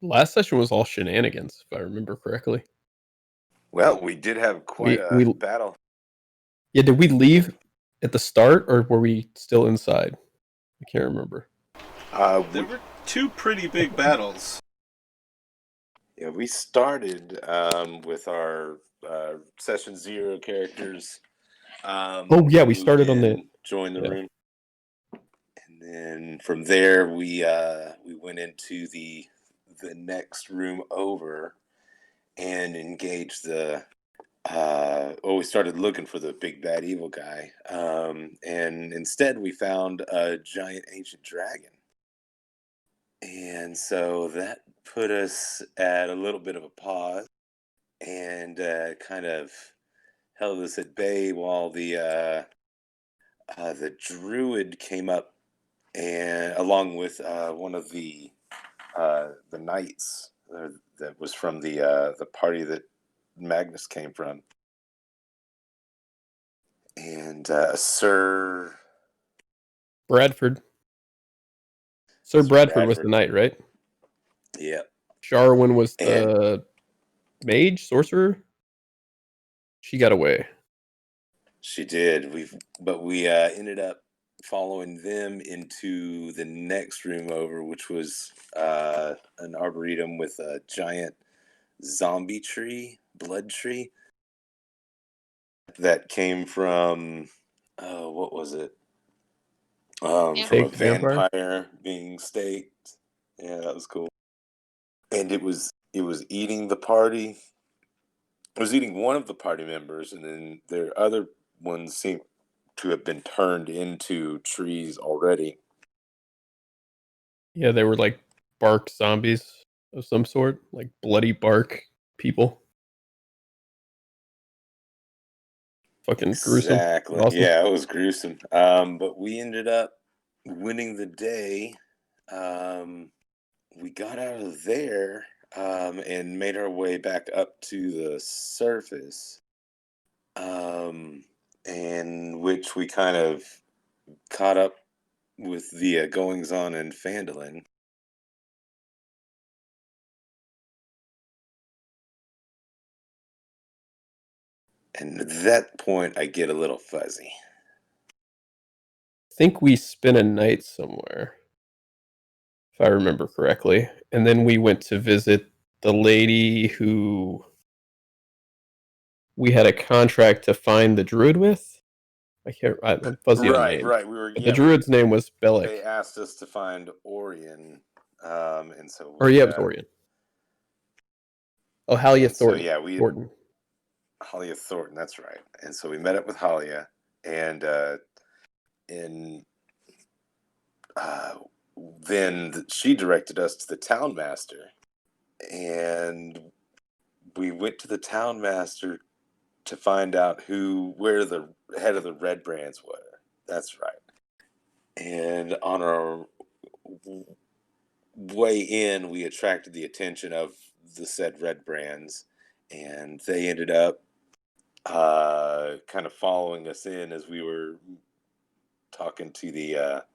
Last session was all shenanigans, if I remember correctly. Well, we did have quite a We battle. yeah, did we leave at the start or were we still inside? I can't remember. There were two pretty big battles. Yeah, we started with our session 0 characters. Oh yeah, we started on the joined the room, and then from there we went into the next room over and engaged the. We started looking for the big bad evil guy, and instead we found a giant ancient dragon. And so that put us at a little bit of a pause and kind of held us at bay while the druid came up and along with one of the knights that was from the party that Magnus came from, and Sir Bradford. Sir Bradford was the knight, right? Yeah. Sharwin was the mage, sorcerer. She got away. She did. We ended up following them into the next room over, which was an arboretum with a giant zombie tree, blood tree that came from what was it? From a vampire being staked. Yeah, that was cool. And it was eating the party. It was eating one of the party members, and then their other ones seemed to have been turned into trees already. Yeah, they were like bark zombies of some sort, like bloody bark people. Fucking gruesome. Exactly. Awesome. Yeah, it was gruesome. But we ended up winning the day. We got out of there and made our way back up to the surface, and which we kind of caught up with the goings on in Phandalin. And at that point, I get a little fuzzy. I think we spent a night somewhere, if I remember correctly. And then we went to visit the lady who we had a contract to find the druid with. I'm fuzzy on names. Right. The druid's name was Bellic. They asked us to find Orion, and so it was Orion. Oh, Halia Thornton. Thornton. Halia Thornton, that's right. And so we met up with Halia, and then she directed us to the town master, and we went to the town master to find out where the head of the Redbrands were. That's right. And on our way in, we attracted the attention of the said Redbrands, and they ended up kind of following us in as we were talking to the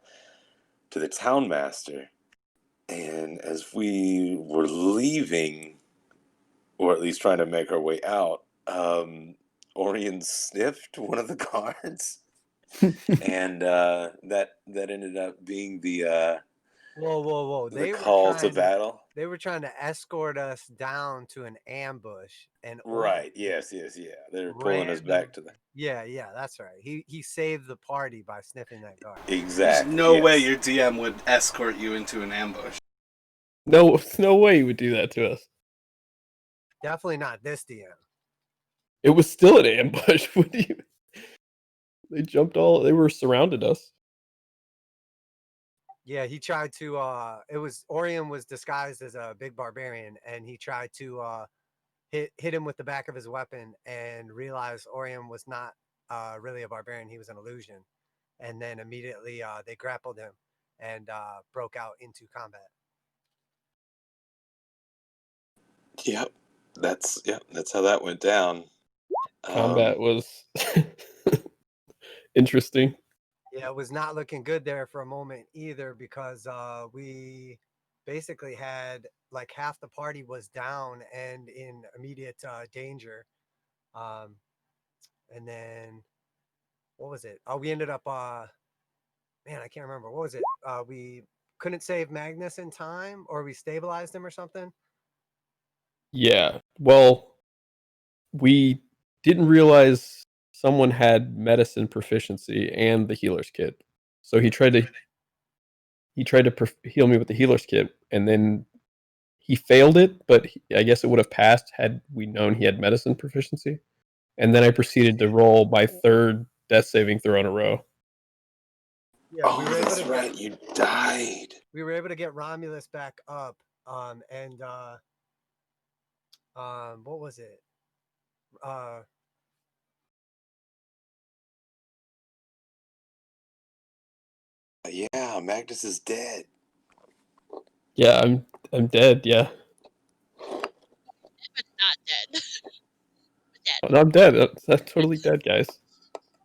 town master. And as we were leaving, or at least trying to make our way out, Orion sniffed one of the guards, and that ended up being the whoa! The call to battle. They were trying to escort us down to an ambush, and right. Yes. They were pulling us back to the. Yeah, that's right. He saved the party by sniffing that guard. Exactly. There's no way your DM would escort you into an ambush. No way he would do that to us. Definitely not this DM. It was still an ambush. They were surrounded us. Yeah, he tried to Orion was disguised as a big barbarian, and he tried to hit him with the back of his weapon and realized Orion was not really a barbarian, he was an illusion. And then immediately they grappled him and broke out into combat. Yep. That's how that went down. Combat was interesting. Yeah, it was not looking good there for a moment either, because we basically had like half the party was down and in immediate danger. Um, and then what was it? Oh, we ended up man, I can't remember. What was it? We couldn't save Magnus in time, or we stabilized him or something. Yeah. Well, we didn't realize someone had medicine proficiency and the healer's kit. So he tried to heal me with the healer's kit, and then he failed it, but I guess it would have passed had we known he had medicine proficiency. And then I proceeded to roll my third death saving throw in a row. Yeah, we Oh, were able that's to right. You died. we were able to get Romulus back up. And what was it? Uh, Yeah, Magnus is dead. Yeah, I'm dead. Yeah, But not dead. Dead. and I'm dead. I'm totally dead, guys.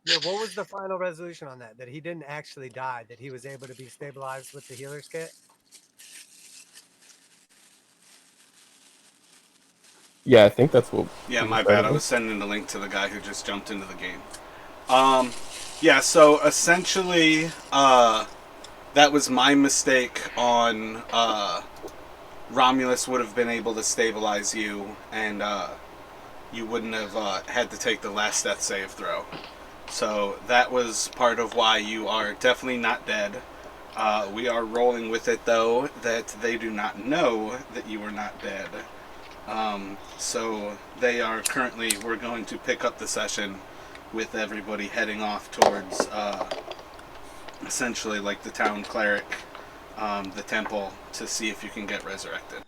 yeah, what was the final resolution on that? That he didn't actually die. That he was able to be stabilized with the healer's kit. Yeah, I think that's what. Yeah, we my bad. I decided. was sending the link to the guy who just jumped into the game. Yeah, so essentially, that was my mistake on, Romulus would have been able to stabilize you, and, you wouldn't have, had to take the last death save throw. So that was part of why you are definitely not dead. We are rolling with it, though, that they do not know that you are not dead. So they are currently, we're going to pick up the session with everybody heading off towards essentially like the town cleric, the temple, to see if you can get resurrected.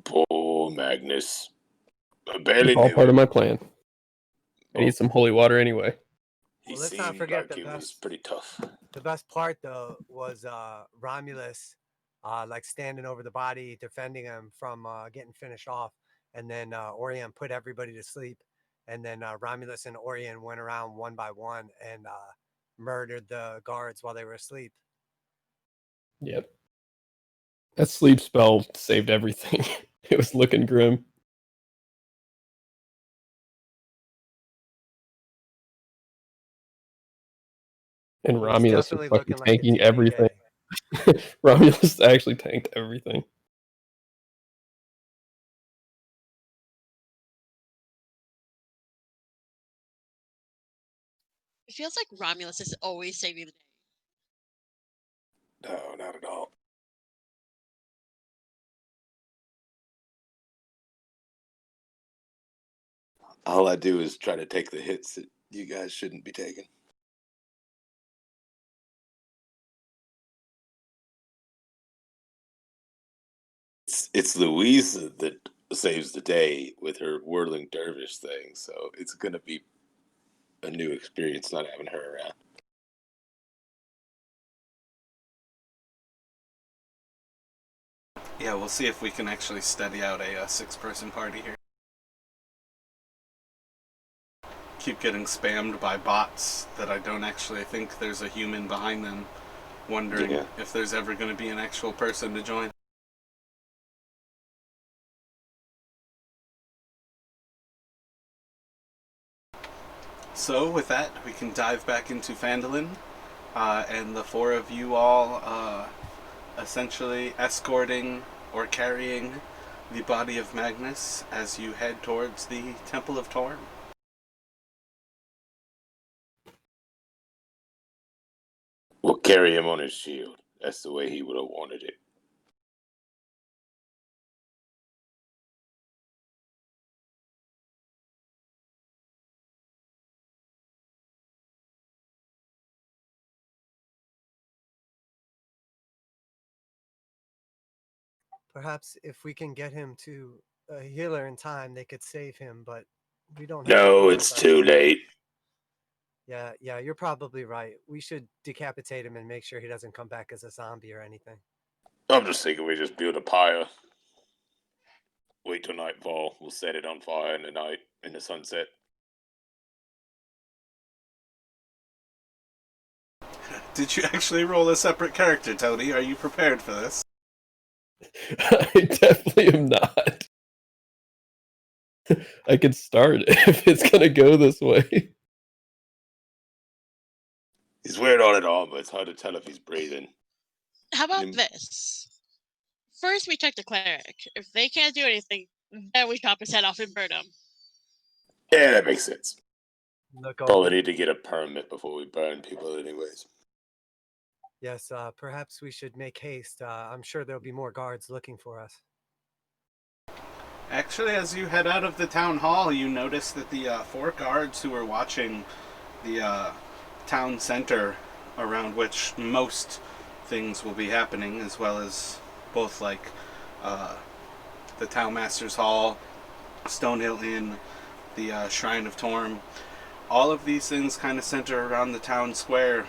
Poor Magnus. I It's barely all knew part of him. my plan. I need some holy water anyway. He Well, let's not seemed forget like he was pretty tough. the best part though was Romulus like standing over the body defending him from getting finished off, and then Orion put everybody to sleep, and then Romulus and Orion went around one by one and murdered the guards while they were asleep. Yep. That sleep spell saved everything. It was looking grim. And It was Romulus was definitely fucking looking like a tanking everything. TPK. Romulus actually tanked everything. It feels like Romulus is always saving the day. No, not at all. All I do is try to take the hits that you guys shouldn't be taking. It's Louisa that saves the day with her whirling dervish thing, so it's gonna be a new experience not having her around. Yeah, we'll see if we can actually steady out a 6-person party here. Keep getting spammed by bots that I don't actually think there's a human behind them, wondering if there's ever going to be an actual person to join. So with that, we can dive back into Phandalin, and the four of you all essentially escorting or carrying the body of Magnus as you head towards the Temple of Torm. We'll carry him on his shield. That's the way he would have wanted it. Perhaps if we can get him to a healer in time, they could save him, but we don't have No, healers it's too ourselves. late. Yeah, you're probably right. We should decapitate him and make sure he doesn't come back as a zombie or anything. I'm just thinking we just build a pyre. Wait till nightfall. We'll set it on fire in the night, in the sunset. Did you actually roll a separate character, Tony? Are you prepared for this? I definitely am not. I could start if it's gonna go this way. He's wearing all that armor. It's hard to tell if he's breathing. How about Mm. this? First, we check the cleric. If they can't do anything, then we chop his head off and burn him. Yeah, that makes sense. Look Probably over. need to get a permit before we burn people anyways. Yes, perhaps we should make haste. I'm sure there'll be more guards looking for us. Actually, as you head out of the town hall, you notice that the 4 guards who are watching the town center, around which most things will be happening, as well as both like the Town Master's Hall, Stonehill Inn, the Shrine of Torm. All of these things kind of center around the town square,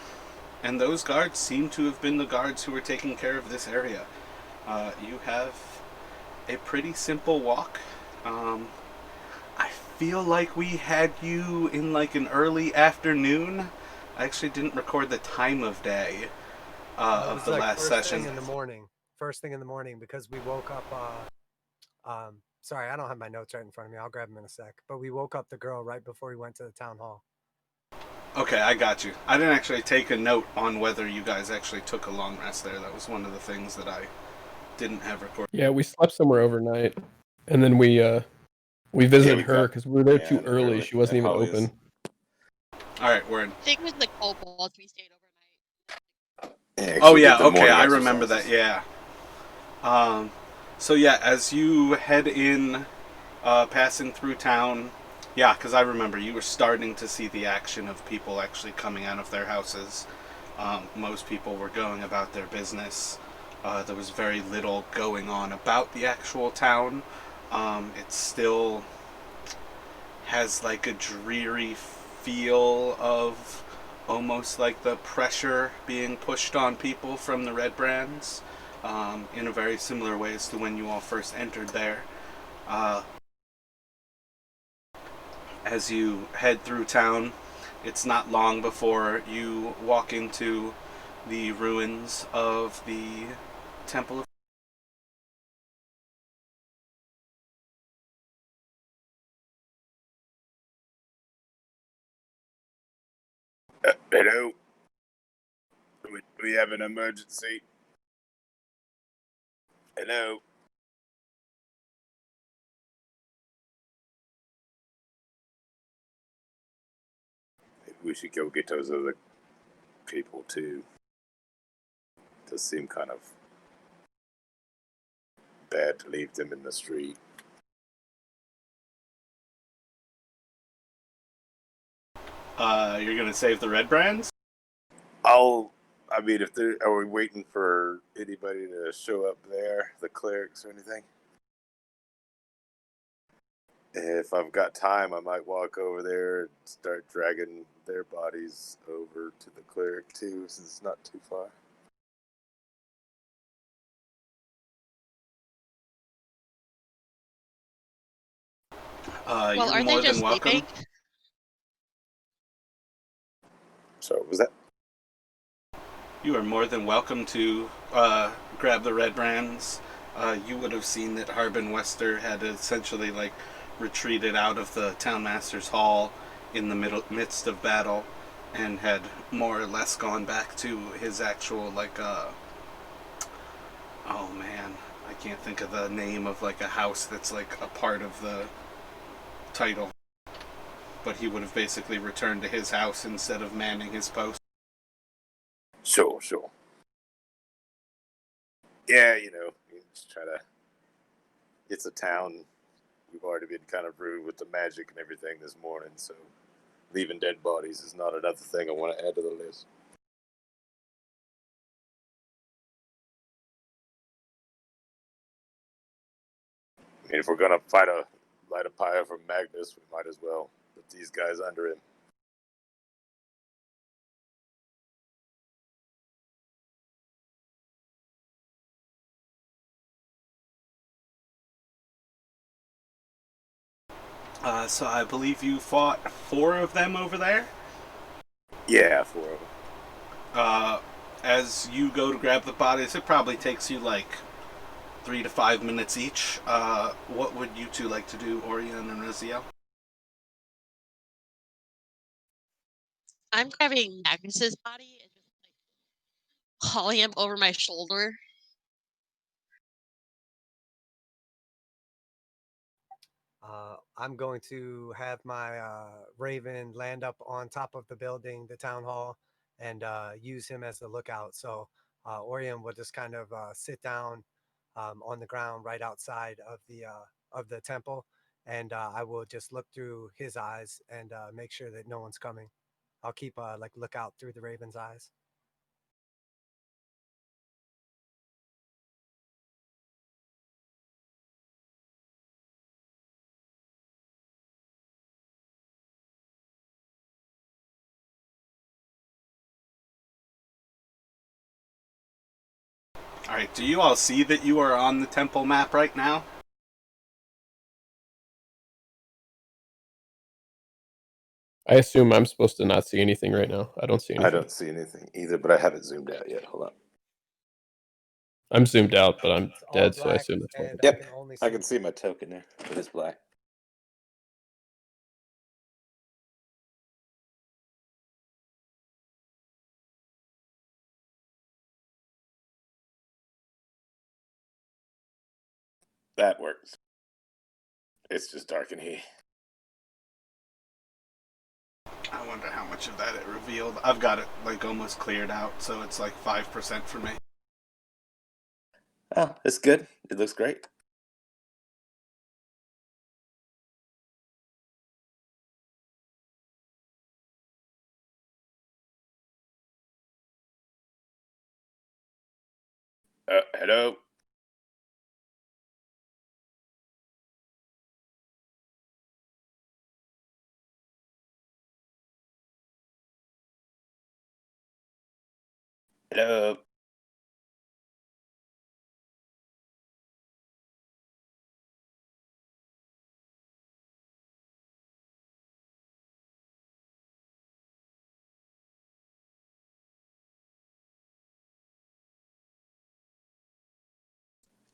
and those guards seem to have been the guards who were taking care of this area. You have a pretty simple walk. I feel like we had you in like an early afternoon. I actually didn't record the time of day of the last first session. thing in the morning. First thing in the morning, because we woke up. Sorry, I don't have my notes right in front of me. I'll grab them in a sec. But we woke up the girl right before we went to the town hall. Okay, I got you. I didn't actually take a note on whether you guys actually took a long rest there. That was one of the things that I didn't have recorded. Yeah, we slept somewhere overnight, and then we visited we her got- because we were there yeah, too and early. early. She wasn't That even probably is- open. All right, word. I think it was the kobolds we stayed overnight. Yeah, Oh we yeah, did the okay, morning I remember that. exercises. Yeah. So yeah, as you head in, passing through town, yeah, because I remember you were starting to see the action of people actually coming out of their houses. Most people were going about their business. There was very little going on about the actual town. It still has like a dreary feel of almost like the pressure being pushed on people from the Redbrands, in a very similar way as to when you all first entered there. As you head through town, it's not long before you walk into the ruins of the Temple of... Hello? We have an emergency. Hello? Maybe we should go get those other people too. Does seem kind of bad to leave them in the street. You're gonna save the Redbrands? I mean, are we waiting for anybody to show up there, the clerics or anything? If I've got time, I might walk over there and start dragging their bodies over to the cleric too, since it's not too far. Well, You're aren't more they just than welcome. sleeping? So, was that? You are more than welcome to grab the Redbrands. You would have seen that Harbin Wester had essentially like retreated out of the Town Master's Hall in the midst of battle, and had more or less gone back to his actual like oh man, I can't think of the name of like a house that's like a part of the title. But he would have basically returned to his house instead of manning his post. Sure. Yeah, you just try to. It's a town. We've already been kind of rude with the magic and everything this morning, so leaving dead bodies is not another thing I want to add to the list. I mean, if we're gonna light a pyre from Magnus, we might as well put these guys under him. So I believe you fought 4 of them over there? Yeah, 4 of them. As you go to grab the bodies, it probably takes you like 3 to 5 minutes each. What would you two like to do, Orion and Raziel? I'm grabbing Magnus's body and just like hauling him over my shoulder. I'm going to have my Raven land up on top of the building, the town hall, and use him as the lookout. So Orion will just kind of sit down on the ground right outside of the temple, and I will just look through his eyes and make sure that no one's coming. I'll keep like lookout through the Raven's eyes. Alright, do you all see that you are on the temple map right now? I assume I'm supposed to not see anything right now. I don't see anything. I don't see anything either, but I haven't zoomed out yet. Hold on. I'm zoomed out, but I'm It's all dead, so I black, assume that's fine. and Yep, I can only I can see my token there, but it's black. That works. It's just dark in here. I wonder how much of that it revealed. I've got it like almost cleared out, so it's like 5% for me. Oh, it's good. It looks great. Hello? Hello?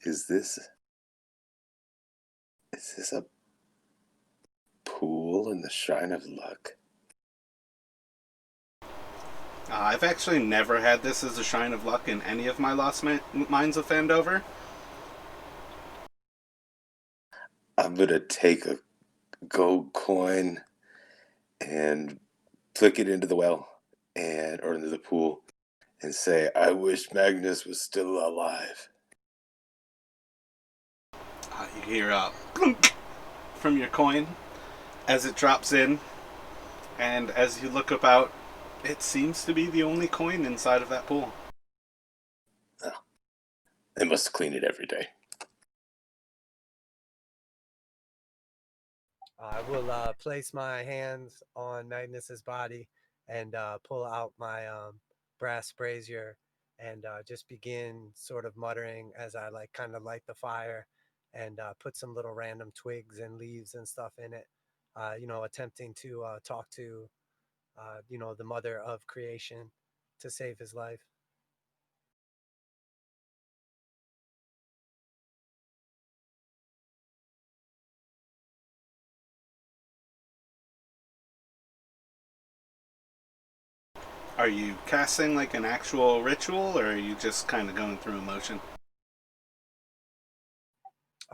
Is this a pool in the Shrine of Luck? I've actually never had this as a Shrine of Luck in any of my Lost Mines of Fandover. I'm gonna take a gold coin and flick it into the well or into the pool and say, I wish Magnus was still alive. You hear a clunk from your coin as it drops in, and as you look about, it seems to be the only coin inside of that pool. Oh, they must clean it every day. I will place my hands on Magnus's body and pull out my brass brazier and just begin sort of muttering as I like kind of light the fire and put some little random twigs and leaves and stuff in it. Attempting to talk to, the mother of creation to save his life. Are you casting like an actual ritual, or are you just kind of going through emotion?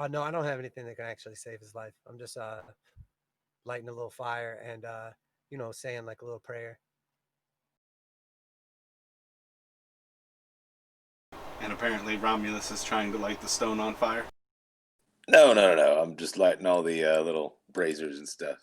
No, I don't have anything that can actually save his life. I'm just lighting a little fire and saying like a little prayer. And apparently Romulus is trying to light the stone on fire. No. I'm just lighting all the little braziers and stuff.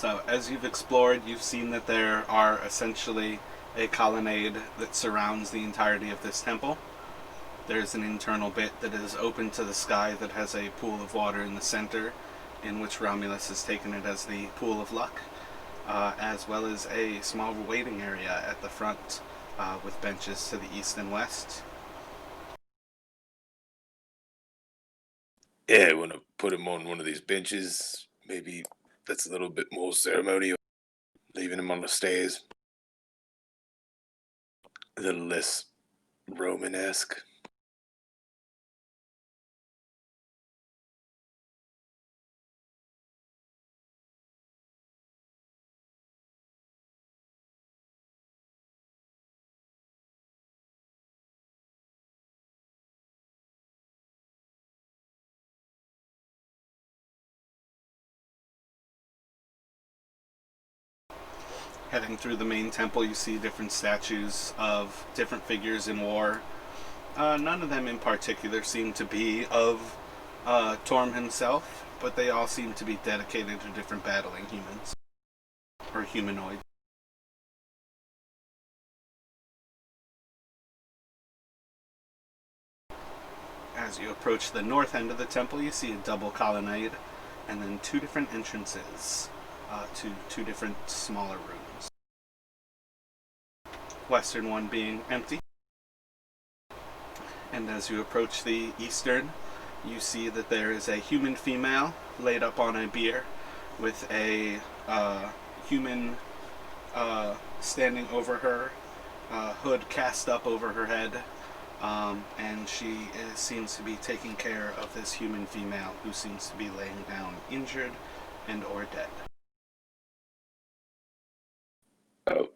So as you've explored, you've seen that there are essentially a colonnade that surrounds the entirety of this temple. There's an internal bit that is open to the sky that has a pool of water in the center, in which Romulus has taken it as the pool of luck, as well as a small waiting area at the front with benches to the east and west. Yeah, I want to put him on one of these benches. Maybe that's a little bit more ceremonial. Leaving him on the stairs. A little less Roman-esque. Heading through the main temple, you see different statues of different figures in war. None of them in particular seem to be of Torm himself, but they all seem to be dedicated to different battling humans, or humanoids. As you approach the north end of the temple, you see a double colonnade, and then two different entrances to two different smaller rooms. Western one being empty. And as you approach the eastern, you see that there is a human female laid up on a bier with a human standing over her, hood cast up over her head, and she seems to be taking care of this human female who seems to be laying down injured and or dead. Oh.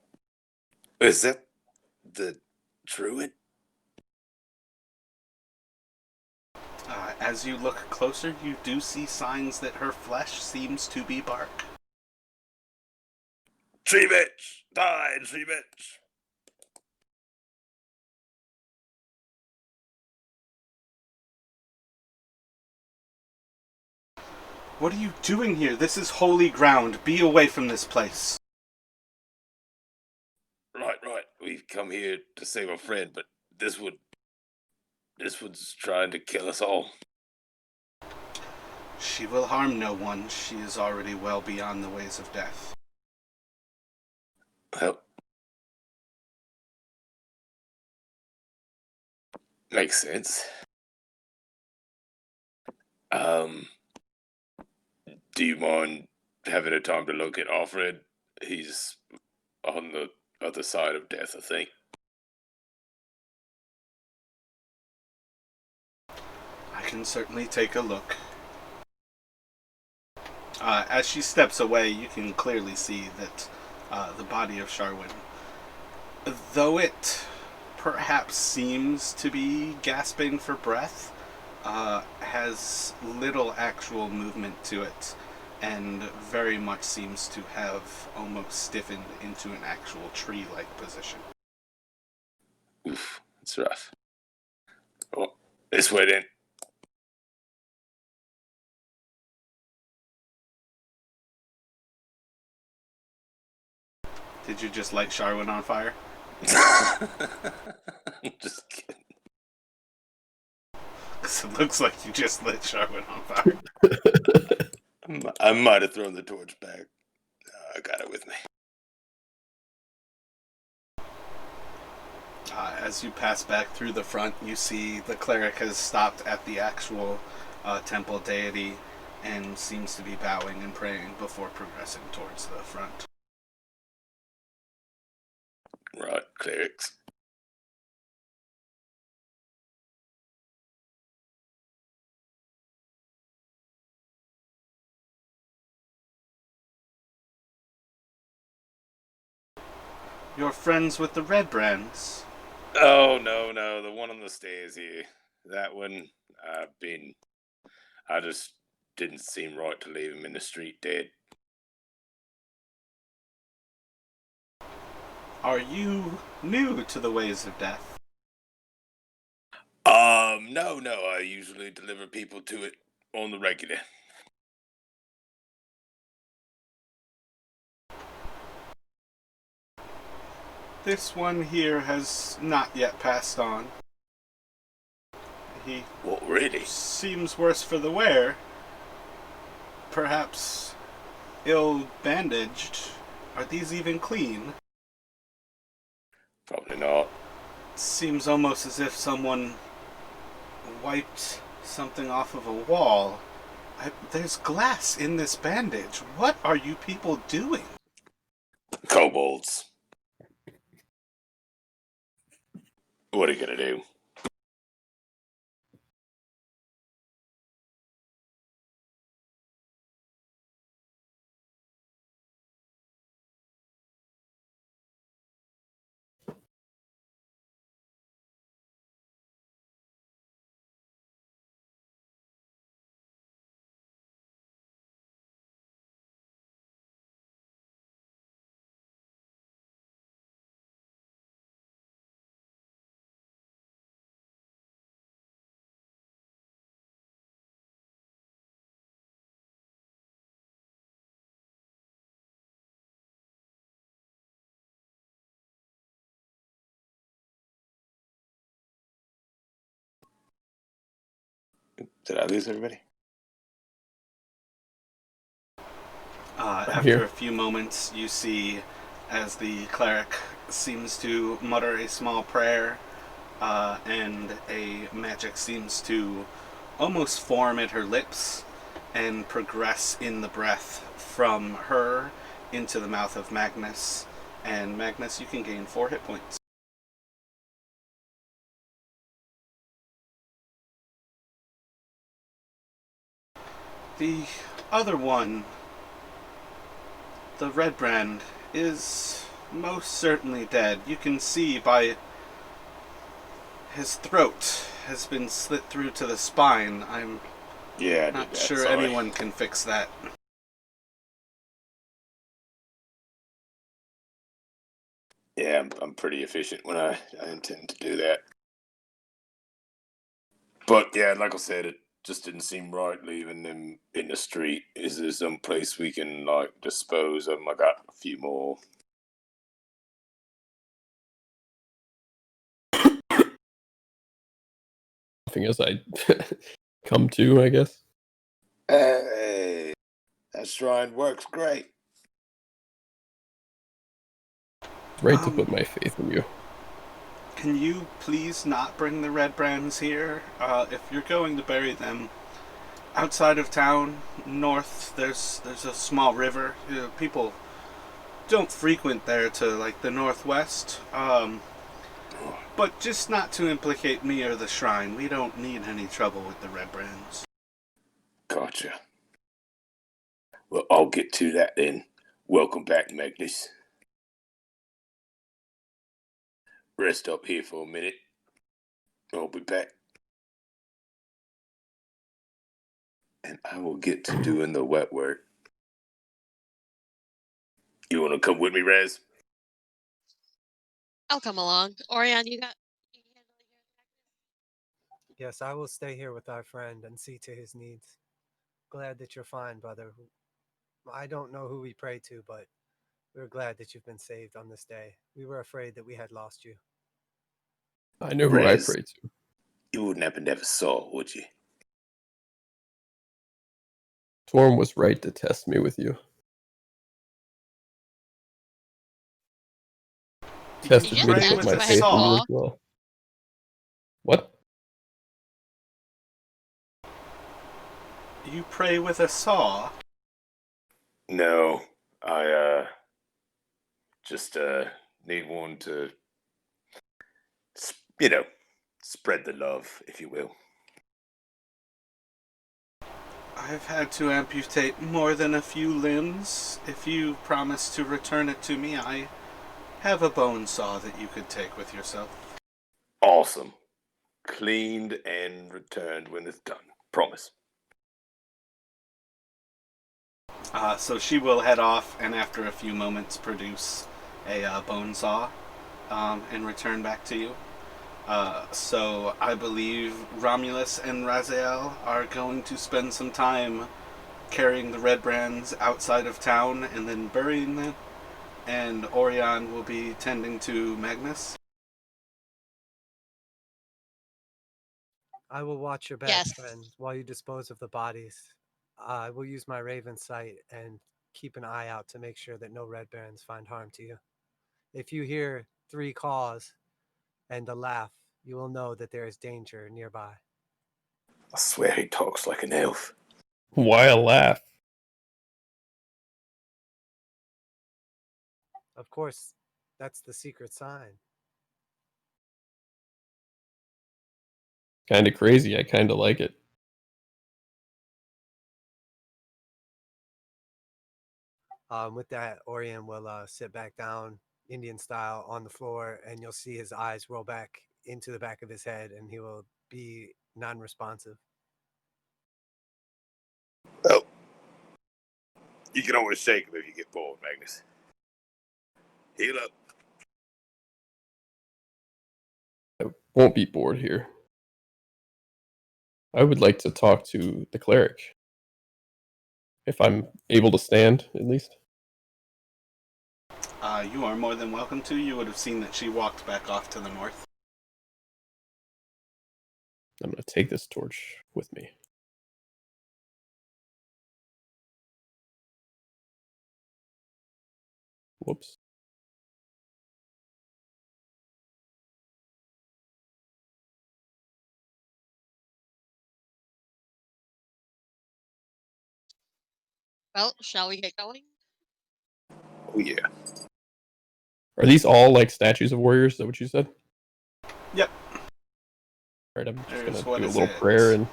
Is that the druid? As you look closer, you do see signs that her flesh seems to be bark. Tree bitch! Die, tree bitch! What are you doing here? This is holy ground. Be away from this place. Right. We've come here to save a friend, but this one's trying to kill us all. She will harm no one. She is already well beyond the ways of death. Well, makes sense. Do you mind having a time to look at Alfred? He's on the other side of death, I think. I can certainly take a look. As she steps away, you can clearly see that the body of Sharwin, though it perhaps seems to be gasping for breath, has little actual movement to it, and very much seems to have almost stiffened into an actual tree-like position. Oof, it's rough. Well, this way then. Did you just light Sharwin on fire? Just kidding. Because it looks like you just lit Sharwin on fire. I might have thrown the torch back. I got it with me. As you pass back through the front, you see the cleric has stopped at the actual temple deity and seems to be bowing and praying before progressing towards the front. Right, clerics. You're friends with the Redbrands? Oh, no, the one on the stairs here. That one, I just didn't seem right to leave him in the street dead. Are you new to the ways of death? No, I usually deliver people to it on the regular. This one here has not yet passed on. He What, really? seems worse for the wear. Perhaps ill bandaged. Are these even clean? Probably not. Seems almost as if someone wiped something off of a wall. There's glass in this bandage. What are you people doing? Kobolds. What are you gonna do? Did I lose everybody? After here. a few moments, you see as the cleric seems to mutter a small prayer, and a magic seems to almost form at her lips and progress in the breath from her into the mouth of Magnus. And Magnus, you can gain 4 hit points. The other one, the Redbrand, is most certainly dead. You can see by his throat has been slit through to the spine. I'm Yeah, I did not that. sure Sorry. anyone can fix that. Yeah, I'm pretty efficient when I intend to do that. But yeah, like I said, it just didn't seem right leaving them in the street. Is there some place we can like dispose of them? I got a few more. Nothing as I come to, I guess. Hey, that shrine works great. It's right to put my faith in you. Can you please not bring the Redbrands here? If you're going to bury them outside of town, north, there's a small river. People don't frequent there to like the northwest. But just not to implicate me or the shrine. We don't need any trouble with the Redbrands. Gotcha. Well, I'll get to that then. Welcome back, Magnus. Rest up here for a minute. I'll be back. And I will get to doing the wet work. You want to come with me, Rez? I'll come along. Orion, you got. Yes, I will stay here with our friend and see to his needs. Glad that you're fine, brother. I don't know who we pray to, but we're glad that you've been saved on this day. We were afraid that we had lost you. I know who I Rez. pray to. You wouldn't happen to have a saw, would you? Torm was right to test me with you. Tested just me to asked put if my I had faith in you saw. as well. What? You pray with a saw? No, I just need one to, spread the love, if you will. I've had to amputate more than a few limbs. If you promise to return it to me, I have a bone saw that you could take with yourself. Awesome. Cleaned and returned when it's done. Promise. So she will head off and after a few moments produce a bone saw and return back to you. So I believe Romulus and Raziel are going to spend some time carrying the Redbrands outside of town and then burying them. And Orion will be tending to Magnus. I will watch your back, Yes. friend, while you dispose of the bodies. I will use my raven sight and keep an eye out to make sure that no Redbrands find harm to you. If you hear 3 caws and a laugh, you will know that there is danger nearby. I swear he talks like an elf. Why a laugh? Of course, that's the secret sign. Kind of crazy. I kind of like it. With that, Orion will sit back down, Indian style, on the floor, and you'll see his eyes roll back into the back of his head, and he will be non-responsive. Well, you can always shake him if you get bored, Magnus. Heal up. I won't be bored here. I would like to talk to the cleric. If I'm able to stand, at least. You are more than welcome to. You would have seen that she walked back off to the north. I'm going to take this torch with me. Whoops. Well, shall we get going? Oh, yeah. Are these all like statues of warriors? Is that what you said? Yep. Alright, I'm just There's, going to what do a is little it? prayer and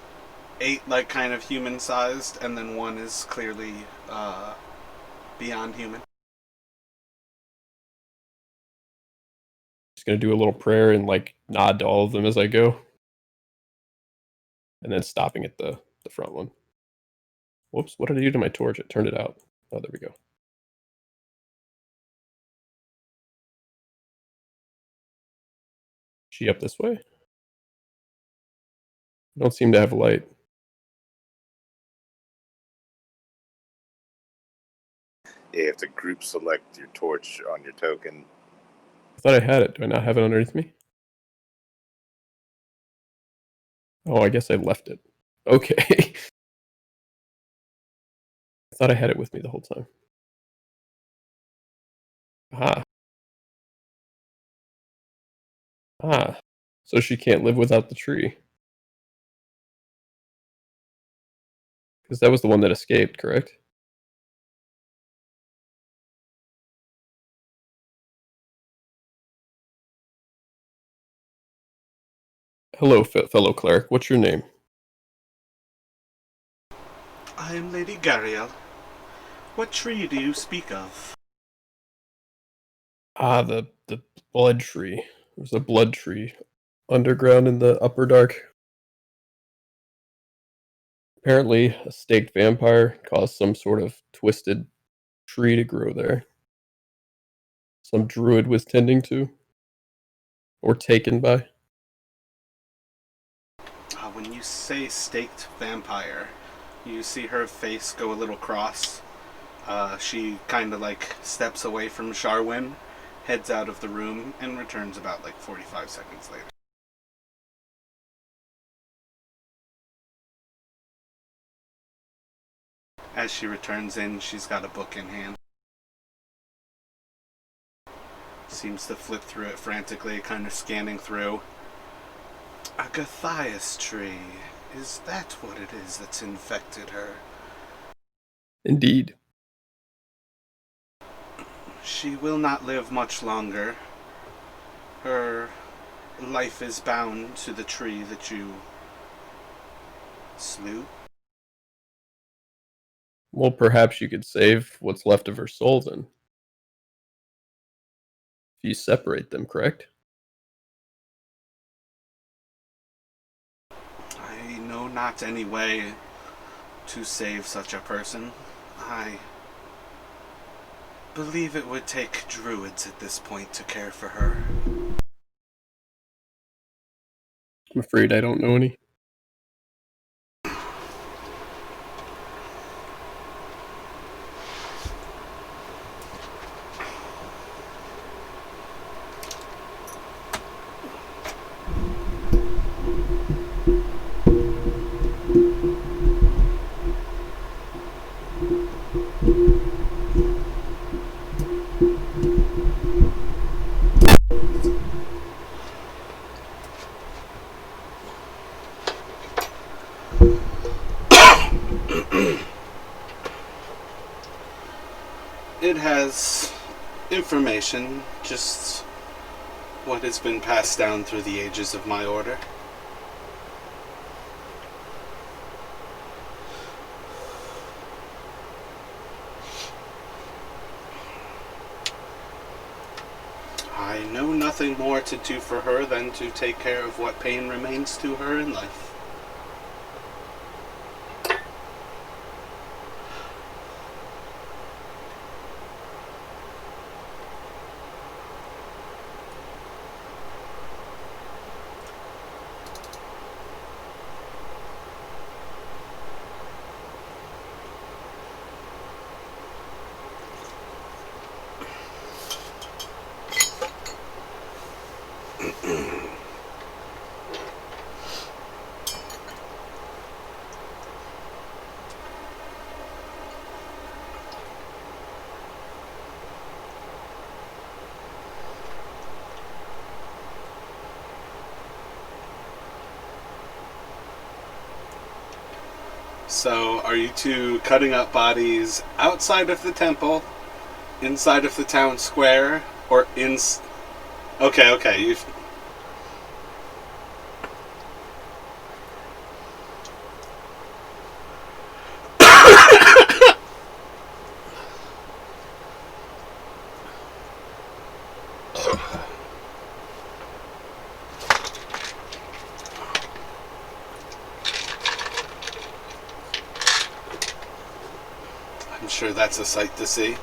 8 like kind of human sized, and then 1 is clearly beyond human. just going to do a little prayer and like nod to all of them as I go. And then stopping at the front one. Whoops, what did I do to my torch? It turned it out. Oh, there we go. She up this way? I don't seem to have a light. Yeah, you have to group select your torch on your token. I thought I had it. Do I not have it underneath me? Oh, I guess I left it. Okay. I thought I had it with me the whole time. Aha. Ah. So she can't live without the tree. Because that was the one that escaped, correct? Hello, fellow cleric. What's your name? I am Lady Garaele. What tree do you speak of? Ah, the blood tree. There's a blood tree underground in the upper dark. Apparently, a staked vampire caused some sort of twisted tree to grow there. Some druid was tending to. Or taken by. When you say staked vampire, you see her face go a little cross. She kind of like steps away from Sharwin, heads out of the room, and returns about like 45 seconds later. As she returns in, she's got a book in hand. Seems to flip through it frantically, kind of scanning through. A Gathias tree. Is that what it is that's infected her? Indeed. She will not live much longer. Her life is bound to the tree that you slew. Well, perhaps you could save what's left of her soul then. If you separate them, correct? I know not any way to save such a person. I believe it would take druids at this point to care for her. I'm afraid I don't know any. It has information, just what has been passed down through the ages of my order. I know nothing more to do for her than to take care of what pain remains to her in life. So, are you two cutting up bodies outside of the temple, inside of the town square, or in? Okay, you've. I'm sure that's a sight to see.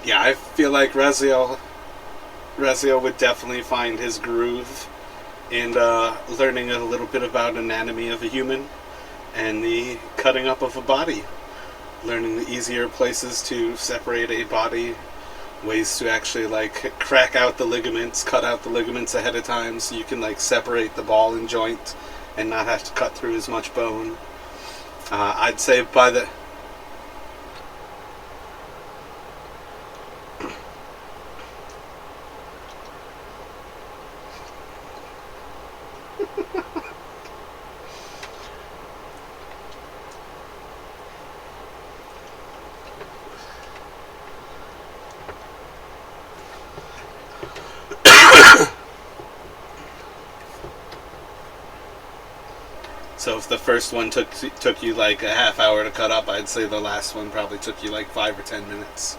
Yeah, I feel like Raziel would definitely find his groove in learning a little bit about anatomy of a human and the cutting up of a body. Learning the easier places to separate a body, ways to actually like crack out the ligaments, cut out the ligaments ahead of time so you can like separate the ball and joint and not have to cut through as much bone. I'd say by the So if the first one took you like a half hour to cut up, I'd say the last one probably took you like 5 or 10 minutes.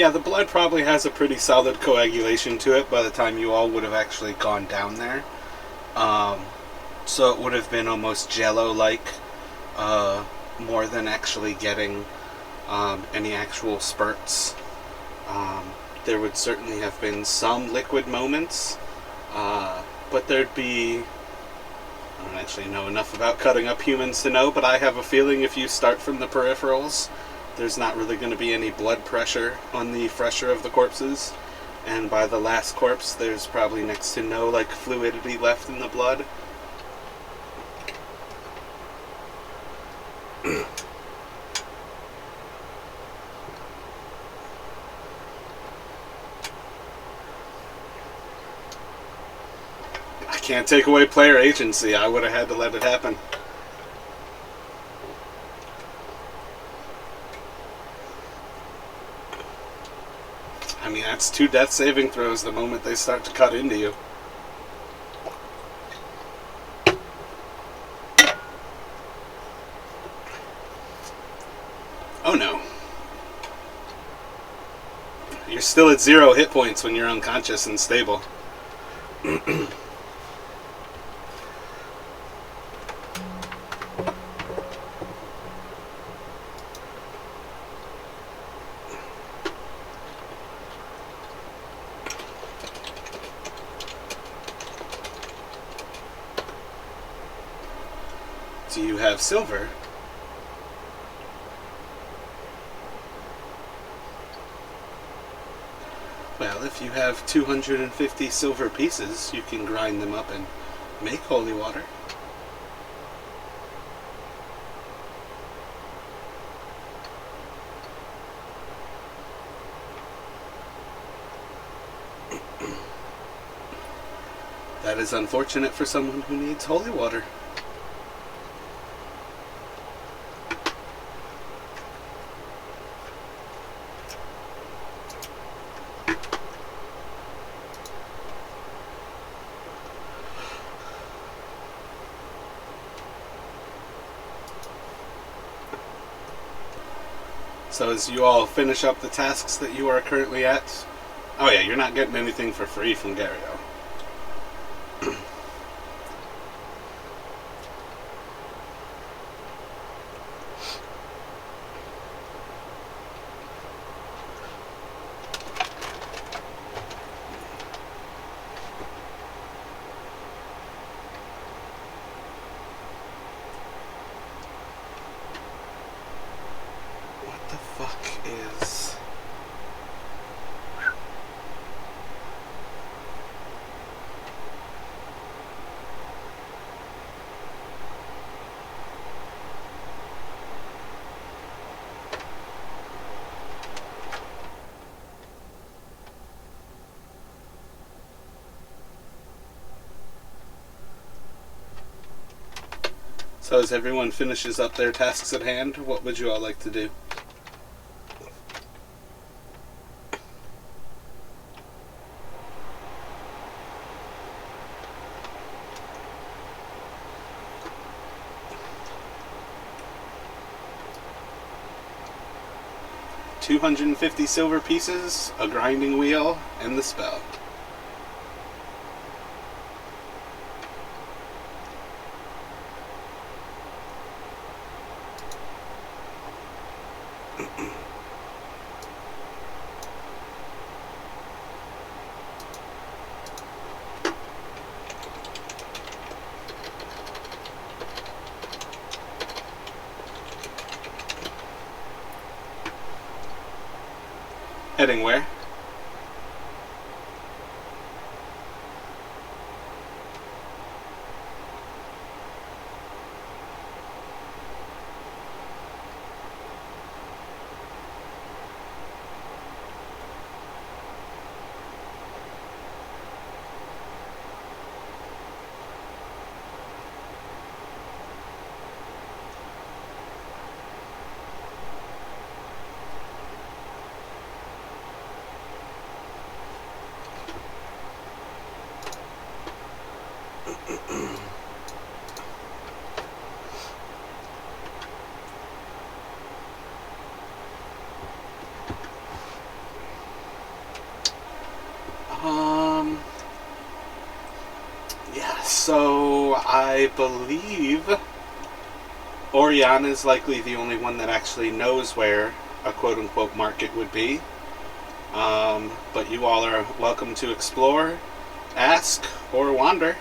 Yeah, the blood probably has a pretty solid coagulation to it by the time you all would have actually gone down there. So it would have been almost jello-like, more than actually getting any actual spurts. There would certainly have been some liquid moments, but there'd be... I don't actually know enough about cutting up humans to know, but I have a feeling if you start from the peripherals, there's not really going to be any blood pressure on the fresher of the corpses. And by the last corpse, there's probably next to no fluidity left in the blood. I can't take away player agency. I would have had to let it happen. I mean, that's 2 death saving throws the moment they start to cut into you. Oh no. You're still at 0 hit points when you're unconscious and stable. Do you have silver? Well, if you have 250 silver pieces, you can grind them up and make holy water. That is unfortunate for someone who needs holy water. So as you all finish up the tasks that you are currently at... Oh yeah, you're not getting anything for free from Garaele. What the fuck is... So as everyone finishes up their tasks at hand, what would you all like to do? $250 silver pieces, a grinding wheel, and the spell. Heading where? I believe Oriana is likely the only one that actually knows where a quote-unquote market would be. But you all are welcome to explore, ask, or wander.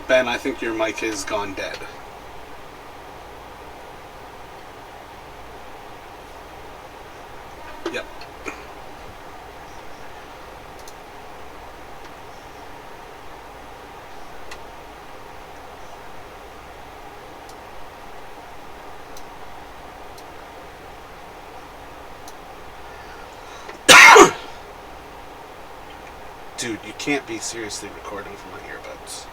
Ben, I think your mic has gone dead. Yep. Dude, you can't be seriously recording from my earbuds.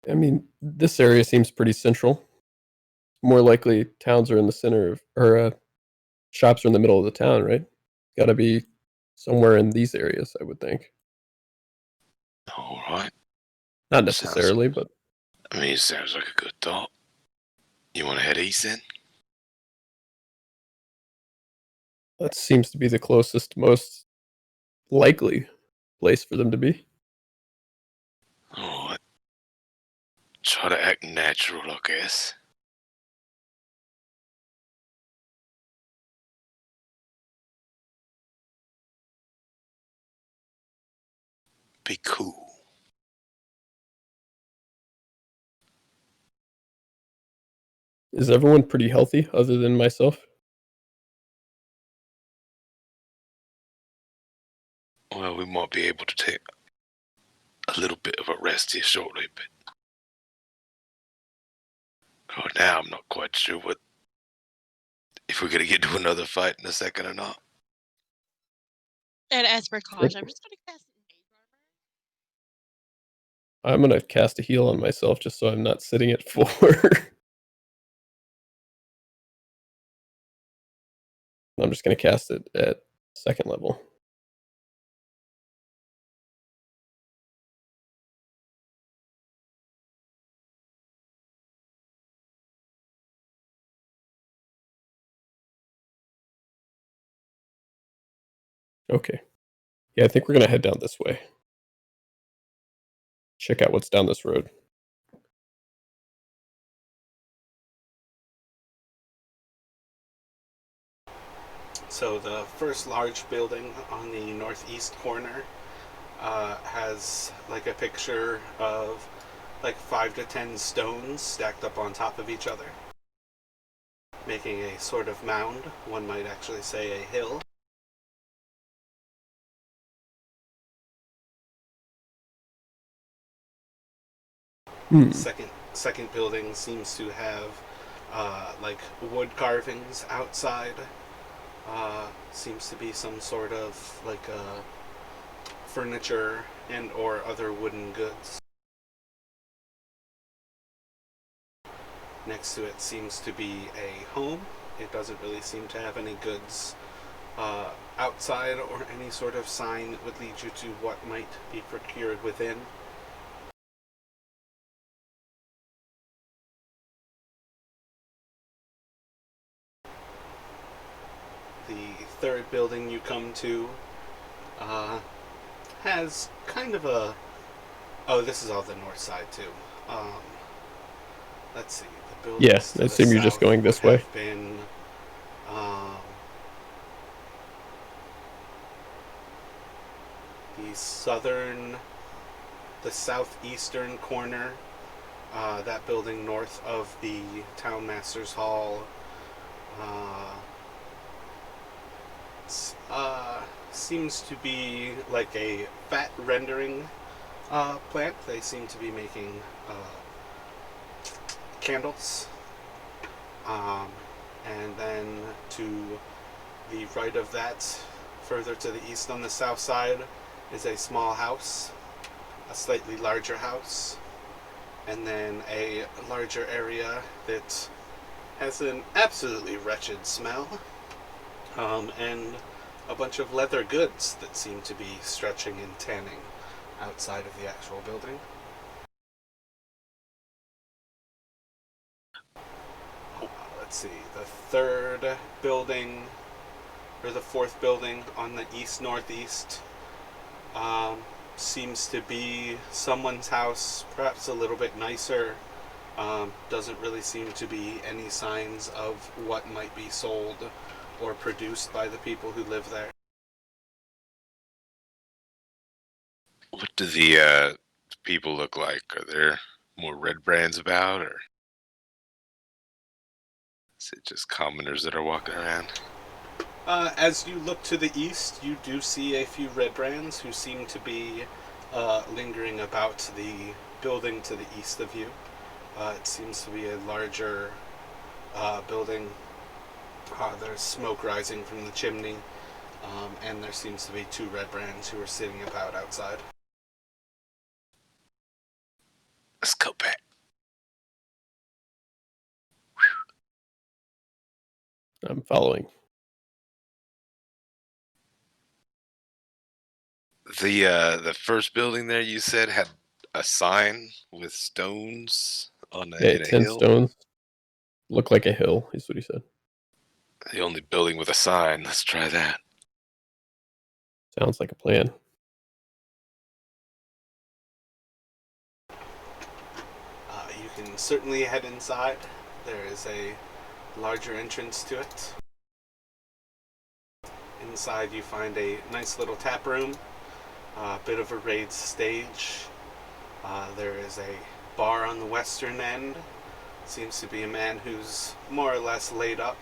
I mean, this area seems pretty central. More likely, towns are in the center of, or shops are in the middle of the town, right? Got to be somewhere in these areas, I would think. All right. Not necessarily, but I mean, it sounds like a good thought. You want to head east then? that seems to be the closest, most likely place for them to be. All right. Try to act natural, I guess. Be cool. Is everyone pretty healthy other than myself? Well, we might be able to take a little bit of a rest here shortly, but right now I'm not quite sure if we're gonna get to another fight in a second or not. And as precaution, I'm just gonna cast Mage Armor. I'm gonna cast a heal on myself just so I'm not sitting at 4. I'm just gonna cast it at 2nd level. Okay. Yeah, I think we're gonna head down this way. Check out what's down this road. So the first large building on the northeast corner has like a picture of like 5 to 10 stones stacked up on top of each other, making a sort of mound. One might actually say a hill. Second building seems to have like wood carvings outside. Seems to be some sort of like furniture and or other wooden goods. Next to it seems to be a home. It doesn't really seem to have any goods outside or any sort of sign that would lead you to what might be procured within. The third building you come to has kind of a... Oh, this is all the north side too. Let's see. The Yeah, buildings to I the assume you're just south going would this way. have been the southeastern corner. That building north of the Town Master's Hall. Seems to be like a fat rendering plant. They seem to be making candles. And then to the right of that, further to the east on the south side, is a small house, a slightly larger house, and then a larger area that has an absolutely wretched smell, and a bunch of leather goods that seem to be stretching and tanning outside of the actual building. Let's see, the third building, or the fourth building on the east-northeast, seems to be someone's house, perhaps a little bit nicer. Doesn't really seem to be any signs of what might be sold or produced by the people who live there. What do the people look like? Are there more Redbrands about, or is it just commoners that are walking around? As you look to the east, you do see a few Redbrands who seem to be lingering about the building to the east of you. It seems to be a larger building. There's smoke rising from the chimney, and there seems to be two Redbrands who are sitting about outside. Let's go back. I'm following. The first building there you said had a sign with stones on Yeah, in a 10 hill. stones. Look like a hill, is what he said. The only building with a sign. Let's try that. Sounds like a plan. You can certainly head inside. There is a larger entrance to it. Inside you find a nice little tap room, a bit of a raised stage. There is a bar on the western end. Seems to be a man who's more or less laid up,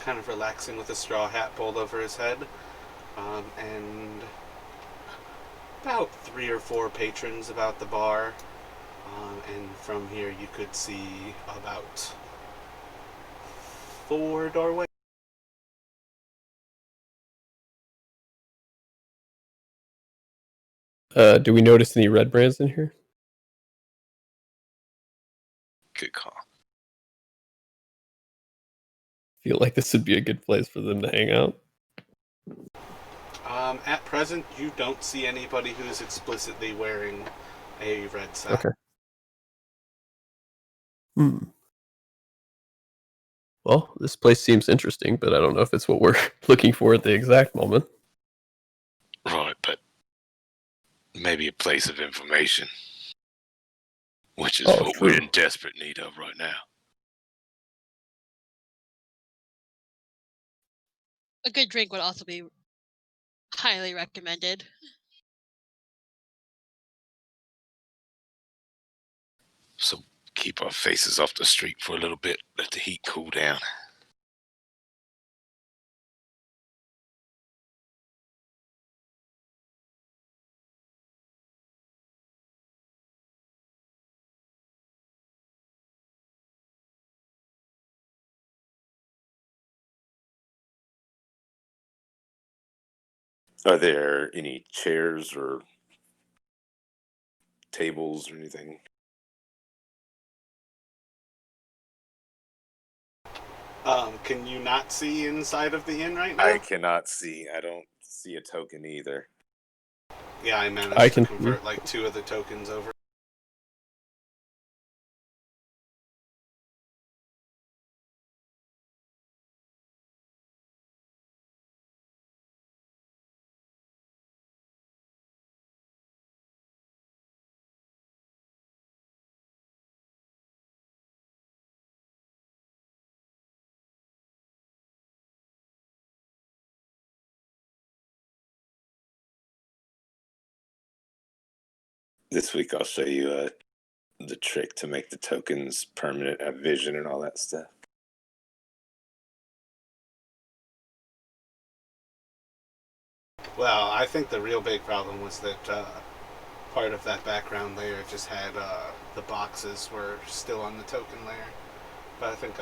kind of relaxing with a straw hat pulled over his head. And about 3 or 4 patrons about the bar. And from here you could see about 4 doorways. Do we notice any Redbrands in here? Good call. Feel like this would be a good place for them to hang out. At present, you don't see anybody who's explicitly wearing a red sack. Okay. Well, this place seems interesting, but I don't know if it's what we're looking for at the exact moment. Right, but maybe a place of information, which is what we're in desperate need of right now. A good drink would also be highly recommended. So keep our faces off the street for a little bit, let the heat cool down. Are there any chairs or tables or anything? Can you not see inside of the inn right now? I cannot see. I don't see a token either. Yeah, I managed can to convert like 2 of the tokens over. This week I'll show you the trick to make the tokens permanent, have vision and all that stuff. Well, I think the real big problem was that part of that background layer just had the boxes were still on the token layer. But I think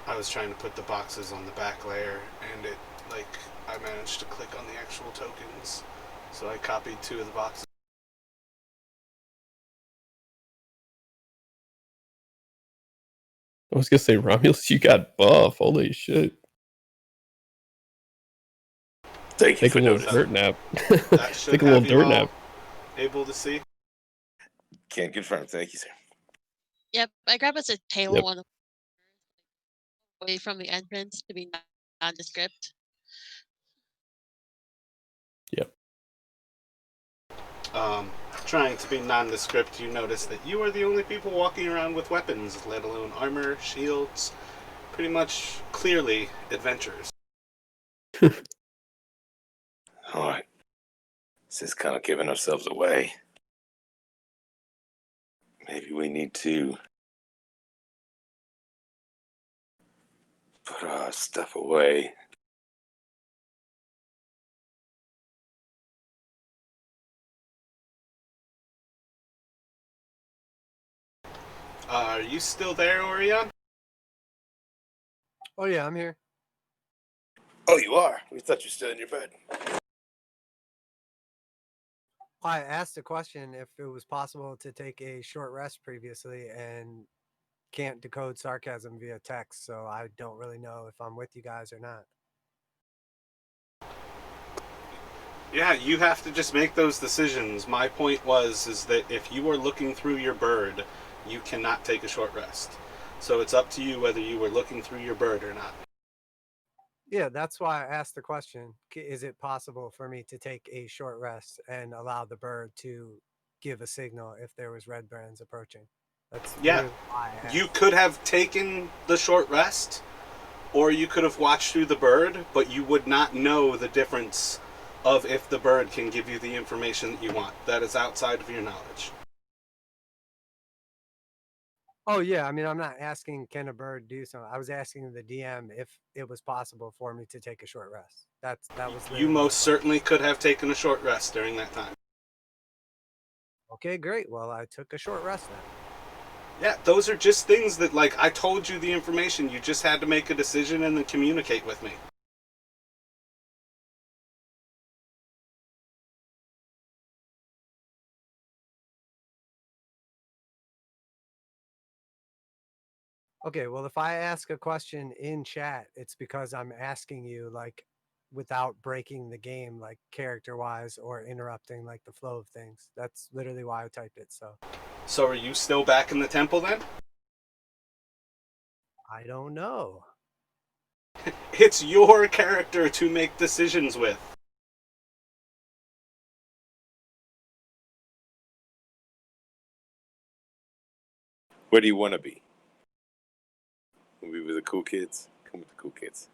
I was trying to put the boxes on the back layer, and I managed to click on the actual tokens. So I copied 2 of the boxes. I was gonna say, Romulus, you got buff. Holy shit. Thank you Take for a little noticing. dirt nap. That should Take a little have you dirt all nap. able to see. Can't confirm. Thank you, sir. Yep, I grabbed us a table Yep. on the away from the entrance to be nondescript. Yep. Trying to be nondescript, you notice that you are the only people walking around with weapons, let alone armor, shields. Pretty much clearly adventurers. Alright. This is kind of giving ourselves away. Maybe we need to put our stuff away. Are you still there, Orion? Oh yeah, I'm here. Oh, you are? We thought you were still in your bed. I asked a question if it was possible to take a short rest previously and can't decode sarcasm via text, so I don't really know if I'm with you guys or not. Yeah, you have to just make those decisions. My point is that if you are looking through your bird, you cannot take a short rest. So it's up to you whether you were looking through your bird or not. Yeah, that's why I asked the question. Is it possible for me to take a short rest and allow the bird to give a signal if there was Redbrands approaching? That's Yeah, literally why I asked. you could have taken the short rest, or you could have watched through the bird, but you would not know the difference of if the bird can give you the information that you want. That is outside of your knowledge. Oh yeah, I mean, I'm not asking can a bird do something. I was asking the DM if it was possible for me to take a short rest. That was You literally my most question. certainly could have taken a short rest during that time. Okay, great. Well, I took a short rest then. Yeah, those are just things that, I told you the information. You just had to make a decision and then communicate with me. Okay, well, if I ask a question in chat, it's because I'm asking you without breaking the game, like character wise or interrupting like the flow of things. That's literally why I typed it. So So are you still back in the temple then? I don't know. It's your character to make decisions with. Where do you want to be? Want to be with the cool kids? Come with the cool kids.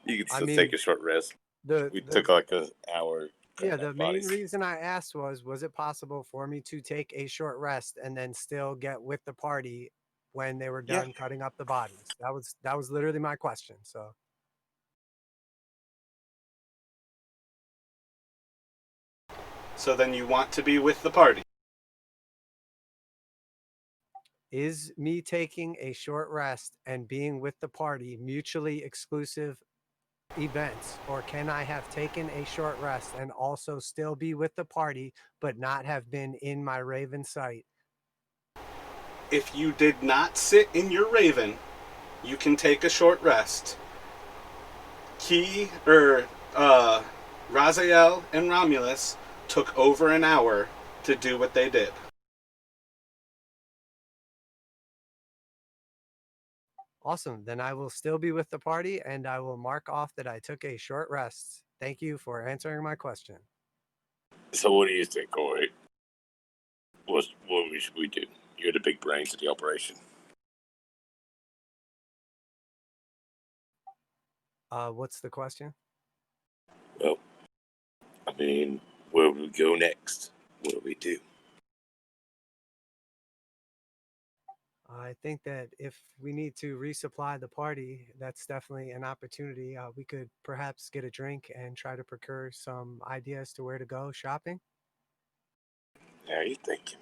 You can still take a short rest. We took like an hour. Yeah, the main reason I asked was it possible for me to take a short rest and then still get with the party when they were done cutting up the bodies? That was literally my question. So then you want to be with the party. Is me taking a short rest and being with the party mutually exclusive events, or can I have taken a short rest and also still be with the party but not have been in my Raven sight? If you did not sit in your Raven, you can take a short rest. Raziel and Romulus took over an hour to do what they did. Awesome. Then I will still be with the party and I will mark off that I took a short rest. Thank you for answering my question. So what do you think, Corey? What should we do? You're the big brains of the operation. What's the question? Well, I mean, where will we go next? What do we do? I think that if we need to resupply the party, that's definitely an opportunity. We could perhaps get a drink and try to procure some ideas to where to go shopping. How are you thinking?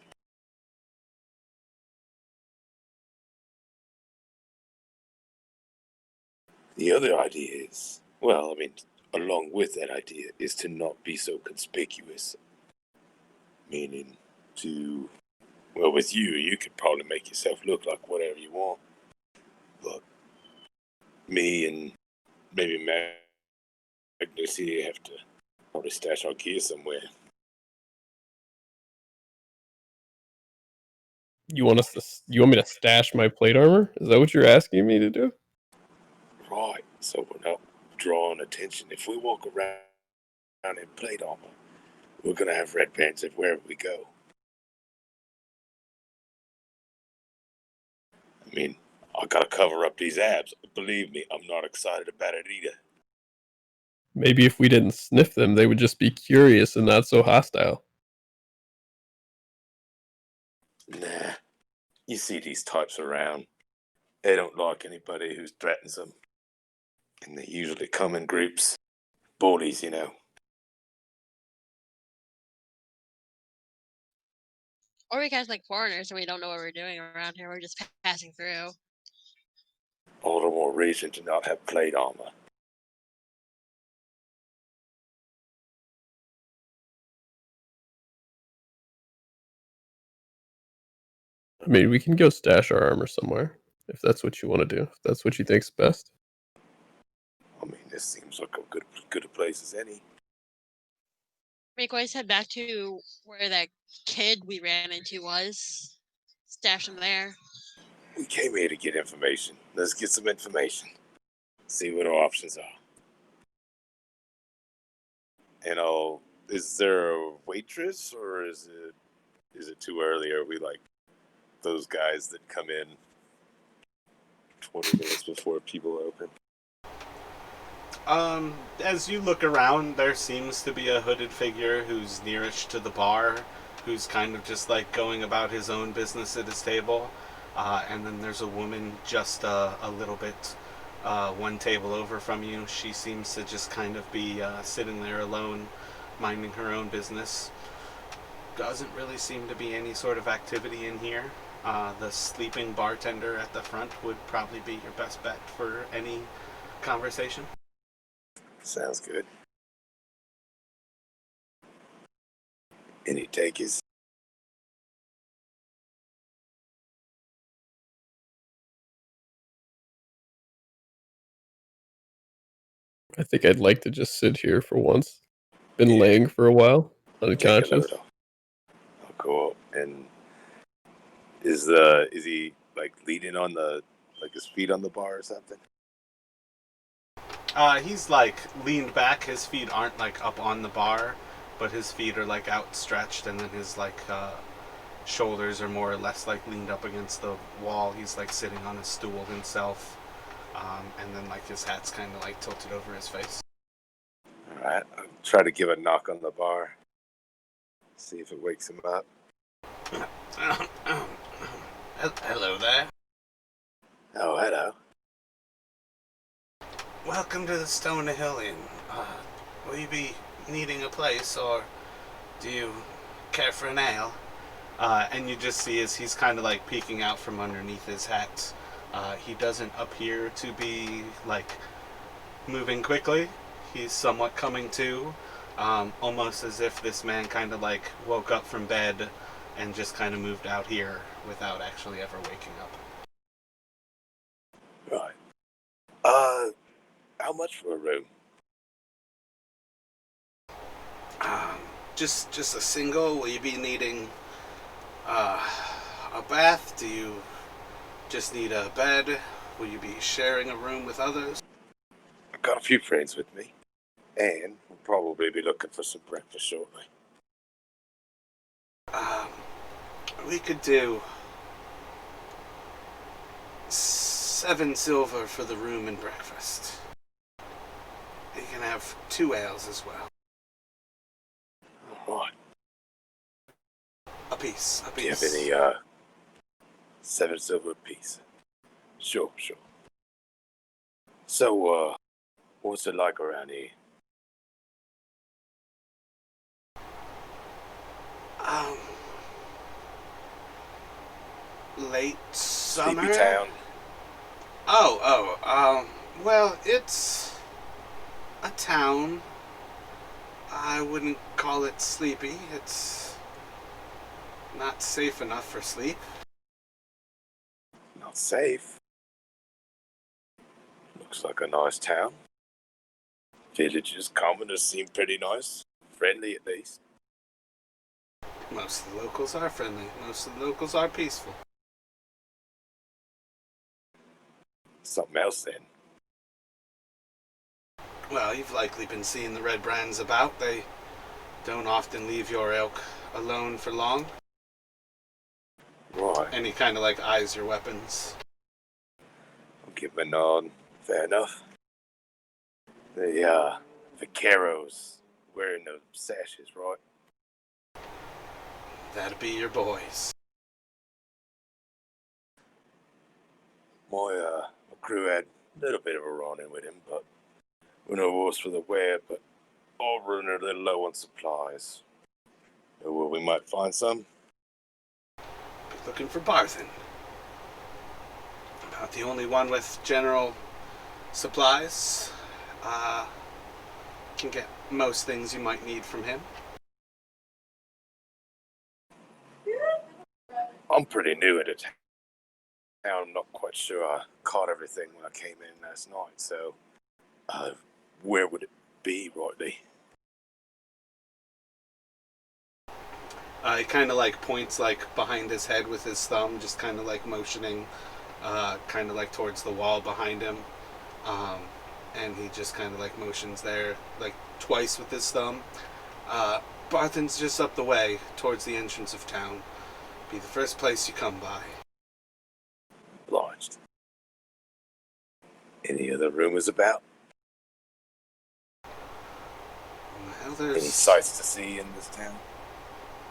The other idea is, well, I mean, along with that idea, is to not be so conspicuous. Meaning to, well, with you could probably make yourself look like whatever you want. But me and maybe Magnus here have to probably stash our gear somewhere. You want you want me to stash my plate armor? Is that what you're asking me to do? Right, so we're not drawing attention. If we walk around in plate armor, we're gonna have Redbrands everywhere we go. I mean, I gotta cover up these abs. Believe me, I'm not excited about it either. Maybe if we didn't sniff them, they would just be curious and not so hostile. Nah, you see these types around. They don't like anybody who threatens them. And they usually come in groups. Bullies, you know. Or we catch like foreigners and we don't know what we're doing around here. We're just passing through. All the more reason to not have plate armor. I mean, we can go stash our armor somewhere if that's what you want to do. If that's what you think's best. I mean, this seems like a good a place as any. Make always head back to where that kid we ran into was. Stash him there. We came here to get information. Let's get some information. See what our options are. And is there a waitress or is it too early? Are we like those guys that come in 20 minutes before people open? As you look around, there seems to be a hooded figure who's nearest to the bar, who's kind of just like going about his own business at his table. And then there's a woman just a little bit one table over from you. She seems to just kind of be sitting there alone, minding her own business. Doesn't really seem to be any sort of activity in here. The sleeping bartender at the front would probably be your best bet for any conversation. Sounds good. Any takers? I think I'd like to just sit here for once. Been Yeah. laying for a while, Take a unconscious. load. I'll go up. And is he like leaning on his feet on the bar or something? He's like leaned back. His feet aren't like up on the bar, but his feet are like outstretched, and then his like shoulders are more or less like leaned up against the wall. He's like sitting on a stool himself, and then like his hat's kind of like tilted over his face. All right, I'll try to give a knock on the bar. See if it wakes him up. Hello there. Oh, hello. Welcome to the Stone Hill Inn. Will you be needing a place, or do you care for an ale? And you just see as he's kind of like peeking out from underneath his hat. He doesn't appear to be like moving quickly. He's somewhat coming to, almost as if this man kind of like woke up from bed and just kind of moved out here without actually ever waking up. Right. How much for a room? Just a single? Will you be needing a bath? Do you just need a bed? Will you be sharing a room with others? I've got a few friends with me, and we'll probably be looking for some breakfast shortly. We could do 7 silver for the room and breakfast. You can have 2 ales as well. Right. A piece. Do you have any 7 silver apiece? Sure. So, what's it like around here? Late summer. Sleepy town. Well, it's a town. I wouldn't call it sleepy. It's not safe enough for sleep. Not safe. Looks like a nice town. Villages, commoners seem pretty nice. Friendly, at least. Most of the locals are friendly. Most of the locals are peaceful. Something else, then. Well, you've likely been seeing the Redbrands about. They don't often leave your ilk alone for long. Right. And he kind of like eyes your weapons. I'll give him a nod. Fair enough. The vaqueros wearing the sashes, right? That'd be your boys. My crew had a little bit of a run-in with him, but we're no worse for the wear, but all running a little low on supplies. Know where we might find some? Looking for Barthen. About the only one with general supplies. Can get most things you might need from him. I'm pretty new at it. I'm not quite sure I caught everything when I came in last night, so where would it be, rightly? He kind of like points like behind his head with his thumb, just kind of like motioning, kind of like towards the wall behind him, and he just kind of like motions there like twice with his thumb. Barthen's just up the way towards the entrance of town. Be the first place you come by. Obliged. Any other rumors about? Well, Any sights to see in this town?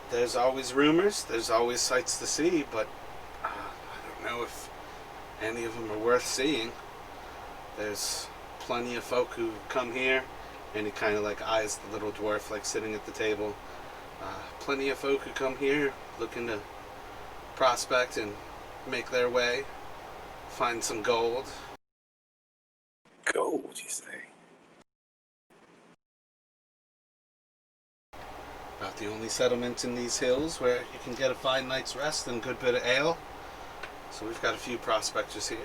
There's always rumors. There's always sights to see, but I don't know if any of them are worth seeing. There's plenty of folk who come here, and he kind of like eyes the little dwarf like sitting at the table. Plenty of folk who come here looking to prospect and make their way, find some gold. Gold, you say? About the only settlement in these hills where you can get a fine night's rest and a good bit of ale. So we've got a few prospectors here.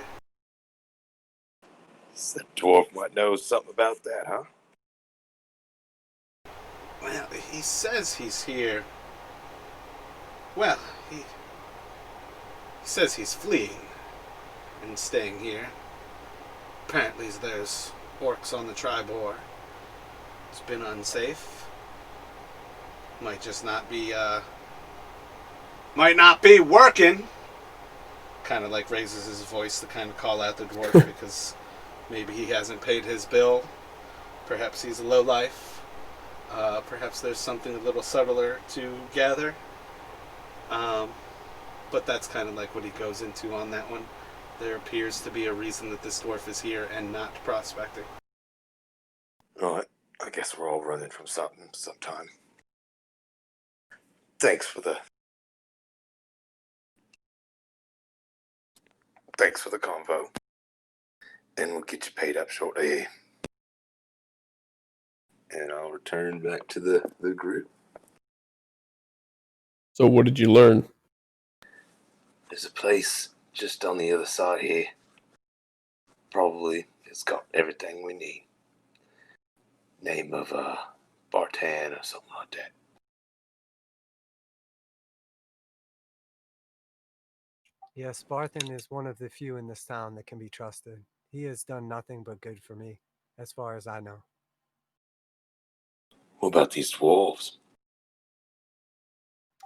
That dwarf might know something about that, huh? Well, he says he's here. Well, he says he's fleeing and staying here. Apparently there's orcs on the Tribor. It's been unsafe. Might just not be, might not be working. Kind of like raises his voice to kind of call out the dwarf because maybe he hasn't paid his bill. Perhaps he's a lowlife. Perhaps there's something a little subtler to gather. But that's kind of like what he goes into on that one. There appears to be a reason that this dwarf is here and not prospecting. Right. I guess we're all running from something sometime. Thanks for the convo. And we'll get you paid up shortly. And I'll return back to the group. So what did you learn? There's a place just on the other side here. Probably it's got everything we need. Name of Bartan or something like that. Yes, Barthen is one of the few in this town that can be trusted. He has done nothing but good for me, as far as I know. What about these dwarves?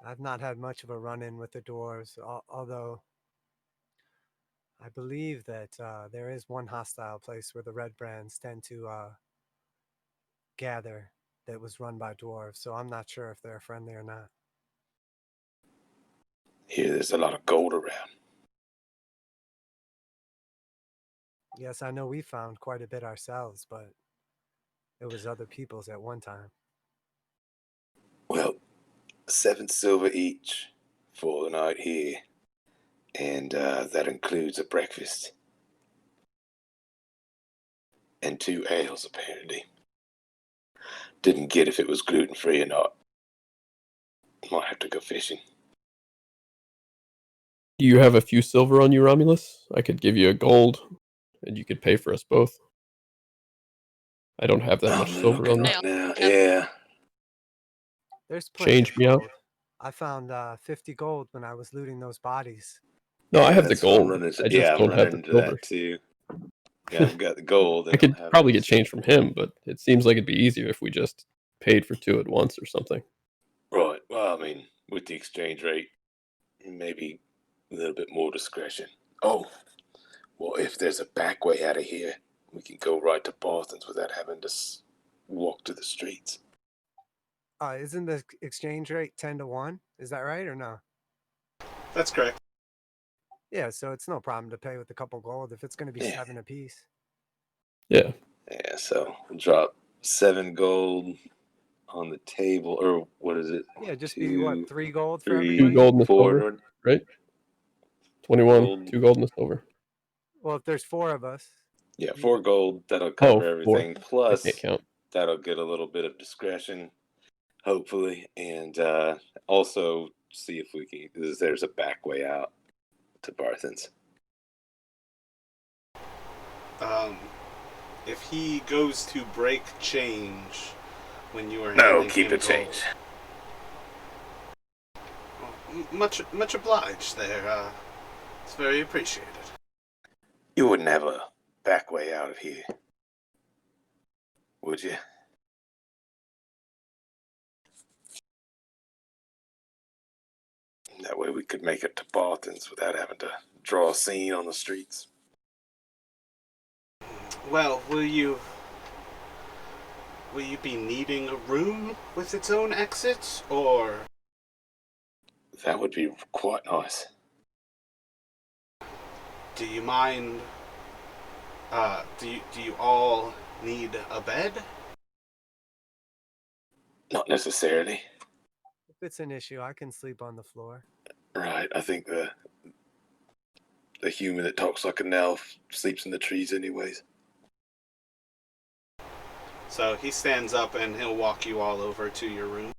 I've not had much of a run-in with the dwarves, although I believe that there is one hostile place where the Redbrands tend to gather that was run by dwarves, so I'm not sure if they're friendly or not. Here, there's a lot of gold around. Yes, I know we found quite a bit ourselves, but it was other people's at one time. Well, 7 silver each for the night here. And that includes a breakfast. And 2 ales, apparently. Didn't get if it was gluten-free or not. Might have to go fishing. Do you have a few silver on you, Romulus? I could give you a gold, and you could pay for us both. I don't have that much I'm silver on looking me. right now. Yep. Yeah. There's plenty Change of me out. gold. I found 50 gold when I was looting those bodies. No, I Yeah, have the that's what I'm gold. running into. I just Yeah, I'm don't have running the into silver. that too. Yeah, I've got the gold. I could probably get change from him, but it seems like it'd be easier if we just paid for 2 at once or something. Right. Well, I mean, with the exchange rate, maybe a little bit more discretion. Oh, well, if there's a back way out of here, we can go right to Boston's without having to walk to the streets. Isn't the exchange rate 10 to 1? Is that right or no? That's correct. Yeah, so it's no problem to pay with a couple gold if it's going to be Yeah. 7 apiece. Yeah. Yeah, so we'll drop 7 gold on the table, or what is it? Yeah, just 2, be what, 3 gold for 3, 2 everybody? gold and a 4, silver, right? 21, Gold. 2 gold and a silver. Well, if there's 4 of us. Yeah, 4 gold. That'll cover 4. everything. I Plus, can't count. that'll get a little bit of discretion, hopefully, and also see if we can. There's a back way out to Barthen's. If he goes to break change when you are No, handing keep him the gold, change. well, much obliged there. It's very appreciated. You wouldn't have a back way out of here, would you? That way we could make it to Barthen's without having to draw a scene on the streets. Well, will you be needing a room with its own exit, or That would be quite nice. do you mind? Do you all need a bed? Not necessarily. If it's an issue, I can sleep on the floor. Right, I think the human that talks like an elf sleeps in the trees anyways. So he stands up and he'll walk you all over to your room.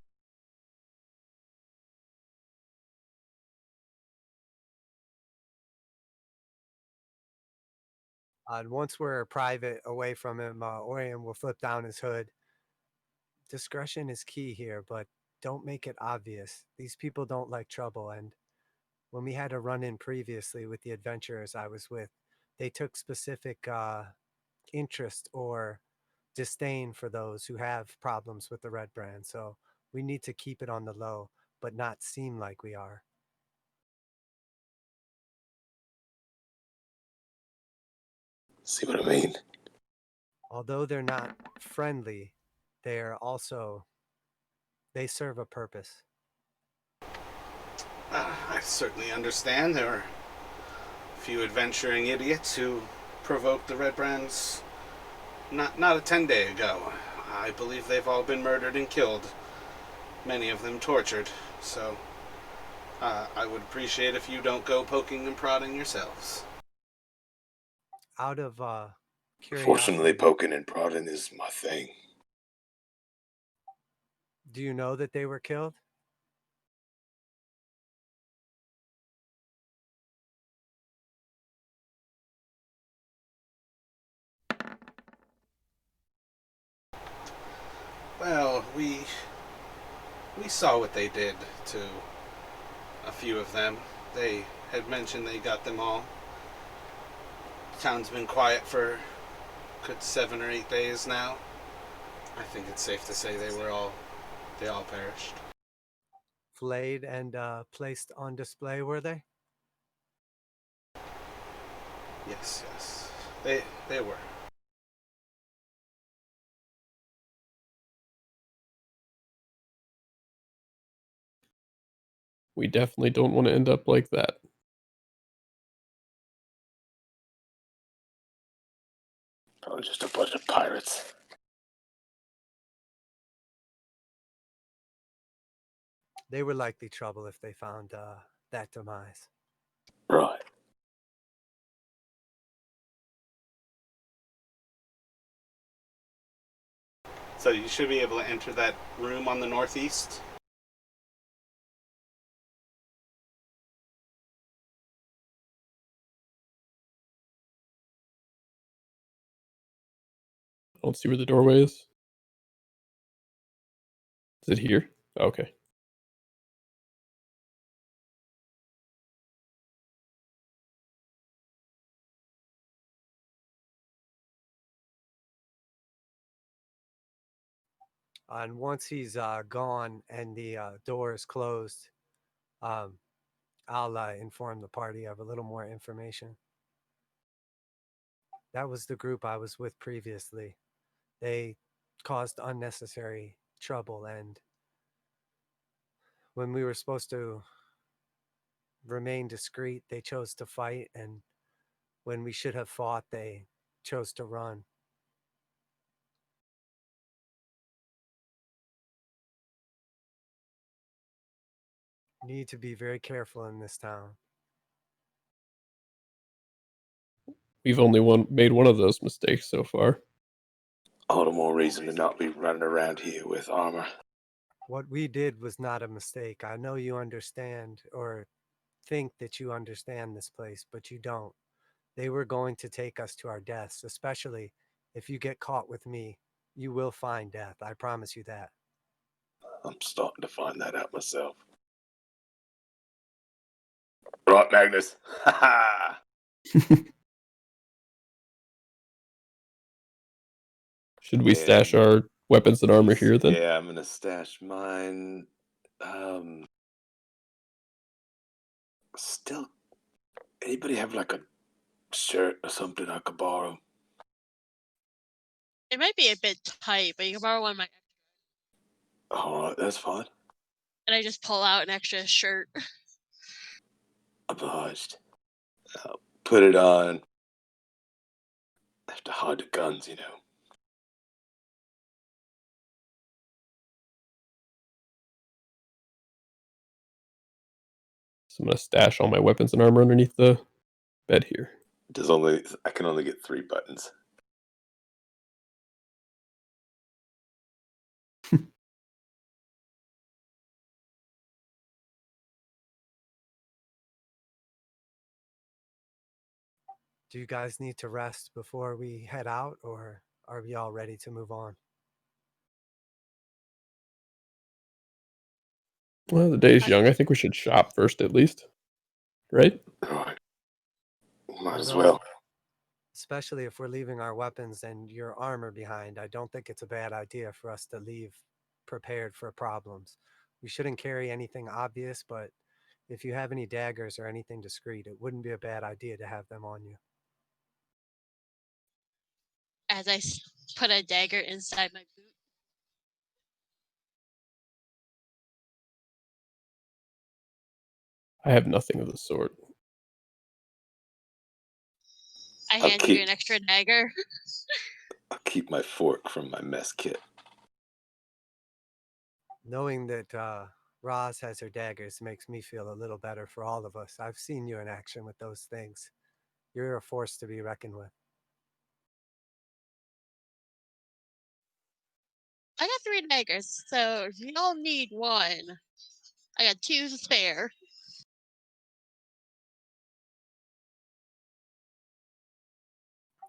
And once we're private away from him, Orion will flip down his hood. Discretion is key here, but don't make it obvious. These people don't like trouble, and when we had a run-in previously with the adventurers I was with, they took specific interest or disdain for those who have problems with the Redbrands. So we need to keep it on the low, but not seem like we are. See what I mean? Although they're not friendly, they serve a purpose. I certainly understand there are a few adventuring idiots who provoked the Redbrands not a 10-day ago. I believe they've all been murdered and killed, many of them tortured, so I would appreciate if you don't go poking and prodding yourselves. Out of curiosity, Fortunately, poking and prodding is my thing. do you know that they were killed? Well, we saw what they did to a few of them. They had mentioned they got them all. Town's been quiet for a good 7 or 8 days now. I think it's safe to say they all perished. Flayed and placed on display, were they? Yes, they were. We definitely don't want to end up like that. Probably just a bunch of pirates. They were likely trouble if they found that demise. Right. So you should be able to enter that room on the northeast. I don't see where the doorway is. Is it here? Okay. And once he's gone and the door is closed, I'll inform the party of a little more information. That was the group I was with previously. They caused unnecessary trouble, and when we were supposed to remain discreet, they chose to fight, and when we should have fought, they chose to run. Need to be very careful in this town. We've only made one of those mistakes so far. All the more reason to not be running around here with armor. What we did was not a mistake. I know you understand or think that you understand this place, but you don't. They were going to take us to our deaths, especially if you get caught with me. You will find death. I promise you that. I'm starting to find that out myself. Right, Magnus. Ha ha! Should we stash our weapons and armor here then? Yeah, I'm gonna stash mine. Still, anybody have like a shirt or something I could borrow? It might be a bit tight, but you can borrow one of my. All right, that's fine. And I just pull out an extra shirt. Obliged. I'll put it on. I have to hide the guns, you know. So I'm gonna stash all my weapons and armor underneath the bed here. I can only get 3 buttons. Do you guys need to rest before we head out, or are we all ready to move on? Well, the day's young. I think we should shop first at least. Right? All right. Might as Although, well. especially if we're leaving our weapons and your armor behind, I don't think it's a bad idea for us to leave prepared for problems. We shouldn't carry anything obvious, but if you have any daggers or anything discreet, it wouldn't be a bad idea to have them on you. As I put a dagger inside my boot. I have nothing of the sort. I handed you an extra dagger. I'll keep my fork from my mess kit. Knowing that Roz has her daggers makes me feel a little better for all of us. I've seen you in action with those things. You're a force to be reckoned with. I got 3 daggers, so if you all need one, I got 2 to spare.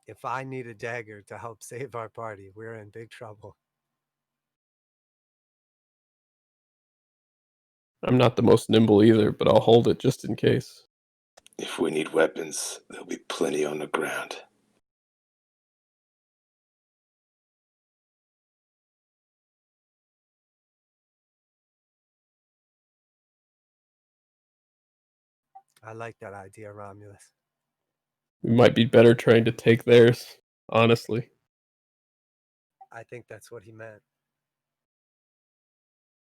If I need a dagger to help save our party, we're in big trouble. I'm not the most nimble either, but I'll hold it just in case. If we need weapons, there'll be plenty on the ground. I like that idea, Romulus. We might be better trying to take theirs, honestly. I think that's what he meant.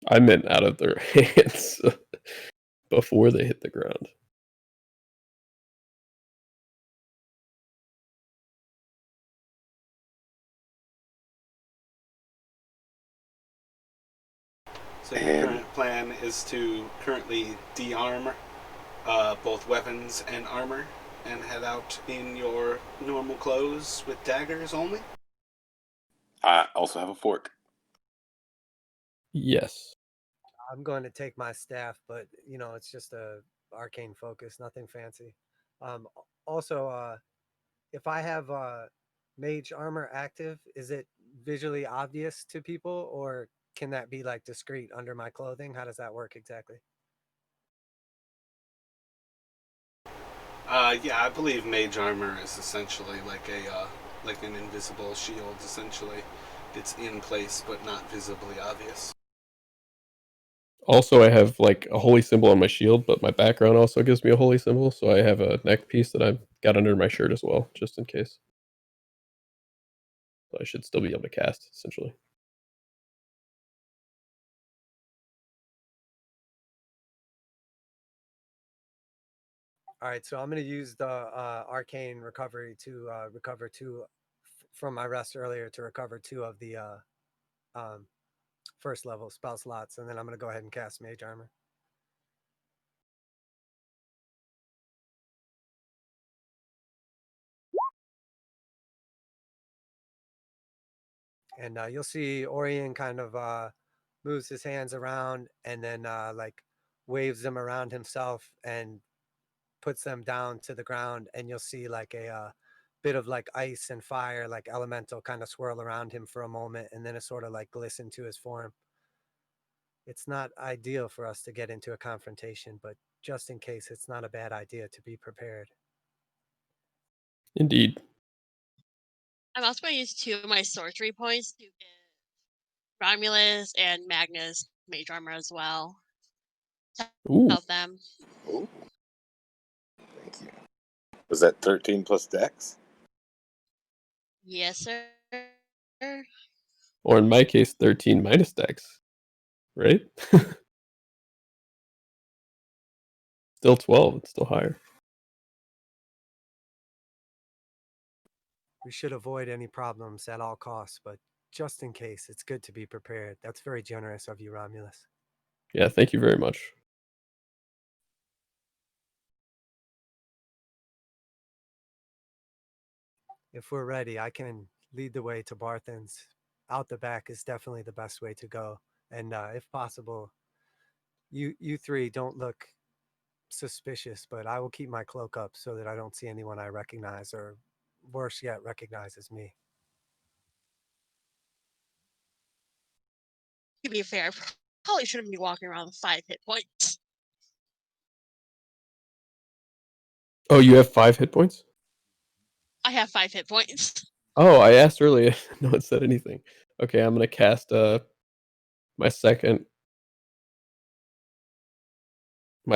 I meant out of their hands. before they hit the ground. So your current plan is to currently de-arm both weapons and armor and head out in your normal clothes with daggers only? I also have a fork. Yes. I'm going to take my staff, but it's just a arcane focus, nothing fancy. Also, if I have mage armor active, is it visually obvious to people, or can that be like discreet under my clothing? How does that work exactly? Yeah, I believe mage armor is essentially like an invisible shield. Essentially, it's in place but not visibly obvious. Also, I have like a holy symbol on my shield, but my background also gives me a holy symbol, so I have a neck piece that I've got under my shirt as well, just in case. So I should still be able to cast, essentially. All right, so I'm going to use the arcane recovery to recover two from my rest earlier to recover two of the um, first level spell slots, and then I'm going to go ahead and cast mage armor. And you'll see Orion kind of moves his hands around and then like waves them around himself and puts them down to the ground. And you'll see like a bit of like ice and fire, like elemental, kind of swirl around him for a moment, and then it sort of like glisten to his form. It's not ideal for us to get into a confrontation, but just in case, it's not a bad idea to be prepared. Indeed. I'm also going to use 2 of my sorcery points to give Romulus and Magnus mage armor as well to Ooh. help them. Ooh. Thank you. Was that 13 plus dex? Yes, sir. Or in my case, 13 minus dex. Right? Still 12. It's still higher. We should avoid any problems at all costs, but just in case, it's good to be prepared. That's very generous of you, Romulus. Yeah, thank you very much. If we're ready, I can lead the way to Barthen's. Out the back is definitely the best way to go. And if possible, you three don't look suspicious, but I will keep my cloak up so that I don't see anyone I recognize, or worse yet, recognizes me. To be fair, I probably shouldn't be walking around with 5 hit points. Oh, you have 5 hit points? I have 5 hit points. Oh, I asked earlier. No one said anything. Okay, I'm gonna cast my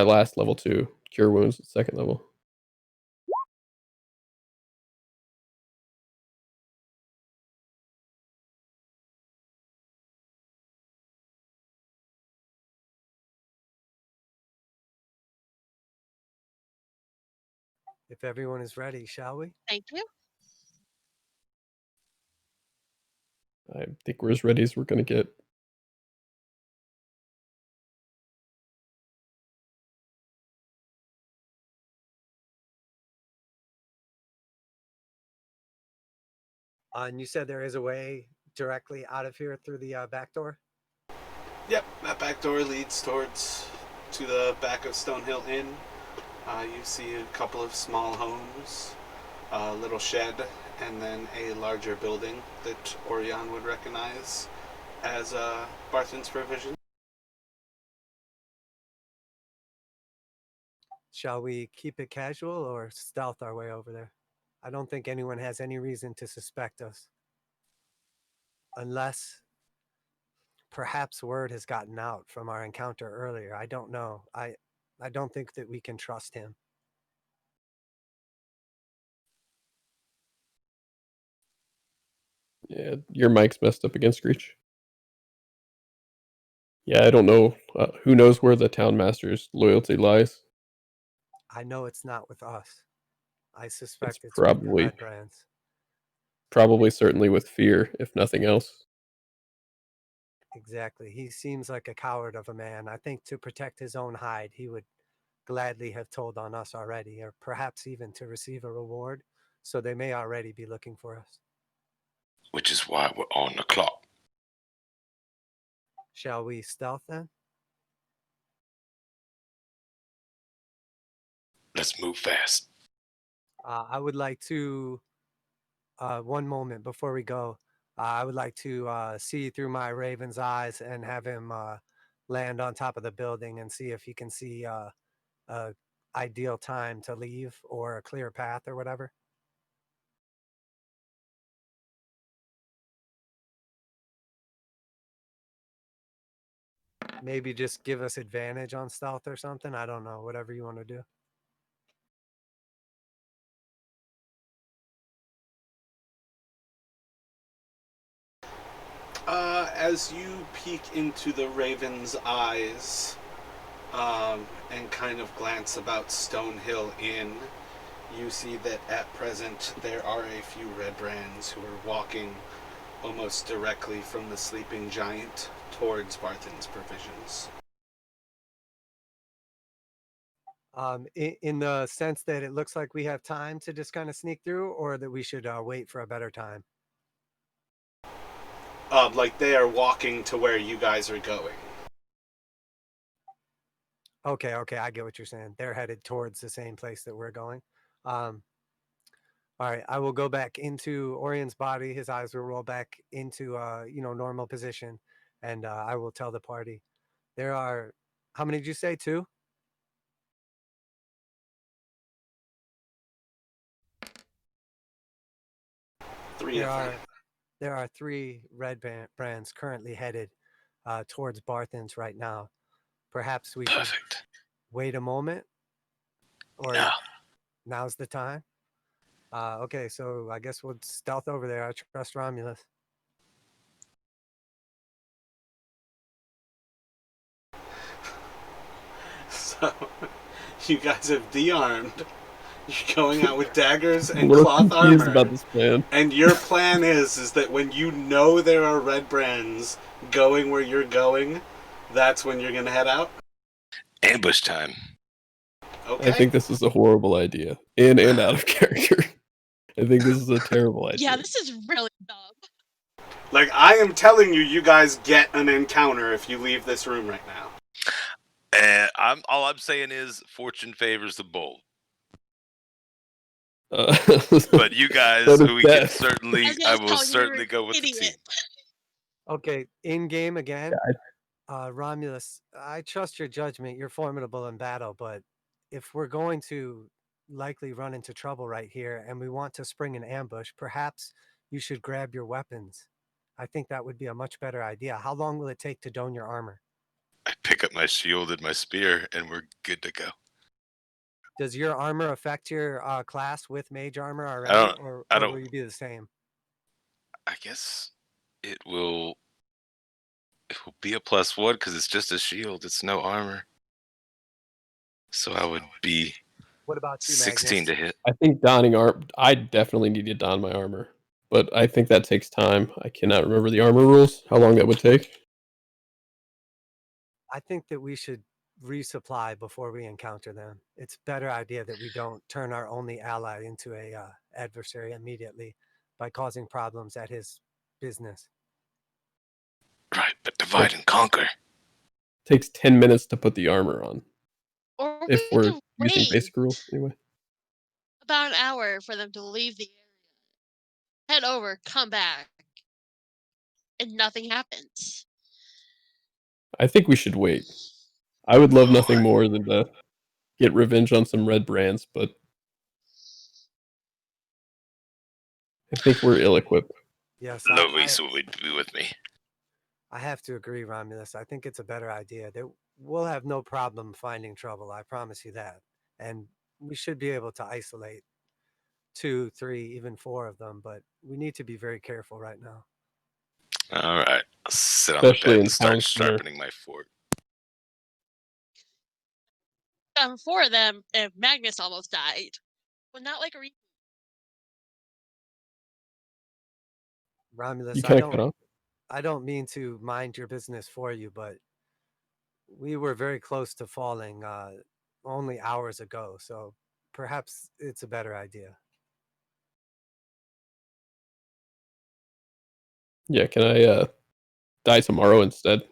last level 2 cure wounds at 2nd level. If everyone is ready, shall we? Thank you. I think we're as ready as we're gonna get. And you said there is a way directly out of here through the back door? Yep, that back door leads to the back of Stonehill Inn. You see a couple of small homes, a little shed, and then a larger building that Orion would recognize as Barthen's provision. Shall we keep it casual or stealth our way over there? I don't think anyone has any reason to suspect us. Unless perhaps word has gotten out from our encounter earlier. I don't know. I don't think that we can trust him. Yeah, your mic's messed up again, Screech. Yeah, I don't know. Who knows where the town master's loyalty lies? I know it's not with us. I It's suspect it's with the Redbrands. probably certainly with fear, if nothing else. Exactly. He seems like a coward of a man. I think to protect his own hide, he would gladly have told on us already, or perhaps even to receive a reward. So they may already be looking for us. Which is why we're on the clock. Shall we stealth then? Let's move fast. I would like to, one moment before we go, I would like to see through my raven's eyes and have him land on top of the building and see if he can see a ideal time to leave or a clear path or whatever. Maybe just give us advantage on stealth or something. I don't know. Whatever you want to do. As you peek into the raven's eyes and kind of glance about Stonehill Inn, you see that at present there are a few Redbrands who are walking almost directly from the sleeping giant towards Barthen's provisions. In the sense that it looks like we have time to just kind of sneak through, or that we should wait for a better time. Like they are walking to where you guys are going. Okay, I get what you're saying. They're headed towards the same place that we're going. All right, I will go back into Orion's body. His eyes will roll back into normal position, and I will tell the party. There are, how many did you say? 2? There are 3 Redbrands currently headed towards Barthen's right now. Perhaps we should wait a moment, or No. now's the time. Okay, so I guess we'll stealth over there. I trust Romulus. So, you guys have de-armed. You're going out with daggers and cloth armor. About this plan. And your plan is that when you know there are Redbrands going where you're going, that's when you're going to head out? Ambush time. Okay. I think this is a horrible idea. In and out of character. I think this is a terrible idea. Yeah, this is really dumb. Like, I am telling you, you guys get an encounter if you leave this room right now. All I'm saying is fortune favors the bold. But you guys, we can certainly, I will certainly go with the team. Okay, in game again. Romulus, I trust your judgment. You're formidable in battle, but if we're going to likely run into trouble right here and we want to spring an ambush, perhaps you should grab your weapons. I think that would be a much better idea. How long will it take to don your armor? I pick up my shield and my spear, and we're good to go. Does your armor affect your class with mage armor already, or will you be the same? I guess it will be a +1 because it's just a shield. It's no armor. So I would be what about you, 16 Magnus? to hit. I think donning I definitely need to don my armor, but I think that takes time. I cannot remember the armor rules, how long that would take. I think that we should resupply before we encounter them. It's a better idea that we don't turn our only ally into a adversary immediately by causing problems at his business. Right, but divide and conquer. Takes 10 minutes to put the armor on. Or if we're using wait basic rules anyway. about an hour for them to leave the area, head over, come back, and nothing happens. I think we should wait. I would love nothing more than to get revenge on some Redbrands, but I think we're ill-equipped. Yes, Luis would be with me. I have to agree, Romulus. I think it's a better idea. We'll have no problem finding trouble. I promise you that. And we should be able to isolate 2, 3, even 4 of them, but we need to be very careful right now. All right. sit on the Especially bed in and start town square. sharpening my fork. 4 of them, if Magnus almost died. But not like a Romulus, You kind of cut off. I don't mean to mind your business for you, but we were very close to falling only hours ago, so perhaps it's a better idea. Yeah, can I die tomorrow instead?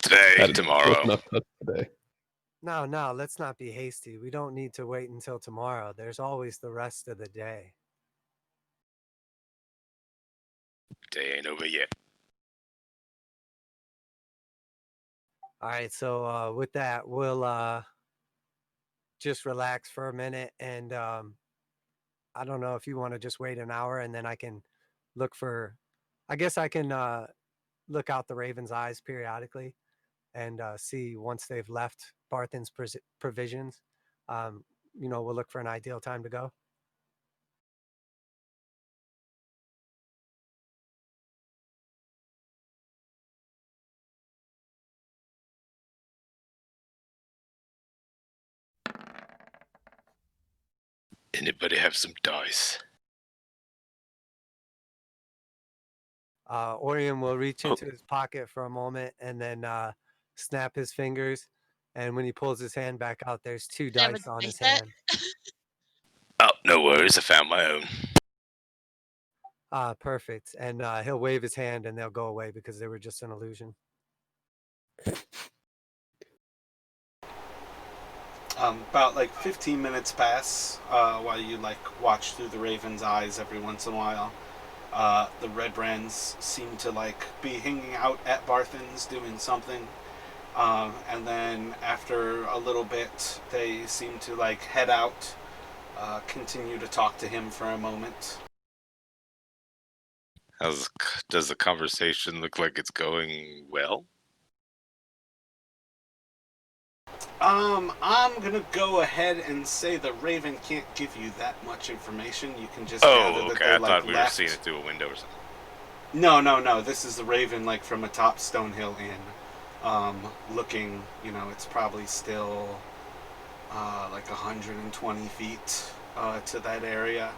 Today, Had tomorrow. enough today. No, let's not be hasty. We don't need to wait until tomorrow. There's always the rest of the day. Day ain't over yet. All right, so with that, we'll just relax for a minute, and I don't know if you want to just wait an hour, and then I can look for. I guess I can look out the Raven's eyes periodically, and see once they've left Barthen's provisions. We'll look for an ideal time to go. Anybody have some dice? Orion will reach into his pocket for a moment and then snap his fingers. And when he pulls his hand back out, there's 2 dice on his hand. Oh, no worries. I found my own. Perfect. And he'll wave his hand and they'll go away because they were just an illusion. About like 15 minutes pass while you like watch through the Raven's eyes every once in a while. The Redbrands seem to like be hanging out at Barthen's doing something. And then after a little bit, they seem to like head out, continue to talk to him for a moment. Does the conversation look like it's going well? I'm gonna go ahead and say the Raven can't give you that much information. You can just Oh, gather that okay. they I like thought we left. were seeing it through a window or something. No. This is the Raven like from atop Stonehill Inn. Looking, it's probably still like 120 feet to that area.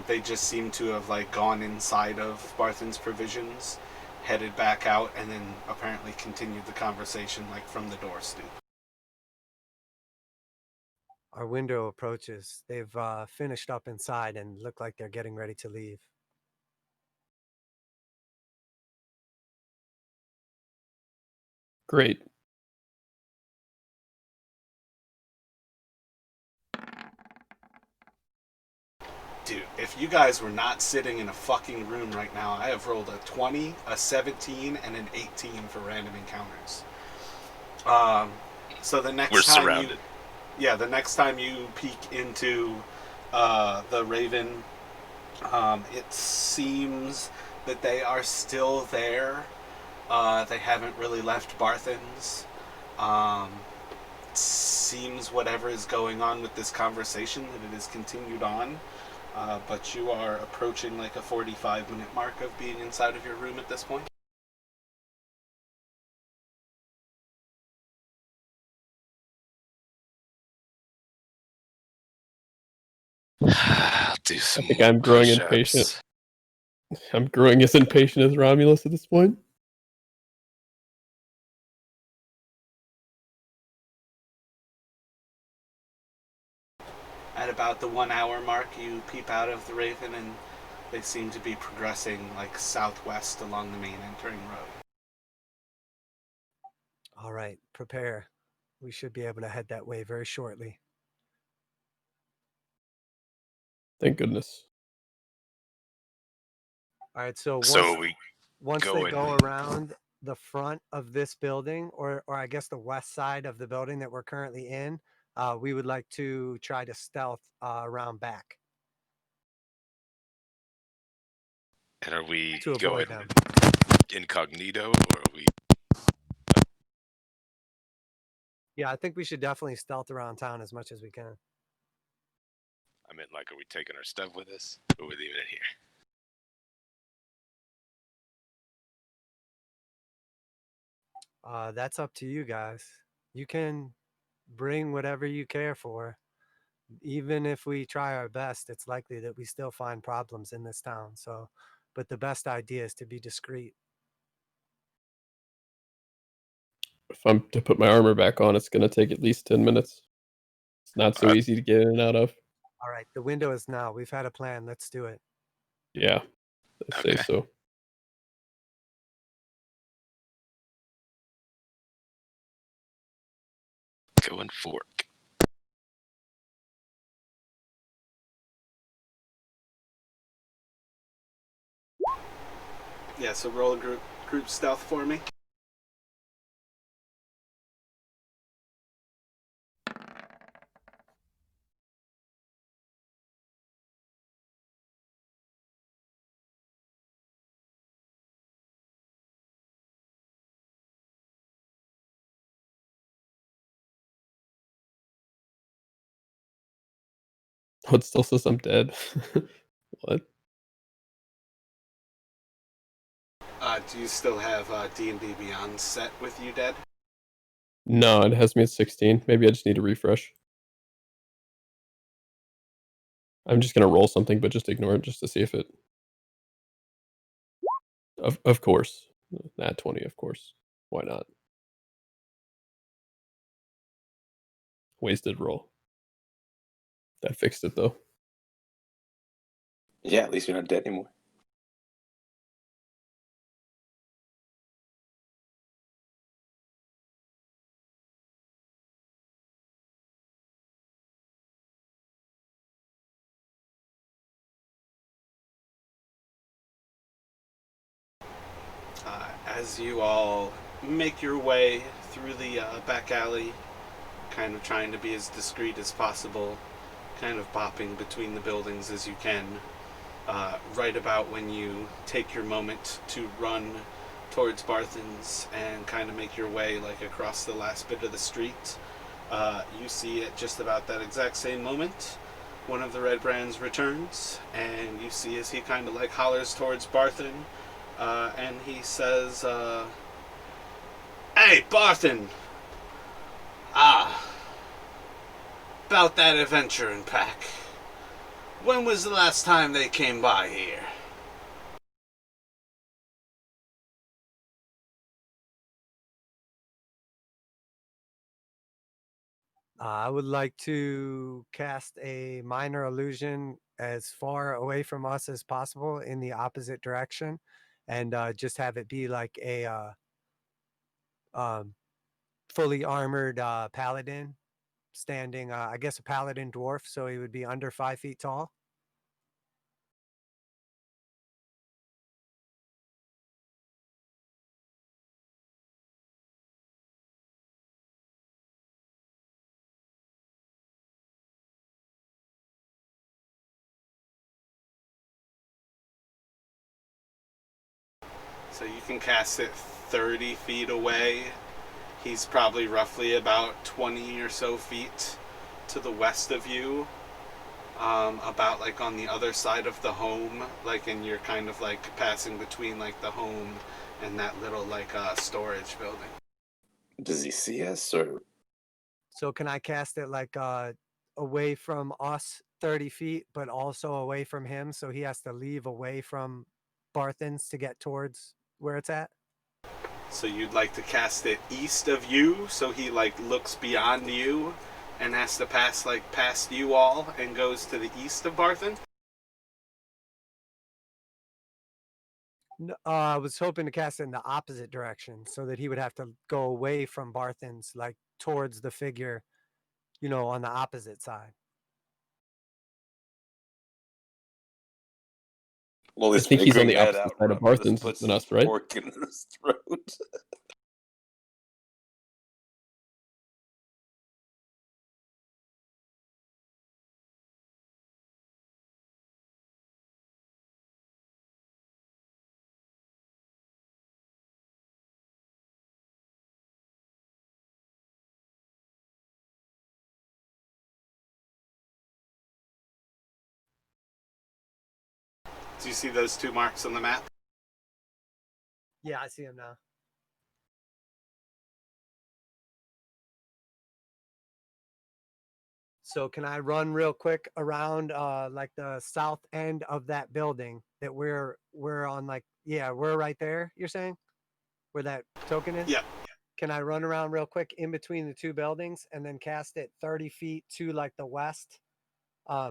They just seem to have like gone inside of Barthen's provisions, headed back out, and then apparently continued the conversation like from the door stoop. Our window approaches. They've finished up inside and look like they're getting ready to leave. Great. Dude, if you guys were not sitting in a fucking room right now, I have rolled a 20, a 17, and an 18 for random encounters. So the next We're time surrounded. the next time you peek into the Raven, it seems that they are still there. They haven't really left Barthen's. It seems whatever is going on with this conversation, that it has continued on. But you are approaching like a 45-minute mark of being inside of your room at this point. I'll do some I think more I'm growing push-ups. impatient. I'm growing as impatient as Romulus at this point. At about the 1 hour mark, you peep out of the Raven, and they seem to be progressing like southwest along the main entering road. All right, prepare. We should be able to head that way very shortly. Thank goodness. All right, so once they go around the front of this building, or I guess the west side of the building that we're currently in, we would like to try to stealth around back. And are we to going avoid them. incognito, or are we? Yeah, I think we should definitely stealth around town as much as we can. I mean, like, are we taking our stuff with us, or are we leaving it here? That's up to you guys. You can bring whatever you care for. Even if we try our best, it's likely that we still find problems in this town. So, but the best idea is to be discreet. If I'm to put my armor back on, it's going to take at least 10 minutes. It's not so easy to get in and out of. All right, the window is now. We've had a plan. Let's do it. Yeah, I say Okay. so. Going fork. Yeah, so roll a group stealth for me. Oh, it still says I'm dead. What? Do you still have D&D Beyond set with you, Dead? No, it has me at 16. Maybe I just need to refresh. I'm just gonna roll something, but just ignore it just to see if it. Of course, nat 20. Of course, why not? Wasted roll. That fixed it though. Yeah, at least you're not dead anymore. As you all make your way through the back alley, kind of trying to be as discreet as possible, kind of bopping between the buildings as you can, right about when you take your moment to run towards Barthen's and kind of make your way like across the last bit of the street, you see at just about that exact same moment, one of the Redbrands returns, and you see as he kind of like hollers towards Barthen, and he says, "Hey, Barthen! About that adventuring pack. When was the last time they came by here?" I would like to cast a minor illusion as far away from us as possible in the opposite direction, and just have it be like a um, fully armored paladin standing. I guess a paladin dwarf, so he would be under 5 feet tall. So you can cast it 30 feet away. He's probably roughly about 20 or so feet to the west of you. About like on the other side of the home, like, and you're kind of like passing between like the home and that little like storage building. Does he see us or? So can I cast it like away from us 30 feet, but also away from him, so he has to leave away from Barthen's to get towards where it's at? So you'd like to cast it east of you, so he like looks beyond you and has to pass like past you all and goes to the east of Barthen? I was hoping to cast it in the opposite direction so that he would have to go away from Barthen's, like towards the figure, on the opposite side. Well, I his think he's on figuring the that opposite out, side of Romulus Barthen's puts than his us, right? fork in his throat. Do you see those two marks on the map? Yeah, I see him now. So can I run real quick around like the south end of that building that we're on? Like, yeah, we're right there, you're saying, where that token is? Yeah. Can I run around real quick in between the two buildings and then cast it 30 feet to like the west?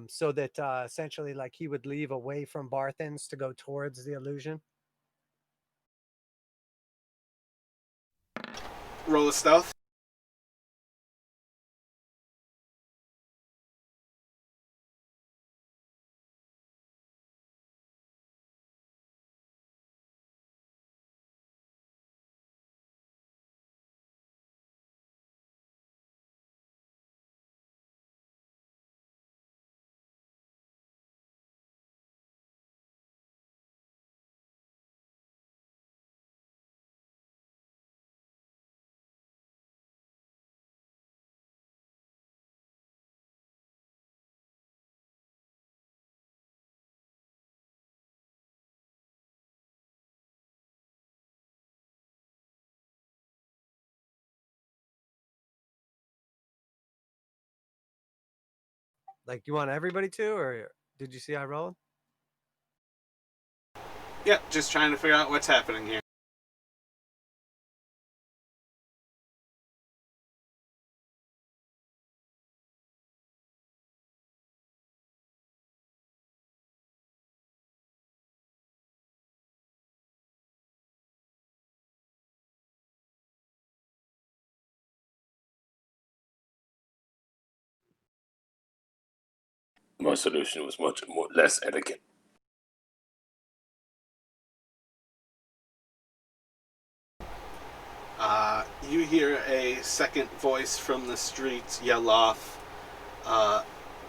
So that essentially like he would leave away from Barthens to go towards the illusion. Roll a stealth. Like, do you want everybody to, or did you see I rolled? Yep, just trying to figure out what's happening here. My solution was much less elegant. You hear a second voice from the streets yell off,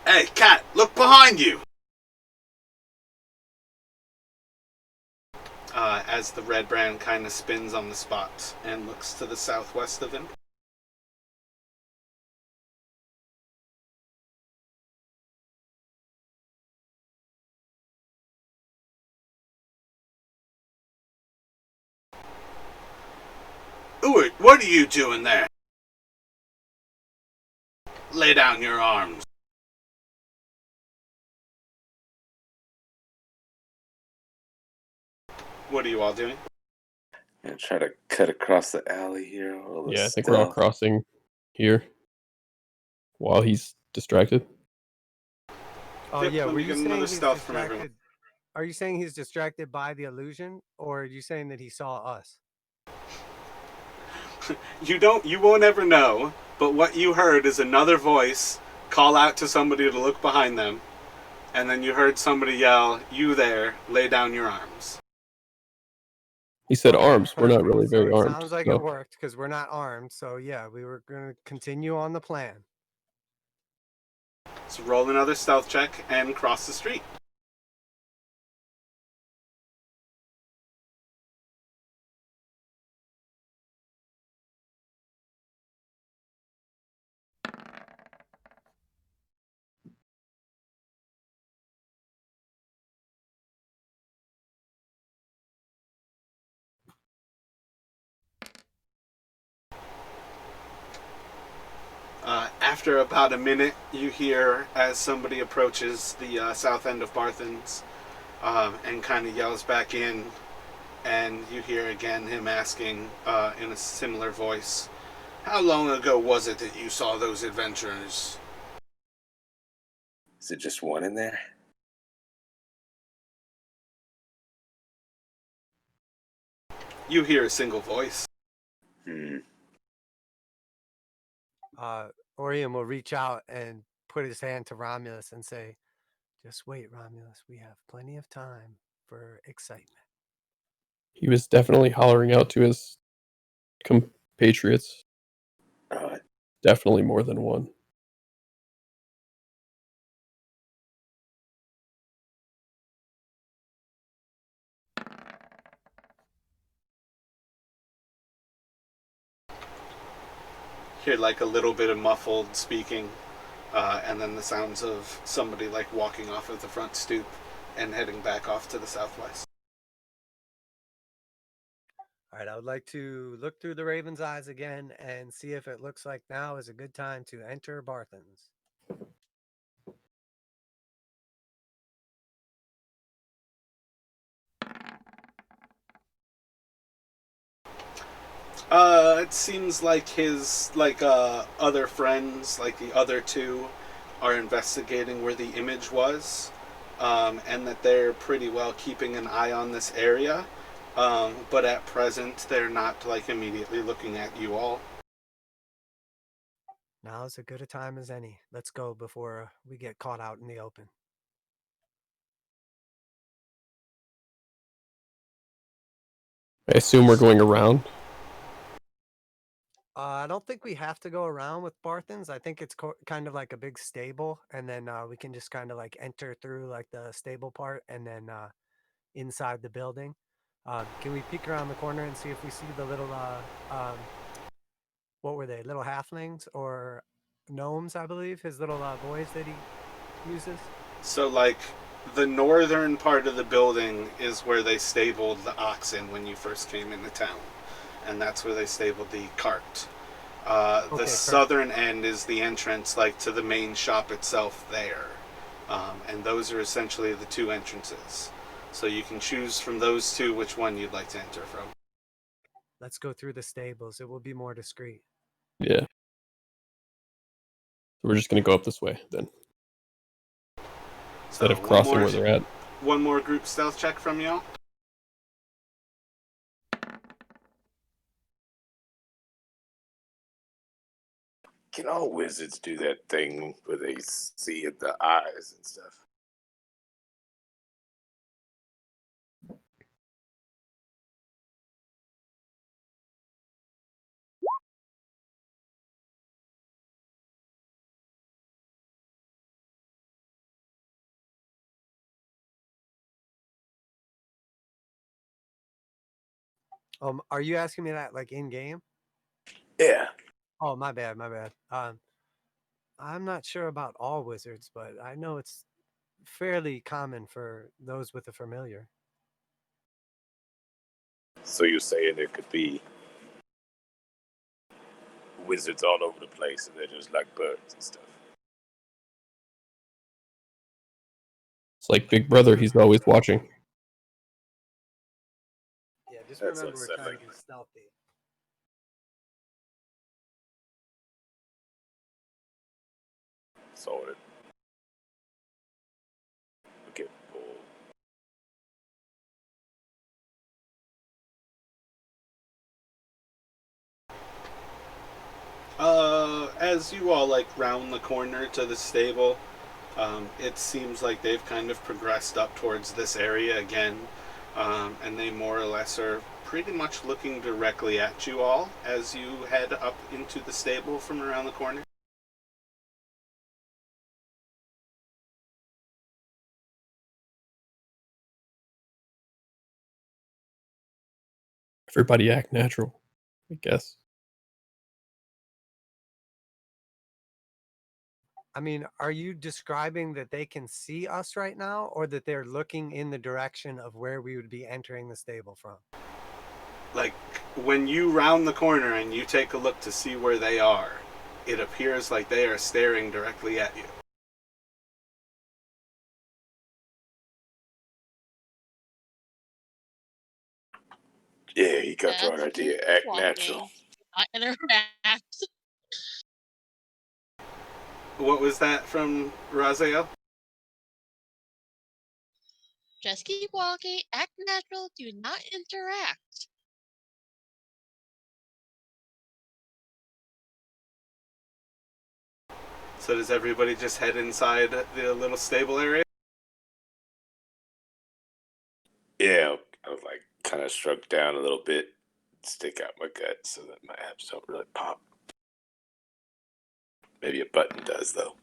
"Hey, cat, look behind you!" As the Redbrand kind of spins on the spot and looks to the southwest of him. Ooh, what are you doing there? Lay down your arms. What are you all doing? And try to cut across the alley here. Yeah, I think we're all crossing here while he's distracted. Oh Yep, yeah, let were me you get saying another he's stealth from everyone. distracted? Are you saying he's distracted by the illusion, or are you saying that he saw us? You won't ever know, but what you heard is another voice call out to somebody to look behind them, and then you heard somebody yell, "You there, lay down your arms." He said Okay, arms. We're not perfect. really So very it armed. sounds like So. it worked because we're not armed. So yeah, we were gonna continue on the plan. So roll another stealth check and cross the street. After about a minute, you hear as somebody approaches the south end of Barthens and kind of yells back in, and you hear again him asking in a similar voice, "How long ago was it that you saw those adventurers?" Is it just one in there? You hear a single voice. Orion will reach out and put his hand to Romulus and say, "Just wait, Romulus. We have plenty of time for excitement." He was definitely hollering out to his compatriots. Definitely more than one. Hear like a little bit of muffled speaking, and then the sounds of somebody like walking off of the front stoop and heading back off to the southwest. All right, I would like to look through the Raven's eyes again and see if it looks like now is a good time to enter Barthens. It seems like his other friends, like the other two, are investigating where the image was, and that they're pretty well keeping an eye on this area. But at present, they're not like immediately looking at you all. Now is as good a time as any. Let's go before we get caught out in the open. I assume we're going around. I don't think we have to go around with Barthens. I think it's kind of like a big stable, and then we can just kind of like enter through like the stable part, and then inside the building. Can we peek around the corner and see if we see the little what were they? Little halflings or gnomes, I believe. His little boys that he uses. So, like, the northern part of the building is where they stabled the oxen when you first came into town, and that's where they stabled the cart. The southern end is the entrance, like, to the main shop itself there. And those are essentially the two entrances. So you can choose from those two which one you'd like to enter from. Let's go through the stables. It will be more discreet. Yeah. We're just going to go up this way then. Instead of crossing where they're at. One more group stealth check from y'all. Can all wizards do that thing where they see the eyes and stuff? Are you asking me that like in game? Yeah. Oh, my bad, my bad. I'm not sure about all wizards, but I know it's fairly common for those with a familiar. So you're saying there could be wizards all over the place and they're just like birds and stuff? It's like Big Brother, he's always watching. Yeah, just remember we're trying to be stealthy. Sorted. Okay, cool. As you all like round the corner to the stable, it seems like they've kind of progressed up towards this area again, and they more or less are pretty much looking directly at you all as you head up into the stable from around the corner. Everybody act natural, I guess. I mean, are you describing that they can see us right now, or that they're looking in the direction of where we would be entering the stable from? Like, when you round the corner and you take a look to see where they are, it appears like they are staring directly at you. Yeah, you got the right idea. Act natural. Not interact. What was that from Raziel? Just keep walking, act natural, do not interact. So does everybody just head inside the little stable area? Yeah, I was like kind of shrunk down a little bit, stick out my gut so that my abs don't really pop. Maybe a button does though.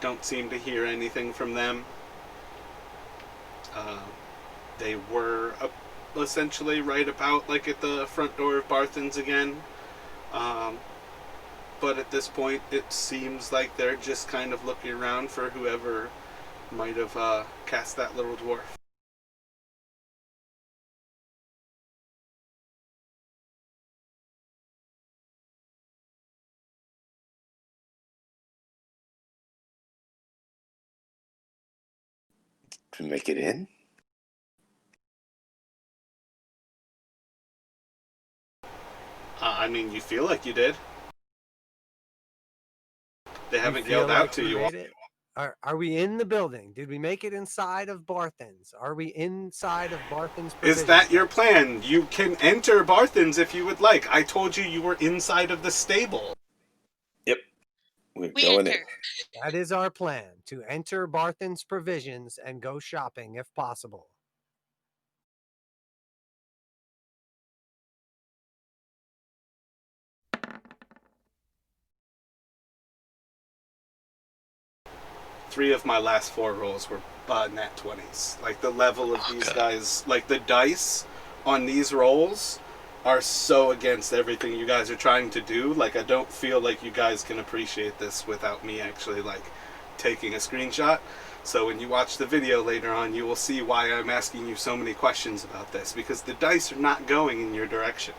Don't seem to hear anything from them. They were essentially right about like at the front door of Barthen's again. But at this point, it seems like they're just kind of looking around for whoever might have cast that little dwarf. to make it in? I mean, you feel like you did. They haven't feel yelled out like to we you. made it? Are we in the building? Did we make it inside of Barthen's? Are we inside of Barthen's Is provisions? that your plan? You can enter Barthen's if you would like. I told you you were inside of the stable. Yep. We're We going in. enter. That is our plan, to enter Barthen's provisions and go shopping if possible. Three of my last 4 rolls were nat 20s. Like, the level of these guys, like, the dice on these rolls are so against everything you guys are trying to do. Like, I don't feel like you guys can appreciate this without me actually, like, taking a screenshot. So when you watch the video later on, you will see why I'm asking you so many questions about this, because the dice are not going in your direction.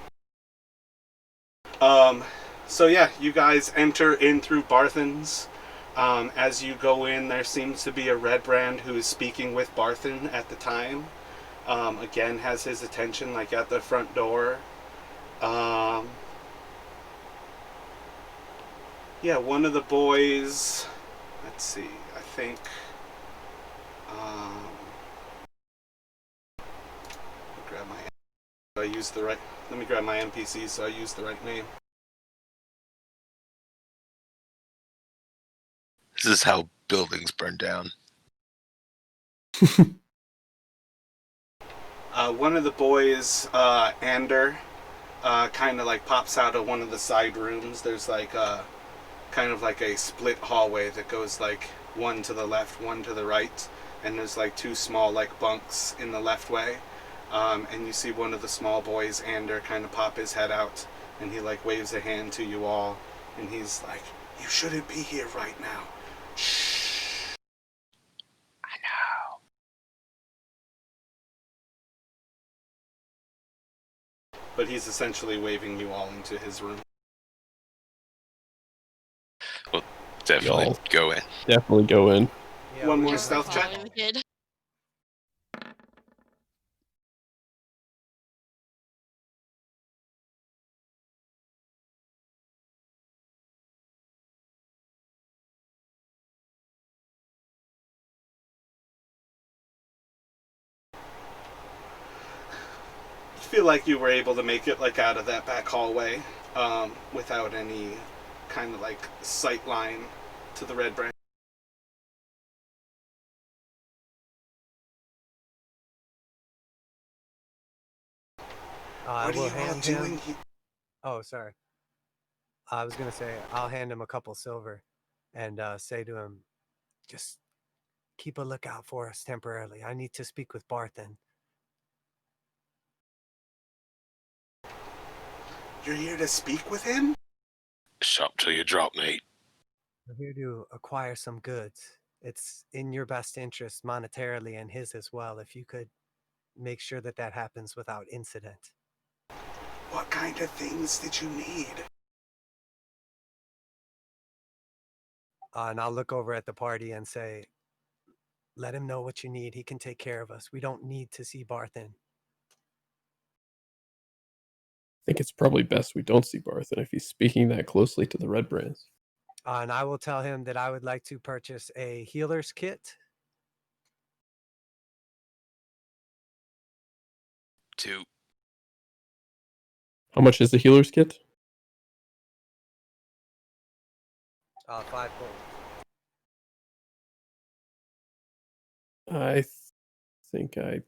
So yeah, you guys enter in through Barthen's. As you go in, there seems to be a Redbrand who is speaking with Barthen at the time. Again, has his attention, like, at the front door. Yeah, one of the boys, let's see, I think, grab my, I use the right, let me grab my NPC so I use the right name. This is how buildings burn down. One of the boys, Ander, kind of like pops out of one of the side rooms. There's like kind of like a split hallway that goes like one to the left, one to the right, and there's like 2 small like bunks in the left way. And you see one of the small boys, Ander, kind of pop his head out, and he like waves a hand to you all, and he's like, "You shouldn't be here right now. Shh." I know. But he's essentially waving you all into his room. Well, definitely Y'all. go in. Definitely go in. Yeah, One we more were stealth check. Following the kid. Feel like you were able to make it like out of that back hallway without any kind of like sight line to the Redbrand. What we'll are you all hand doing? him. Oh, sorry. I was gonna say I'll hand him a couple silver, and say to him, "Just keep a lookout for us temporarily. I need to speak with Barthen." You're here to speak with him? Shop till you drop, mate. We're here to acquire some goods. It's in your best interest monetarily and his as well, if you could make sure that that happens without incident. What kind of things did you need? And I'll look over at the party and say, "Let him know what you need. He can take care of us. We don't need to see Barthen." I think it's probably best we don't see Barthen if he's speaking that closely to the Redbrands. And I will tell him that I would like to purchase a healer's kit. 2. How much is the healer's kit? 5 gold. I think I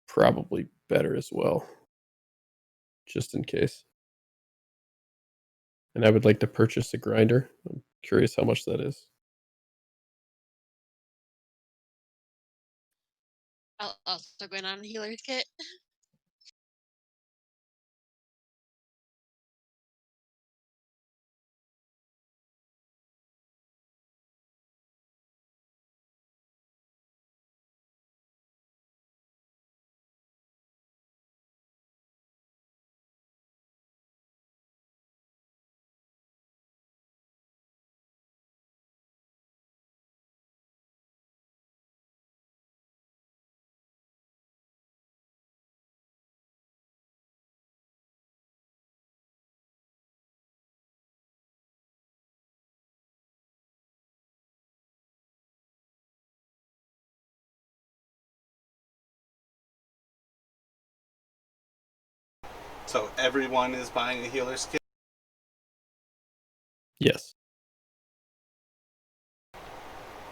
probably better as well, just in case. And I would like to purchase a grinder. I'm curious how much that is. I'll also go in on a healer's kit. So everyone is buying a healer's kit? Yes.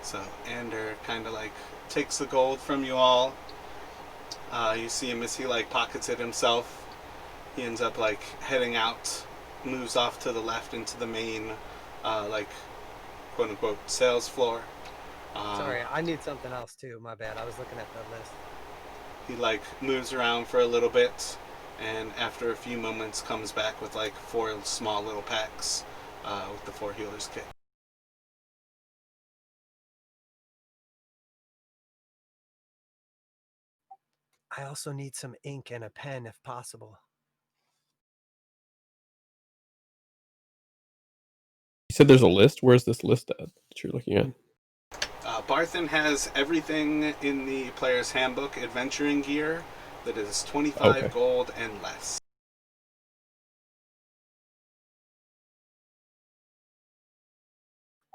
So Ander kind of like takes the gold from you all. You see him as he like pockets it himself. He ends up like heading out, moves off to the left into the main, like quote unquote sales floor. Sorry, I need something else too. My bad. I was looking at the list. He like moves around for a little bit, and after a few moments comes back with like 4 small little packs with the 4 healers kit. I also need some ink and a pen if possible. You said there's a list. Where's this list at that you're looking at? Barthen has everything in the player's handbook adventuring gear that is 25 gold and less.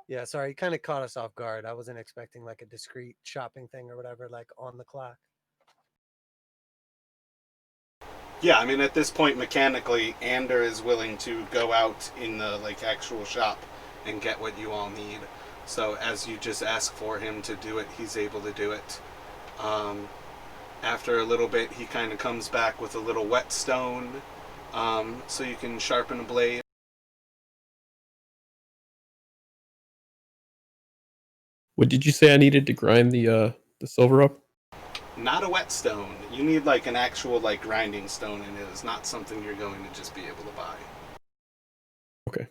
Yeah, sorry, you kind of caught us off guard. I wasn't expecting like a discreet shopping thing or whatever, like on the clock. Yeah, I mean at this point mechanically, Ander is willing to go out in the like actual shop and get what you all need. So as you just ask for him to do it, he's able to do it. After a little bit, he kind of comes back with a little whetstone, so you can sharpen a blade. What did you say I needed to grind the silver up? Not a whetstone. You need like an actual like grinding stone, and it is not something you're going to just be able to buy. Okay.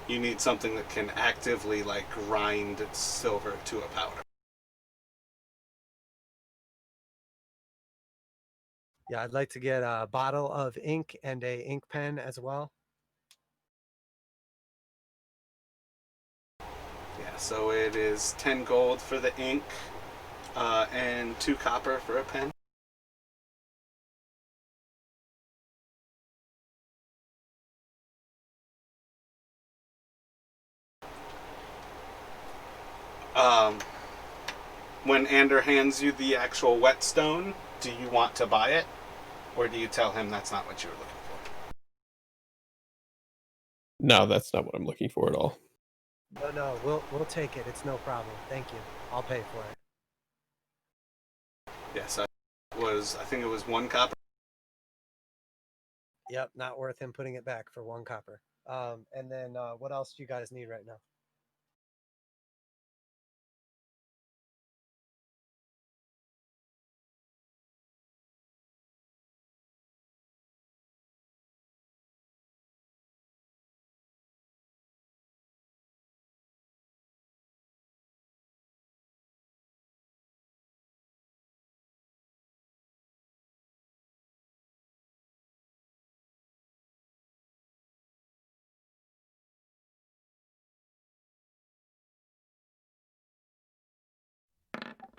You need something that can actively like grind silver to a powder. Yeah, I'd like to get a bottle of ink and a ink pen as well. Yeah, so it is 10 gold for the ink, and 2 copper for a pen. When Ander hands you the actual whetstone, do you want to buy it? Or do you tell him that's not what you were looking for? No, that's not what I'm looking for at all. No, we'll take it. It's no problem. Thank you. I'll pay for it. Yes, I think it was 1 copper. Yep, not worth him putting it back for 1 copper. And then what else do you guys need right now?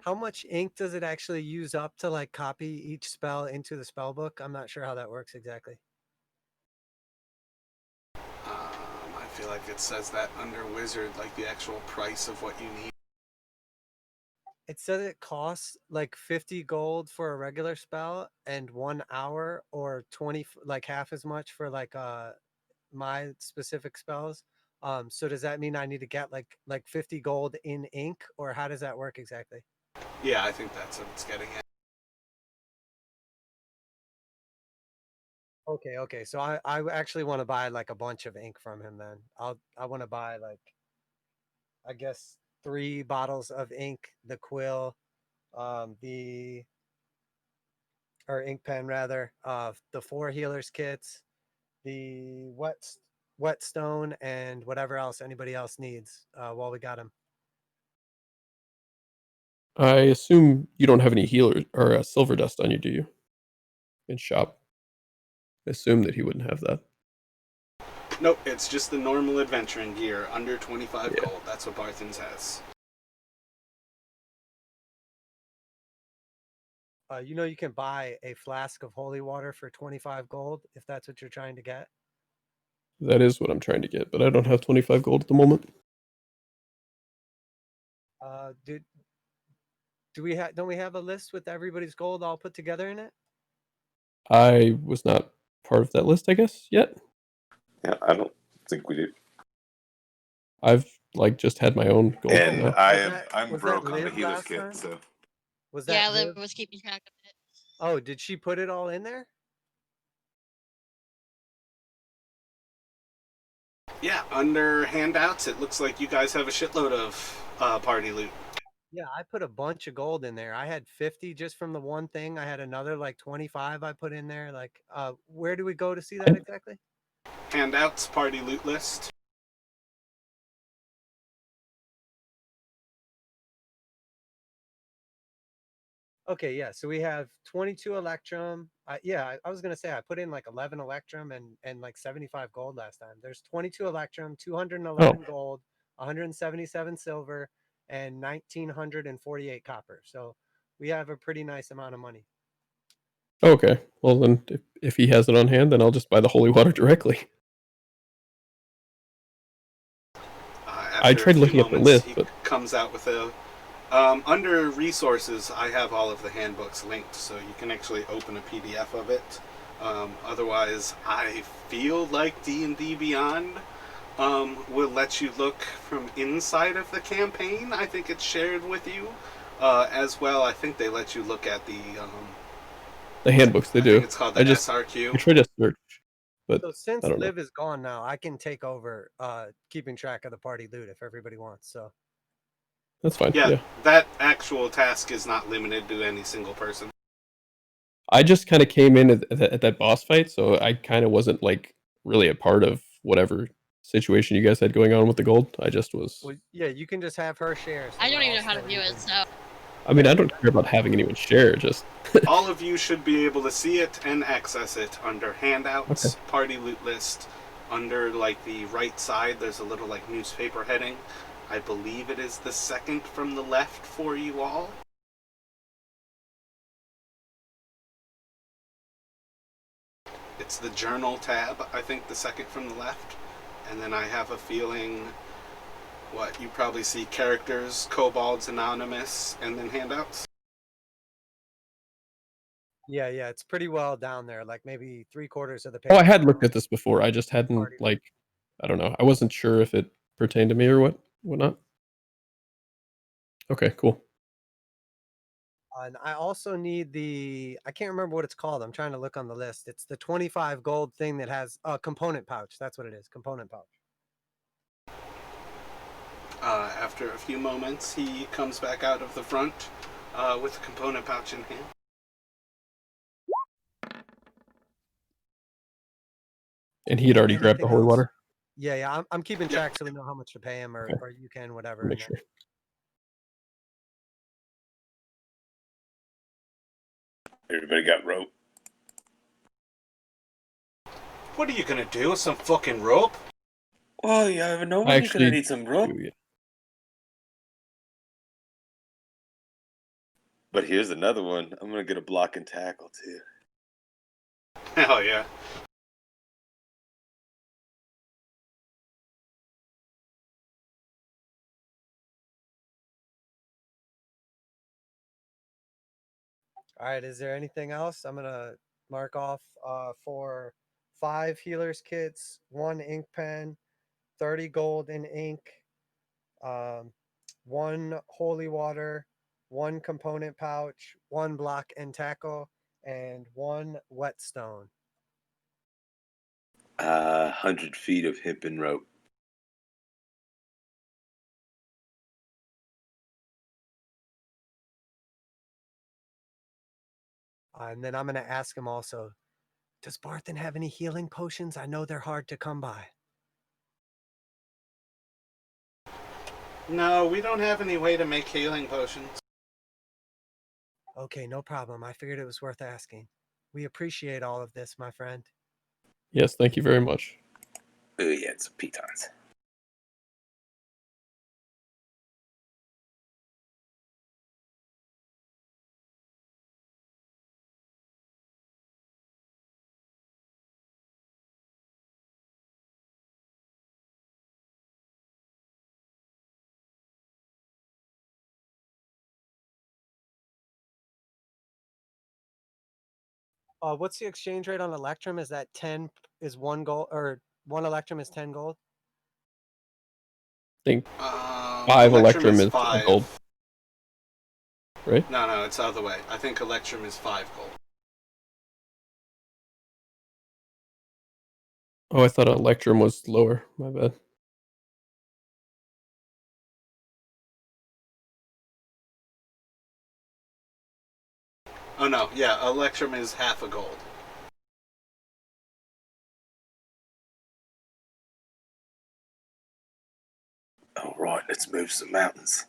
How much ink does it actually use up to like copy each spell into the spell book? I'm not sure how that works exactly. I feel like it says that under wizard, like the actual price of what you need. It said it costs like 50 gold for a regular spell and 1 hour, or 20, like half as much for like my specific spells. So does that mean I need to get like 50 gold in ink, or how does that work exactly? Yeah, I think that's what it's getting at. Okay. So I actually want to buy like a bunch of ink from him then. I want to buy like, I guess, 3 bottles of ink, the quill, the or ink pen rather, the 4 healers kits, the whetstone, and whatever else anybody else needs while we got him. I assume you don't have any healer or silver dust on you, do you? In shop. I assume that he wouldn't have that. Nope, it's just the normal adventuring gear under 25 Yeah. gold. That's what Barthen's has. You can buy a flask of holy water for 25 gold if that's what you're trying to get. That is what I'm trying to get, but I don't have 25 gold at the moment. Do we have? Don't we have a list with everybody's gold all put together in it? I was not part of that list, I guess, yet. Yeah, I don't think we do. I've just had my own gold. And now. I'm was broke that on the Liv healer's last kit, time? so Was that Yeah, Liv? Liv was keeping track of it. Oh, did she put it all in there? Yeah, under handouts, it looks like you guys have a shitload of party loot. Yeah, I put a bunch of gold in there. I had 50 just from the one thing. I had another like 25 I put in there. Like, where do we go to see that exactly? Handouts, party loot list. Okay, yeah. So we have 22 Electrum. Yeah, I was gonna say I put in like 11 Electrum and like 75 gold last time. There's 22 Electrum, 211 gold, 177 silver, and 1948 copper. So we have a pretty nice amount of money. Okay. Well, then if he has it on hand, then I'll just buy the holy water directly. I tried looking at the list, but comes out with a under resources. I have all of the handbooks linked, so you can actually open a PDF of it. Otherwise, I feel like D&D Beyond will let you look from inside of the campaign. I think it's shared with you as well. I think they let you look at the handbooks they I do. think it's called the SRQ. I tried to search, but So since I don't know. Liv is gone now, I can take over keeping track of the party loot if everybody wants. So That's fine. Yeah, Yeah. that actual task is not limited to any single person. I just kind of came in at that boss fight, so I kind of wasn't like really a part of whatever situation you guys had going on with the gold. I just was. well, yeah, you can just have her share. So I don't we're even all know how to still do it, even. so I mean, I don't care about having anyone share. Just All of you should be able to see it and access it under handouts, party loot list. Under like the right side, there's a little like newspaper heading. I believe it is the second from the left for you all. It's the journal tab, I think the second from the left. And then I have a feeling you probably see characters, kobolds, anonymous, and then handouts. Yeah, it's pretty well down there. Like maybe 3/4 of the page. I had looked at this before. I just hadn't I don't know. I wasn't sure if it pertained to me or whatnot. Okay, cool. And I also need I can't remember what it's called. I'm trying to look on the list. It's the 25 gold thing that has a component pouch. That's what it is. Component pouch. After a few moments, he comes back out of the front with a component pouch in hand. And he had already grabbed the Anything holy else? water? Yeah. I'm keeping track so we know how much to pay him or you can, whatever. Make sure. everybody got rope. What are you gonna do with some fucking rope? Oh, yeah, nobody's gonna need some rope. Yeah. But here's another one. I'm gonna get a block and tackle too. Hell yeah. All right. Is there anything else? I'm gonna mark off for 5 healers kits, 1 ink pen, 30 gold in ink, 1 holy water, 1 component pouch, 1 block and tackle, and 1 whetstone. 100 feet of hip and rope. And then I'm going to ask him also, does Barthen have any healing potions? I know they're hard to come by. No, we don't have any way to make healing potions. Okay, no problem. I figured it was worth asking. We appreciate all of this, my friend. Yes, thank you very much. Oh, yeah, it's pitons. What's the exchange rate on Electrum? Is that 10 is 1 gold, or 1 Electrum is 10 gold? I think 5 Electrum is 5 a gold, right? No, it's the other way. I think Electrum is 5 gold. Oh, I thought Electrum was lower. My bad. Oh no, yeah, Electrum is half a gold. All right, let's move some mountains.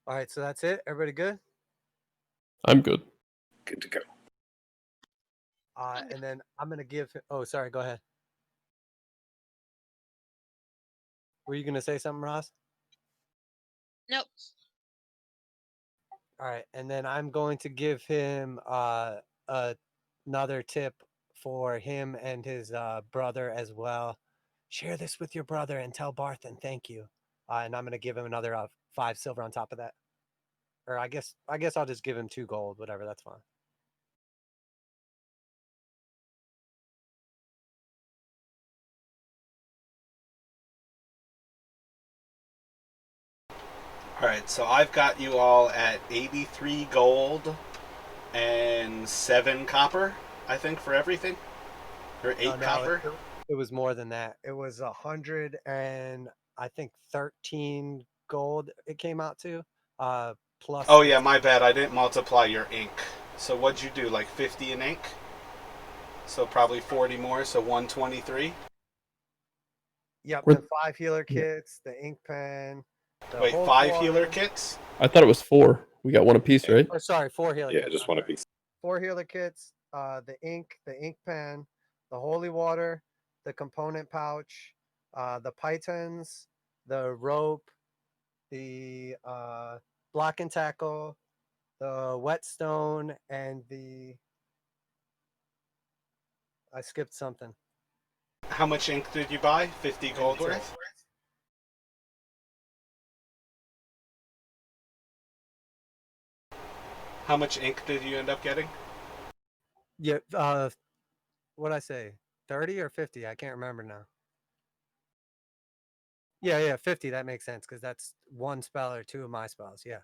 All right, so that's it. Everybody good? I'm good. Good to go. And then I'm gonna give. Oh, sorry. Go ahead. Were you gonna say something, Ross? Nope. All right, and then I'm going to give him another tip for him and his brother as well. Share this with your brother and tell Barthen thank you. And I'm gonna give him another 5 silver on top of that. Or I guess I'll just give him 2 gold, whatever. That's fine. Alright, so I've got you all at 83 gold and 7 copper, I think, for everything. Or 8 copper. It was more than that. It was 100 and I think 13 gold it came out to. Plus. Oh yeah, my bad. I didn't multiply your ink. So what'd you do? Like 50 in ink? So probably 40 more. So 123. Yep. The 5 healer kits, the ink pen. Wait, 5 healer kits? I thought it was 4. We got one apiece, right? Oh, sorry, 4 healer kits. Yeah, just one apiece. 4 healer kits, the ink pen, the holy water, the component pouch, the pythons, the rope, the block and tackle, the whetstone, and I skipped something. How much ink did you buy? 50 gold worth? How much ink did you end up getting? Yeah, what'd I say? 30 or 50? I can't remember now. Yeah, 50. That makes sense because that's 1 spell or 2 of my spells. Yeah.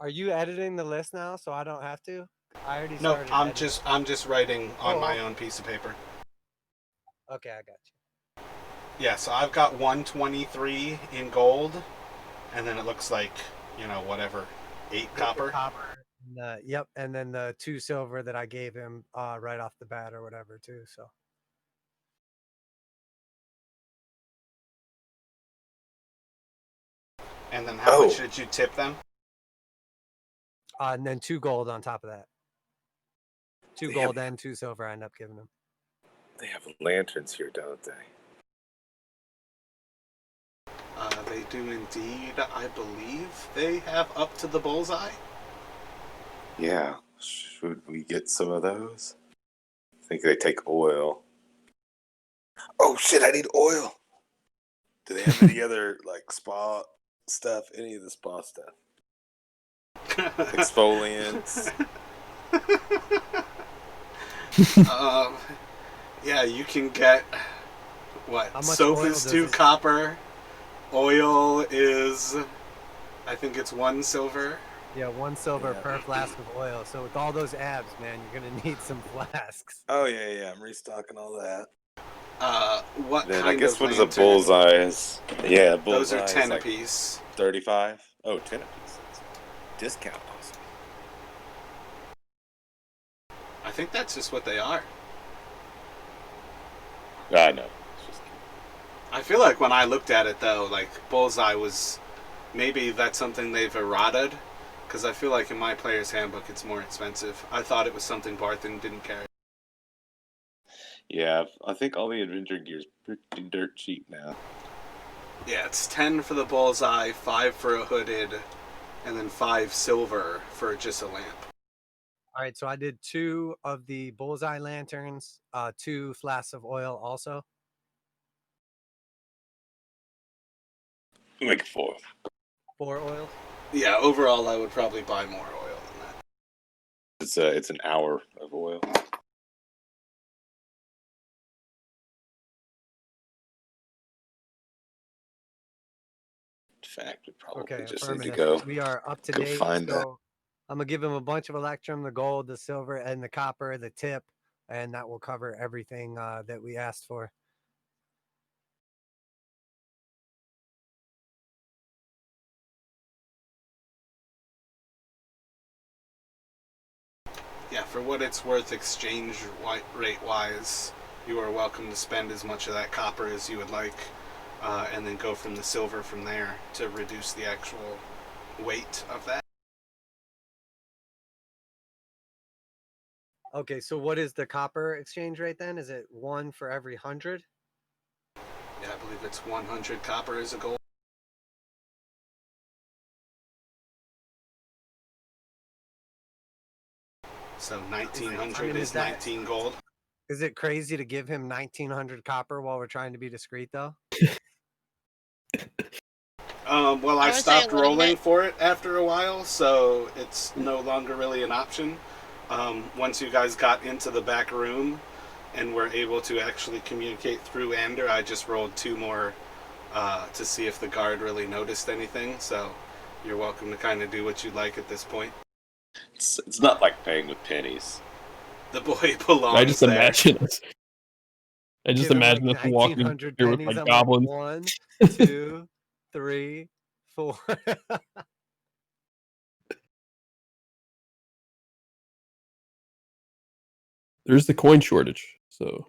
Are you editing the list now so I don't have to? I already started. No, I'm just writing on my own piece of paper. Okay, I got you. Yeah, so I've got 123 in gold, and then it looks like, whatever, 8 copper. Yep, and then the 2 silver that I gave him right off the bat or whatever too. So. And then how much did you tip them? And then 2 gold on top of that. 2 gold and 2 silver I end up giving them. They have lanterns here, don't they? They do indeed. I believe they have up to the bullseye. Yeah. Should we get some of those? I think they take oil. Oh shit, I need oil. Do they have any other like spa stuff? Any of the spa stuff? Exfoliants. Yeah, you can get what? Soap is 2 copper. Oil is, I think it's 1 silver. Yeah, 1 silver per flask of oil. So with all those abs, man, you're gonna need some flasks. Oh yeah, I'm restocking all that. What then kind I guess of what is lantern? a bullseye is? Yeah, bullseye. Those are 10 like apiece. 35. Oh, 10 apiece. Discount. Awesome. I think that's just what they are. I know. I feel like when I looked at it though, like bullseye was Maybe that's something they've errated, because I feel like in my player's handbook it's more expensive. I thought it was something Barthen didn't carry. Yeah, I think all the adventure gear is pretty dirt cheap now. Yeah, it's 10 for the bullseye, 5 for a hooded, and then 5 silver for just a lamp. All right, so I did 2 of the bullseye lanterns, 2 flasks of oil also. Make it 4. 4 oils. Yeah, overall I would probably buy more oil than that. It's an hour of oil. In fact, we probably Okay, just need to affirmative. go. We are up to go date. find that. So I'm gonna give him a bunch of electrum, the gold, the silver, and the copper, the tip, and that will cover everything that we asked for. Yeah, for what it's worth, exchange rate wise, you are welcome to spend as much of that copper as you would like, and then go from the silver from there to reduce the actual weight of that. Okay, so what is the copper exchange rate then? Is it 1 for every 100? Yeah, I believe it's 100 copper is a gold. So 1900 is 19 gold. Is it crazy to give him 1900 copper while we're trying to be discreet though? Well, I I would say a stopped little rolling bit. for it after a while, so it's no longer really an option. Once you guys got into the back room and were able to actually communicate through Ander, I just rolled 2 more to see if the guard really noticed anything. So you're welcome to kind of do what you like at this point. It's not like paying with pennies. The boy belongs I just there. imagine us. I just Give him imagine like us walking 1900 here with pennies. like I'm goblins. like 1, 2, 3, 4. There's the coin shortage, so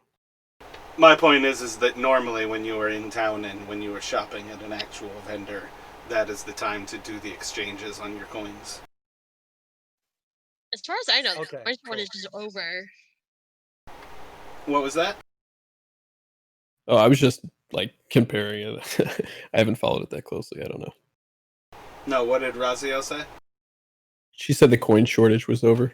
My point is that normally when you are in town and when you are shopping at an actual vendor, that is the time to do the exchanges on your coins. As far as I know, Okay, which one cool. is just over. What was that? oh, I was just like comparing it. I haven't followed it that closely. I don't know. No, what did Raziel say? She said the coin shortage was over.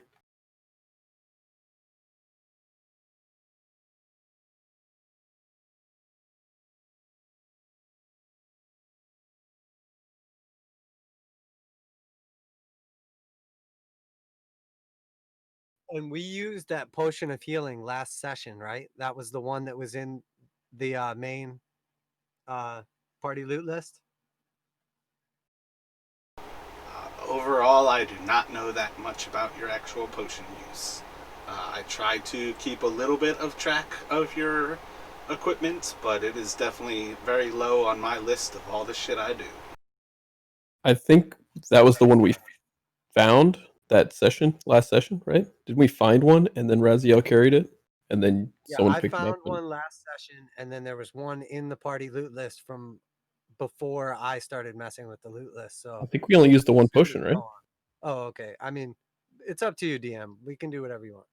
And we used that potion of healing last session, right? That was the one that was in the main party loot list. Overall, I do not know that much about your actual potion use. I try to keep a little bit of track of your equipment, but it is definitely very low on my list of all the shit I do. I think that was the one we found last session, right? Did we find one and then Raziel carried it and then Yeah, someone I picked it up? found one last session, and then there was one in the party loot list from before I started messing with the loot list. So I think we only used the one assume potion, it's right? gone. Oh, okay. I mean, it's up to you, DM. We can do whatever you want.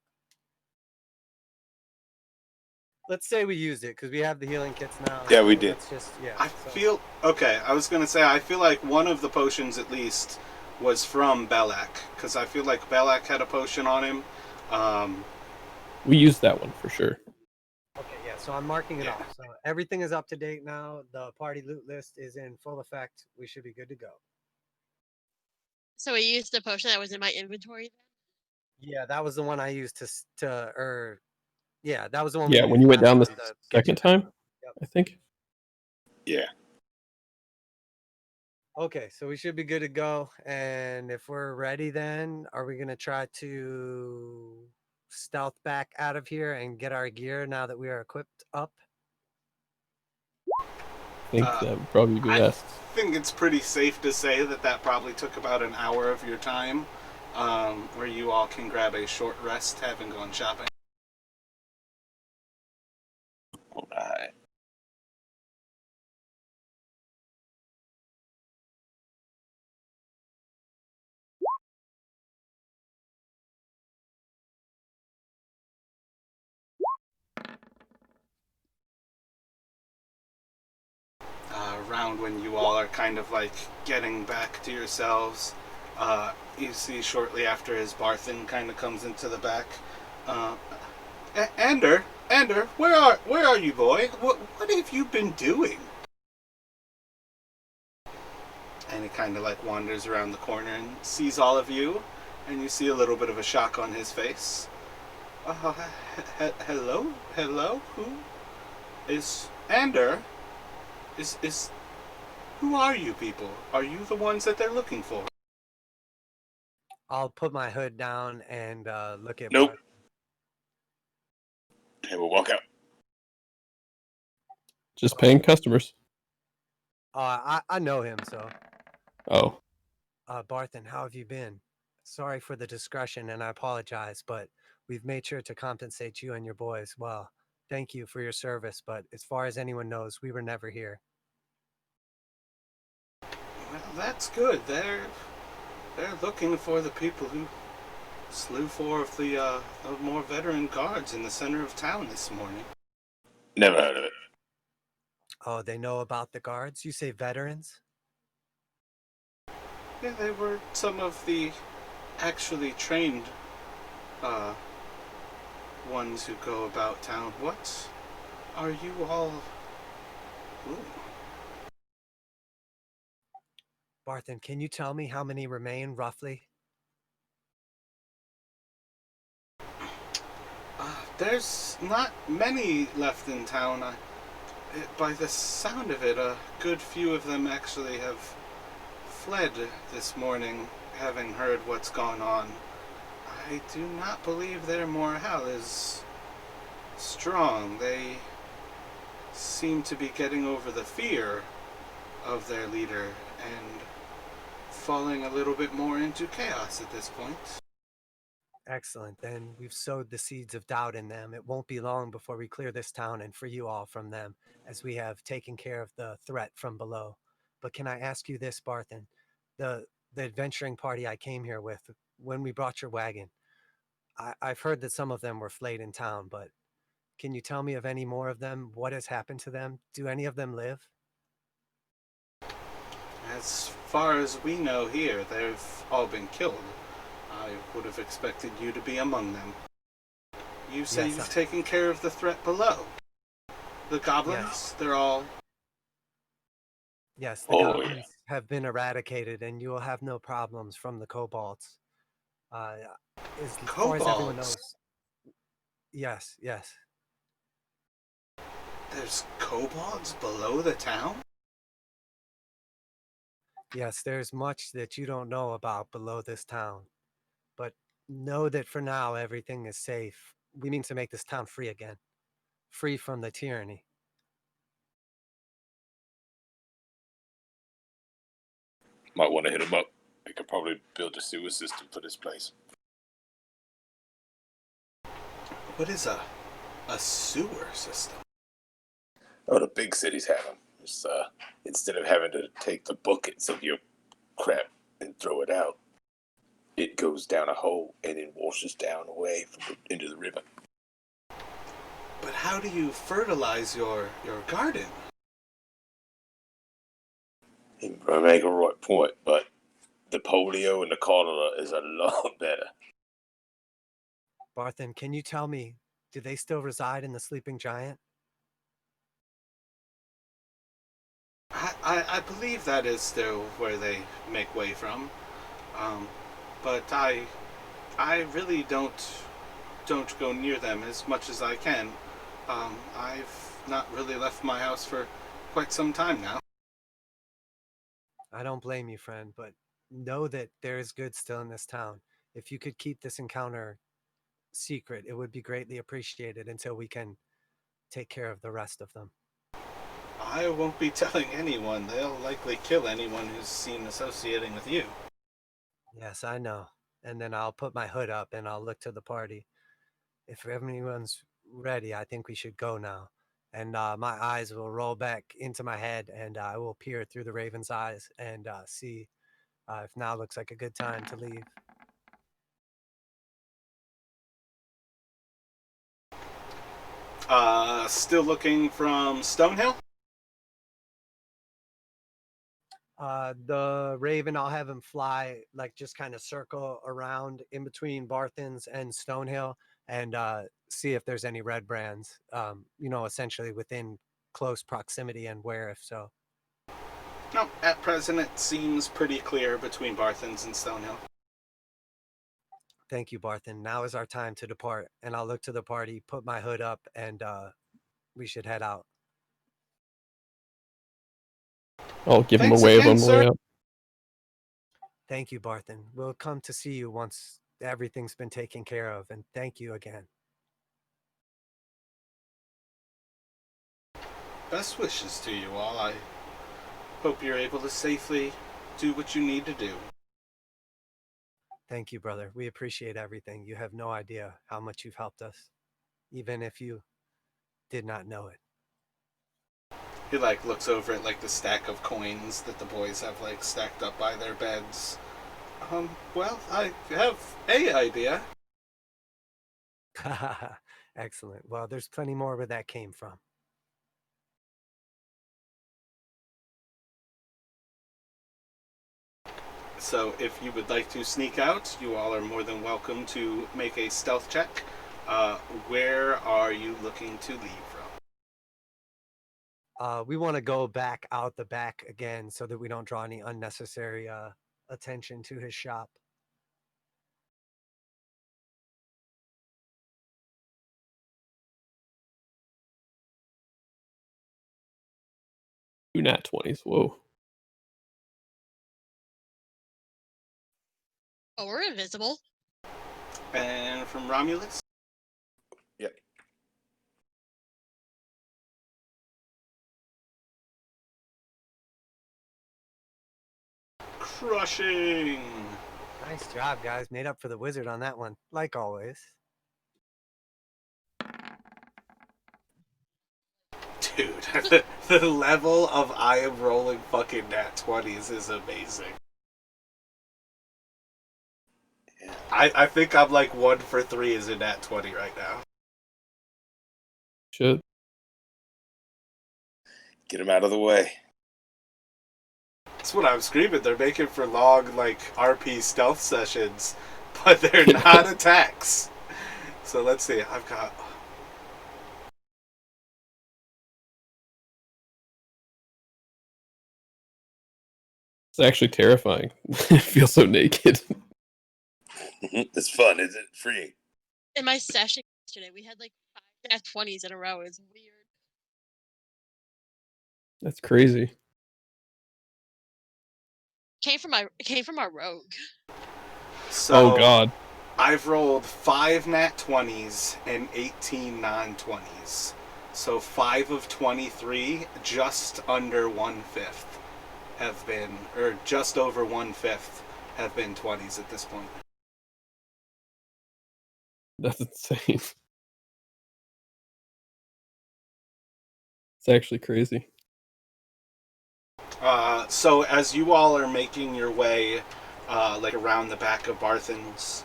Let's say we used it because we have the healing kits now. Yeah, so we did. Let's just I feel okay. I was gonna say I feel like one of the potions at least was from Belak because I feel like Belak had a potion on him. We used that one for sure. Okay, yeah. So I'm marking it Yeah. off. So everything is up to date now. The party loot list is in full effect. We should be good to go. So we used the potion that was in my inventory then? Yeah, that was the one I used yeah, that was the one. Yeah, we when used you went last down the time to get you second time, Yep. I think. Yeah. Okay, so we should be good to go. And if we're ready, then are we gonna try to stealth back out of here and get our gear now that we are equipped up? I think that would probably be I best. think it's pretty safe to say that that probably took about an hour of your time, where you all can grab a short rest having gone shopping. All right. around when you all are kind of like getting back to yourselves. You see shortly after as Barthen kind of comes into the back. Ander, where are you, boy? What have you been doing? And he kind of like wanders around the corner and sees all of you, and you see a little bit of a shock on his face. Hello? Who is Ander? Is who are you people? Are you the ones that they're looking for? I'll put my hood down and look at Nope. Bart. And we'll walk out. Just paying customers. I know him, so. Oh, Barthen, how have you been? Sorry for the discretion, and I apologize, but we've made sure to compensate you and your boys well. Thank you for your service, but as far as anyone knows, we were never here. Well, that's good. They're looking for the people who slew 4 of the more veteran guards in the center of town this morning. Never heard of it. Oh, they know about the guards? You say veterans? Yeah, they were some of the actually trained ones who go about town. What are you all? Ooh. Barthen, can you tell me how many remain, roughly? There's not many left in town. By the sound of it, a good few of them actually have fled this morning, having heard what's gone on. I do not believe their morale is strong. They seem to be getting over the fear of their leader and falling a little bit more into chaos at this point. Excellent. Then we've sowed the seeds of doubt in them. It won't be long before we clear this town and free you all from them, as we have taken care of the threat from below. But can I ask you this, Barthen? The adventuring party I came here with, when we brought your wagon, I've heard that some of them were flayed in town, but can you tell me of any more of them? What has happened to them? Do any of them live? As far as we know here, they've all been killed. I would have expected you to be among them. You say Yes, you've taken care of the threat below. The goblins, Yes. they're all... Yes, the Oh, goblins have been eradicated, and you will have no problems from the kobolds. As far as everyone Kobolds? knows, yes. There's kobolds below the town? Yes, there's much that you don't know about below this town. But know that for now, everything is safe. We mean to make this town free again. Free from the tyranny. might want to hit him up. We could probably build a sewer system for this place. What is a sewer system? Oh, the big cities have them. It's, instead of having to take the buckets of your crap and throw it out, it goes down a hole and then washes down away into the river. But how do you fertilize your garden? You make a right point, but the polio and the cholera is a lot better. Barthen, can you tell me, do they still reside in the Sleeping Giant? I believe that is still where they make way from. But I really don't go near them as much as I can. I've not really left my house for quite some time now. I don't blame you, friend, but know that there is good still in this town. If you could keep this encounter secret, it would be greatly appreciated until we can take care of the rest of them. I won't be telling anyone. They'll likely kill anyone who's seen associating with you. Yes, I know. And then I'll put my hood up and I'll look to the party. If everyone's ready, I think we should go now. And my eyes will roll back into my head and I will peer through the raven's eyes and see if now looks like a good time to leave. Still looking from Stonehill? The Raven, I'll have him fly, like just kind of circle around in between Barthen's and Stonehill and see if there's any Redbrands, essentially within close proximity and where, if so. No, at present it seems pretty clear between Barthens and Stonehill. Thank you, Barthen. Now is our time to depart. And I'll look to the party, put my hood up, and we should head out. I'll give him a Thanks wave again, on the way sir. out. Thank you, Barthen. We'll come to see you once everything's been taken care of. And thank you again. Best wishes to you all. I hope you're able to safely do what you need to do. Thank you, brother. We appreciate everything. You have no idea how much you've helped us, even if you did not know it. He looks over at the stack of coins that the boys have stacked up by their beds. Well, I have a idea. Excellent. Well, there's plenty more where that came from. So if you would like to sneak out, you all are more than welcome to make a stealth check. Where are you looking to leave from? We want to go back out the back again so that we don't draw any unnecessary attention to his shop. Two nat 20s. Whoa. Oh, we're invisible. And from Romulus? Yep. Crushing! Nice job, guys. Made up for the wizard on that one, like always. Dude, the level of I am rolling fucking nat 20s is amazing. Yeah. I think I'm 1 for 3 as a nat 20 right now. Shit. Get him out of the way. That's what I'm screaming. They're making for long, RP stealth sessions, but they're not attacks. So let's see. I've got... It's actually terrifying. I feel so naked. It's fun, isn't it? Free. In my session yesterday, we had 5 nat 20s in a row. It was weird. That's crazy. It came from our rogue. So, Oh god. I've rolled 5 nat 20s and 18 non-20s. So 5 of 23, just under 1/5 have been, or just over 1/5 have been 20s at this point. That's insane. It's actually crazy. So as you all are making your way, around the back of Barthen's,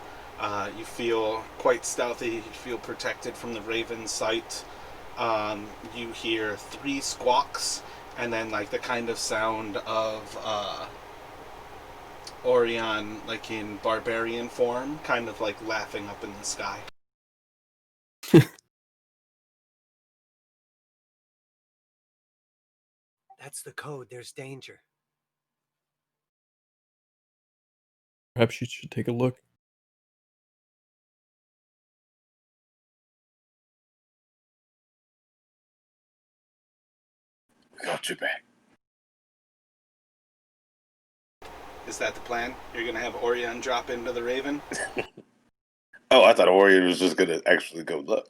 you feel quite stealthy. You feel protected from the Raven's sight. You hear 3 squawks, and then the kind of sound of Orion, in barbarian form, kind of laughing up in the sky. That's the code. There's danger. Perhaps you should take a look. Got your back. Is that the plan? You're gonna have Orion drop into the Raven? Oh, I thought Orion was just gonna actually go look.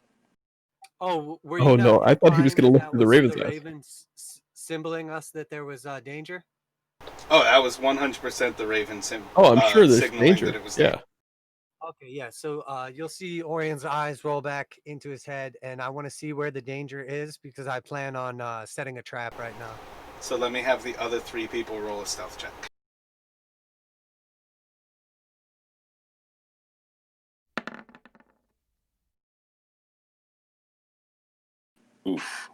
Oh, were Oh, you no, not I thought he was implying gonna that look that through the was Raven's the eyes. Raven symboling us that there was danger? Oh, that was 100% the Raven Oh, I'm sure there's signaling danger. that it was Yeah. there. Okay, yeah. So you'll see Orion's eyes roll back into his head, and I want to see where the danger is because I plan on setting a trap right now. So let me have the other 3 people roll a stealth check. Oof.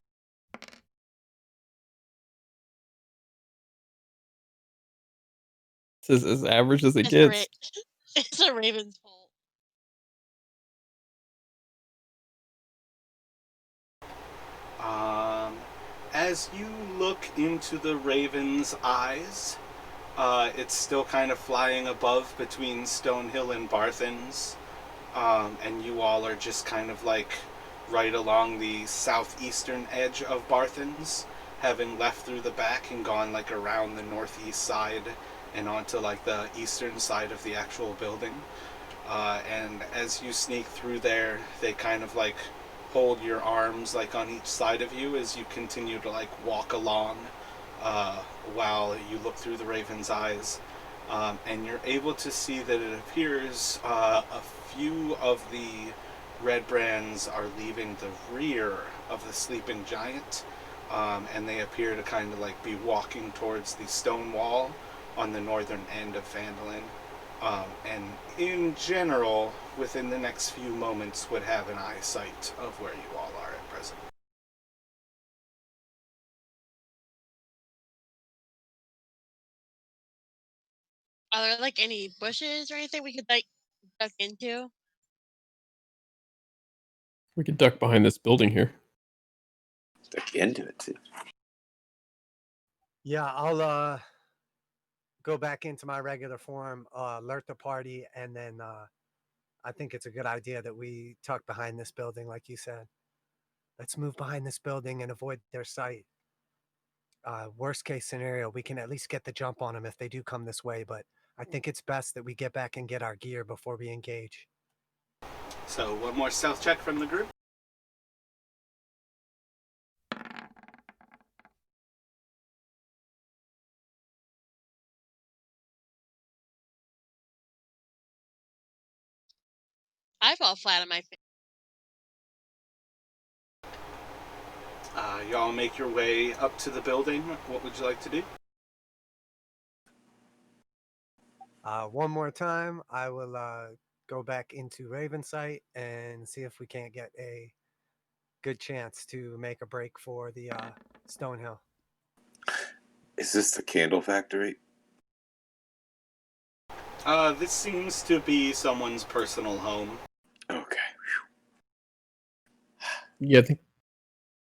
It's as average as it It's a, gets. it's a Raven's fault. As you look into the Raven's eyes, it's still kind of flying above between Stonehill and Barthens, and you all are just kind of like right along the southeastern edge of Barthens, having left through the back and gone like around the northeast side and onto like the eastern side of the actual building. And as you sneak through there, they kind of like hold your arms like on each side of you as you continue to like walk along while you look through the Raven's eyes. And you're able to see that it appears a few of the Redbrands are leaving the rear of the sleeping giant, and they appear to kind of like be walking towards the stone wall on the northern end of Vandalin. And in general, within the next few moments, would have an eyesight of where you all are at present. Are there like any bushes or anything we could like duck into? We could duck behind this building here. Duck into it too. Yeah, I'll go back into my regular form, alert the party, and then I think it's a good idea that we tuck behind this building, like you said. Let's move behind this building and avoid their sight. Worst case scenario, we can at least get the jump on them if they do come this way, but I think it's best that we get back and get our gear before we engage. So one more stealth check from the group. I fall flat on my face. Y'all make your way up to the building. What would you like to do? One more time, I will go back into Raven sight and see if we can't get a good chance to make a break for the Stonehill. Is this the candle factory? This seems to be someone's personal home. Okay. Yeah, I think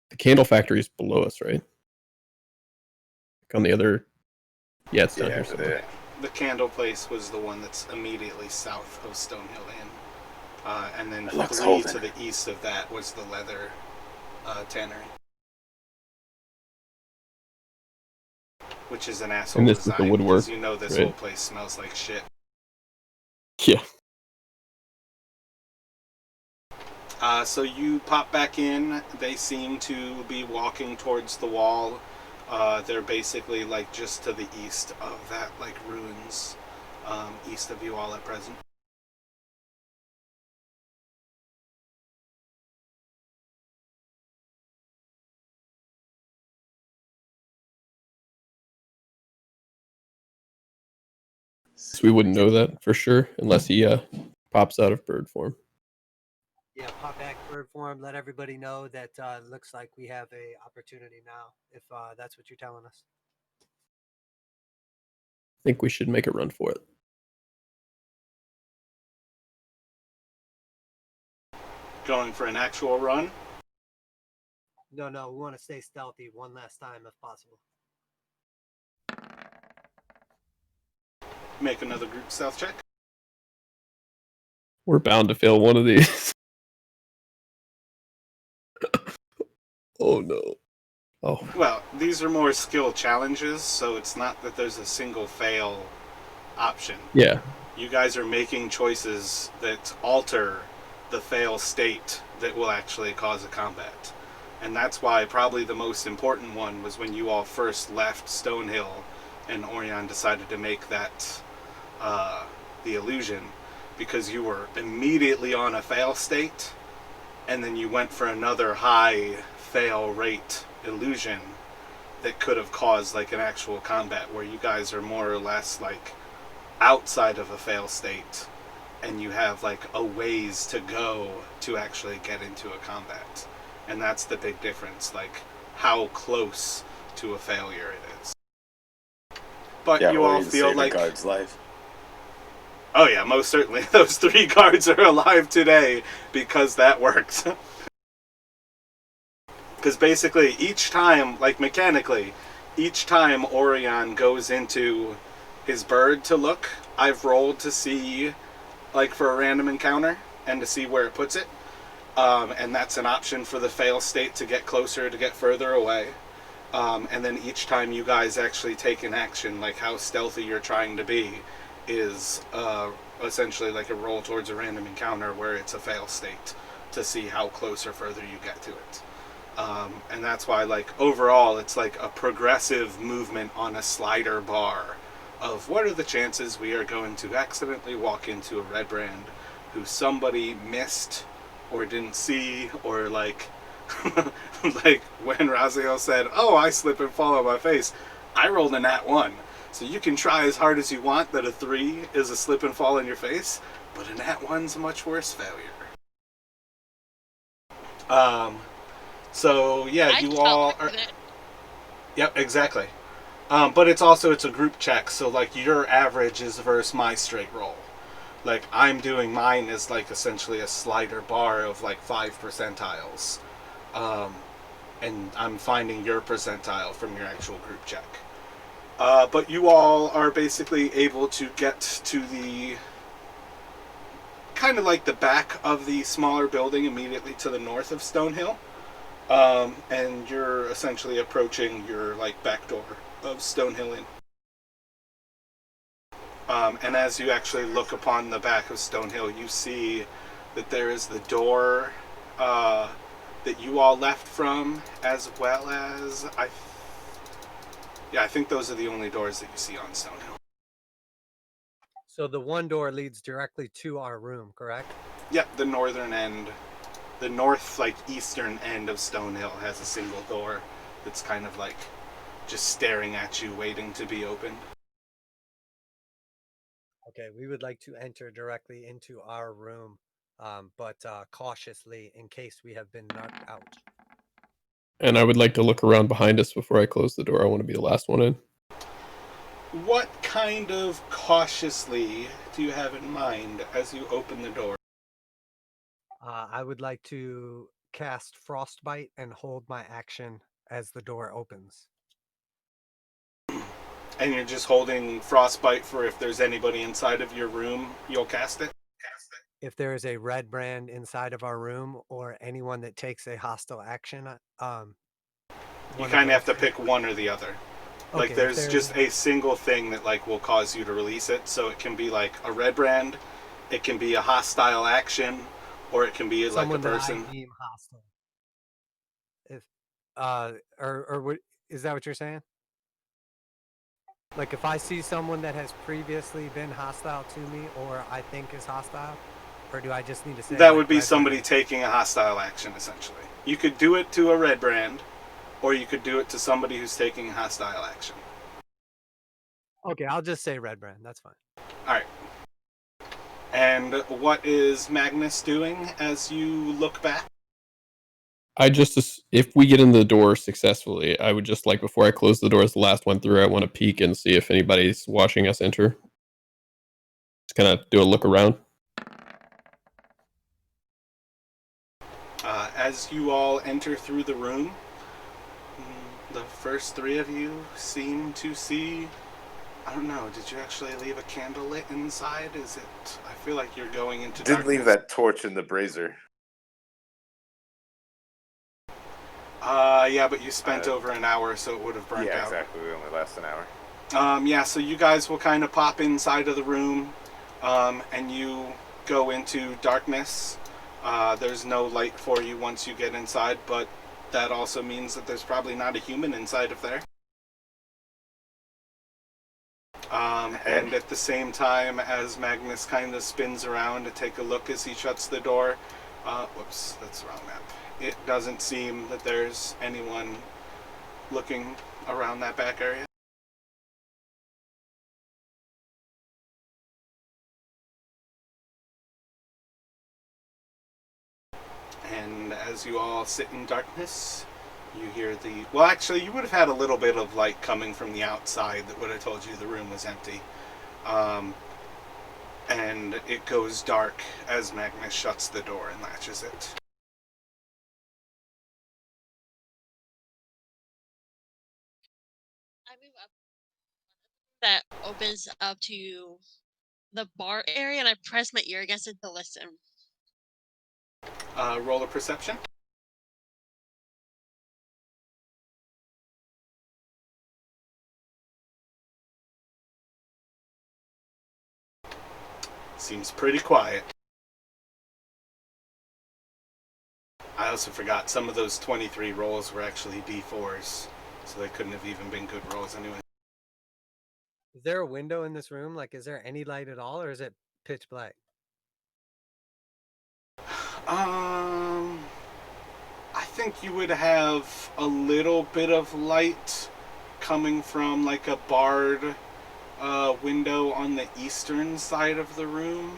the candle factory is below us, right? Like on the other. Yeah, it's down here somewhere. The candle place was the one that's immediately south of Stonehill Inn. And then 3 to the east of that was the leather tannery. Which is an asshole And this design, is the woodwork, because you know this right? whole place smells like shit. Yeah. So you pop back in. They seem to be walking towards the wall. They're basically like just to the east of that like ruins, east of you all at present. So we wouldn't know that for sure unless he pops out of bird form. Yeah, pop back bird form. Let everybody know that looks like we have a opportunity now. If that's what you're telling us. I think we should make a run for it. Going for an actual run? No, we want to stay stealthy one last time if possible. Make another group stealth check. We're bound to fail one of these. Oh no. Oh. Well, these are more skill challenges, so it's not that there's a single fail option. Yeah. You guys are making choices that alter the fail state that will actually cause a combat. And that's why probably the most important one was when you all first left Stonehill and Orion decided to make that the illusion, because you were immediately on a fail state and then you went for another high fail rate illusion that could have caused like an actual combat, where you guys are more or less like outside of a fail state and you have like a ways to go to actually get into a combat. And that's the big difference, like how close to a failure it is. but Yeah, you all Orion feel saved a like... guard's life. Oh yeah, most certainly. Those 3 guards are alive today because that worked. Because basically each time, like mechanically, each time Orion goes into his bird to look, I've rolled to see, like for a random encounter, and to see where it puts it. And that's an option for the fail state to get closer, to get further away. And then each time you guys actually take an action, like how stealthy you're trying to be, is essentially like a roll towards a random encounter where it's a fail state to see how close or further you get to it. And that's why, like, overall, it's like a progressive movement on a slider bar of what are the chances we are going to accidentally walk into a Redbrand who somebody missed or didn't see, or like like when Raziel said, oh, I slip and fall on my face, I rolled a nat 1. So you can try as hard as you want that a 3 is a slip and fall in your face, but a nat 1's a much worse failure. So yeah, I you felt all like are... it. Yep, exactly. But it's a group check, so like your average is versus my straight roll. Like I'm doing mine as like essentially a slider bar of like 5 percentiles. And I'm finding your percentile from your actual group check. But you all are basically able to get to the kind of like the back of the smaller building immediately to the north of Stonehill. And you're essentially approaching your like back door of Stonehill Inn. And as you actually look upon the back of Stonehill, you see that there is the door that you all left from, as well as I think those are the only doors that you see on Stonehill. So the one door leads directly to our room, correct? Yep, the northern end, the north, like eastern end of Stonehill has a single door that's kind of like just staring at you, waiting to be opened. Okay, we would like to enter directly into our room, but cautiously in case we have been knocked out. And I would like to look around behind us before I close the door. I want to be the last one in. What kind of cautiously do you have in mind as you open the door? I would like to cast Frostbite and hold my action as the door opens. And you're just holding Frostbite for if there's anybody inside of your room, you'll cast it? If there is a Redbrand inside of our room or anyone that takes a hostile action, You kind of have to pick one or the other. Okay, Like there's just a single thing that like will cause you to release it. So it can be like a Redbrand, it can be a hostile action, or it can be like a person. That I deem hostile. If or what is that what you're saying? Like if I see someone that has previously been hostile to me or I think is hostile, or do I just need to say That like would be Redbrand? somebody taking a hostile action, essentially. You could do it to a Redbrand, or you could do it to somebody who's taking a hostile action. Okay, I'll just say Redbrand. That's fine. Alright. And what is Magnus doing as you look back? If we get in the door successfully, I would just like, before I close the door as the last one through, I want to peek and see if anybody's watching us enter. Just kind of do a look around. As you all enter through the room, the first 3 of you seem to see... I don't know, did you actually leave a candle lit inside? Is it... I feel like you're going into Did darkness. leave that torch in the brazier. Yeah, but you spent over an hour, so it would have burnt out. Yeah, exactly. We only last an hour. Yeah, so you guys will kind of pop inside of the room, and you go into darkness. There's no light for you once you get inside, but that also means that there's probably not a human inside of there. And at the same time, as Magnus kind of spins around to take a look as he shuts the door, whoops, that's the wrong map. It doesn't seem that there's anyone looking around that back area. And as you all sit in darkness, You hear the. Well, actually, you would have had a little bit of light coming from the outside that would have told you the room was empty. Um, and it goes dark as Magnus shuts the door and latches it. I move up. That opens up to the bar area, and I press my ear against it to listen. Roll a perception. Seems pretty quiet. I also forgot some of those 23 rolls were actually D4s, so they couldn't have even been good rolls anyway. Is there a window in this room? Like, is there any light at all, or is it pitch black? I think you would have a little bit of light coming from like a barred window on the eastern side of the room.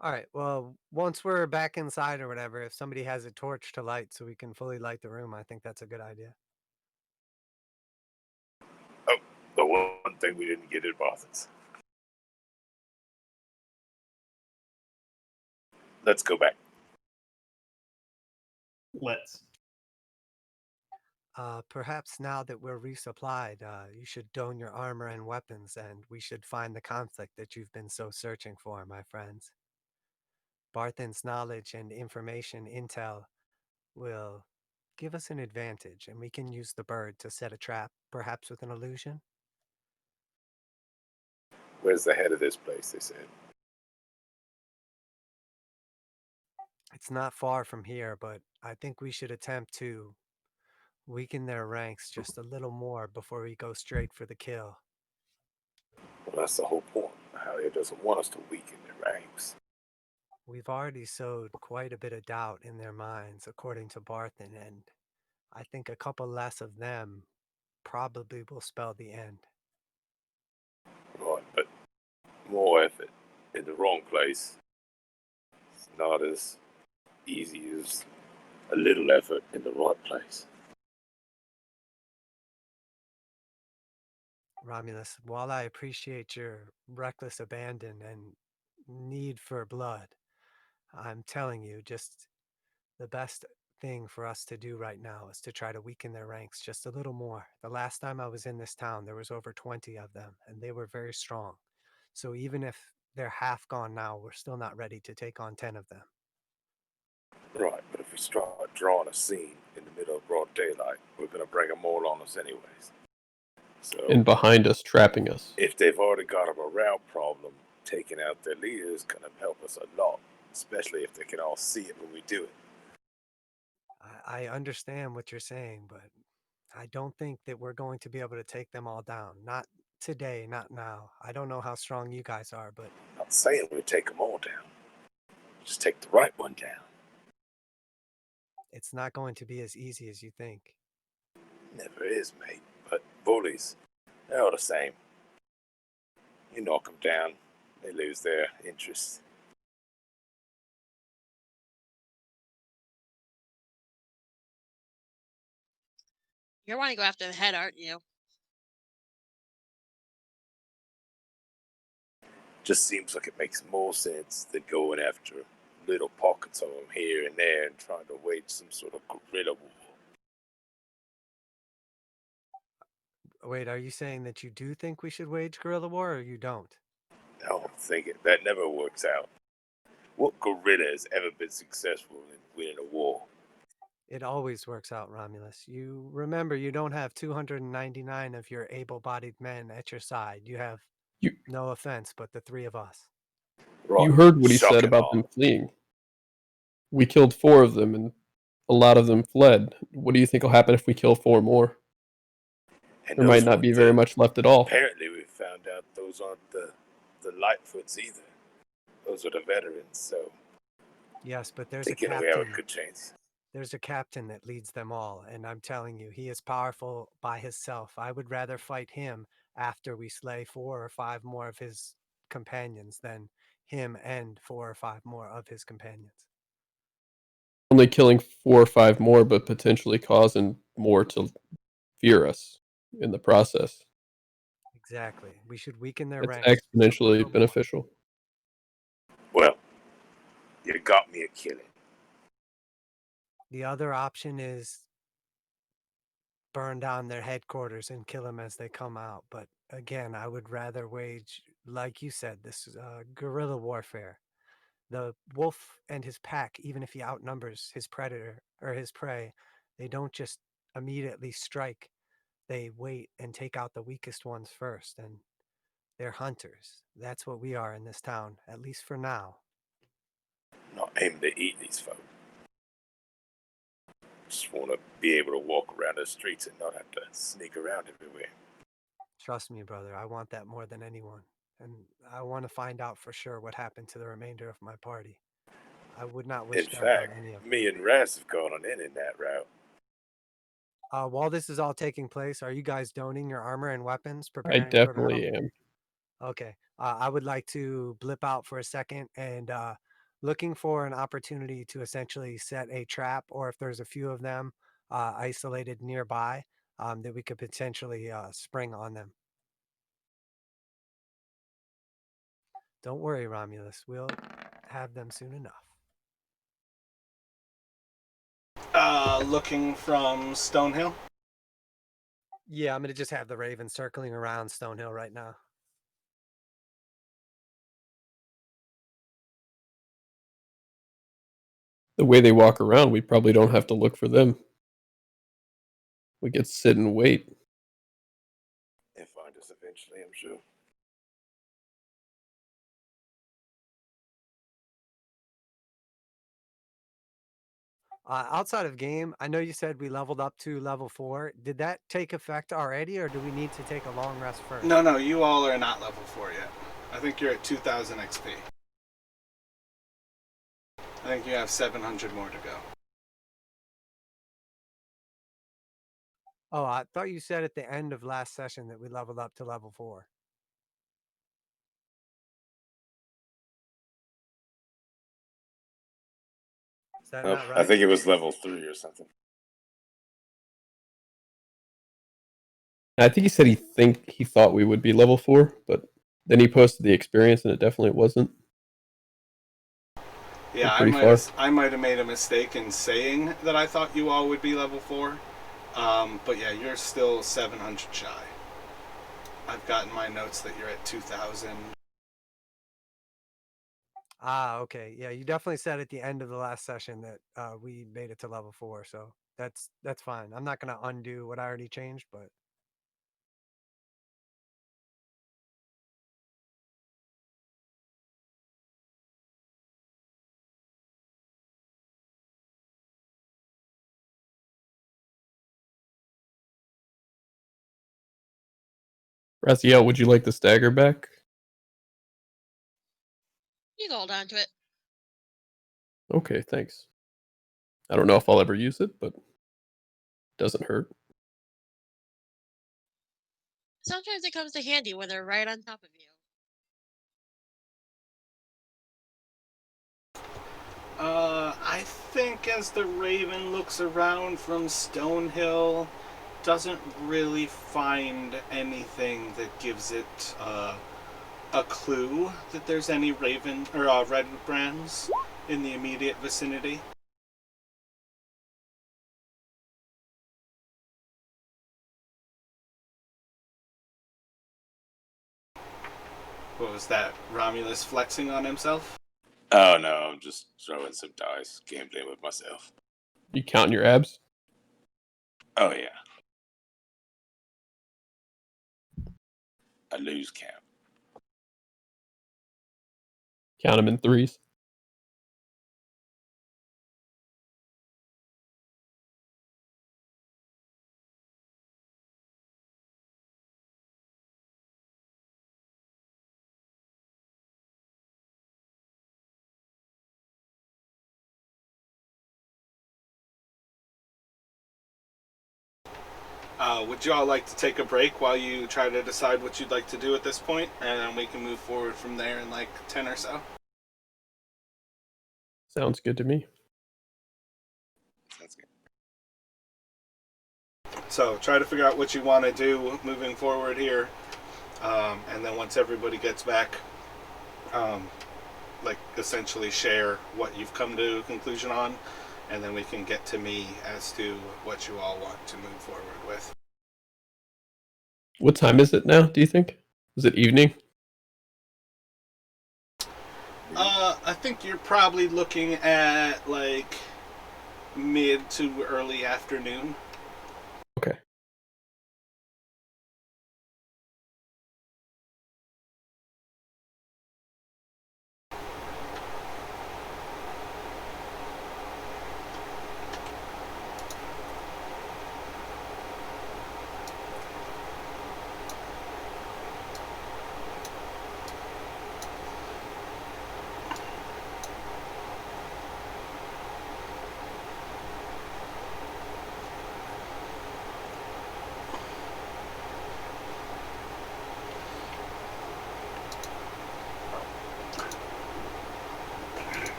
All right. Well, once we're back inside or whatever, if somebody has a torch to light so we can fully light the room, I think that's a good idea. Oh, the one thing we didn't get at Boston's. Let's go back. Let's. Perhaps now that we're resupplied, you should don your armor and weapons, and we should find the conflict that you've been so searching for, my friends. Barthen's knowledge and information intel will give us an advantage, and we can use the bird to set a trap, perhaps with an illusion. Where's the head of this place, they said? It's not far from here, but I think we should attempt to weaken their ranks just a little more before we go straight for the kill. Well, that's the whole point. Halia doesn't want us to weaken their ranks. We've already sowed quite a bit of doubt in their minds, according to Barthen, and I think a couple less of them probably will spell the end. Right, but more effort in the wrong place. It's not as easy as a little effort in the right place. Romulus, while I appreciate your reckless abandon and need for blood, I'm telling you, just the best thing for us to do right now is to try to weaken their ranks just a little more. The last time I was in this town, there was over 20 of them, and they were very strong. So even if they're half gone now, we're still not ready to take on 10 of them. Right, but if we start drawing a scene in the middle of broad daylight, we're going to bring them all on us anyways. So, And behind us, trapping us. if they've already got a morale problem, taking out their leader is going to help us a lot, especially if they can all see it when we do it. I understand what you're saying, but I don't think that we're going to be able to take them all down. Not today, not now. I don't know how strong you guys are, but I'm not saying we take them all down. Just take the right one down. it's not going to be as easy as you think. Never is, mate. But bullies, they're all the same. You knock them down, they lose their interest. You're wanting to go after the head, aren't you? Just seems like it makes more sense than going after little pockets of them here and there and trying to wage some sort of guerrilla war. Wait, are you saying that you do think we should wage guerrilla war, or you don't? I don't think it. That never works out. What guerrilla has ever been successful in winning a war? It always works out, Romulus. You remember you don't have 299 of your able-bodied men at your side. You have, You no offense, but the three of us. Right. you heard what he said Shocking about all. them fleeing. We killed 4 of them, and a lot of them fled. What do you think will happen if we kill 4 more? And There might those not weren't be very much left at all. Apparently, we found out those aren't the Lightfoots either. Those are the veterans, so Yes, but there's a thinking we have a captain. good chance. There's a captain that leads them all, and I'm telling you, he is powerful by himself. I would rather fight him after we slay 4 or 5 more of his companions than him and 4 or 5 more of his companions. Only killing 4 or 5 more, but potentially causing more to fear us in the process. Exactly. We should weaken their It's ranks just a little exponentially more. beneficial. Well, you got me a killing. The other option is burn down their headquarters and kill them as they come out. But again, I would rather wage, like you said, this guerrilla warfare. The wolf and his pack, even if he outnumbers his predator or his prey, they don't just immediately strike. They wait and take out the weakest ones first. And they're hunters. That's what we are in this town, at least for now. Not aiming to eat these folk. Just want to be able to walk around the streets and not have to sneak around everywhere. Trust me, brother, I want that more than anyone. And I want to find out for sure what happened to the remainder of my party. I would not wish In that fact, on any of them. me and Raz have gone on in that route. While this is all taking place, are you guys donning your armor and weapons, I preparing for battle? definitely am. Okay. I would like to blip out for a second and looking for an opportunity to essentially set a trap, or if there's a few of them isolated nearby, that we could potentially spring on them. Don't worry, Romulus. We'll have them soon enough. Looking from Stonehill. Yeah, I'm going to just have the Raven circling around Stonehill right now. The way they walk around, we probably don't have to look for them. We could sit and wait. And find us eventually, I'm sure. Outside of game, I know you said we leveled up to level 4. Did that take effect already, or do we need to take a long rest first? No, you all are not level 4 yet. I think you're at 2,000 XP. I think you have 700 more to go. Oh, I thought you said at the end of last session that we leveled up to level 4. Is that not right? I think it was level 3 or something. I think he said he thought we would be level 4, but then he posted the experience and it definitely wasn't. Yeah, I might have made a mistake in saying that I thought you all would be level 4. But yeah, you're still 700 shy. I've gotten my notes that you're at 2,000. Okay. Yeah, you definitely said at the end of the last session that we made it to level 4, so that's fine. I'm not going to undo what I already changed, but Raziel, would you like the stagger back? You can hold on to it. Okay, thanks. I don't know if I'll ever use it, but it doesn't hurt. Sometimes it comes to handy when they're right on top of you. I think as the Raven looks around from Stonehill, doesn't really find anything that gives it a clue that there's any Raven or Redbrands in the immediate vicinity. What was that? Romulus flexing on himself? Oh no, I'm just throwing some dice, gambling with myself. You counting your abs? Oh yeah. I lose count. Count them in threes. Would you all like to take a break while you try to decide what you'd like to do at this point, and then we can move forward from there in like 10 or so? Sounds good to me. Sounds good. So try to figure out what you want to do moving forward here, and then once everybody gets back, like essentially share what you've come to a conclusion on, and then we can get to me as to what you all want to move forward with. What time is it now, do you think? Is it evening? I think you're probably looking at like mid to early afternoon. Okay.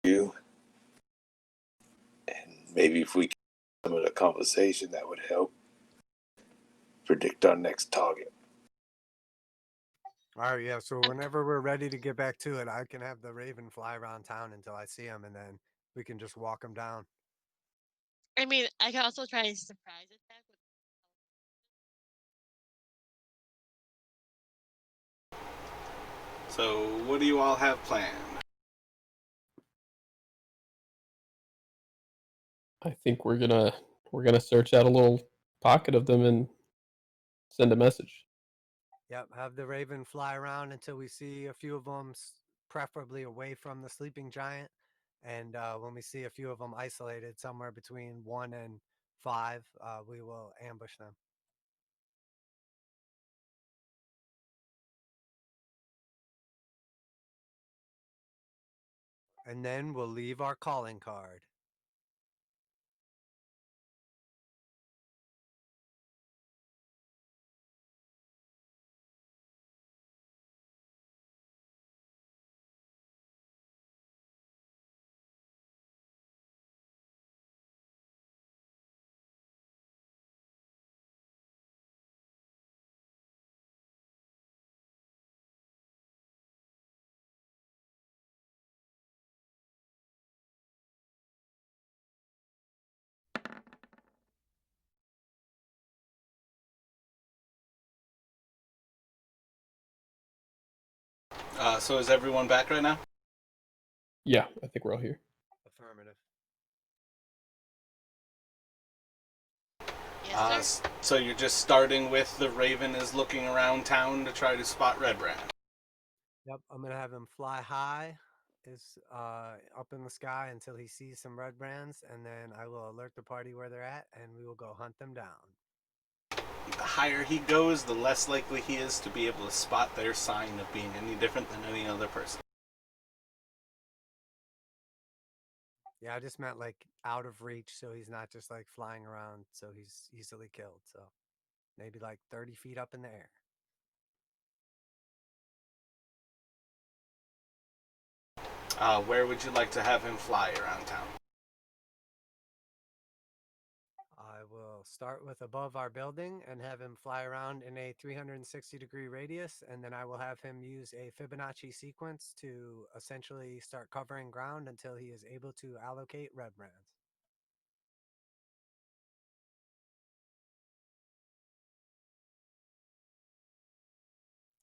You and maybe if we can some of the conversation, that would help predict our next target. All right, yeah. So whenever we're ready to get back to it, I can have the Raven fly around town until I see him, and then we can just walk him down. I mean, I can also try a surprise attack with So what do you all have planned? I think we're gonna search out a little pocket of them and send a message. Yep, have the Raven fly around until we see a few of them, preferably away from the sleeping giant. And when we see a few of them isolated somewhere between 1 and 5, we will ambush them. And then we'll leave our calling card. So is everyone back right now? Yeah, I think we're all here. Affirmative. yes, sir. So you're just starting with the Raven is looking around town to try to spot Redbrand. Yep, I'm gonna have him fly high, is up in the sky until he sees some Redbrands, and then I will alert the party where they're at, and we will go hunt them down. The higher he goes, the less likely he is to be able to spot their sign of being any different than any other person. Yeah, I just meant like out of reach, so he's not just like flying around, so he's easily killed. So maybe like 30 feet up in the air. Where would you like to have him fly around town? I will start with above our building and have him fly around in a 360-degree radius, and then I will have him use a Fibonacci sequence to essentially start covering ground until he is able to allocate Redbrands.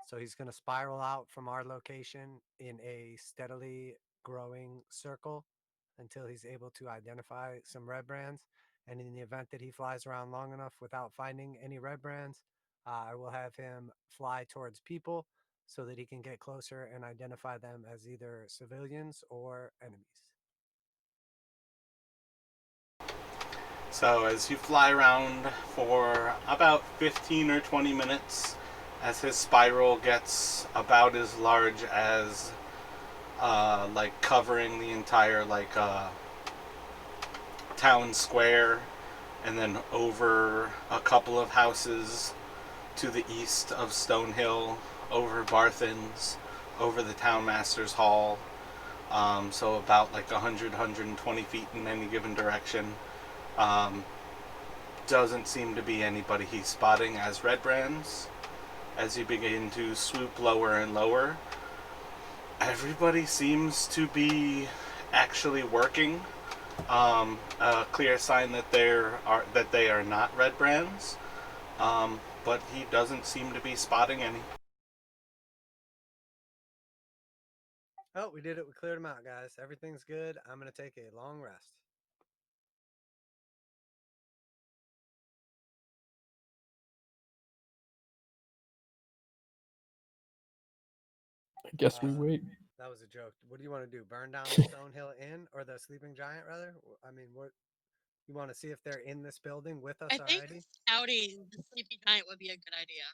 So he's going to spiral out from our location in a steadily growing circle until he's able to identify some Redbrands. And in the event that he flies around long enough without finding any Redbrands, I will have him fly towards people so that he can get closer and identify them as either civilians or enemies. So as you fly around for about 15 or 20 minutes, as his spiral gets about as large as like covering the entire town square, and then over a couple of houses to the east of Stonehill, over Barthen's, over the townmaster's hall. So about like 100, 120 feet in any given direction. Doesn't seem to be anybody he's spotting as Redbrands. As you begin to swoop lower and lower, everybody seems to be actually working. A clear sign that they are not Redbrands. But he doesn't seem to be spotting any. Oh, we did it. We cleared them out, guys. Everything's good. I'm going to take a long rest. I guess we wait. That was a joke. What do you want to do? Burn down the Stonehill Inn or the Sleeping Giant, rather? I mean, what you want to see if they're in this building with us I think already? scouting the Sleepy Giant would be a good idea.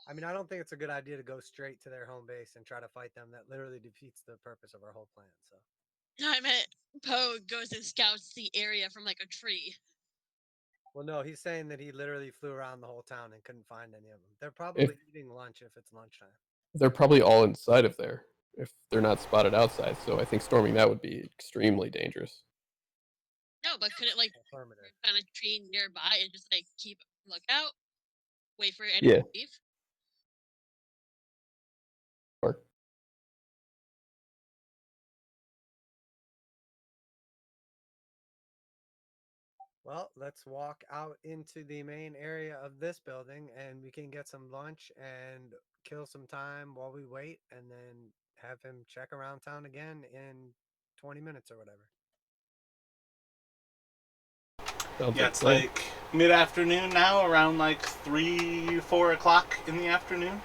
I mean, I don't think it's a good idea to go straight to their home base and try to fight them. That literally defeats the purpose of our whole plan. So, I meant Poe goes and scouts the area from like a tree. well, no, he's saying that he literally flew around the whole town and couldn't find any of them. They're probably eating lunch if it's lunchtime. They're probably all inside of there if they're not spotted outside. So I think storming that would be extremely dangerous. No, but could it like Affirmative. kind of tree nearby and just like keep lookout, wait for anyone to leave? Or Well, let's walk out into the main area of this building and we can get some lunch and kill some time while we wait and then have him check around town again in 20 minutes or whatever. Yeah, it's like mid-afternoon now, around like 3, 4 o'clock in the afternoon.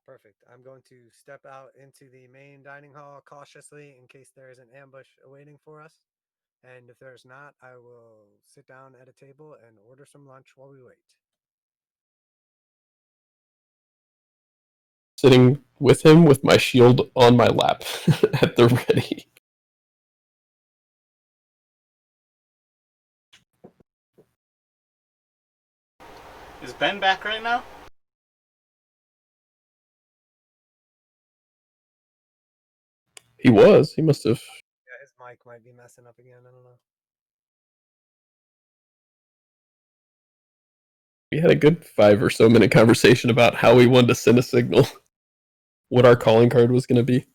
Perfect. I'm going to step out into the main dining hall cautiously in case there is an ambush awaiting for us. And if there's not, I will sit down at a table and order some lunch while we wait. Sitting with him with my shield on my lap at the ready. Is Ben back right now? He was. He must have. Yeah, his mic might be messing up again. I don't know. We had a good 5 or so minute conversation about how we wanted to send a signal, what our calling card was going to be.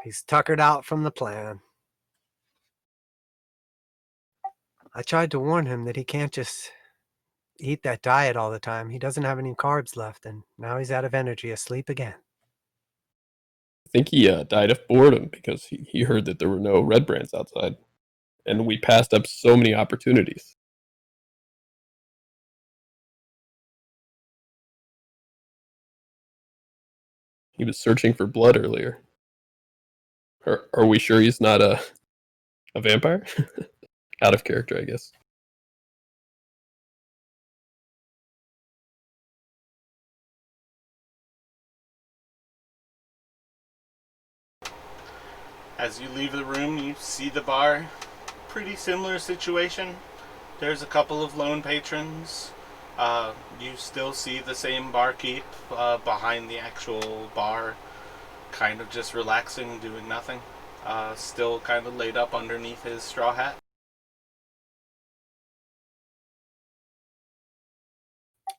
He's tuckered out from the plan. I tried to warn him that he can't just eat that diet all the time. He doesn't have any carbs left, and now he's out of energy, asleep again. I think he died of boredom because he heard that there were no Redbrands outside. And we passed up so many opportunities. He was searching for blood earlier. Are we sure he's not A vampire? Out of character, I guess. As you leave the room, you see the bar. Pretty similar situation. There's a couple of lone patrons. You still see the same barkeep behind the actual bar, kind of just relaxing, doing nothing. Still kind of laid up underneath his straw hat.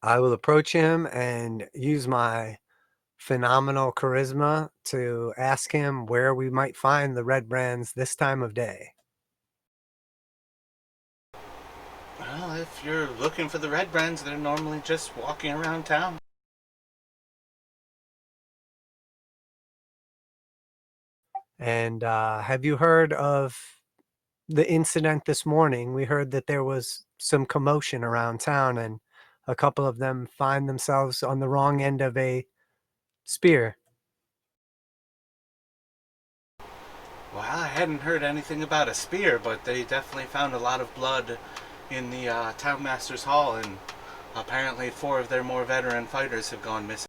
I will approach him and use my phenomenal charisma to ask him where we might find the Redbrands this time of day. Well, if you're looking for the Redbrands, they're normally just walking around town. And have you heard of the incident this morning? We heard that there was some commotion around town and a couple of them find themselves on the wrong end of a spear. Well, I hadn't heard anything about a spear, but they definitely found a lot of blood in the Townmaster's Hall, and apparently 4 of their more veteran fighters have gone missing.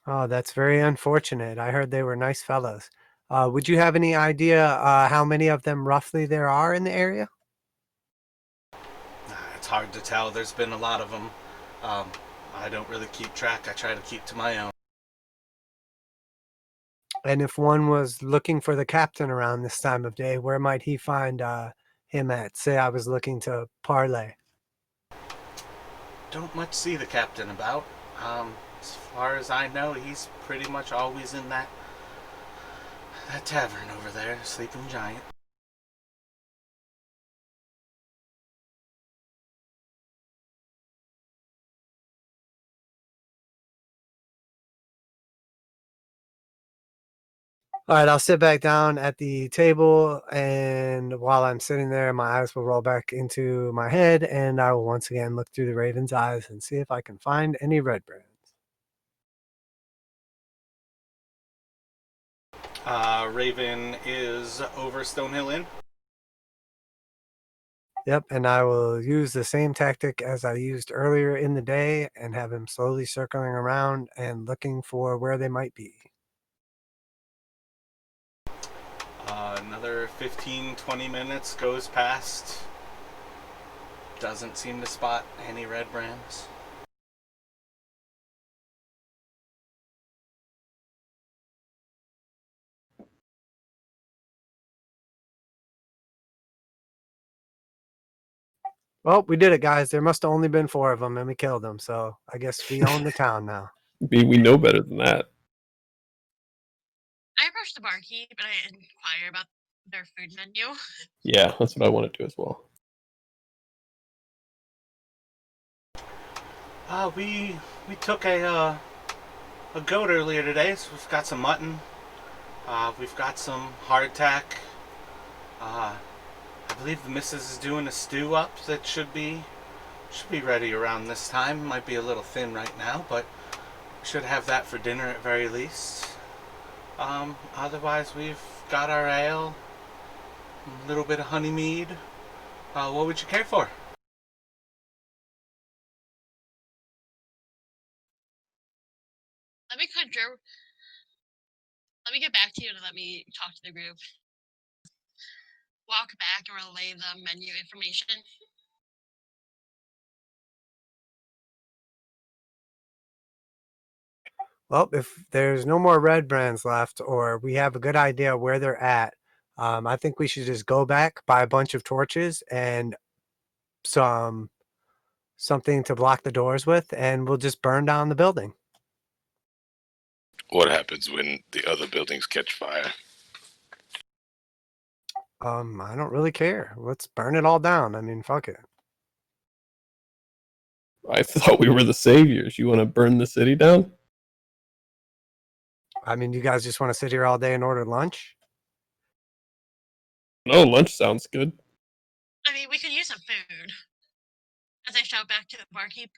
Oh, that's very unfortunate. I heard they were nice fellows. Would you have any idea how many of them roughly there are in the area? It's hard to tell. There's been a lot of them. I don't really keep track. I try to keep to my own. And if one was looking for the captain around this time of day, where might he find him at? Say I was looking to parlay. Don't much see the captain about. As far as I know, he's pretty much always in that tavern over there, Sleeping Giant. All right, I'll sit back down at the table, and while I'm sitting there, my eyes will roll back into my head, and I will once again look through the Raven's eyes and see if I can find any Redbrands. Raven is over Stonehill Inn. Yep, and I will use the same tactic as I used earlier in the day and have him slowly circling around and looking for where they might be. Another 15-20 minutes goes past. Doesn't seem to spot any Redbrands. Well, we did it, guys. There must have only been 4 of them, and we killed them. So I guess we own the town now. We know better than that. I approached the barkeep and I inquire about their food menu. Yeah, that's what I want to do as well. We took a goat earlier today, so we've got some mutton. We've got some hardtack. I believe the missus is doing a stew up that should be ready around this time. Might be a little thin right now, but we should have that for dinner at very least. Otherwise, we've got our ale, a little bit of honey mead. What would you care for? Let me conjure. Let me get back to you and let me talk to the group. Walk back and relay the menu information. Well, if there's no more Redbrands left, or we have a good idea where they're at, I think we should just go back, buy a bunch of torches and something to block the doors with, and we'll just burn down the building. What happens when the other buildings catch fire? I don't really care. Let's burn it all down. I mean, fuck it. I thought we were the saviors. You want to burn the city down? I mean, you guys just want to sit here all day and order lunch? No, lunch sounds good. I mean, we could use some food. As I shout back to the barkeep.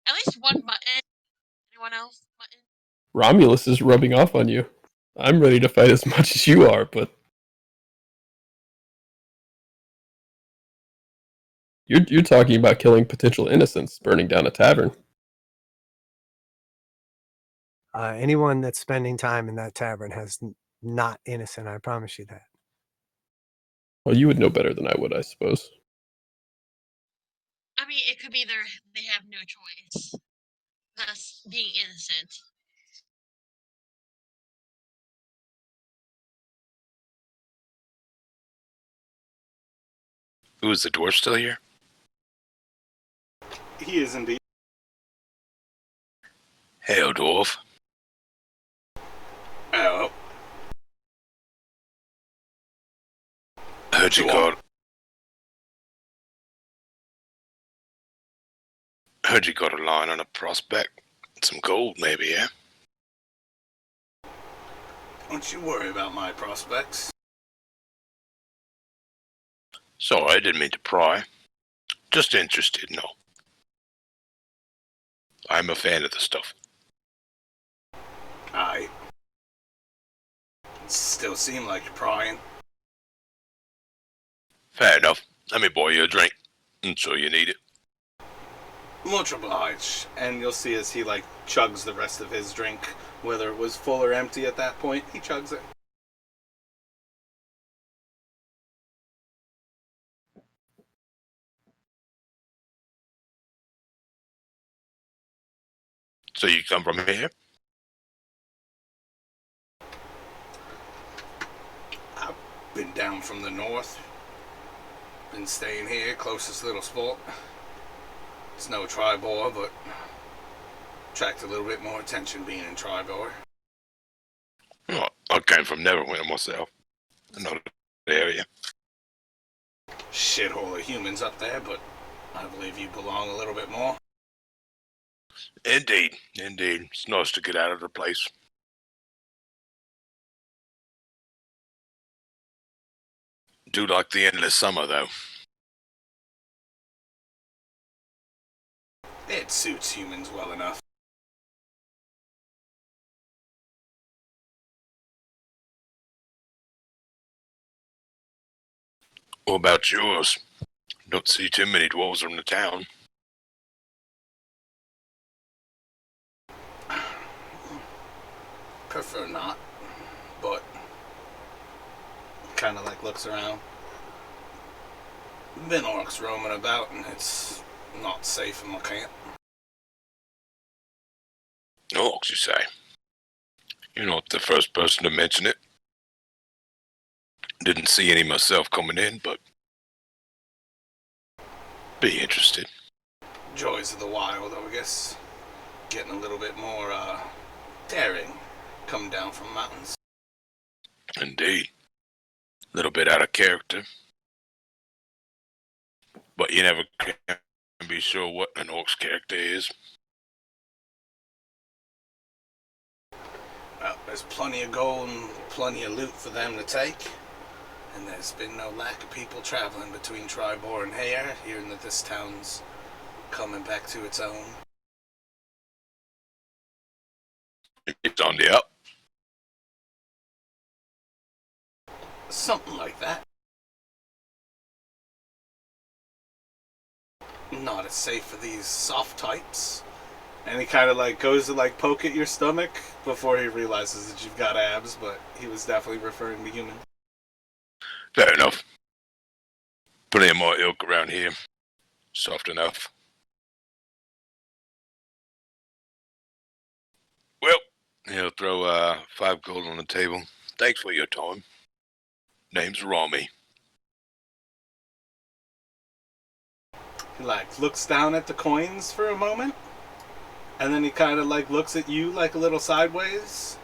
At least one mutton. Anyone else? Mutton? Romulus is rubbing off on you. I'm ready to fight as much as you are, but you're talking about killing potential innocents, burning down a tavern. Anyone that's spending time in that tavern has not innocent. I promise you that. Well, you would know better than I would, I suppose. I mean, it could be they have no choice. Thus being innocent. Ooh, is the dwarf still here? He is indeed. Hail, dwarf. Oh, Heard you got a line on a prospect. Some gold, maybe, yeah? don't you worry about my prospects. Sorry, I didn't mean to pry. Just interested, no. I'm a fan of the stuff. Aye. Still seem like you're prying. Fair enough. Let me buy you a drink. I'm sure you need it. Much obliged. And you'll see as he like chugs the rest of his drink, whether it was full or empty at that point, he chugs it. So you come from here? I've been down from the north. Been staying here, closest little spot. It's no Tribor, but attract a little bit more attention being in Tribor. Oh, I came from Neverwinter myself. Another area. Shithole of humans up there, but I believe you belong a little bit more. Indeed. It's nice to get out of the place. Do like the endless summer, though. It suits humans well enough. What about yours? Don't see too many dwarves from the town. Prefer not, but kind of like looks around. Been orcs roaming about, and it's not safe in my camp. Orcs, you say? You're not the first person to mention it. Didn't see any myself coming in, but be interested. Joys of the wild, I guess. Getting a little bit more daring coming down from mountains. Indeed. A little bit out of character. But you never can be sure what an orc's character is. Well, there's plenty of gold and plenty of loot for them to take. And there's been no lack of people traveling between Tribor and Hayre, hearing that this town's coming back to its own. It's on the up. Something like that. Not as safe for these soft types. And he kind of like goes to like poke at your stomach before he realizes that you've got abs, but he was definitely referring to human. Fair enough. Plenty of more ilk around here. Soft enough. Well, he'll throw 5 gold on the table. Thanks for your time. Name's Rami. He like looks down at the coins for a moment, and then he kind of like looks at you like a little sideways,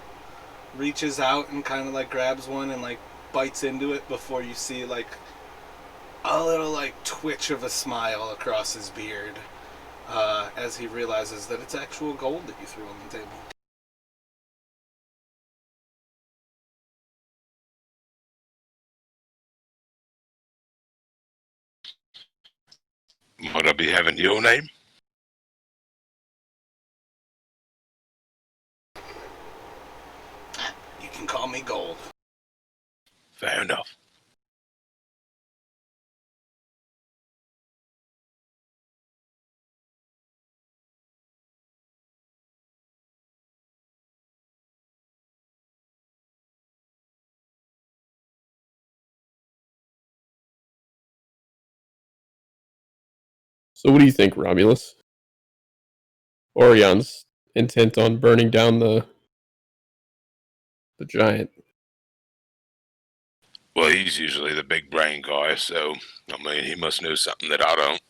reaches out and kind of like grabs one and like bites into it before you see like a little like twitch of a smile across his beard as he realizes that it's actual gold that you threw on the table. Might I be having your name? You can call me Gold. Fair enough. So what do you think, Romulus? Orion's intent on burning down the giant. Well, he's usually the big brain guy, so, I mean, he must know something that I don't.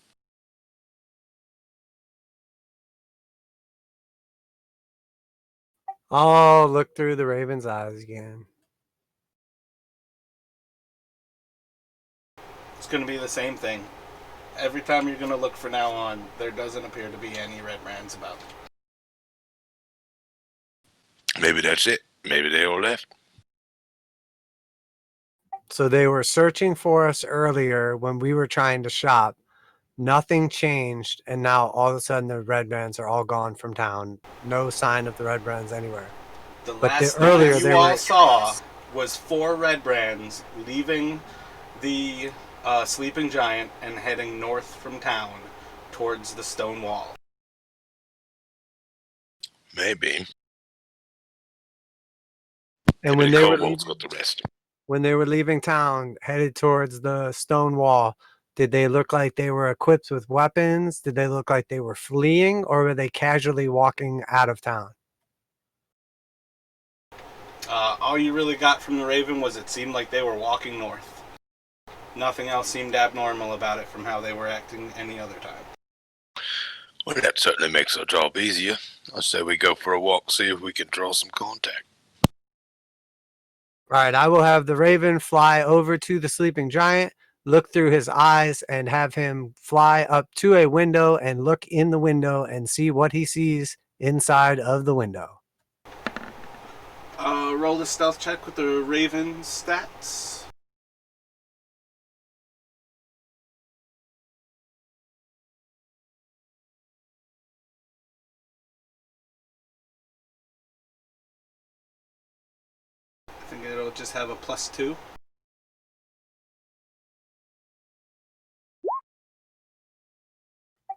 Oh, look through the Raven's eyes again. It's going to be the same thing. Every time you're going to look from now on, there doesn't appear to be any Redbrands about. Maybe that's it. Maybe they all left. So they were searching for us earlier when we were trying to shop. Nothing changed, and now all of a sudden the Redbrands are all gone from town. No sign of the Redbrands anywhere. The But last thing earlier that they you all were- saw was 4 Redbrands leaving the sleeping giant and heading north from town towards the stone wall. Maybe. And Maybe when the they were kobolds got the rest. when they were leaving town, headed towards the stone wall, did they look like they were equipped with weapons? Did they look like they were fleeing, or were they casually walking out of town? All you really got from the Raven was it seemed like they were walking north. Nothing else seemed abnormal about it from how they were acting any other time. Well, that certainly makes our job easier. I say we go for a walk, see if we can draw some contact. All right, I will have the Raven fly over to the sleeping giant, look through his eyes, and have him fly up to a window and look in the window and see what he sees inside of the window. Roll the stealth check with the Raven stats. I think it'll just have a +2.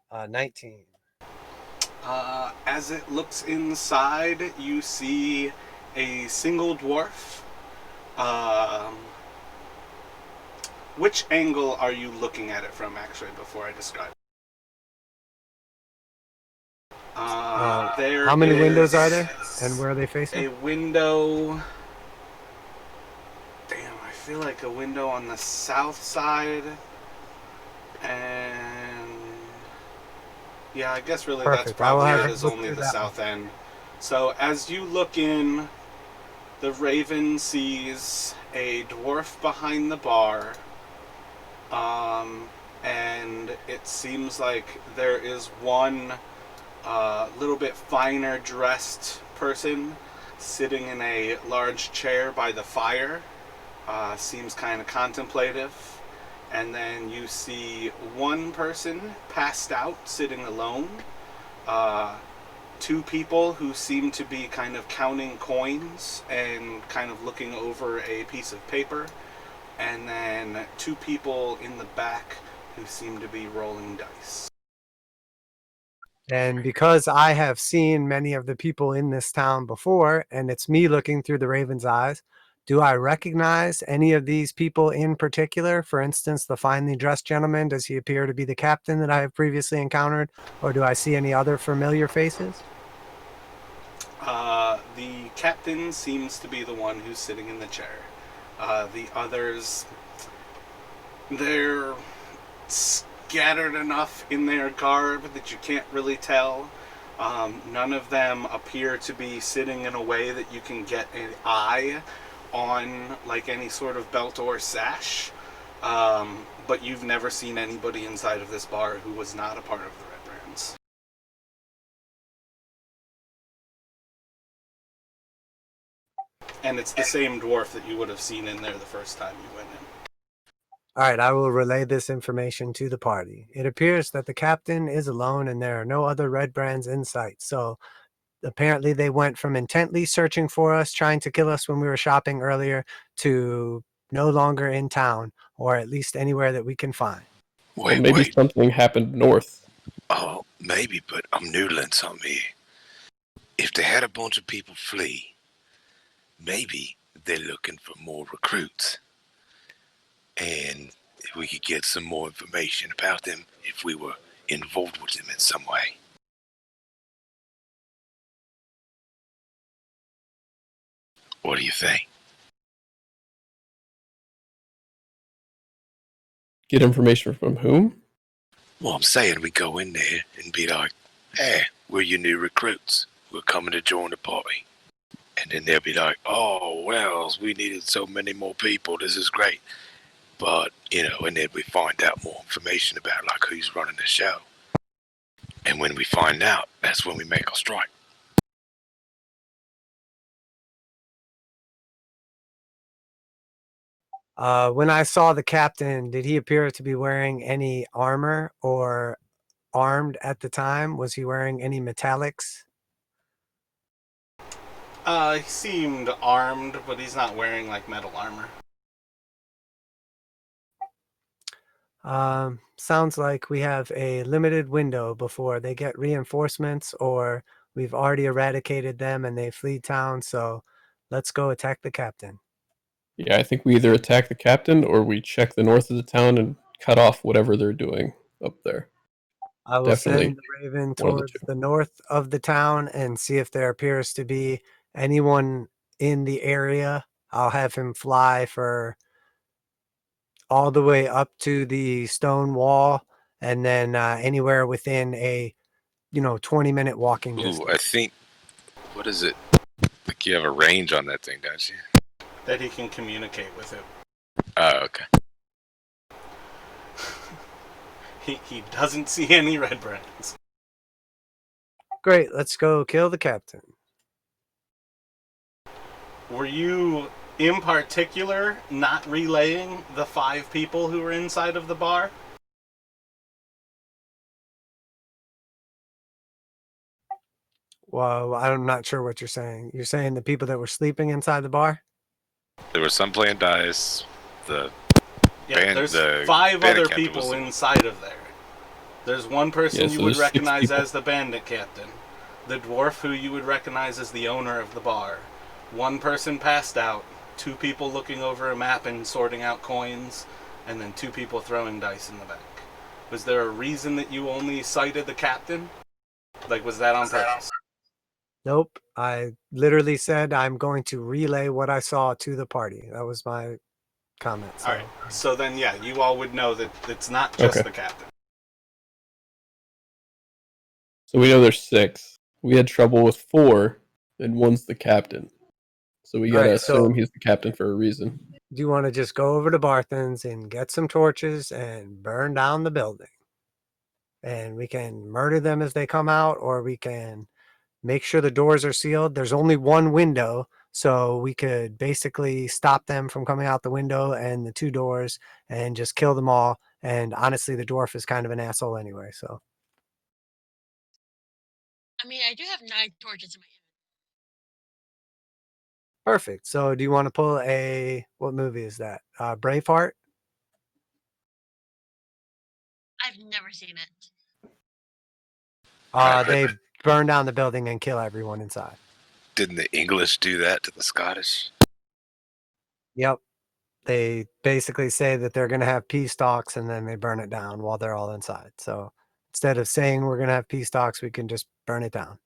Uh, 19. As it looks inside, you see a single dwarf. Which angle are you looking at it from, actually, before I describe it? There How many windows are is there, and where are they facing? a window. Damn, I feel like a window on the south side, and yeah, I guess really that's Perfect. I will probably have it. him Is look only through the that south end. So as you look in, the Raven sees a dwarf behind the bar, and it seems like there is one little bit finer dressed person sitting in a large chair by the fire. Seems kind of contemplative. And then you see one person passed out sitting alone. 2 people who seem to be kind of counting coins and kind of looking over a piece of paper. And then 2 people in the back who seem to be rolling dice. And because I have seen many of the people in this town before, and it's me looking through the Raven's eyes, do I recognize any of these people in particular? For instance, the finely dressed gentleman, does he appear to be the captain that I have previously encountered? Or do I see any other familiar faces? The captain seems to be the one who's sitting in the chair. The others, they're scattered enough in their garb that you can't really tell. None of them appear to be sitting in a way that you can get an eye on, like any sort of belt or sash. But you've never seen anybody inside of this bar who was not a part of the Redbrands. And it's the same dwarf that you would have seen in there the first time you went in. All right, I will relay this information to the party. It appears that the captain is alone and there are no other Redbrands in sight. So apparently they went from intently searching for us, trying to kill us when we were shopping earlier, to no longer in town, or at least anywhere that we can find. Well, Wait, maybe wait. something happened north. Oh, maybe, but I'm noodling something here. If they had a bunch of people flee, maybe they're looking for more recruits. And if we could get some more information about them, if we were involved with them in some way. What do you think? Get information from whom? Well, I'm saying we go in there and be like, hey, we're your new recruits. We're coming to join the party. And then they'll be like, oh, well, we needed so many more people. This is great. But, and then we find out more information about, like, who's running the show. And when we find out, that's when we make our strike. When I saw the captain, did he appear to be wearing any armor or armed at the time? Was he wearing any metallics? He seemed armed, but he's not wearing like metal armor. Sounds like we have a limited window before they get reinforcements, or we've already eradicated them and they flee town. So let's go attack the captain. Yeah, I think we either attack the captain or we check the north of the town and cut off whatever they're doing up there. I will Definitely send the Raven one of the towards two. the north of the town and see if there appears to be anyone in the area. I'll have him fly for all the way up to the stone wall, and then anywhere within a 20-minute walking Ooh, distance. I think, what is it? Like you have a range on that thing, don't you? That he can communicate with it. Oh, okay. He doesn't see any Redbrands. Great, let's go kill the captain. Were you, in particular, not relaying the 5 people who were inside of the bar? Well, I'm not sure what you're saying. You're saying the people that were sleeping inside the bar? There was some playing dice. There's the 5 bandit other captain people was- inside of there. There's one person Yeah, you so would there's 6 recognize people. as the bandit captain. The dwarf who you would recognize as the owner of the bar. One person passed out. 2 people looking over a map and sorting out coins. And then 2 people throwing dice in the back. Was there a reason that you only cited the captain? Like, was that on purpose? Nope. I literally said I'm going to relay what I saw to the party. That was my comment. So. Alright, so then yeah, you all would know that it's not just Okay. the captain. So we know there's 6. We had trouble with 4, and one's the captain. So we gotta Alright, so- assume he's the captain for a reason. Do you want to just go over to Barthen's and get some torches and burn down the building? And we can murder them as they come out, or we can make sure the doors are sealed. There's only one window, so we could basically stop them from coming out the window and the 2 doors and just kill them all. And honestly, the dwarf is kind of an asshole anyway, so. I mean, I do have 9 torches in my inventory. Perfect. So do you want to pull what movie is that? Braveheart? I've never seen it. They burn down the building and kill everyone inside. Didn't the English do that to the Scottish? Yep. They basically say that they're going to have peace talks and then they burn it down while they're all inside. So instead of saying we're going to have peace talks, we can just burn it down.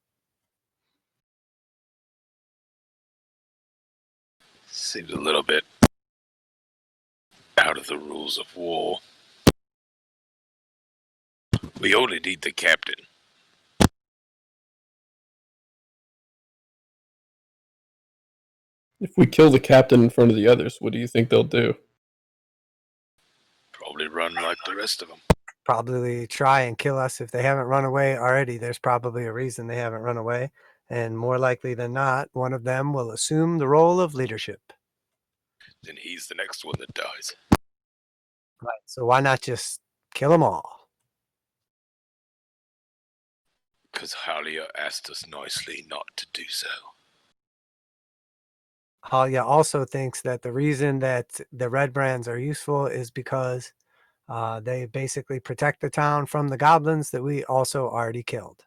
Seems a little bit out of the rules of war. We only need the captain. If we kill the captain in front of the others, what do you think they'll do? Probably run like the rest of them. Probably try and kill us. If they haven't run away already, there's probably a reason they haven't run away. And more likely than not, one of them will assume the role of leadership. Then he's the next one that dies. Right. So why not just kill them all? Because Halia asked us nicely not to do so. Halia also thinks that the reason that the Redbrands are useful is because they basically protect the town from the goblins that we also already killed.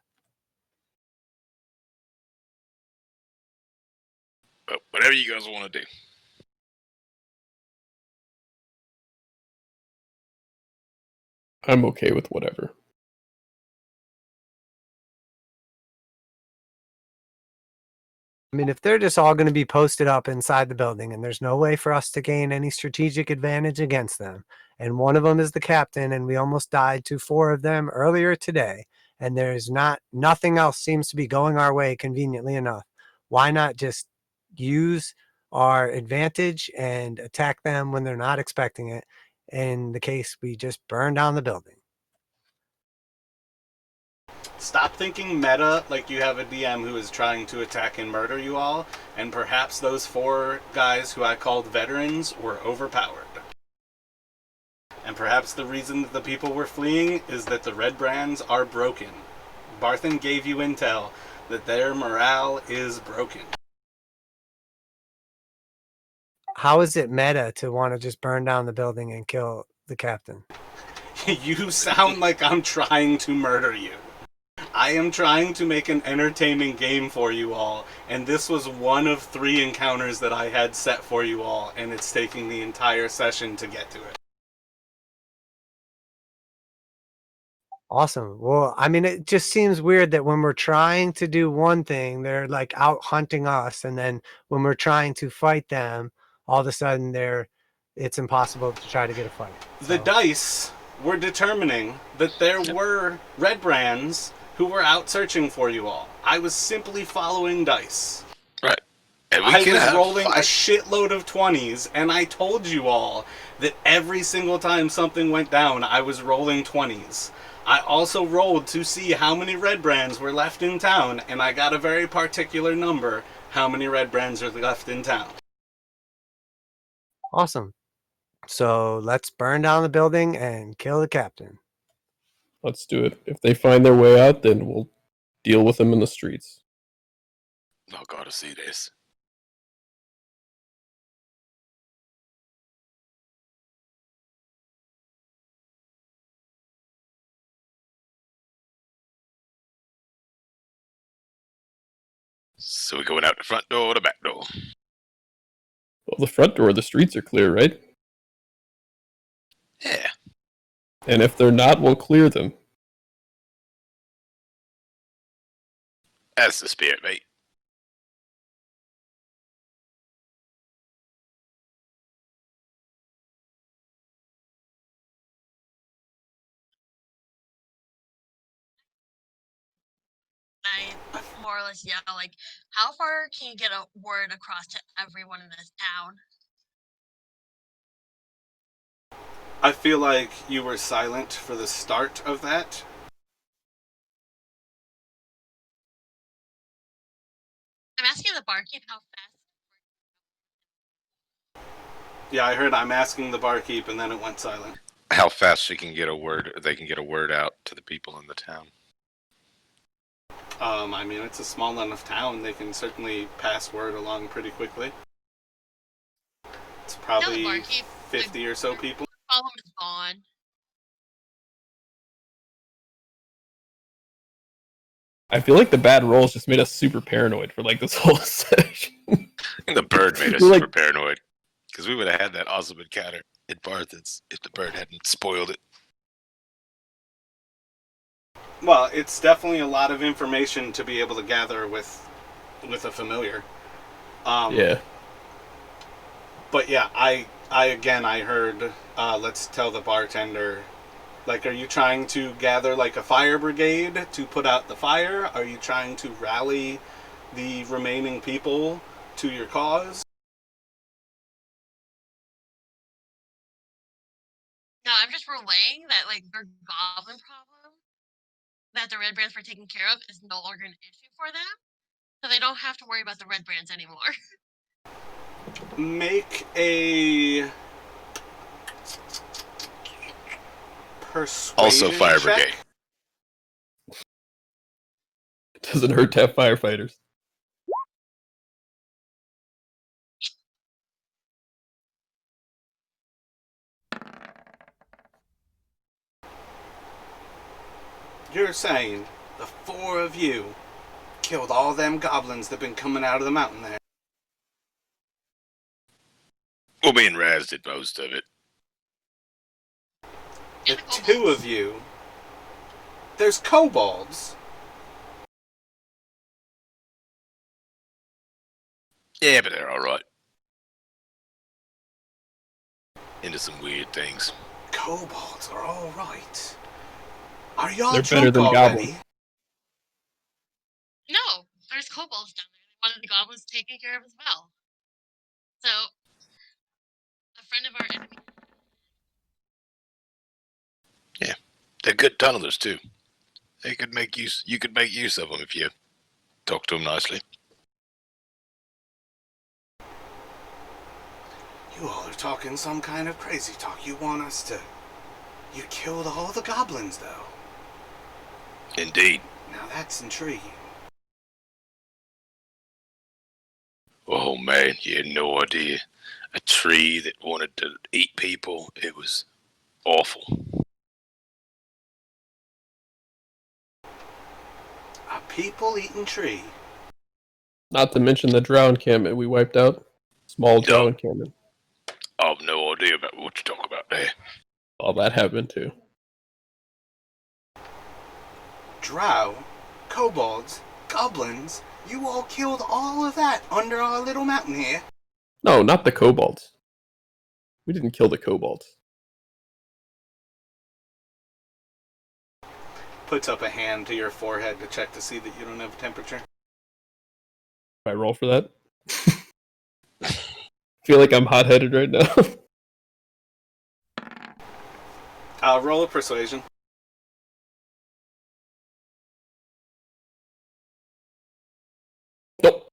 But whatever you guys want to do. I'm okay with whatever. I mean, if they're just all going to be posted up inside the building and there's no way for us to gain any strategic advantage against them, and one of them is the captain, and we almost died to 4 of them earlier today, and there's nothing else seems to be going our way conveniently enough, why not just use our advantage and attack them when they're not expecting it? In the case we just burn down the building. Stop thinking meta like you have a DM who is trying to attack and murder you all, and perhaps those 4 guys who I called veterans were overpowered. And perhaps the reason that the people were fleeing is that the Redbrands are broken. Barthen gave you intel that their morale is broken. How is it meta to want to just burn down the building and kill the captain? You sound like I'm trying to murder you. I am trying to make an entertaining game for you all, and this was one of 3 encounters that I had set for you all, and it's taking the entire session to get to it. Awesome. Well, I mean, it just seems weird that when we're trying to do one thing, they're like out hunting us, and then when we're trying to fight them, all of a sudden it's impossible to try to get a fight. The dice were determining that there were Redbrands who were out searching for you all. I was simply following dice. Right. And I was rolling a shitload of 20s, and I told you all that every single time something went down, I was rolling 20s. I also rolled to see how many Redbrands were left in town, and I got a very particular number, how many Redbrands are left in town. Awesome. So let's burn down the building and kill the captain. Let's do it. If they find their way out, then we'll deal with them in the streets. I gotta see this. So we're going out the front door or the back door? Well, the front door, the streets are clear, right? Yeah. And if they're not, we'll clear them. That's the spirit, mate. I more or less yell, like, how far can you get a word across to everyone in this town? I feel like you were silent for the start of that. I'm asking the barkeep how fast. Yeah, I heard I'm asking the barkeep, and then it went silent. How fast they can get a word out to the people in the town. I mean, it's a small enough town, they can certainly pass word along pretty quickly. It's probably 50 or so people. The problem is gone. I feel like the bad rolls just made us super paranoid for like this whole session. And the bird made us super paranoid. Because we would have had that awesome encounter at Barthen's if the bird hadn't spoiled it. Well, it's definitely a lot of information to be able to gather with a familiar. Yeah. But yeah, I heard, let's tell the bartender, like, are you trying to gather like a fire brigade to put out the fire? Are you trying to rally the remaining people to your cause? No, I'm just relaying that, like, their goblin problem that the Redbrands were taking care of is no longer an issue for them, so they don't have to worry about the Redbrands anymore. Make a persuasion Also fire check. brigade. Doesn't hurt to have firefighters. You're saying the four of you killed all them goblins that been coming out of the mountain there? Well, me and Raz did most of it. The two of you, there's kobolds. Yeah, but they're alright. Into some weird things. Kobolds are alright. Are y'all They're better drunk than already? goblins. No, there's kobolds down there. One of the goblins taken care of as well. So, a friend of our enemy. Yeah, they're good tunnelers too. They could make use. You could make use of them if you talk to them nicely. You all are talking some kind of crazy talk. You want us to... You killed all the goblins, though. Indeed. Now that's intriguing. Oh man, you had no idea. A tree that wanted to eat people. It was awful. A people-eating tree. Not to mention the drow encampment we wiped out. Small drow encampment. I have no idea about what you talk about there. All that happened too. Drow, kobolds, goblins, you all killed all of that under our little mountain here. No, not the kobolds. We didn't kill the kobolds. Puts up a hand to your forehead to check to see that you don't have a temperature. If I roll for that? Feel like I'm hot-headed right now. Roll a persuasion. Nope.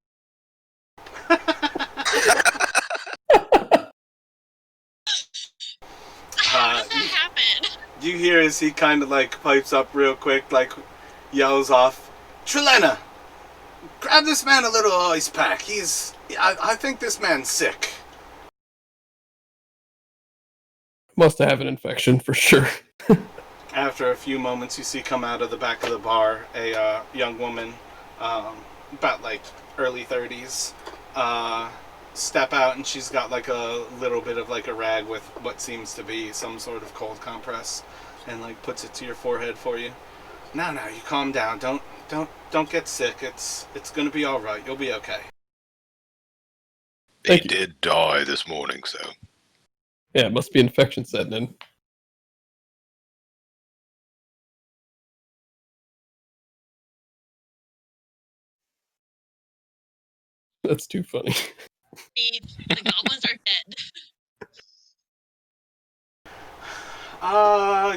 How does that happen? You hear as he kind of like pipes up real quick, like yells off, Trelena, grab this man a little ice pack. I think this man's sick. Must have an infection for sure. After a few moments, you see come out of the back of the bar a young woman, about like early 30s, step out, and she's got like a little bit of like a rag with what seems to be some sort of cold compress, and like puts it to your forehead for you. No, you calm down. Don't get sick. It's gonna be all right. You'll be okay. He did die this morning, so. Yeah, it must be infection setting in. That's too funny. The goblins are dead.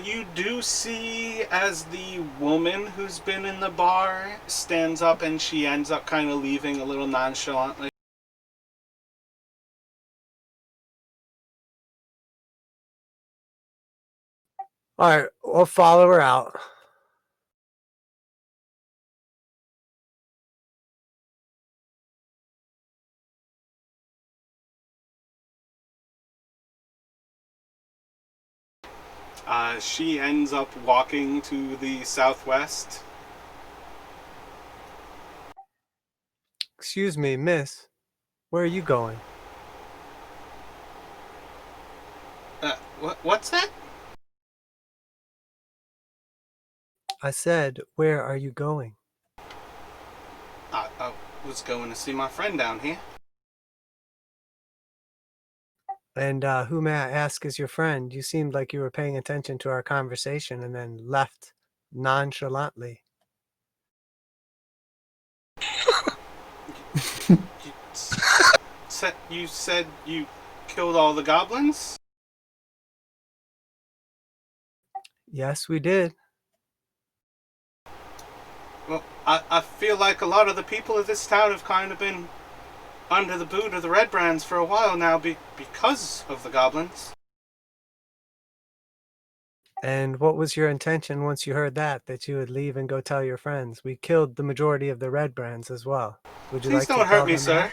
You do see as the woman who's been in the bar stands up, and she ends up kind of leaving a little nonchalantly. All right, we'll follow her out. She ends up walking to the southwest. Excuse me, miss. Where are you going? What's that? I said, where are you going? I was going to see my friend down here. And who, may I ask, is your friend? You seemed like you were paying attention to our conversation and then left nonchalantly. You said you killed all the goblins? Yes, we did. Well, I feel like a lot of the people of this town have kind of been under the boot of the Redbrands for a while now because of the goblins. And what was your intention once you heard that you would leave and go tell your friends? We killed the majority of the Redbrands as well. Would you Please like to don't tell hurt me, them sir. that?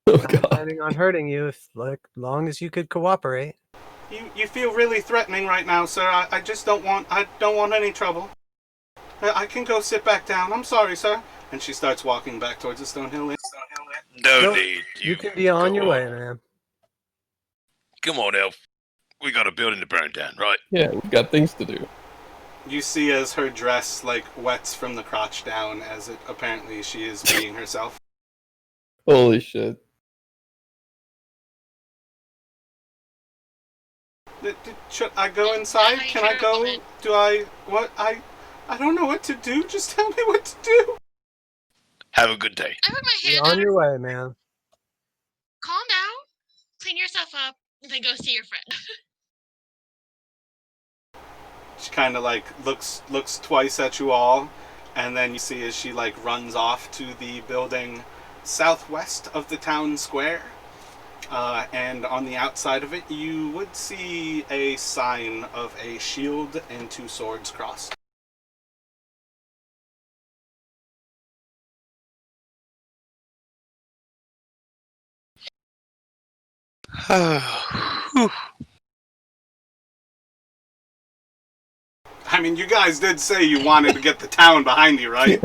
Oh Not god. planning on hurting you if, like, long as you could cooperate. You feel really threatening right now, sir. I just don't want any trouble. I can go sit back down. I'm sorry, sir. And she starts walking back towards the Stonehill Inn. No Nope. need. You can be on go your way, man. Come on, Elf. We got a building to burn down, right? Yeah, we've got things to do. You see as her dress wets from the crotch down, as it apparently she is peeing herself. Holy shit. Should I go inside? Can I go? Do I? What? I don't know what to do. Just tell me what to do. Have a good day. I put my Be hand on on her. your way, man. Calm down. Clean yourself up. And then go see your friend. She kind of looks twice at you all, and then you see as she runs off to the building southwest of the town square. And on the outside of it, you would see a sign of a shield and 2 swords crossed. Whew. I mean, you guys did say you wanted to get the town behind you, right?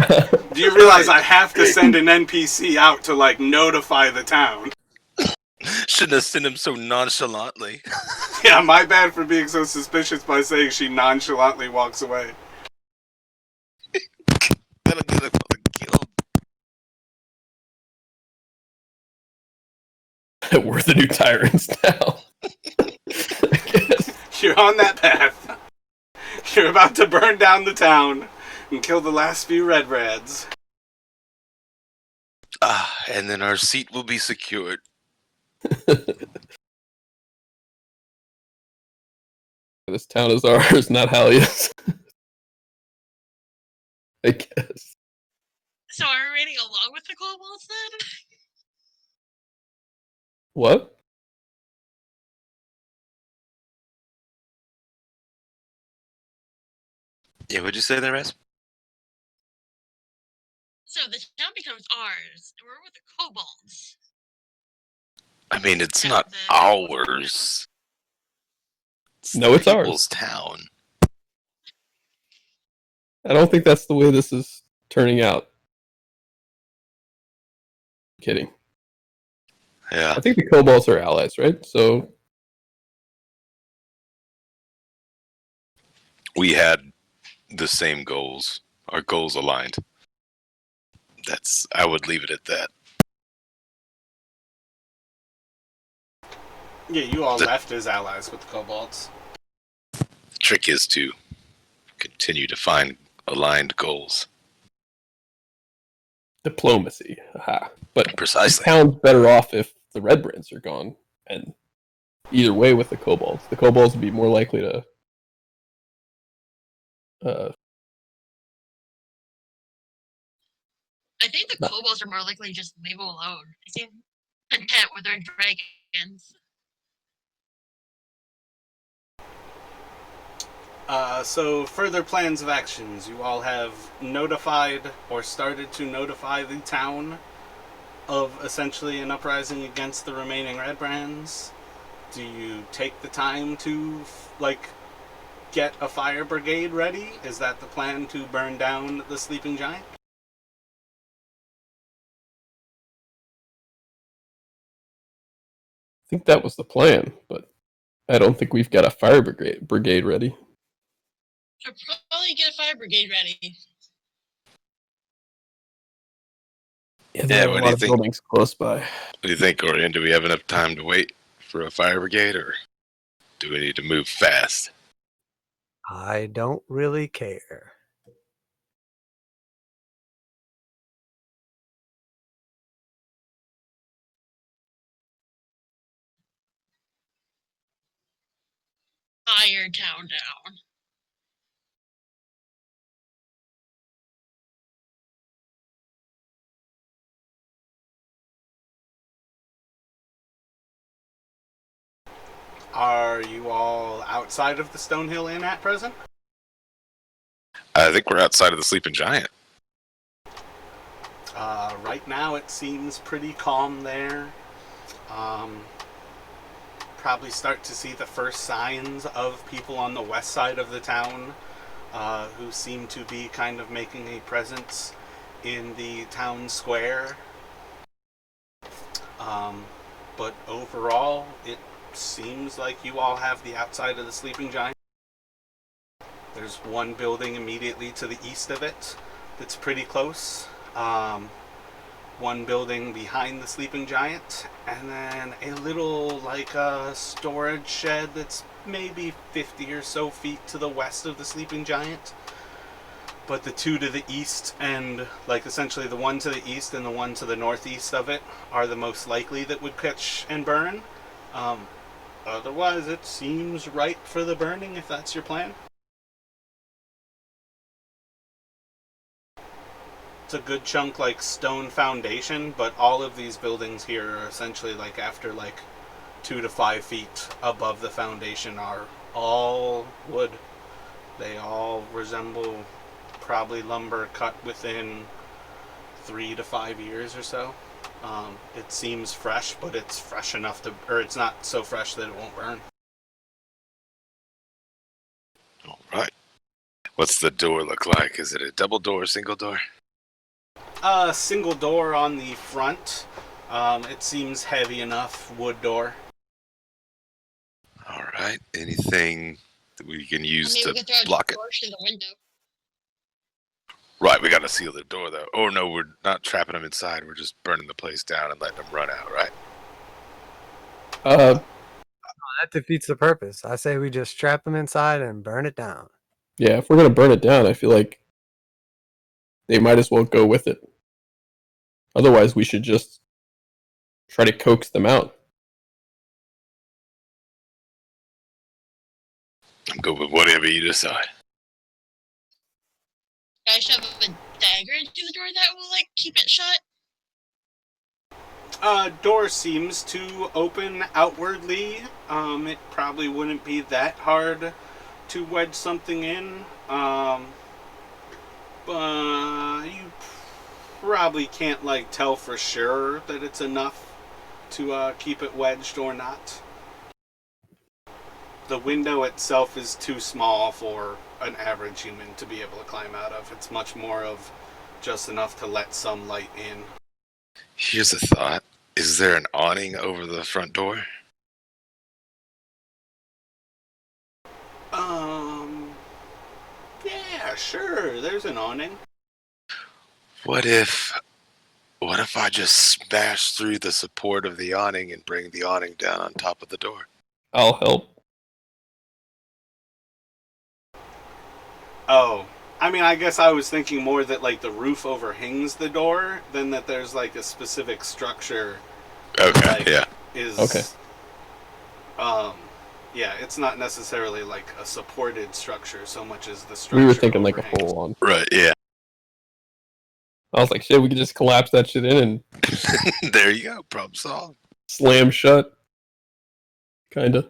Do you realize I have to send an NPC out to notify the town? Shouldn't have sent him so nonchalantly. Yeah, my bad for being so suspicious by saying she nonchalantly walks away. That'll get him killed. We're the new tyrants now. I guess. You're on that path. You're about to burn down the town and kill the last few Redbrands. And then our seat will be secured. This town is ours, not Hallia's. I guess. So are we reading along with the kobolds then? What? Yeah, what'd you say there, Raz? So the town becomes ours, and we're with the kobolds. I mean, it's Yeah, not the- ours. No, it's ours. people's town. I don't think that's the way this is turning out. Kidding. Yeah. I think the kobolds are allies, right? So We had the same goals. Our goals aligned. I would leave it at that. Yeah, you all left as allies with the kobolds. The trick is to continue to find aligned goals. diplomacy. Aha. But Precisely. the town's better off if the Redbrands are gone. And either way with the kobolds. The kobolds would be more likely to I think the kobolds are more likely to just leave them alone. They seem content with their dragons. So further plans of actions. You all have notified or started to notify the town of essentially an uprising against the remaining Redbrands. Do you take the time to get a fire brigade ready? Is that the plan, to burn down the sleeping giant? I think that was the plan, but I don't think we've got a fire brigade ready. Should probably get a fire brigade ready. Yeah, there are what a do lot you of think? buildings close by. What do you think, Orion? Do we have enough time to wait for a fire brigade, or do we need to move fast? I don't really care. Fire town down. Are you all outside of the Stonehill Inn at present? I think we're outside of the Sleeping Giant. Right now it seems pretty calm there. Probably start to see the first signs of people on the west side of the town who seem to be kind of making a presence in the town square. But overall, it seems like you all have the outside of the Sleeping Giant. There's one building immediately to the east of it that's pretty close. One building behind the Sleeping Giant, and then a little like a storage shed that's maybe 50 or so feet to the west of the Sleeping Giant. But the two to the east, and like essentially the one to the east and the one to the northeast of it, are the most likely that would catch and burn. Otherwise, it seems ripe for the burning if that's your plan. It's a good chunk like stone foundation, but all of these buildings here are essentially like after like 2 to 5 feet above the foundation are all wood. They all resemble probably lumber cut within 3 to 5 years or so. It seems fresh, but it's fresh enough to, or it's not so fresh that it won't burn. All right. What's the door look like? Is it a double door, single door? Single door on the front. It seems heavy enough, wood door. All right. Anything that we can use we to could throw block a it? torch in the window. Right, we gotta seal the door though. Oh no, we're not trapping them inside. We're just burning the place down and letting them run out, right? That defeats the purpose. I say we just trap them inside and burn it down. Yeah, if we're gonna burn it down, I feel like they might as well go with it. Otherwise, we should just try to coax them out. I'm good with whatever you decide. Can I shove a dagger into the door that will like keep it shut? Door seems to open outwardly. It probably wouldn't be that hard to wedge something in. But you probably can't like tell for sure that it's enough to keep it wedged or not. The window itself is too small for an average human to be able to climb out of. It's much more of just enough to let some light in. Here's a thought. Is there an awning over the front door? Yeah, sure, there's an awning. What if I just smash through the support of the awning and bring the awning down on top of the door? I'll help. Oh, I mean, I guess I was thinking more that like the roof overhangs the door than that there's like a specific structure. Okay, Like, yeah. Is Okay. Yeah, it's not necessarily like a supported structure so much as the structure. We were thinking like a overhangs. full on. Right, yeah. I was like, shit, we could just collapse that shit in and There you go, problem solved. slam shut. Kinda.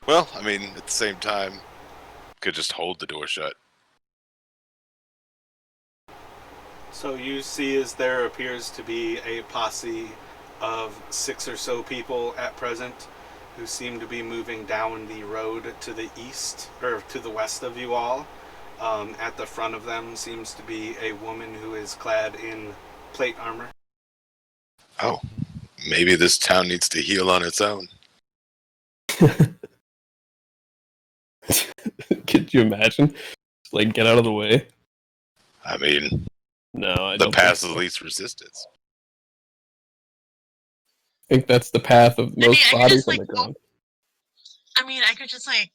Well, I mean, at the same time, could just hold the door shut. So you see as there appears to be a posse of 6 or so people at present who seem to be moving down the road to the east, or to the west of you all. At the front of them seems to be a woman who is clad in plate armor. Oh, maybe this town needs to heal on its own. Could you imagine? Just, like, get out of the way. I mean, No, I the don't path think of so. least resistance. I think that's the path of most I could bodies just, on like, the ground. I could just like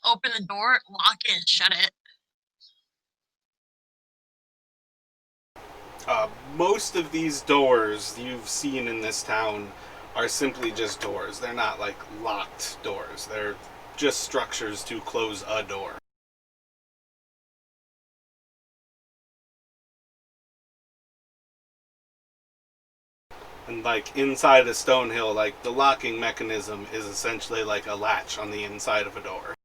open the door, lock it, and shut it. Most of these doors you've seen in this town are simply just doors. They're not like locked doors. They're just structures to close a door. And like inside a stone hill, like the locking mechanism is essentially like a latch on the inside of a door.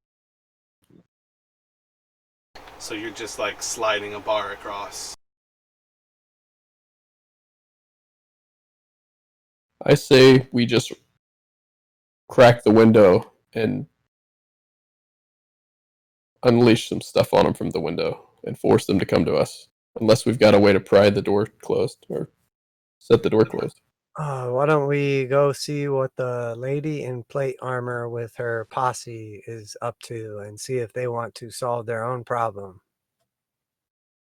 So you're just like sliding a bar across. I say we just crack the window and unleash some stuff on them from the window and force them to come to us. Unless we've got a way to pry the door closed or set the door closed. Why don't we go see what the lady in plate armor with her posse is up to and see if they want to solve their own problem?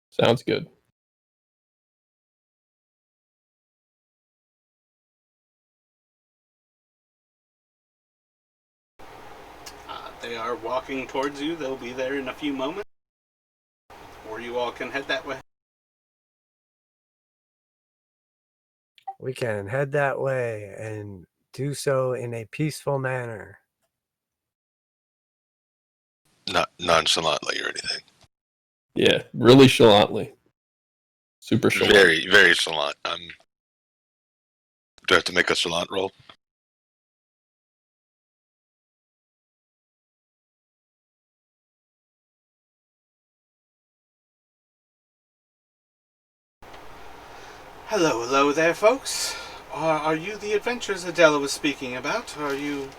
Sounds good. They are walking towards you. They'll be there in a few moments. Or you all can head that way. We can head that way and do so in a peaceful manner. Not nonchalantly or anything. Yeah, really chalantly. Super chalant. Very, very chalant. Do I have to make a chalant roll? Hello there, folks. Are you the adventures Adela was speaking about? Are you...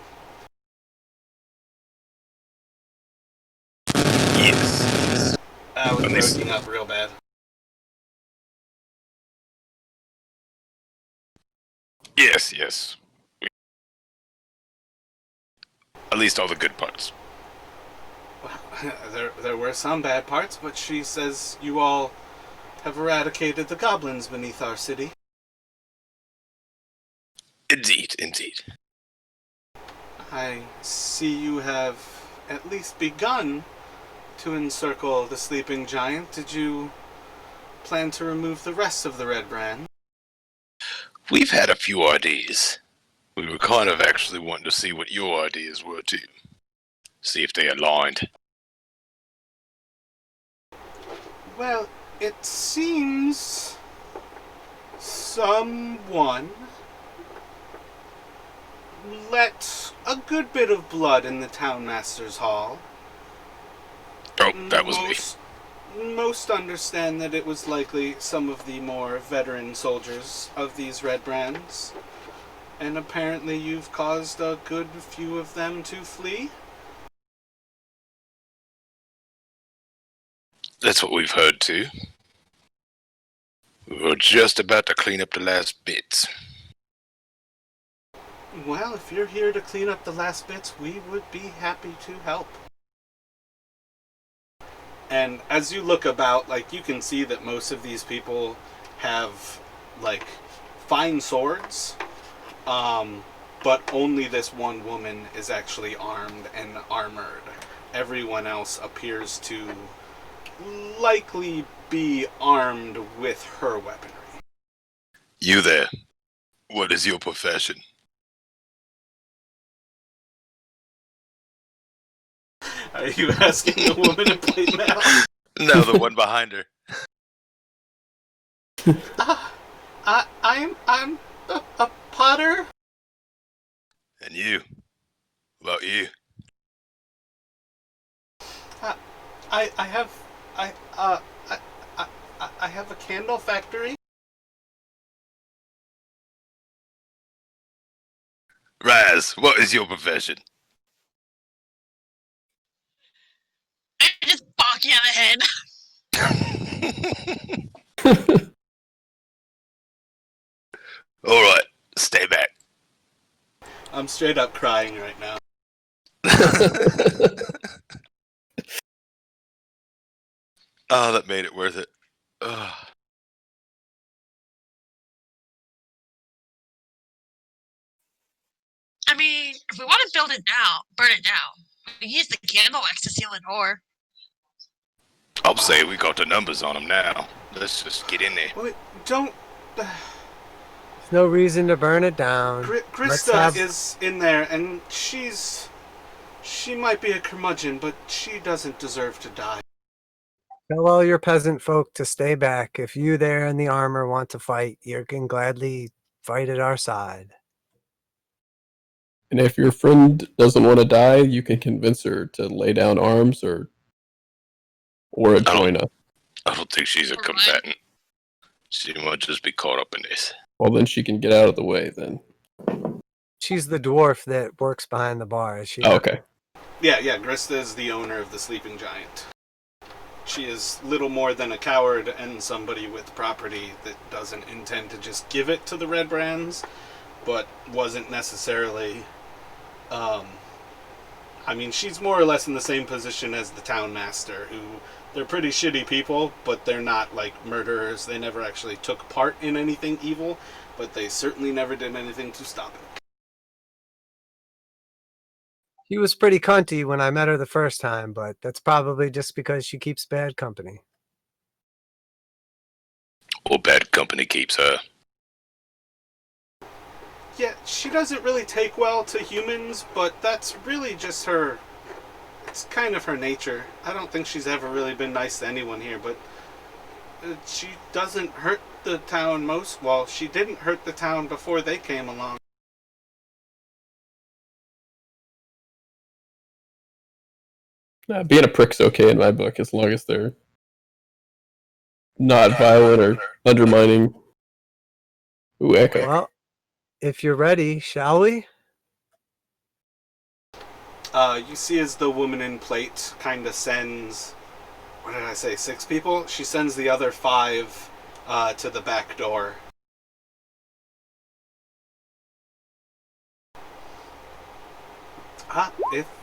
Yes. I was breaking up real bad. Yes. At least all the good parts. Well, there were some bad parts, but she says you all have eradicated the goblins beneath our city. Indeed. I see you have at least begun to encircle the sleeping giant. Did you plan to remove the rest of the Redbrands? We've had a few ideas. We were kind of actually wanting to see what your ideas were too. See if they aligned. Well, it seems someone let a good bit of blood in the Townmaster's Hall. Oh, that was me. Most understand that it was likely some of the more veteran soldiers of these Redbrands, and apparently you've caused a good few of them to flee? That's what we've heard too. We were just about to clean up the last bits. Well, if you're here to clean up the last bits, we would be happy to help. And as you look about, like, you can see that most of these people have, like, fine swords, but only this one woman is actually armed and armored. Everyone else appears to likely be armed with her weaponry. You there. What is your profession? Are you asking the woman in plate mail? No, the one behind her. I'm a potter. And you? About you? I have a candle factory. Raz, what is your profession? I just bonk you on the head. Alright, stay back. I'm straight up crying right now. Oh, that made it worth it. Ugh. I mean, if we want to build it down, burn it down. We use the candle wax to seal the door. I'll say we got the numbers on them now. Let's just get in there. Wait, don't... There's no reason to burn it down. Krista is in there, and she's She might be a curmudgeon, but she doesn't deserve to die. Tell all your peasant folk to stay back. If you there in the armor want to fight, you can gladly fight at our side. And if your friend doesn't want to die, you can convince her to lay down arms or join us. I don't think she's a Or run. combatant. She might just be caught up in this. Well, then she can get out of the way then. She's the dwarf that works behind the bar, is she? Oh, okay. Yeah, Grista is the owner of the Sleeping Giant. She is little more than a coward and somebody with property that doesn't intend to just give it to the Redbrands, but wasn't necessarily... she's more or less in the same position as the town master, who... They're pretty shitty people, but they're not, like, murderers. They never actually took part in anything evil, but they certainly never did anything to stop it. She was pretty cunty when I met her the first time, but that's probably just because she keeps bad company. Or bad company keeps her. Yeah, she doesn't really take well to humans, but that's really just her... It's kind of her nature. I don't think she's ever really been nice to anyone here, but she doesn't hurt the town most. Well, she didn't hurt the town before they came along. Being a prick's okay in my book, as long as they're not violent or undermining. Ooh, echo. Well, if you're ready, shall we? You see as the woman in plate kind of sends, what did I say, 6 people? She sends the other 5 to the back door.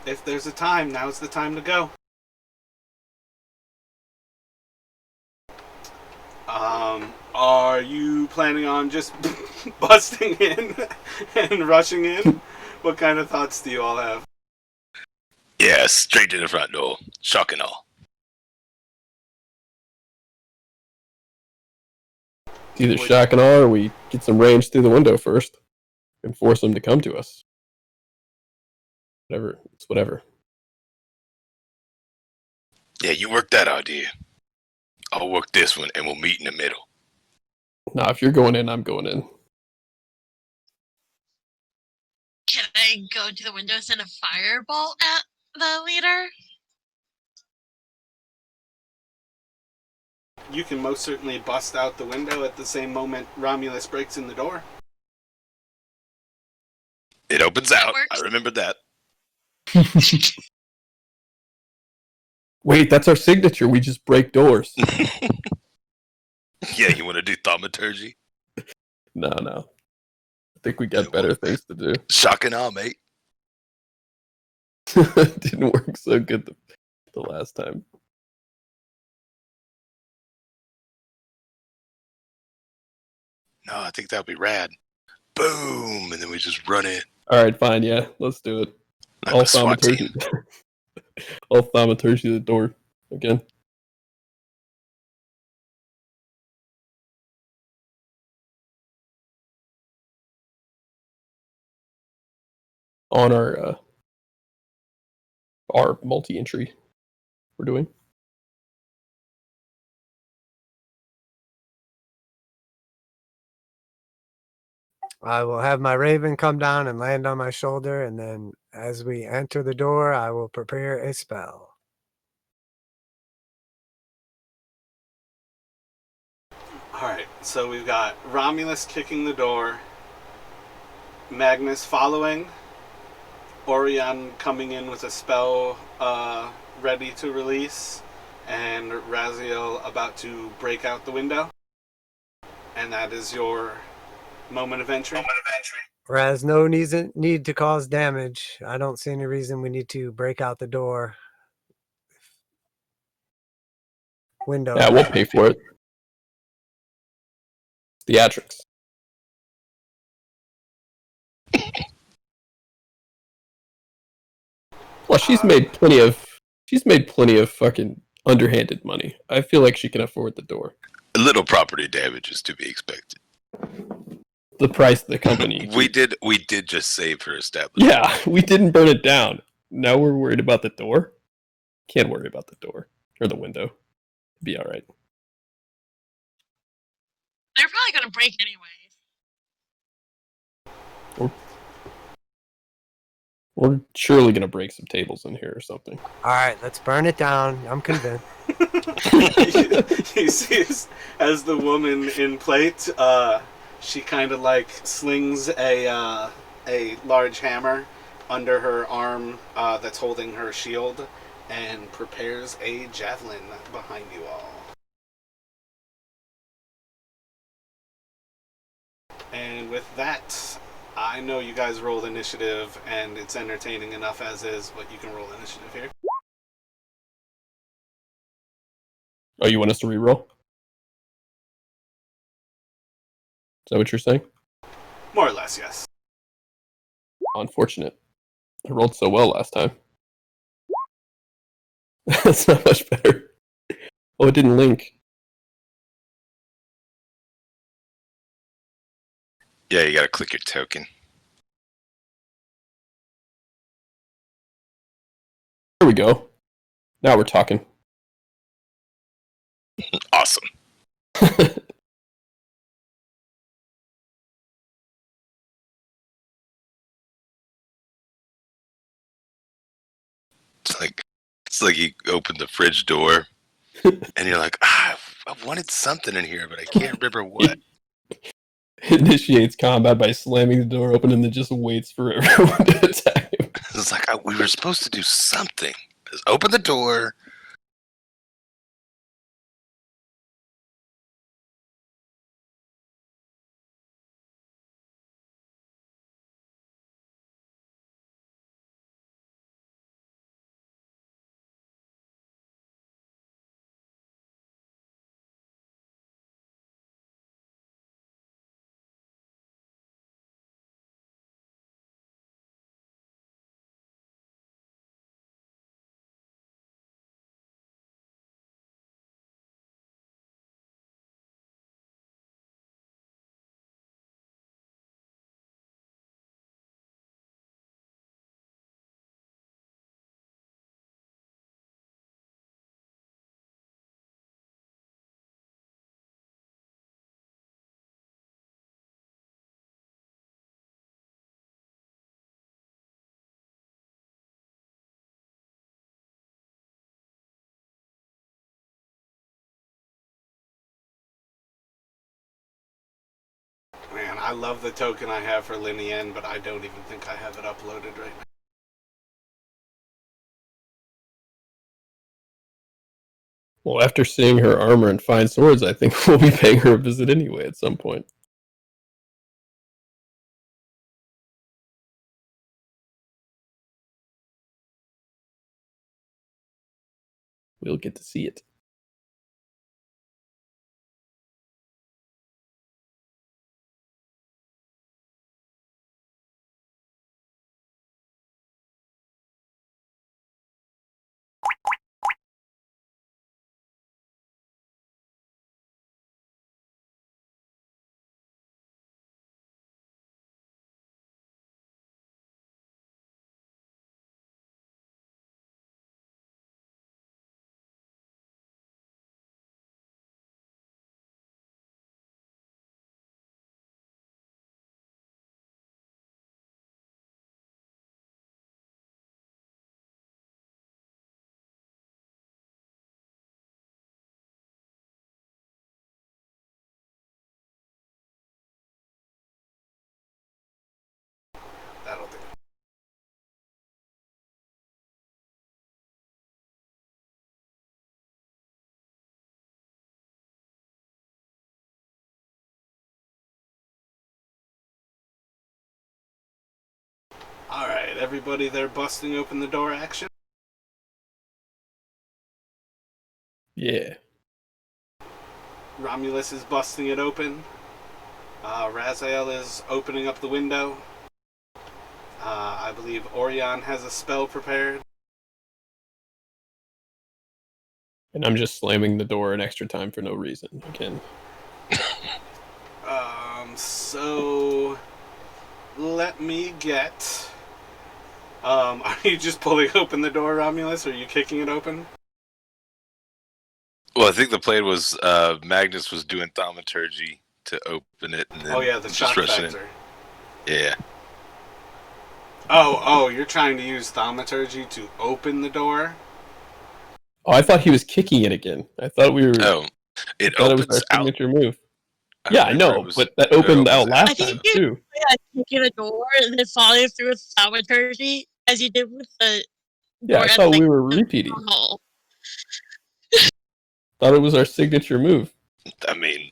If there's a time, now's the time to go. Are you planning on just busting in and rushing in? What kind of thoughts do you all have? Yeah, straight to the front door. Shock and all. It's either shock and awe or we get some range through the window first and force them to come to us. Whatever. It's whatever. Yeah, you work that idea. I'll work this one and we'll meet in the middle. Nah, if you're going in, I'm going in. Can I go to the window and send a firebolt at the leader? You can most certainly bust out the window at the same moment Romulus breaks in the door. It opens out. works. I remember that. Wait, that's our signature. We just break doors. Yeah, you want to do thaumaturgy? No. I think we got better things to do. Shock and awe, mate. Didn't work so good the last time. No, I think that'd be rad. Boom, and then we just run in. All right, fine. Yeah, let's do it. Like All a SWAT team. thaumaturgy. All thaumaturgy the door again. On our multi-entry we're doing. I will have my raven come down and land on my shoulder, and then as we enter the door, I will prepare a spell. Alright, so we've got Romulus kicking the door, Magnus following, Orion coming in with a spell ready to release, and Raziel about to break out the window. And that is your moment of entry. Raz, no need to cause damage. I don't see any reason we need to break out the door. Window. Yeah, we'll pay for it. Theatrics. Well, she's made plenty of fucking underhanded money. I feel like she can afford the door. A little property damage is to be expected. The price of the company. we did just save her establishment. Yeah, we didn't burn it down. Now we're worried about the door? Can't worry about the door. Or the window. Be alright. They're probably gonna break anyway. We're surely gonna break some tables in here or something. All right, let's burn it down. I'm convinced. You see, as the woman in plate, she kind of like slings a large hammer under her arm that's holding her shield, and prepares a javelin behind you all. And with that, I know you guys rolled initiative, and it's entertaining enough as is, but you can roll initiative here. Oh, you want us to reroll? Is that what you're saying? More or less, yes. Unfortunate. I rolled so well last time. That's not much better. Oh, it didn't link. Yeah, you gotta click your token. There we go. Now we're talking. Awesome. It's like you open the fridge door and you're like, I wanted something in here, but I can't remember what. Initiates combat by slamming the door open and then just waits for everyone to attack him. It's like we were supposed to do something. Just open the door. Man, I love the token I have for Linian, but I don't even think I have it uploaded right now. Well, after seeing her armor and fine swords, I think we'll be paying her a visit anyway at some point. We'll get to see it. That'll do. Alright, everybody there busting open the door action? Yeah. Romulus is busting it open. Raziel is opening up the window. I believe Orion has a spell prepared. And I'm just slamming the door an extra time for no reason again. So let me get Are you just pulling open the door, Romulus? Or are you kicking it open? Well, I think the plan was Magnus was doing thaumaturgy to open it, and then The just shock rushing factor. in. Yeah. Oh, you're trying to use thaumaturgy to open the door? Oh, I thought he was kicking it again. I thought we were. Oh, I it thought it was our opens out. signature move. I Yeah, I remember it know, was. but that it opened opens out I last think time you too. kicking the door and then following through with thaumaturgy as you did with the Yeah, door I at thought like we were the repeating. hole. Thought it was our signature move. I mean,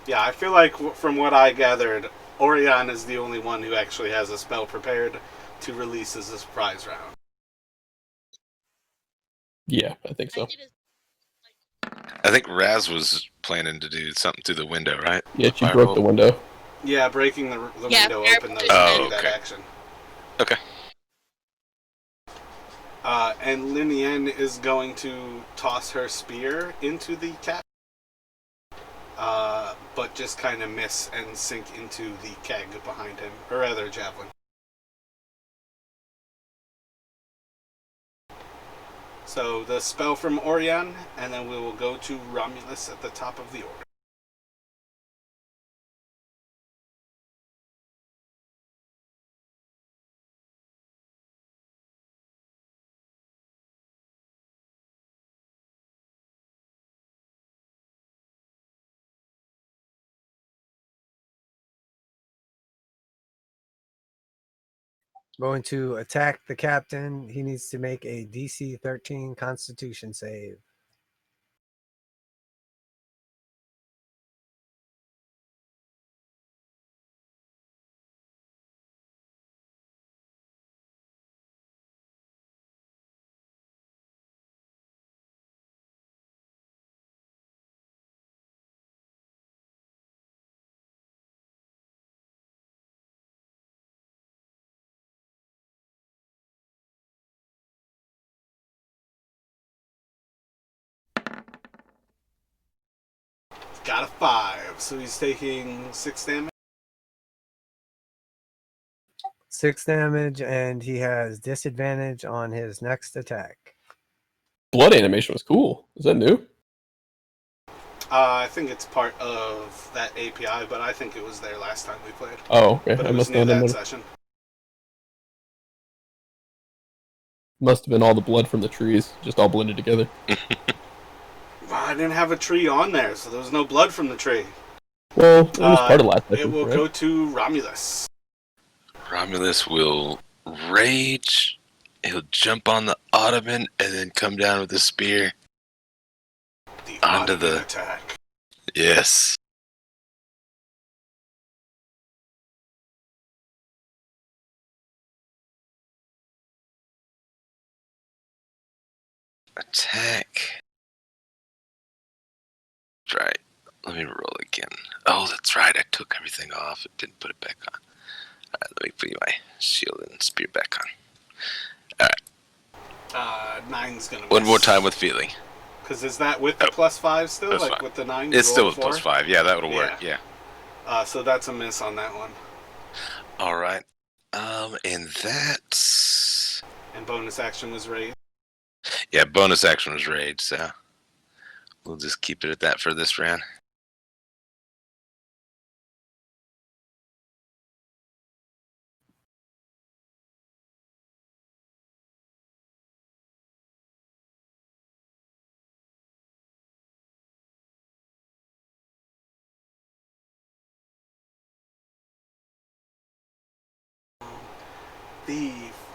Yeah, I feel like from what I gathered, Orion is the only one who actually has a spell prepared to release as a surprise round. Yeah, I think I so. did it I think Raz was planning to do something through the window, right? Yeah, she broke the window. Yeah, breaking the Yeah, window fair open, though, point. to Oh, do that okay. action. Okay. And Lin Yen is going to toss her spear into the cat, but just kind of miss and sink into the keg behind him, or rather, javelin. So the spell from Orion, and then we will go to Romulus at the top of the order. Going to attack the captain. He needs to make a DC 13 Constitution save. Got a 5, so he's taking 6 damage. 6 damage, and he has disadvantage on his next attack. Blood animation was cool. Is that new? I think it's part of that API, but I think it was there last time we played. Oh, okay. But I it was must new not have that noticed. session. Must have been all the blood from the trees, just all blended together. Well, I didn't have a tree on there, so there was no blood from the tree. Well, it was part of last It session, will right? go to Romulus. Romulus will rage. He'll jump on the ottoman and then come down with a spear. The Onto Ottoman the- attack. Yes. Attack. Right. Let me roll again. Oh, that's right. I took everything off. It didn't put it back on. All right, let me put my shield and spear back on. 9's gonna miss. One more time with feeling. Because is that with the +5 still? That's Like fine. with the 9? It's you still roll a a 4? +5. Yeah, that would work. Yeah. So that's a miss on that one. All right. And that's... And bonus action was raised. Yeah, bonus action was rage, so we'll just keep it at that for this round. The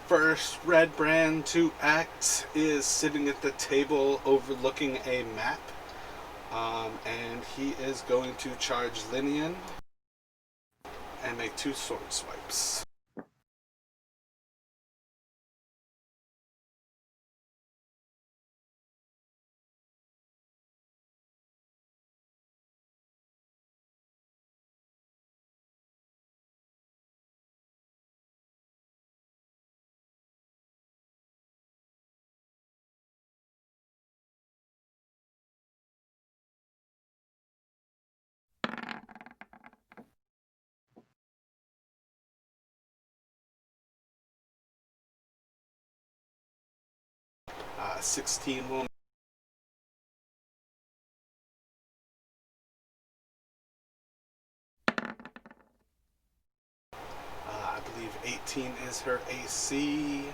first Redbrand to act is sitting at the table overlooking a map. And he is going to charge Linian and make 2 sword swipes. 16 will. I believe 18 is her AC.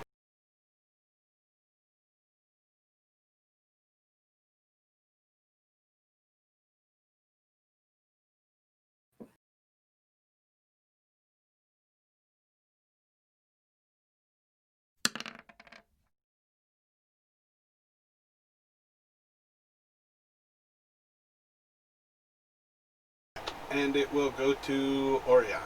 And it will go to Oria.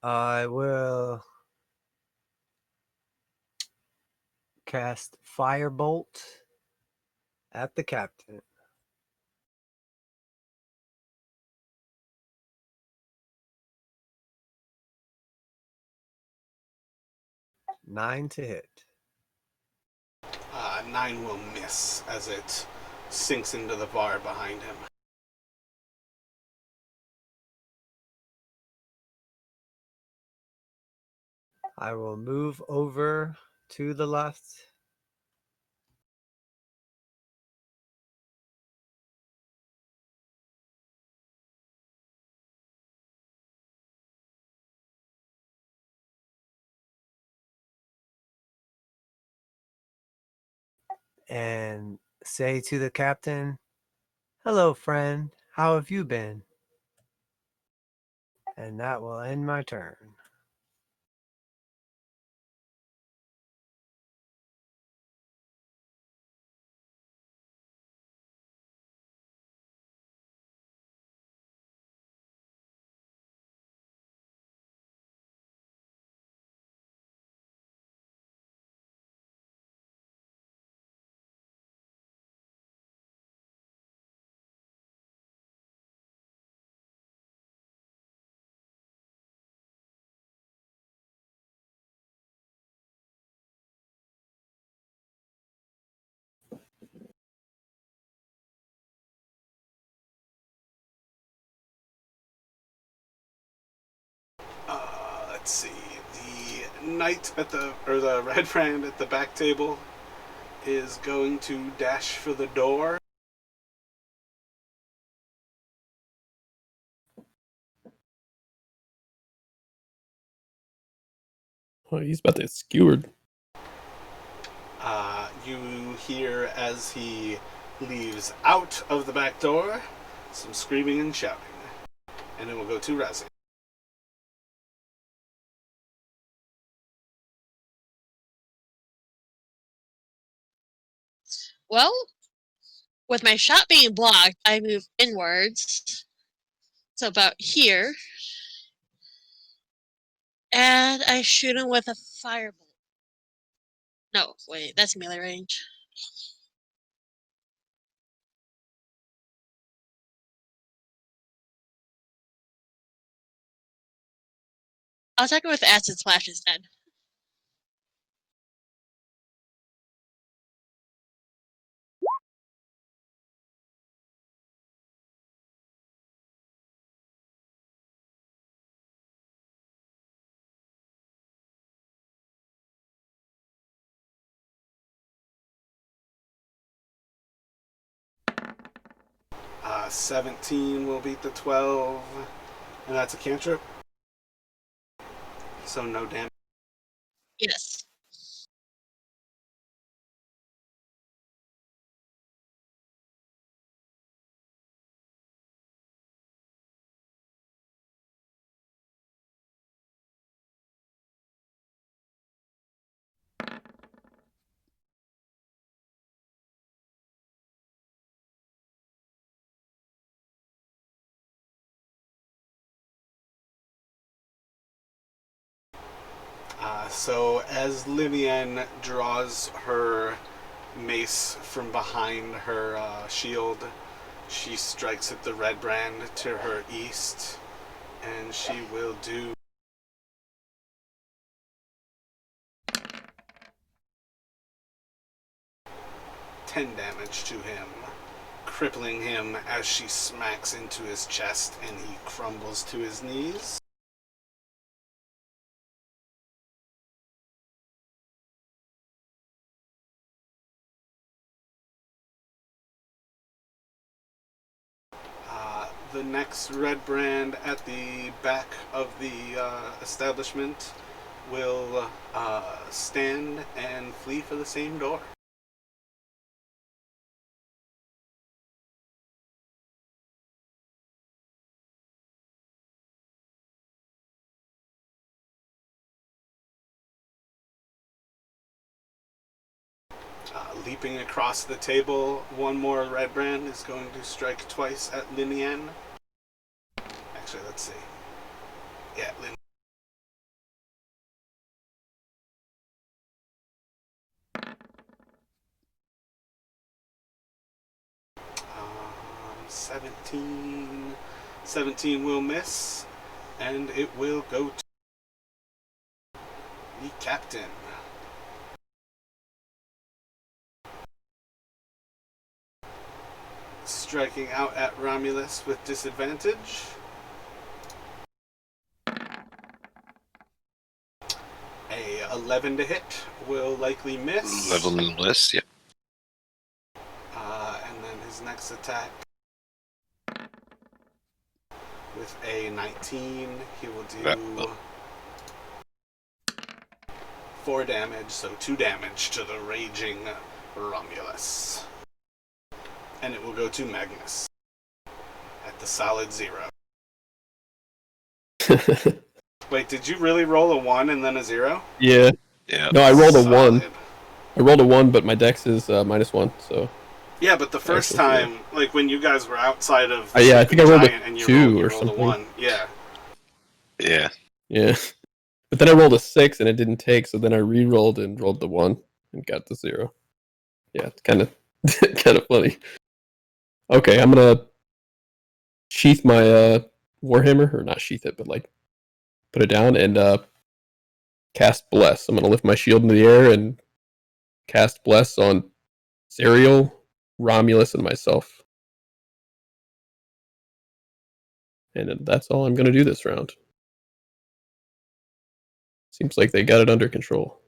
I will cast Firebolt at the captain. Nine to hit. 9 will miss as it sinks into the bar behind him. I will move over to the left. And say to the captain, "Hello, friend. How have you been?" And that will end my turn. Let's see. The knight at the Redbrand at the back table is going to dash for the door. Oh, he's about to get skewered. You hear as he leaves out of the back door some screaming and shouting. And it will go to Razzie. Well, with my shot being blocked, I move inwards. So about here. And I shoot him with a firebolt. No, wait, that's melee range. I'll attack him with acid splash instead. Uh, 17 will beat the 12. And that's a cantrip. So no damage. Yes. So as Limian draws her mace from behind her shield, she strikes at the Redbrand to her east, and she will do 10 damage to him. crippling him as she smacks into his chest and he crumbles to his knees. The next Redbrand at the back of the establishment will stand and flee for the same door. Leaping across the table, one more Redbrand is going to strike twice at Linian. Actually, let's see. Yeah, Linian. 17. 17 will miss, and it will go to the captain. Striking out at Romulus with disadvantage. A 11 to hit will likely miss. 11 less, yep. And then his next attack with a 19, he will do 4 damage, so 2 damage to the raging Romulus. And it will go to Magnus at the solid 0. Wait, did you really roll a 1 and then a 0? Yeah. Yeah. No, I rolled a Solid. 1. I rolled a 1, but my dex is -1, so... Yeah, but the first time, like when you guys were outside of... yeah, I think I rolled a and 2 or rolled something. A 1. Yeah. Yeah. Yeah. But then I rolled a 6 and it didn't take, so then I re-rolled and rolled the 1 and got the 0. Yeah, it's kind of funny. Okay, I'm gonna sheath my warhammer, or not sheath it, but like put it down and cast bless. I'm gonna lift my shield in the air and cast bless on Zerial, Romulus, and myself. And that's all I'm gonna do this round. Seems like they got it under control.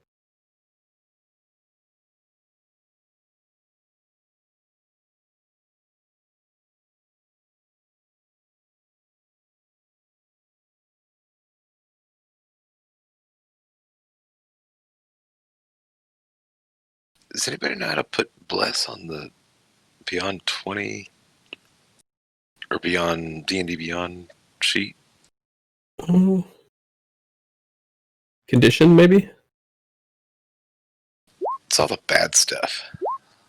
Does anybody know how to put bless on the Beyond 20 or Beyond D&D Beyond sheet? Condition, maybe? It's all the bad stuff.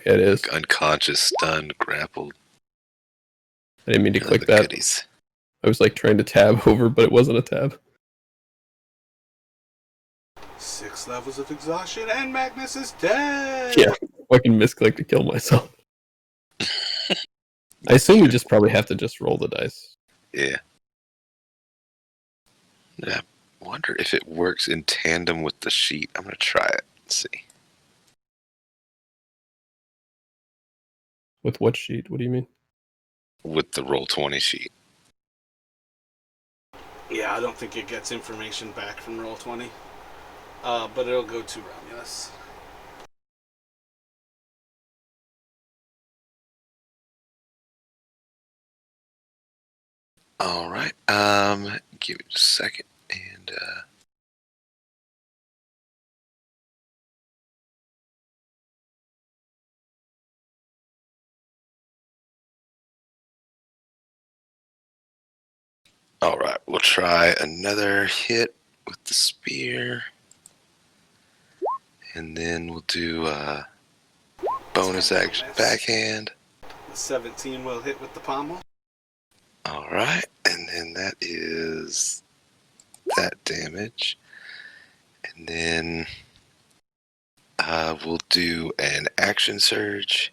Yeah, it is. Unconscious, stunned, grappled. I didn't mean to None of click the that. goodies. I was like trying to tab over, but it wasn't a tab. 6 levels of exhaustion, and Magnus is dead! Yeah, fucking misclick to kill myself. I assume we just probably have to just roll the dice. Yeah. I wonder if it works in tandem with the sheet. I'm going to try it. Let's see. With what sheet? What do you mean? With the Roll20 sheet. Yeah, I don't think it gets information back from Roll20. But it'll go to Romulus. All right. Give it a second. And, all right. We'll try another hit with the spear. And then we'll do bonus action backhand. The 17 will hit with the pommel. All right. And then that is that damage. And then we'll do an action surge.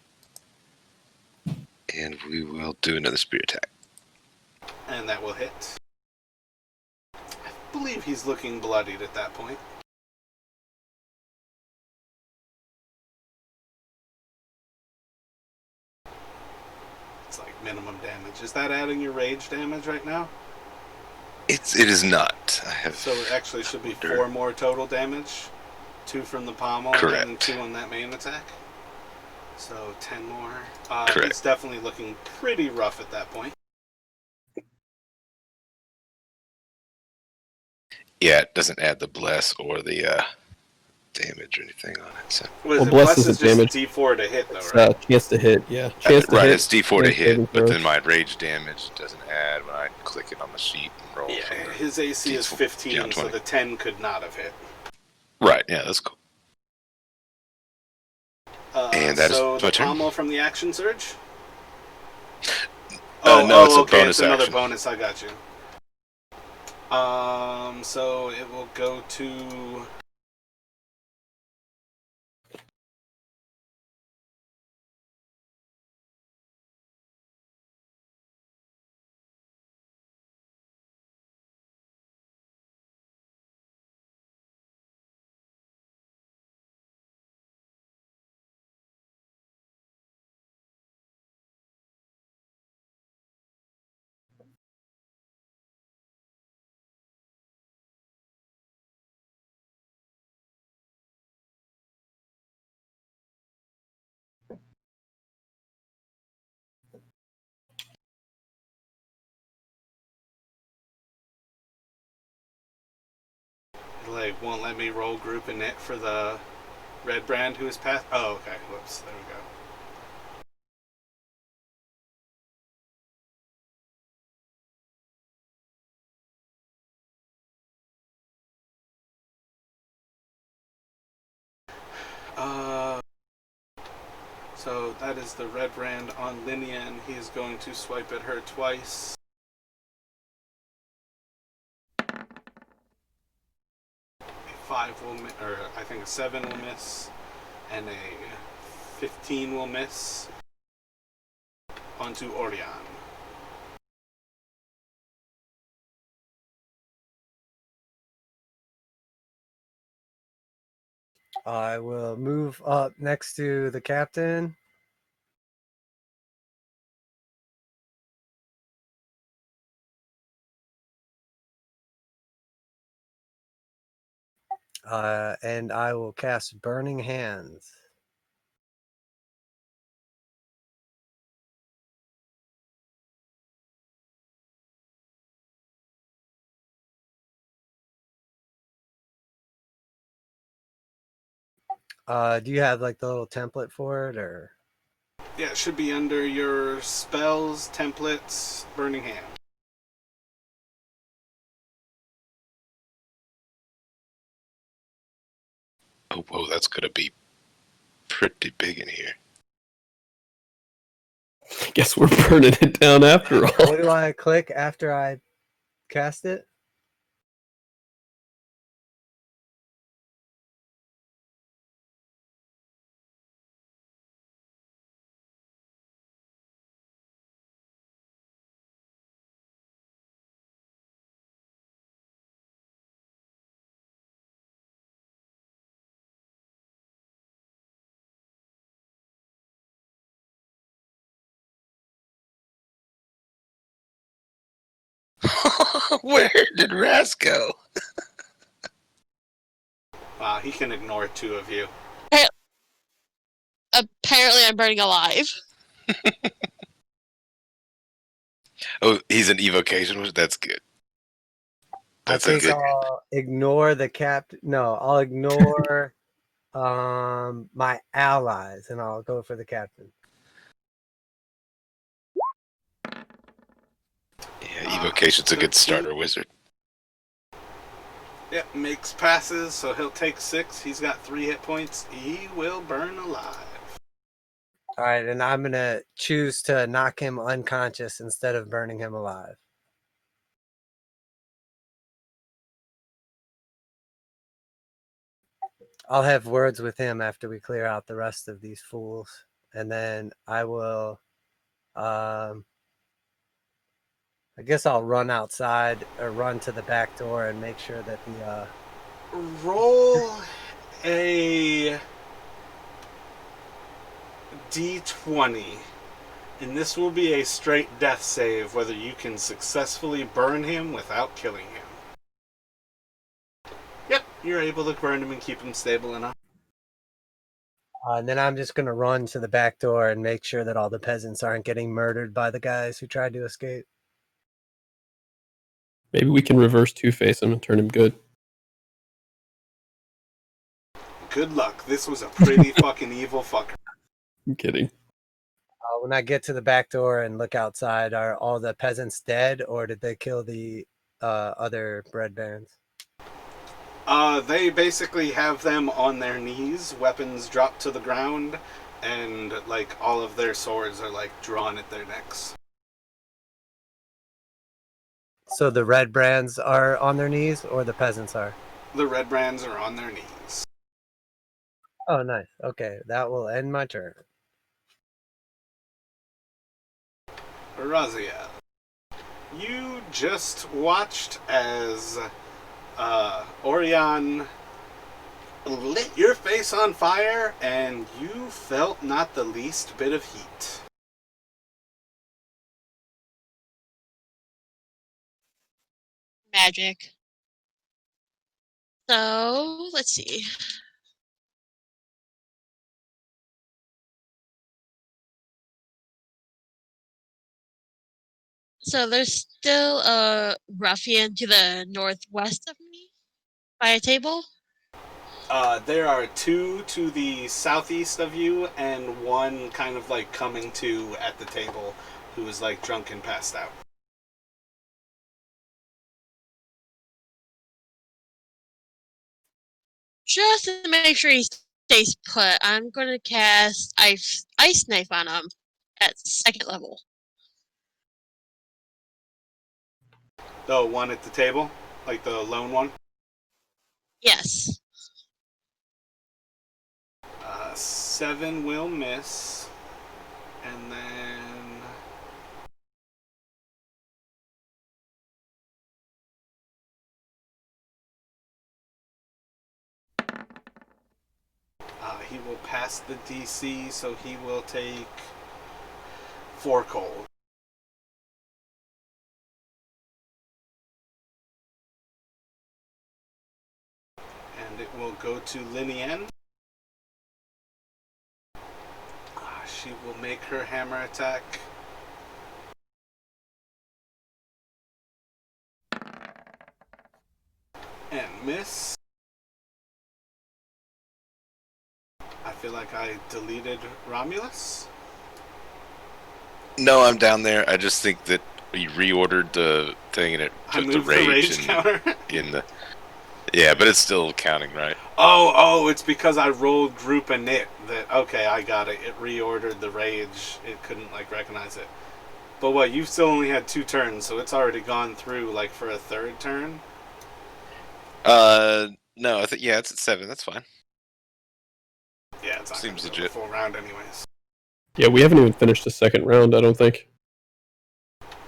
And we will do another spear attack. And that will hit. I believe he's looking bloodied at that point. It's like minimum damage. Is that adding your rage damage right now? It is not. I have. So it actually should be Under- 4 more total damage. 2 from the pommel Correct. and 2 on that main attack. So 10 more. Correct. It's definitely looking pretty rough at that point. Yeah, it doesn't add the bless or the damage or anything on it. So. Well, bless is isn't just damage. D4 to hit, though, It's right? chance to hit, yeah. Chance to Right, hit. it's D4 to chance hit, saving but throw. then my rage damage doesn't add when I click it on the sheet and roll. Yeah, from the his AC is D4 15, beyond so 20. the 10 could not have hit. Right, yeah, that's cool. And that is so my the turn. pommel from the action surge? No, it's a okay, bonus it's another action. bonus, I got you. So it will go to... Like, won't let me roll group and knit for the Redbrand who is past. Oh, okay. Whoops. There we go. So that is the Redbrand on Linnea, and he is going to swipe at her twice. A 5 will miss, or I think a 7 will miss, and a 15 will miss onto Orion. I will move up next to the captain. And I will cast Burning Hands. Do you have like the little template for it, or? Yeah, it should be under your spells, templates, Burning Hand. Oh, whoa, that's going to be pretty big in here. I guess we're burning it down after all. What do I click after I cast it? Where did Raz go? Wow, he can ignore 2 of you. Apparently, I'm burning alive. Oh, he's an evocation. That's good. That's I a think good. I'll ignore the captain. No, I'll ignore my allies, and I'll go for the captain. Yeah, evocation's a good starter wizard. Yep, makes passes, so he'll take 6. He's got 3 hit points. He will burn alive. All right, and I'm gonna choose to knock him unconscious instead of burning him alive. I'll have words with him after we clear out the rest of these fools, and then I will. I guess I'll run outside or run to the back door and make sure that the. Roll a D20 And this will be a straight death save, whether you can successfully burn him without killing him. Yep, you're able to burn him and keep him stable enough. And then I'm just going to run to the back door and make sure that all the peasants aren't getting murdered by the guys who tried to escape. Maybe we can reverse Two-Face him and turn him good. Good luck. This was a pretty fucking evil fucker. I'm kidding. When I get to the back door and look outside, are all the peasants dead, or did they kill the other bread barons? They basically have them on their knees, weapons dropped to the ground, and like all of their swords are like drawn at their necks. So the Redbrands are on their knees, or the peasants are? The Redbrands are on their knees. Oh, nice. Okay, that will end my turn. Raziel, you just watched as Orion lit your face on fire, and you felt not the least bit of heat. Magic. So, let's see. So there's still a ruffian to the northwest of me by a table. There are two to the southeast of you, and one kind of like coming to at the table who is like drunk and passed out. Just to make sure he stays put, I'm going to cast Ice Knife on him at 2nd level. The one at the table? Like the lone one? Yes. 7 will miss. And then... he will pass the DC, so he will take 4 cold. And it will go to Linian. She will make her hammer attack. And miss. I feel like I deleted Romulus. No, I'm down there. I just think that you reordered the thing and it took the rage counter. in the. Yeah, but it's still counting, right? Oh, it's because I rolled group and knit that, okay, I got it. It reordered the rage. It couldn't, like, recognize it. But what, you've still only had 2 turns, so it's already gone through, like, for a 3rd turn? No, I think, yeah, it's at 7. That's fine. Yeah, it's not Seems gonna legit. go the full round anyways. Yeah, we haven't even finished the 2nd round, I don't think.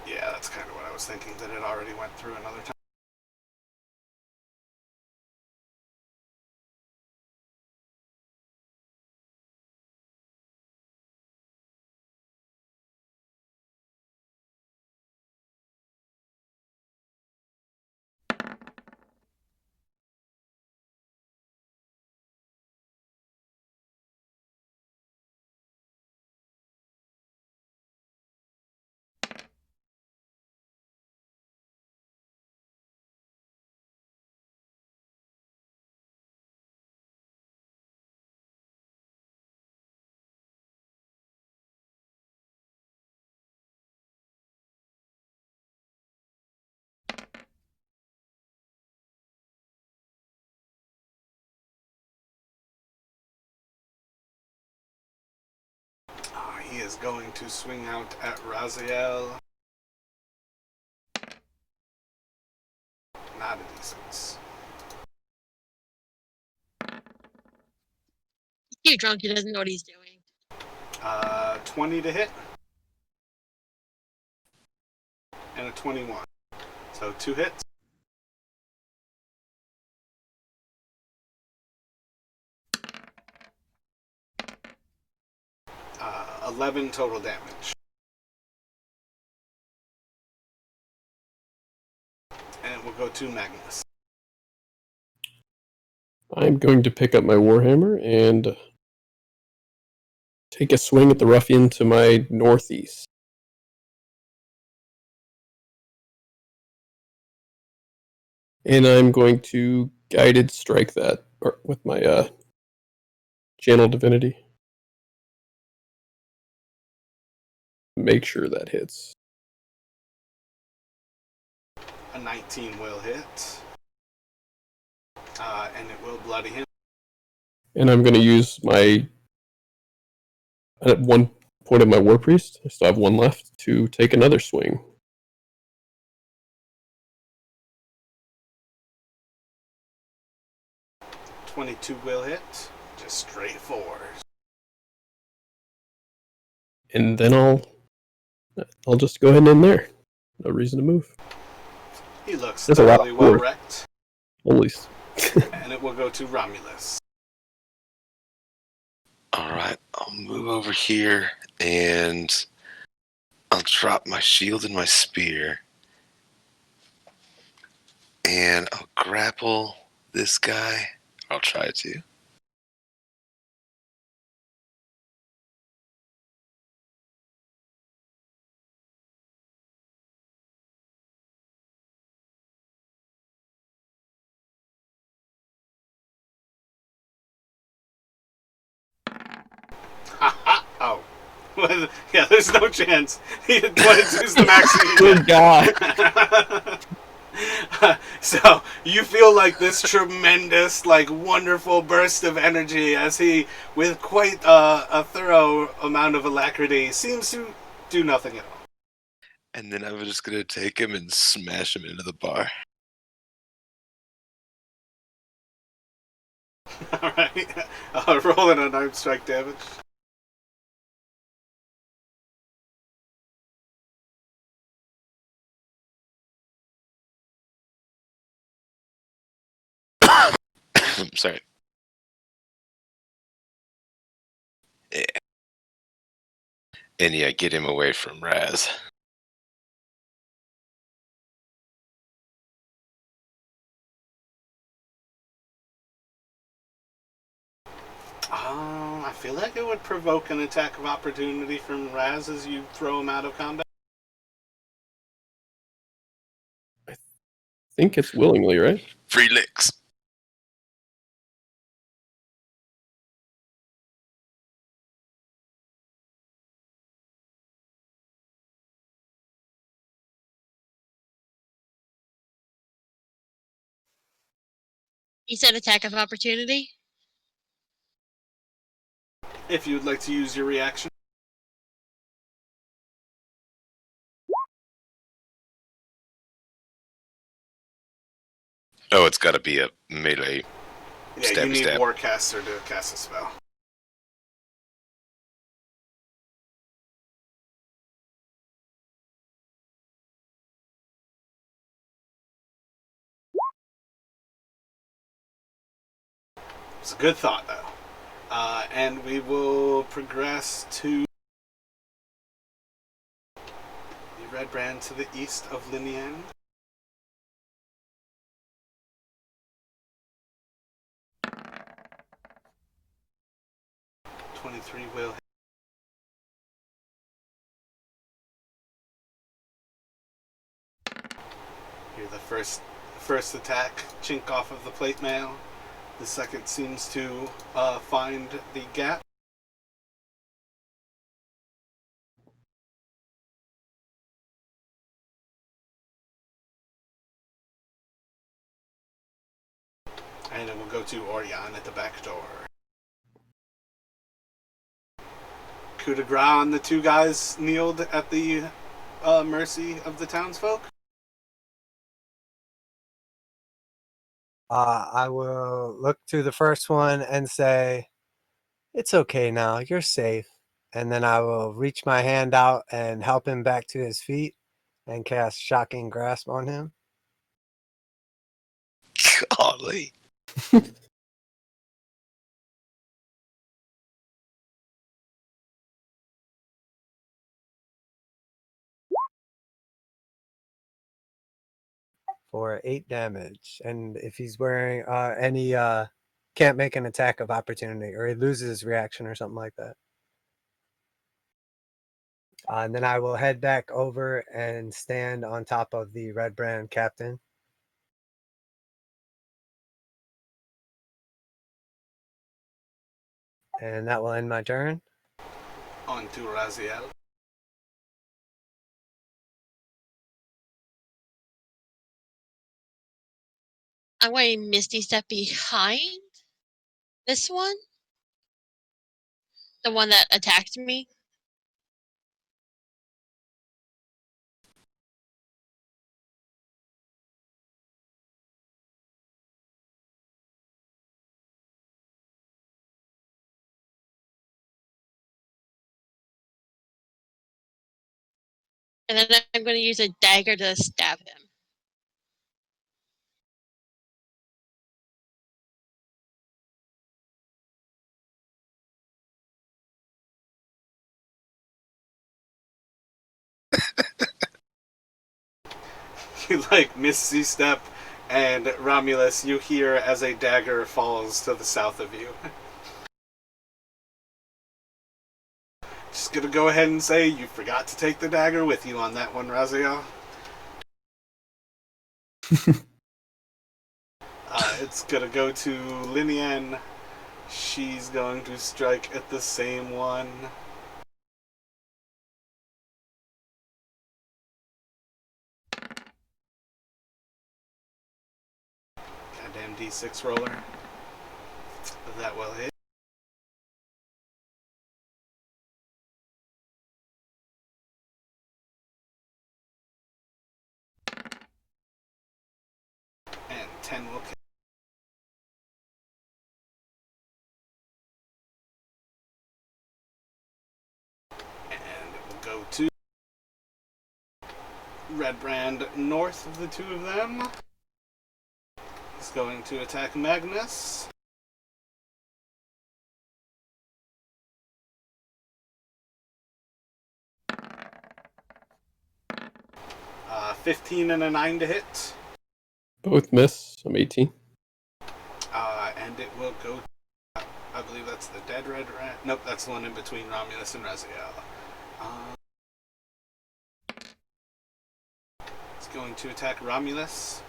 Yeah, that's kind of what I was thinking, that it already went through another time. He is going to swing out at Raziel. Not a decent. He's too drunk, he doesn't know what he's doing. 20 to hit. And a 21. So 2 hits. 11 total damage. And we'll go to Magnus. I'm going to pick up my warhammer and take a swing at the ruffian to my northeast. And I'm going to guided strike that with my channel divinity. Make sure that hits. A 19 will hit. And it will bloody him. And I'm going to use my... At one point of my war priest, I still have one left, to take another swing. .22 will hit. Just straight forward. And then I'll just go ahead and end there. No reason to move. He looks That's a lot thoroughly of well force. wrecked. Holy. And it will go to Romulus. Alright, I'll move over here and I'll drop my shield and my spear. And I'll grapple this guy. I'll try to. Oh. Yeah, there's no chance. 22's the max. Good God. So you feel like this tremendous, like wonderful burst of energy as he, with quite a thorough amount of alacrity, seems to do nothing at all. And then I'm just going to take him and smash him into the bar. Alright. Roll an unarmed strike damage. I'm sorry. Yeah. And yeah, get him away from Raz. I feel like it would provoke an attack of opportunity from Raz as you throw him out of combat. I think it's willingly, right? Free licks. You said attack of opportunity? If you'd like to use your reaction. Oh, it's got to be a melee. Yeah, Stabby you need stab. Warcaster to cast a spell. It's a good thought, though. And we will progress to the Redbrand to the east of Linian. .23 will hit. Here, the first attack, chink off of the plate mail. The second seems to find the gap. And it will go to Orion at the back door. Coup de grace on the two guys kneeled at the mercy of the townsfolk. I will look to the first one and say, "It's okay now. You're safe." And then I will reach my hand out and help him back to his feet and cast Shocking Grasp on him. Golly. for 8 damage. And if he's wearing any can't make an attack of opportunity, or he loses his reaction or something like that. And then I will head back over and stand on top of the Redbrand captain. And that will end my turn. On to Raziel. I'm going to Misty Step behind this one. The one that attacked me. And then I'm going to use a dagger to stab him. You like Misty Step, and Romulus, you hear as a dagger falls to the south of you. Just gonna go ahead and say you forgot to take the dagger with you on that one, Raziel. It's gonna go to Linian. She's going to strike at the same one. Goddamn D6 roller. That will hit. And 10 will kill. And it will go to Redbrand north of the two of them. He's going to attack Magnus. 15 and a 9 to hit. Both miss. I'm 18. And it will go. I believe that's the dead red rat. Nope, that's the one in between Romulus and Raziel. It's going to attack Romulus.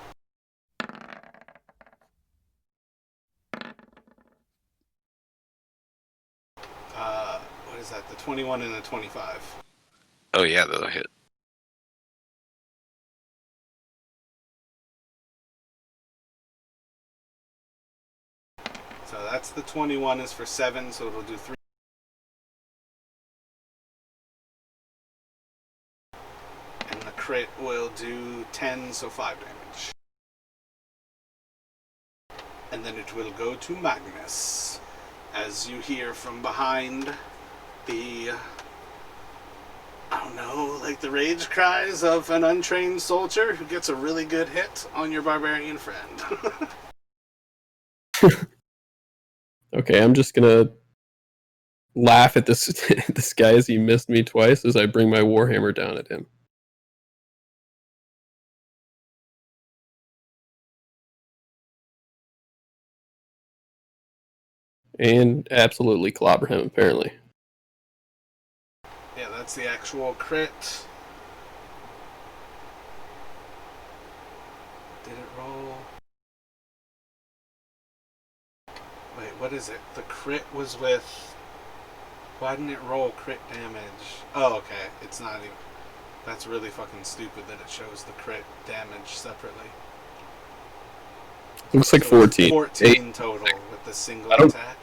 What is that? The 21 and the 25. Oh yeah, that'll hit. So that's the 21 is for 7, so it'll do 3. And the crit will do 10, so 5 damage. And then it will go to Magnus. As you hear from behind the, I don't know, like the rage cries of an untrained soldier who gets a really good hit on your barbarian friend. Okay, I'm just gonna laugh at this this guy as he missed me twice as I bring my warhammer down at him. And absolutely clobber him, apparently. Yeah, that's the actual crit. Did it roll? Wait, what is it? The crit was with... Why didn't it roll crit damage? Oh, okay. It's not even... That's really fucking stupid that it shows the crit damage separately. Looks like So 14. 14 total with the single attack.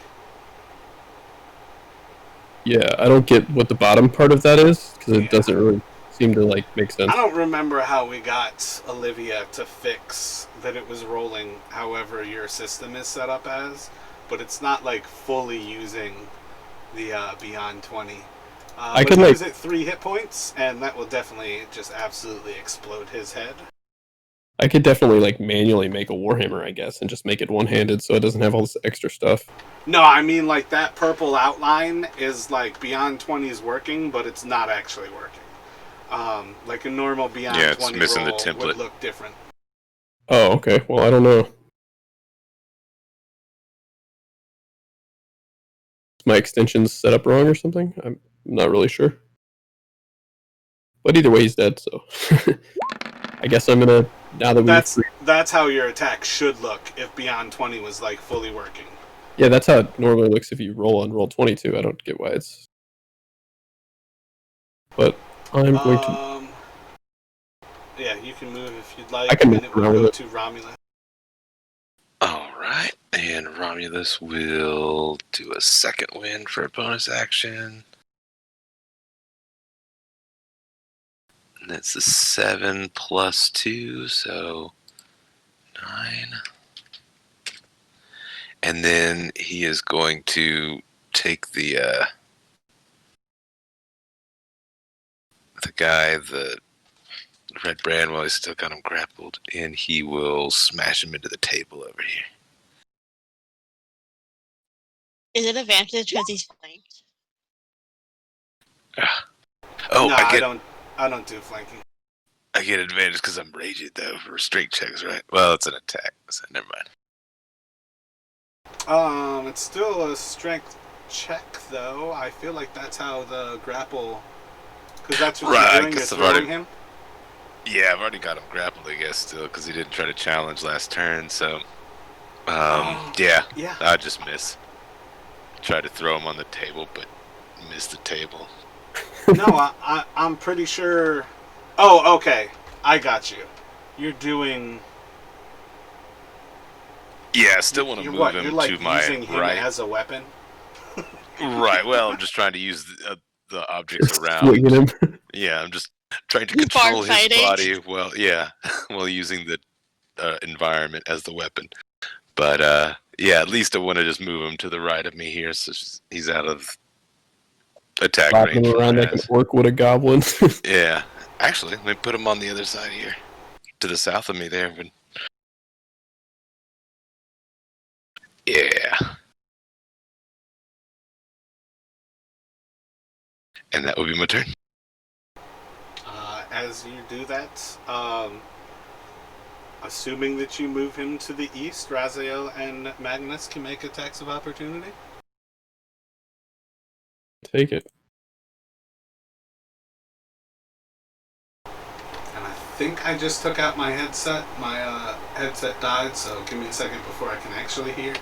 Yeah, I don't get what the bottom part of that is, because it Yeah. doesn't really seem to like make sense. I don't remember how we got Olivia to fix that it was rolling however your system is set up as, but it's not like fully using the Beyond 20. I but could he like was at 3 hit points, and that will definitely just absolutely explode his head. I could definitely like manually make a warhammer, I guess, and just make it one-handed so it doesn't have all this extra stuff. No, I mean like that purple outline is like Beyond 20 is working, but it's not actually working. Like a normal Beyond Yeah, it's 20 missing the roll template. would look different. Oh, okay. Well, I don't know. Is my extensions set up wrong or something? I'm not really sure. But either way, he's dead, so I guess I'm gonna, now that That's how your attack should look if Beyond 20 was like fully working. yeah, that's how it normally looks if you roll on roll 22. I don't get why it's. But I'm going to. Yeah, you can move if you'd like, I can and move it will around go with it. to Romulus. All right, and Romulus will do a second win for a bonus action. And that's a 7 plus 2, so 9. And then he is going to take the guy, the Redbrand, while he's still got him grappled, and he will smash him into the table over here. Is it advantage because he's flanked? Oh, no, I don't do flanking. I get advantage because I'm raged though for strength checks, right? Well, it's an attack, so never mind. It's still a strength check though. I feel like that's how the grapple, because that's what Right, I you're doing. guess You're I've throwing already- him. Yeah, I've already got him grappled, I guess, still, because he didn't try to challenge last turn, so... yeah, Yeah. I just miss. Tried to throw him on the table, but missed the table. No, I'm pretty sure. Oh, okay. I got you. You're doing. Yeah, I still want to You're move what? him You're like to my using him right. as a weapon. Right, well, I'm just trying to use the objects around. Swinging him. Yeah, I'm just trying to Bar control his fighting. body, while using the environment as the weapon. But, yeah, at least I want to just move him to the right of me here, so he's out of attack Slapping range him for around my like an ass. orc with a goblin. Yeah. Actually, let me put him on the other side here. To the south of me there. But... Yeah. And that will be my turn. As you do that, assuming that you move him to the east, Raziel and Magnus can make attacks of opportunity. Take it. And I think I just took out my headset. My headset died, so give me a second before I can actually hear.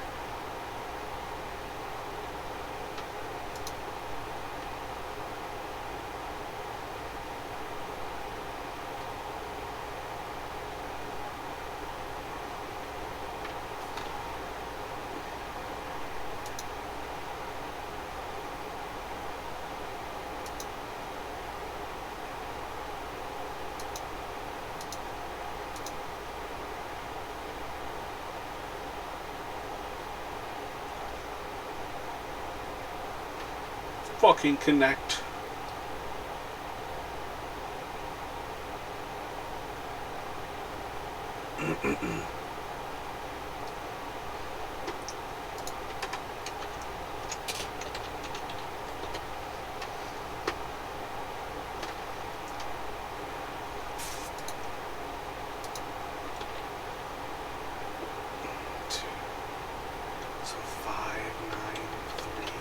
Fucking connect. So 5, 9, 3.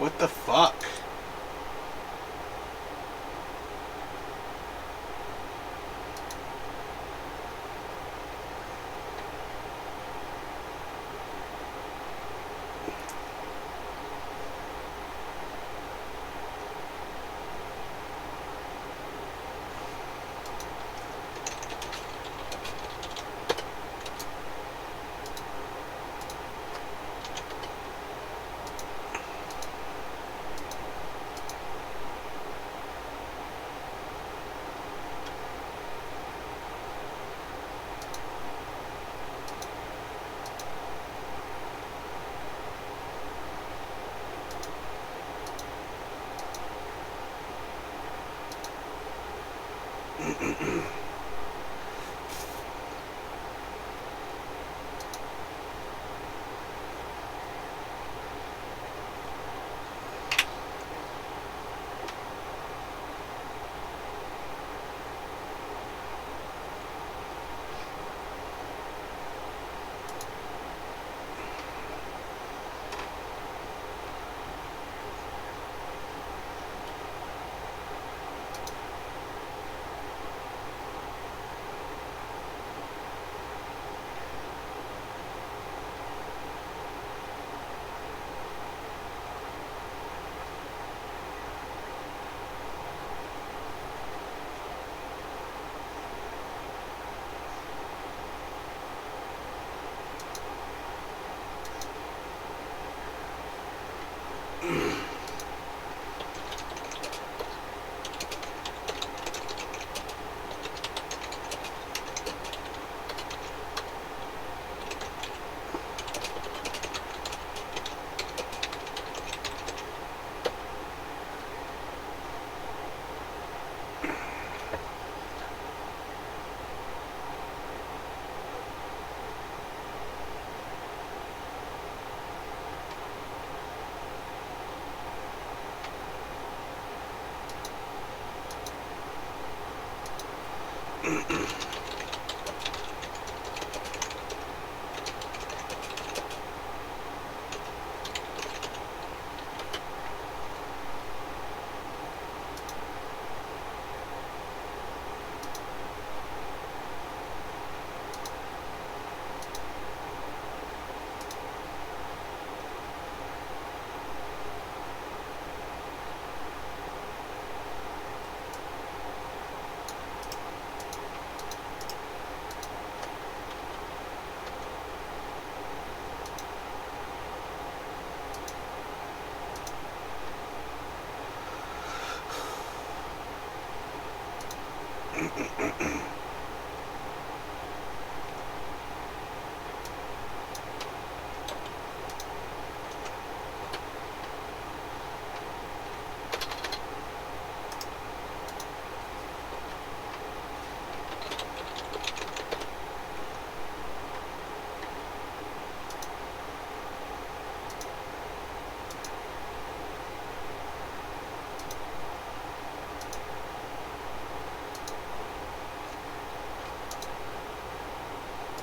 What the fuck?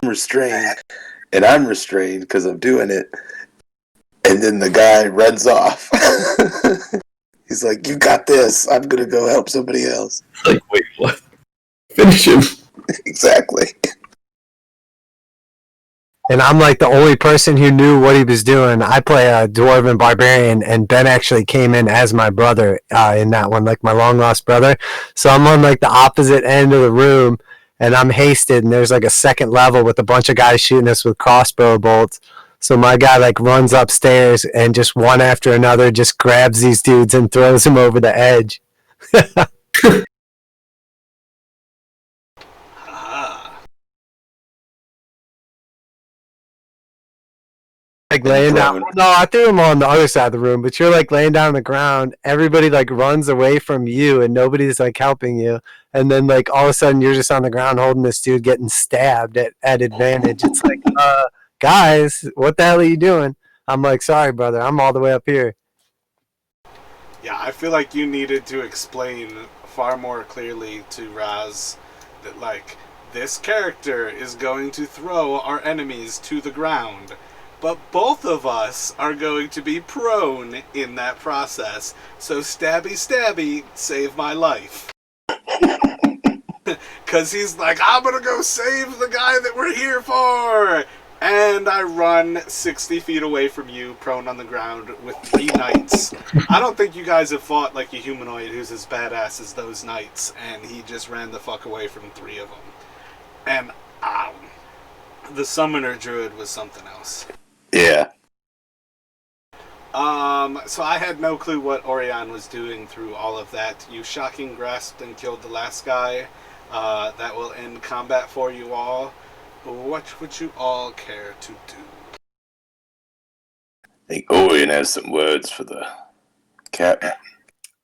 Restrained, and I'm restrained because I'm doing it. And then the guy runs off. He's like, "You got this. I'm gonna go help somebody else." Like, wait, what? Finish him. Exactly. And I'm like the only person who knew what he was doing. I play a dwarven barbarian, and Ben actually came in as my brother in that one, like my long lost brother. So I'm on like the opposite end of the room, and I'm hasted, and there's like a second level with a bunch of guys shooting us with crossbow bolts. So my guy like runs upstairs and just one after another just grabs these dudes and throws them over the edge. Like laying down. No, I threw him on the other side of the room, but you're like laying down on the ground. Everybody like runs away from you, and nobody's like helping you. And then like all of a sudden, you're just on the ground holding this dude getting stabbed at advantage. It's like, guys, what the hell are you doing? I'm like, sorry, brother, I'm all the way up here. Yeah, I feel like you needed to explain far more clearly to Raz that like this character is going to throw our enemies to the ground. but both of us are going to be prone in that process. So stabby stabby, save my life. Because he's like, I'm going to go save the guy that we're here for. And I run 60 feet away from you, prone on the ground, with 3 knights. I don't think you guys have fought like a humanoid who's as badass as those knights. And he just ran the fuck away from 3 of them. And the summoner druid was something else. Yeah. So I had no clue what Orion was doing through all of that. You shocking grasped and killed the last guy. That will end combat for you all. What would you all care to do? I think Orion has some words for the captain.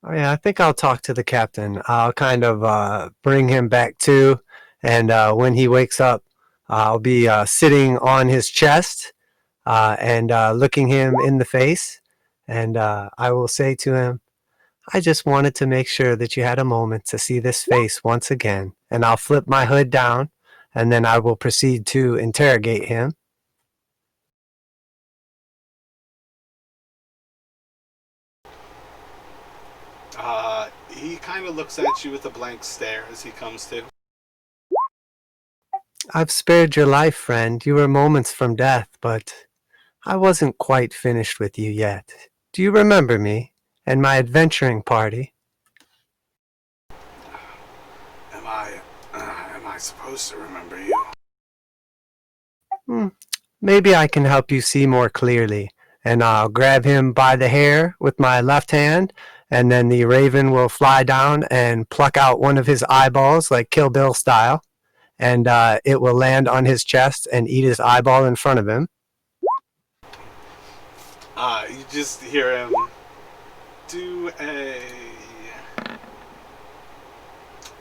Oh, yeah, I think I'll talk to the captain. I'll kind of bring him back to, and when he wakes up, I'll be sitting on his chest and looking him in the face, and I will say to him, I just wanted to make sure that you had a moment to see this face once again, and I'll flip my hood down, and then I will proceed to interrogate him. He kind of looks at you with a blank stare as he comes to. I've spared your life, friend. You were moments from death, but I wasn't quite finished with you yet. Do you remember me and my adventuring party? Am I supposed to remember you? Maybe I can help you see more clearly. And I'll grab him by the hair with my left hand, and then the raven will fly down and pluck out one of his eyeballs like Kill Bill style, and it will land on his chest and eat his eyeball in front of him. You just hear him do a...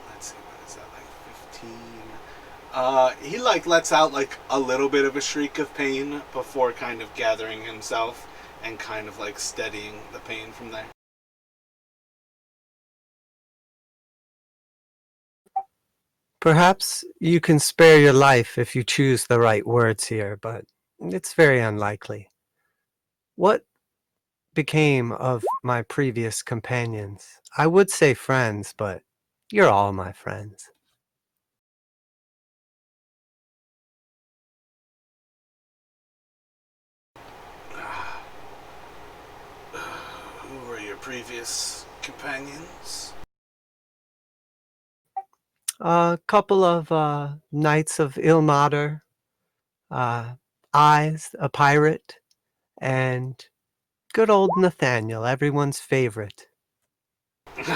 Let's see, what is that, like 15? He lets out like a little bit of a shriek of pain before kind of gathering himself and kind of like steadying the pain from there. Perhaps you can spare your life if you choose the right words here, but it's very unlikely. What became of my previous companions? I would say friends, but you're all my friends. Who were your previous companions? A couple of knights of Ilmater, Eyes, a pirate, and good old Nathaniel, everyone's favorite. There's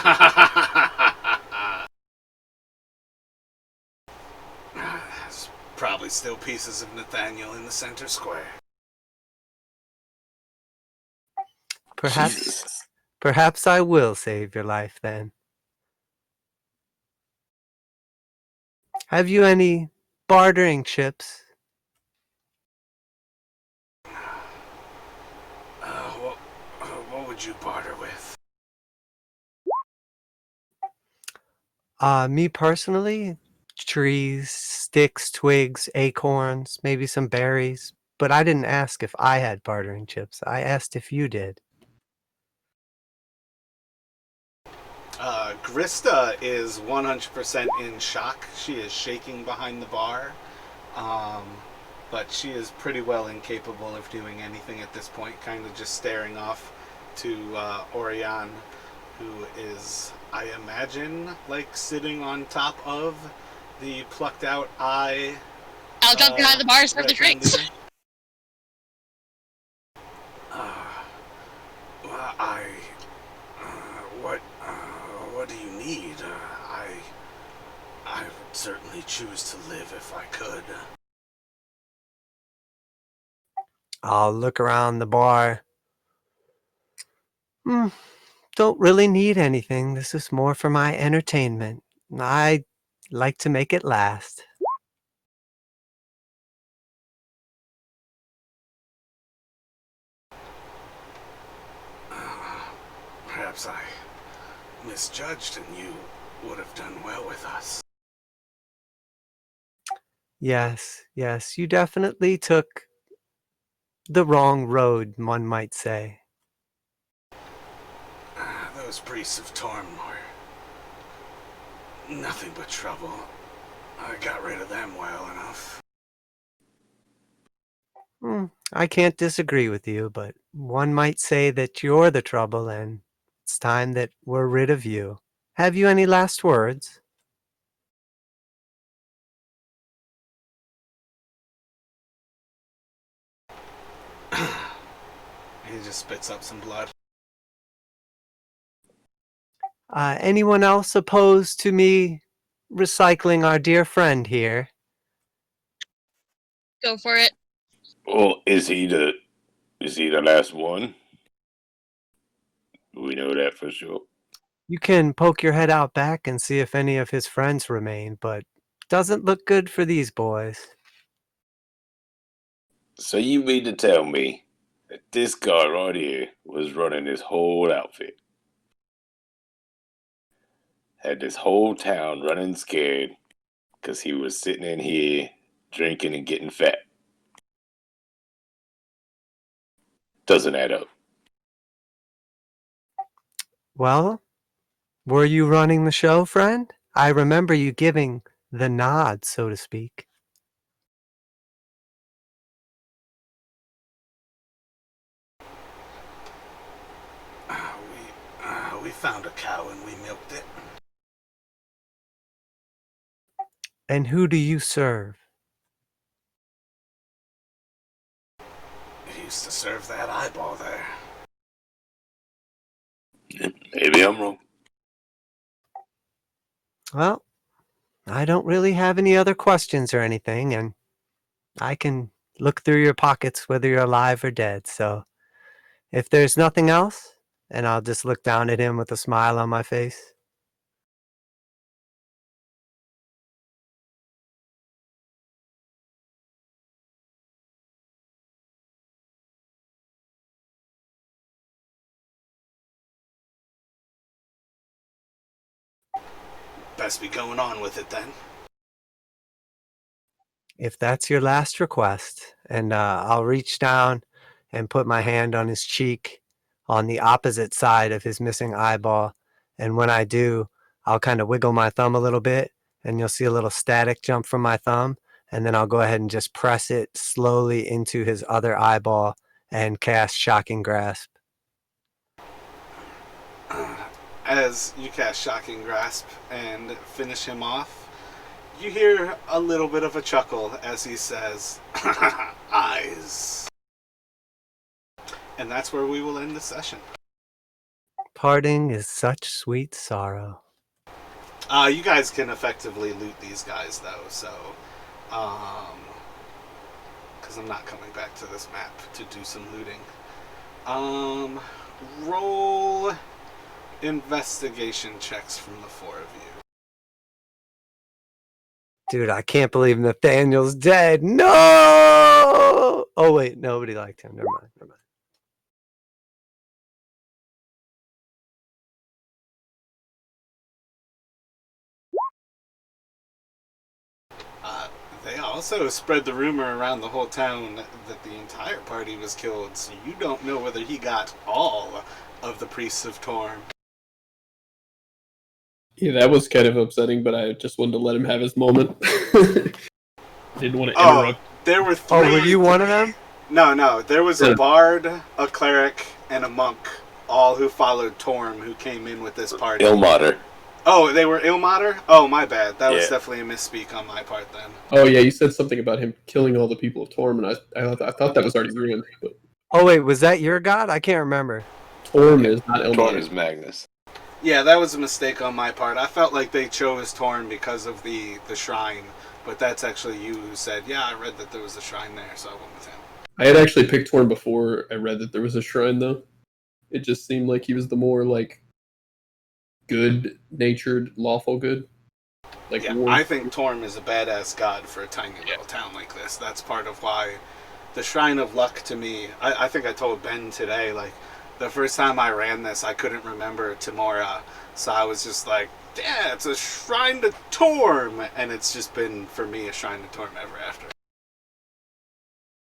probably still pieces of Nathaniel in the center square. Perhaps I will save your life then. Have you any bartering chips? What would you barter with? Me personally, trees, sticks, twigs, acorns, maybe some berries. But I didn't ask if I had bartering chips. I asked if you did. Grista is 100% in shock. She is shaking behind the bar. But she is pretty well incapable of doing anything at this point, kind of just staring off to Orion, who is, I imagine, like sitting on top of the plucked out eye. I'll jump behind the bar and serve the drinks. What do you need? I would certainly choose to live if I could. I'll look around the bar. Don't really need anything. This is more for my entertainment. I like to make it last. Perhaps I misjudged and you would have done well with us. Yes, you definitely took the wrong road, one might say. Those priests of Torm were nothing but trouble. I got rid of them well enough. I can't disagree with you, but one might say that you're the trouble, and it's time that we're rid of you. Have you any last words? He just spits up some blood. Anyone else opposed to me recycling our dear friend here? Go for it. Well, is he the last one? We know that for sure. You can poke your head out back and see if any of his friends remain, but doesn't look good for these boys. So you mean to tell me that this guy right here was running this whole outfit? Had this whole town running scared because he was sitting in here drinking and getting fat. Doesn't add up. Well, were you running the show, friend? I remember you giving the nod, so to speak. We found a cow and we milked it. And who do you serve? He used to serve that eyeball there. Maybe I'm wrong. Well, I don't really have any other questions or anything, and I can look through your pockets whether you're alive or dead, so if there's nothing else, and I'll just look down at him with a smile on my face. Best be going on with it then. If that's your last request, and I'll reach down and put my hand on his cheek on the opposite side of his missing eyeball, and when I do, I'll kind of wiggle my thumb a little bit, and you'll see a little static jump from my thumb, and then I'll go ahead and just press it slowly into his other eyeball and cast Shocking Grasp. As you cast Shocking Grasp and finish him off, you hear a little bit of a chuckle as he says, eyes. And that's where we will end the session. Parting is such sweet sorrow. You guys can effectively loot these guys though, so because I'm not coming back to this map to do some looting. Roll investigation checks from the four of you. Dude, I can't believe Nathaniel's dead. No! Oh, wait, nobody liked him. Never mind. They also spread the rumor around the whole town that the entire party was killed, so you don't know whether he got all of the priests of Torm. Yeah, that was kind of upsetting, but I just wanted to let him have his moment. Didn't want to interrupt. There were three. Oh, were you one of them? No. There was a bard, a cleric, and a monk, all who followed Torm, who came in with this party. Ilmater. Oh, they were Ilmater? Oh, my bad. That was definitely a misspeak on my part then. Oh yeah, you said something about him killing all the people of Torm, and I thought that was already ruined. But Oh, wait, was that your god? I can't remember. Torm is not Ilmater. Torm is Magnus. Yeah, that was a mistake on my part. I felt like they chose Torm because of the shrine, but that's actually you who said, yeah, I read that there was a shrine there, so I went with him. I had actually picked Torm before I read that there was a shrine, though. It just seemed like he was the more, like, good-natured, lawful good. Like, yeah, I think Torm is a badass god for a tiny little town like this. That's part of why the Shrine of Luck to me, I think I told Ben today, like, the first time I ran this, I couldn't remember Timora, so I was just like, yeah, it's a Shrine to Torm, and it's just been, for me, a Shrine to Torm ever after.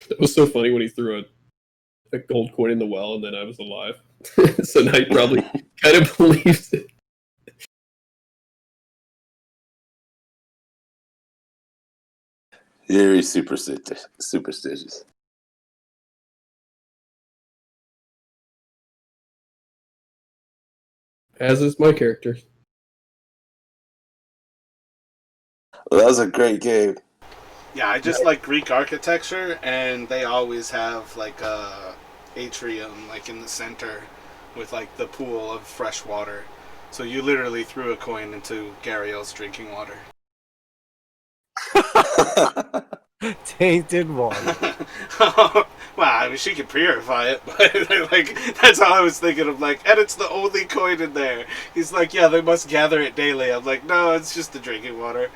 It was so funny when he threw a gold coin in the well, and then I was alive. So now he probably kind of believes it. Very superstitious. As is my character. Well, that was a great game. Yeah, I just like Greek architecture, and they always have like a atrium like in the center with like the pool of fresh water. So you literally threw a coin into Garaele's drinking water. Tainted water. Well, I mean, she could purify it, but like that's all I was thinking of. Like, and it's the only coin in there. He's like, yeah, they must gather it daily. I'm like, no, it's just the drinking water.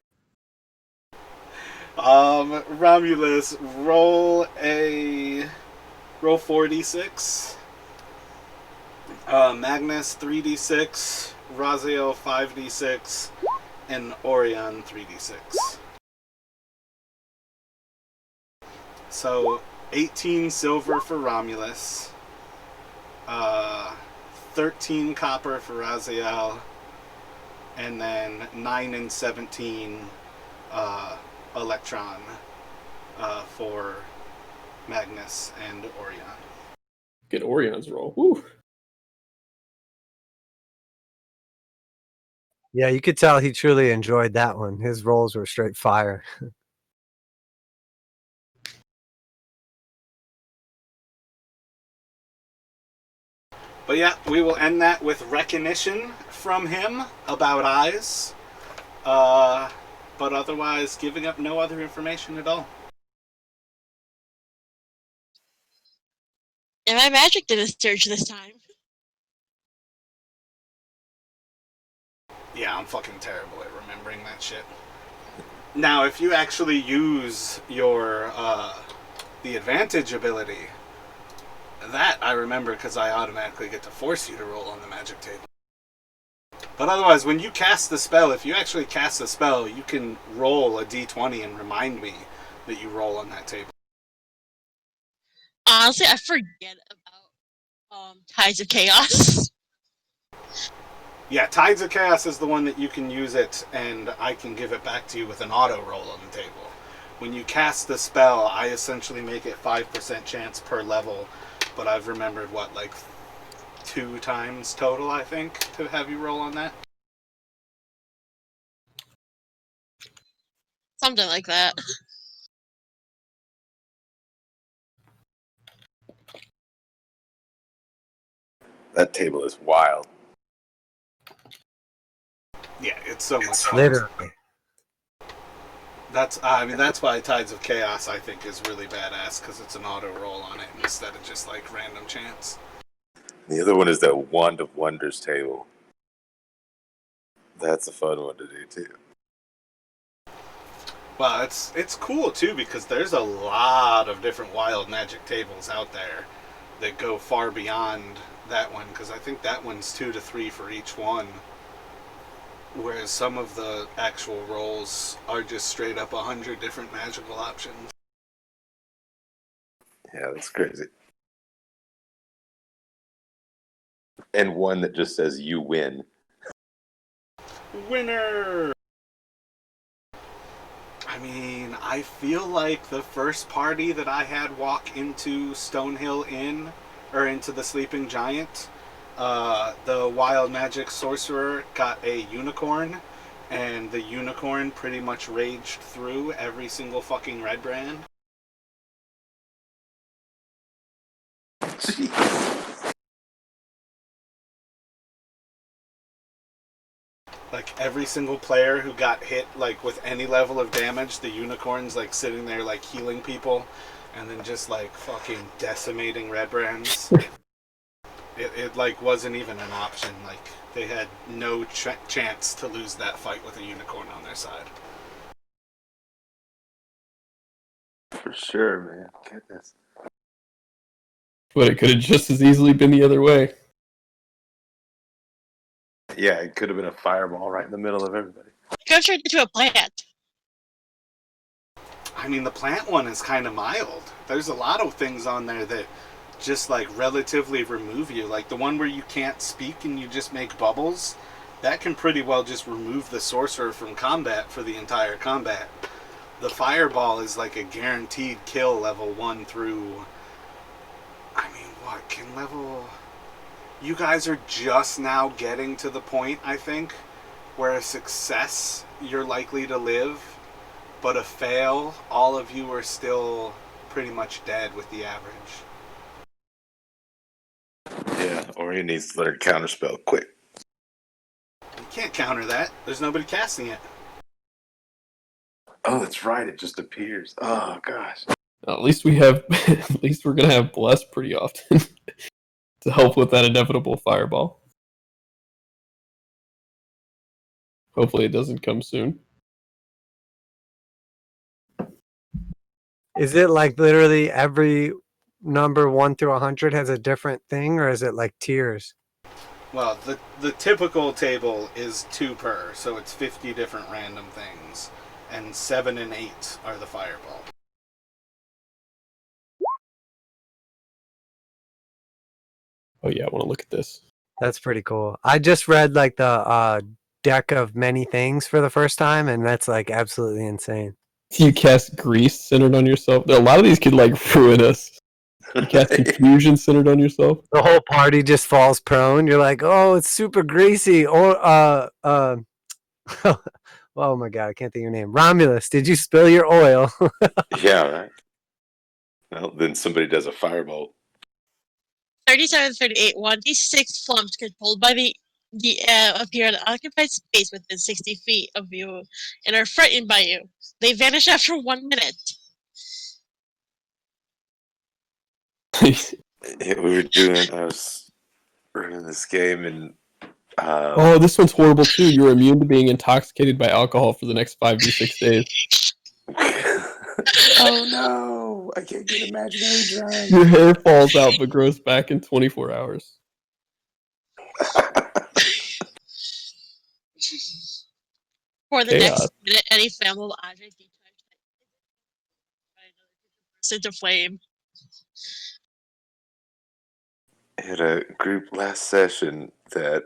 Romulus, roll 4d6. Magnus 3d6, Raziel 5d6, and Orion 3d6. So 18 silver for Romulus, 13 copper for Raziel, and then 9 and 17 electron for Magnus and Orion. Get Orion's roll. Woo. Yeah, you could tell he truly enjoyed that one. His rolls were straight fire. But yeah, we will end that with recognition from him about eyes. But otherwise, giving up no other information at all. And my magic did a surge this time. Yeah, I'm fucking terrible at remembering that shit. Now, if you actually use your the advantage ability, that I remember because I automatically get to force you to roll on the magic table. But otherwise, when you cast the spell, if you actually cast the spell, you can roll a d20 and remind me that you roll on that table. Honestly, I forget about Tides of Chaos. Yeah, Tides of Chaos is the one that you can use it, and I can give it back to you with an auto roll on the table. When you cast the spell, I essentially make it 5% chance per level, but I've remembered, what, like 2 times total, I think, to have you roll on that? Something like that. That table is wild. Yeah, it's so much fun. Literally. That's why Tides of Chaos, I think, is really badass, because it's an auto roll on it instead of just, like, random chance. The other one is that Wand of Wonders table. That's a fun one to do, too. Well, it's cool, too, because there's a lot of different wild magic tables out there that go far beyond that one, because I think that one's 2 to 3 for each one. Whereas some of the actual rolls are just straight up 100 different magical options. Yeah, that's crazy. And one that just says you win. Winner! I mean, I feel like the first party that I had walk into Stonehill Inn, or into the Sleeping Giant, the wild magic sorcerer got a unicorn, and the unicorn pretty much raged through every single fucking Redbrand. Like, every single player who got hit, like, with any level of damage, the unicorn's, like, sitting there, like, healing people, and then just, like, fucking decimating Redbrands. It like, wasn't even an option. Like, they had no chance to lose that fight with a unicorn on their side. For sure, man. Goodness. But it could have just as easily been the other way. Yeah, it could have been a fireball right in the middle of everybody. Go straight into a plant. I mean, the plant one is kind of mild. There's a lot of things on there that just like relatively remove you. Like the one where you can't speak and you just make bubbles, that can pretty well just remove the sorcerer from combat for the entire combat. The fireball is like a guaranteed kill level 1 through... I mean, what can level... You guys are just now getting to the point, I think, where a success you're likely to live, but a fail, all of you are still pretty much dead with the average. Yeah, Orion needs to learn counterspell quick. You can't counter that. There's nobody casting it. Oh, that's right. It just appears. Oh gosh. At least we have. At least we're gonna have bless pretty often to help with that inevitable fireball. Hopefully, it doesn't come soon. Is it like literally every number 1 through 100 has a different thing, or is it like tiers? Well, the typical table is 2 per, so it's 50 different random things, and 7 and 8 are the fireball. Oh yeah, I want to look at this. That's pretty cool. I just read like the deck of many things for the first time, and that's like absolutely insane. You cast grease centered on yourself. A lot of these could like ruin us. You cast confusion centered on yourself. The whole party just falls prone. You're like, oh, it's super greasy. Or oh my god, I can't think of your name. Romulus, did you spill your oil? Yeah, right. Well, then somebody does a firebolt. 37, 38, 1d6 flumps controlled by the appear in an occupied space within 60 feet of you and are frightened by you. They vanish after 1 minute. Yeah, I was running this game and oh, this one's horrible too. You're immune to being intoxicated by alcohol for the next 5d6 days. oh no! I can't get imaginary drunk. Your hair falls out but grows back in 24 hours. For the next minute, any flammable object bursts into flame. I had a group last session that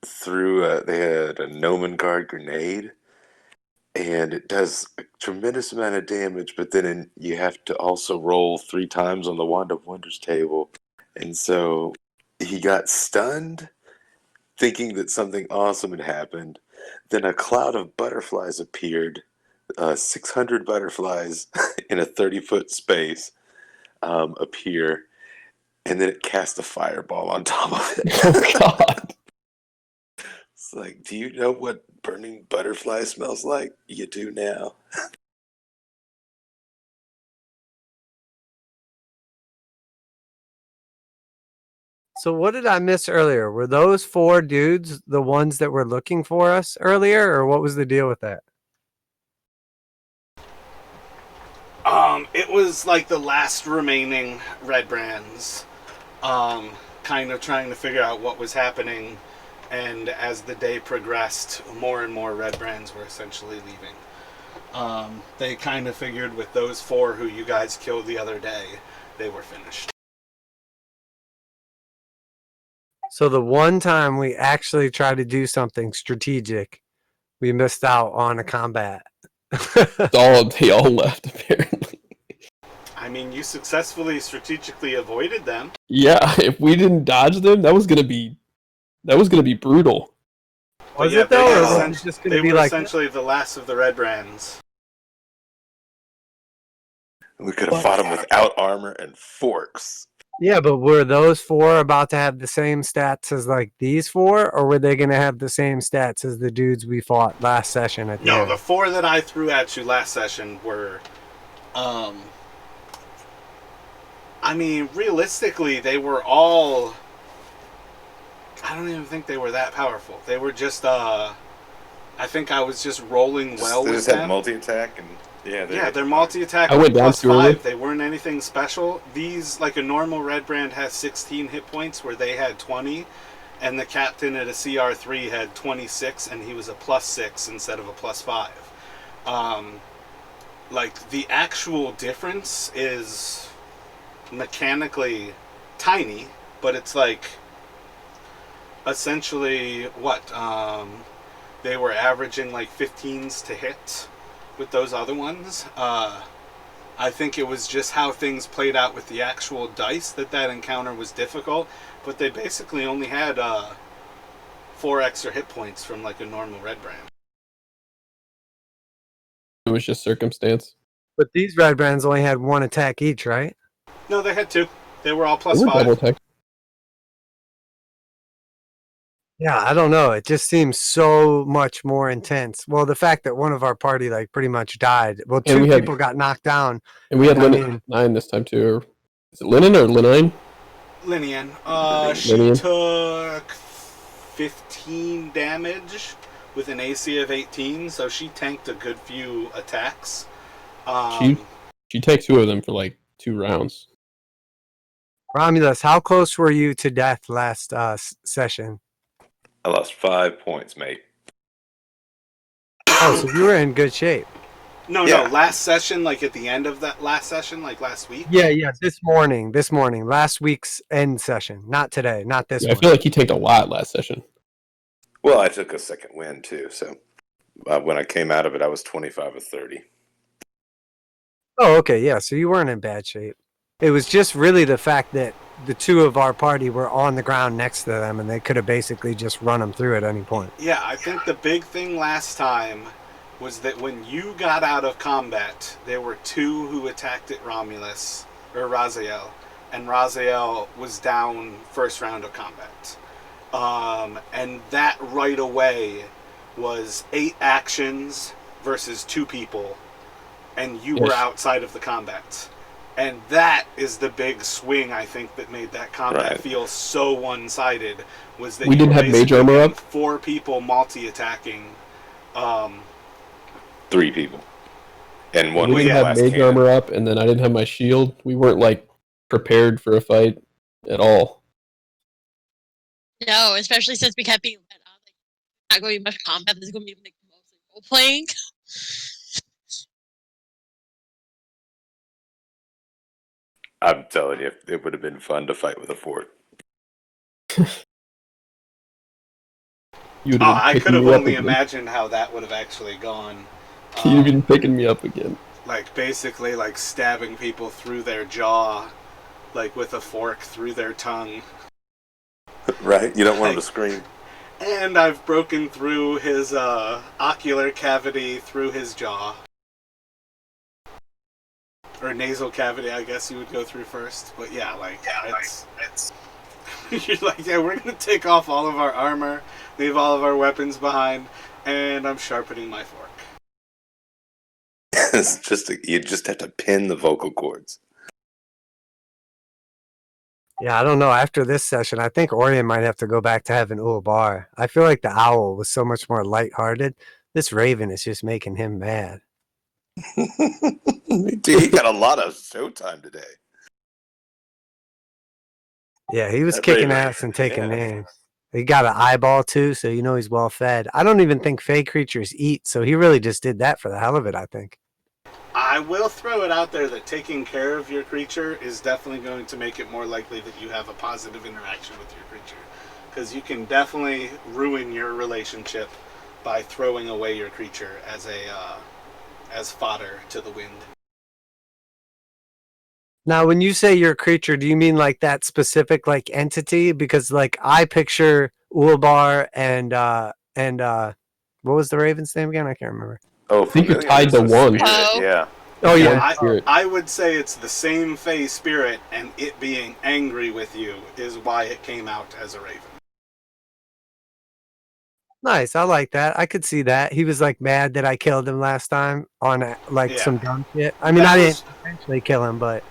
they had a Gnomon Guard grenade, and it does a tremendous amount of damage, but then you have to also roll 3 times on the Wand of Wonders table. And so he got stunned, thinking that something awesome had happened. Then a cloud of butterflies appeared, 600 butterflies in a 30-foot space appear, and then it cast a fireball on top of it. Oh god. It's like, do you know what burning butterfly smells like? You do now. So what did I miss earlier? Were those 4 dudes the ones that were looking for us earlier, or what was the deal with that? It was like the last remaining Redbrands, kind of trying to figure out what was happening, and as the day progressed, more and more Redbrands were essentially leaving. They kind of figured with those 4 who you guys killed the other day, they were finished. So the one time we actually tried to do something strategic, we missed out on a combat. They all left apparently. I mean, you successfully strategically avoided them. Yeah, if we didn't dodge them, that was gonna be brutal. Was yeah, it though? They, Or was it just gonna be were like essentially the last of the Redbrands. We could have fought them without armor and forks. Yeah, but were those 4 about to have the same stats as like these 4, or were they going to have the same stats as the dudes we fought last session? No, the 4 that I threw at you last session were, I mean, realistically, they were all, I don't even think they were that powerful. They were just, I think I was just rolling well with them. They just had multi-attack and... Yeah, their multi-attack I went down plus too early. 5. They weren't anything special. These, like a normal Redbrand has 16 hit points where they had 20, and the captain at a CR3 had 26, and he was a +6 instead of a +5. Like, the actual difference is mechanically tiny, but it's like essentially what they were averaging like 15s to hit with those other ones. I think it was just how things played out with the actual dice that encounter was difficult, but they basically only had 4 extra hit points from like a normal Redbrand. It was just circumstance. But these Redbrands only had 1 attack each, right? No, they had 2. They were all They plus were 5. double attack. Yeah, I don't know. It just seems so much more intense. Well, the fact that one of our party like pretty much died. Well, And 2 we had- people got knocked down. And we had I Linen mean- 9 this time too. Is it Linen or Linine? Linian. She Linian. took 15 damage with an AC of 18, so she tanked a good few attacks. She takes 2 of them for like 2 rounds. Romulus, how close were you to death last session? I lost 5 points, mate. Oh, so you were in good shape. No, Yeah. last session, like at the end of that last session, like last week. Yeah. This morning, last week's end session, not today, not this Yeah, I one. feel like he tanked a lot last session. Well, I took a second win too, so when I came out of it, I was 25 of 30. Oh, okay, yeah. So you weren't in bad shape. It was just really the fact that the 2 of our party were on the ground next to them, and they could have basically just run them through at any point. Yeah, I think the big thing last time was that when you got out of combat, there were 2 who attacked at Romulus, or Raziel, and Raziel was down first round of combat. And that right away was 8 actions versus 2 people, and you were Yes. outside of the combat. And that is the big swing, I think, that made that combat Right. feel so one-sided, was that We you didn't were have mage basically armor getting up? 4 people multi-attacking. 3 people. And one We was didn't the have last mage cannon. armor up, and then I didn't have my shield. We weren't like prepared for a fight at all. No, especially since we kept being let on. Like, not going to be much combat. There's going to be like mostly role playing. I'm telling you, it would have been fun to fight with a 4. You'd Oh, have I been could picking have me up only again. imagined how that would have actually gone. You'd have been picking me up again. Like basically like stabbing people through their jaw, like with a fork through their tongue. Right? You don't want him to scream. And I've broken through his ocular cavity through his jaw. Or nasal cavity, I guess you would go through first. But yeah, it's you're like, yeah, we're gonna take off all of our armor, leave all of our weapons behind, and I'm sharpening my fork. It's just you just have to pin the vocal cords. Yeah, I don't know. After this session, I think Orion might have to go back to having Bar. I feel like the owl was so much more lighthearted. This raven is just making him mad. Dude, he got a lot of showtime today. Yeah, he was That kicking raven, ass and taking yeah. names. He got an eyeball too, so you know he's well fed. I don't even think fey creatures eat, so he really just did that for the hell of it, I think. I will throw it out there that taking care of your creature is definitely going to make it more likely that you have a positive interaction with your creature. Because you can definitely ruin your relationship by throwing away your creature as fodder to the wind. Now, when you say your creature, do you mean like that specific like entity? Because like I picture Ulbar and what was the raven's name again? I can't remember. Oh, think you're familiar tied is to a one. spirit, Oh. yeah. Oh Yeah, yeah, Spirit. I would say it's the same Fey spirit, and it being angry with you is why it came out as a raven. nice. I like that. I could see that. He was like mad that I killed him last time on like Yeah. some dumb shit. I mean, That I was- didn't intentionally kill him, but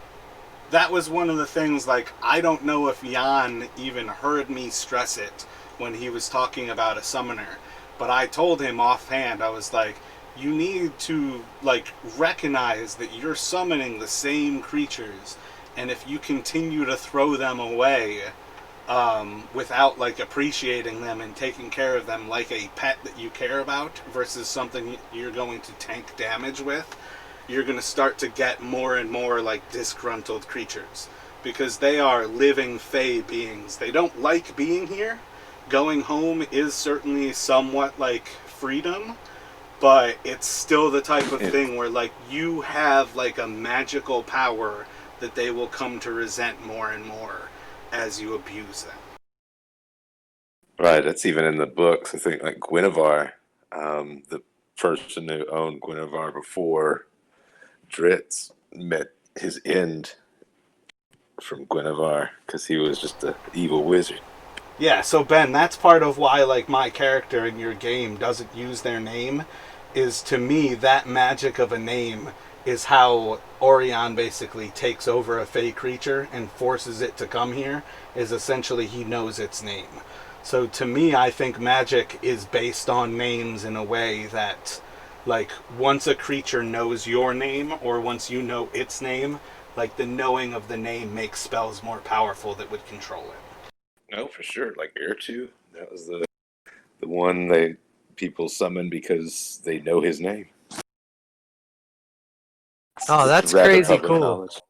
That was one of the things, like, I don't know if Jan even heard me stress it when he was talking about a summoner, but I told him offhand, I was like, you need to, like, recognize that you're summoning the same creatures, and if you continue to throw them away without, like, appreciating them and taking care of them like a pet that you care about versus something you're going to tank damage with, you're going to start to get more and more like disgruntled creatures. because they are living Fey beings. They don't like being here. Going home is certainly somewhat like freedom, but it's still the type of thing where like you have like a magical power that they will come to resent more and more as you abuse them. Right, that's even in the books. I think like Guinevere, the person who owned Guinevere before Dritz met his end from Guinevere because he was just an evil wizard. Yeah, so Ben, that's part of why like my character in your game doesn't use their name, is to me that magic of a name is how Orion basically takes over a Fey creature and forces it to come here, is essentially he knows its name. So to me, I think magic is based on names in a way that, like, once a creature knows your name or once you know its name, like the knowing of the name makes spells more powerful that would control it. No, for sure. Like Air2, that was the one they people summon because they know his name. Oh, It's that's rather crazy public cool. knowledge.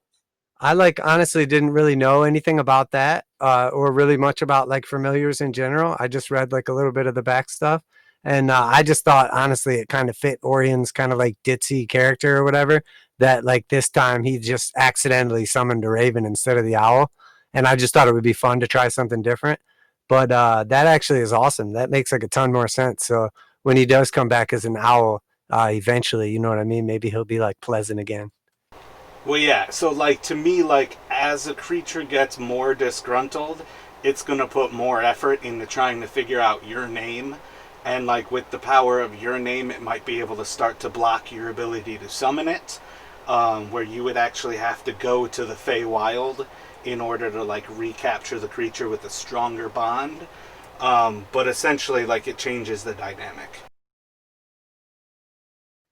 I like honestly didn't really know anything about that, or really much about like familiars in general. I just read like a little bit of the back stuff, and I just thought honestly it kind of fit Orion's kind of like ditzy character or whatever. That like this time he just accidentally summoned a raven instead of the owl, and I just thought it would be fun to try something different. But that actually is awesome. That makes like a ton more sense. So when he does come back as an owl, eventually, you know what I mean? Maybe he'll be like pleasant again. Well, yeah, so like to me, like as a creature gets more disgruntled, it's gonna put more effort into trying to figure out your name. And like with the power of your name, it might be able to start to block your ability to summon it, where you would actually have to go to the Feywild in order to like recapture the creature with a stronger bond. But essentially, like it changes the dynamic.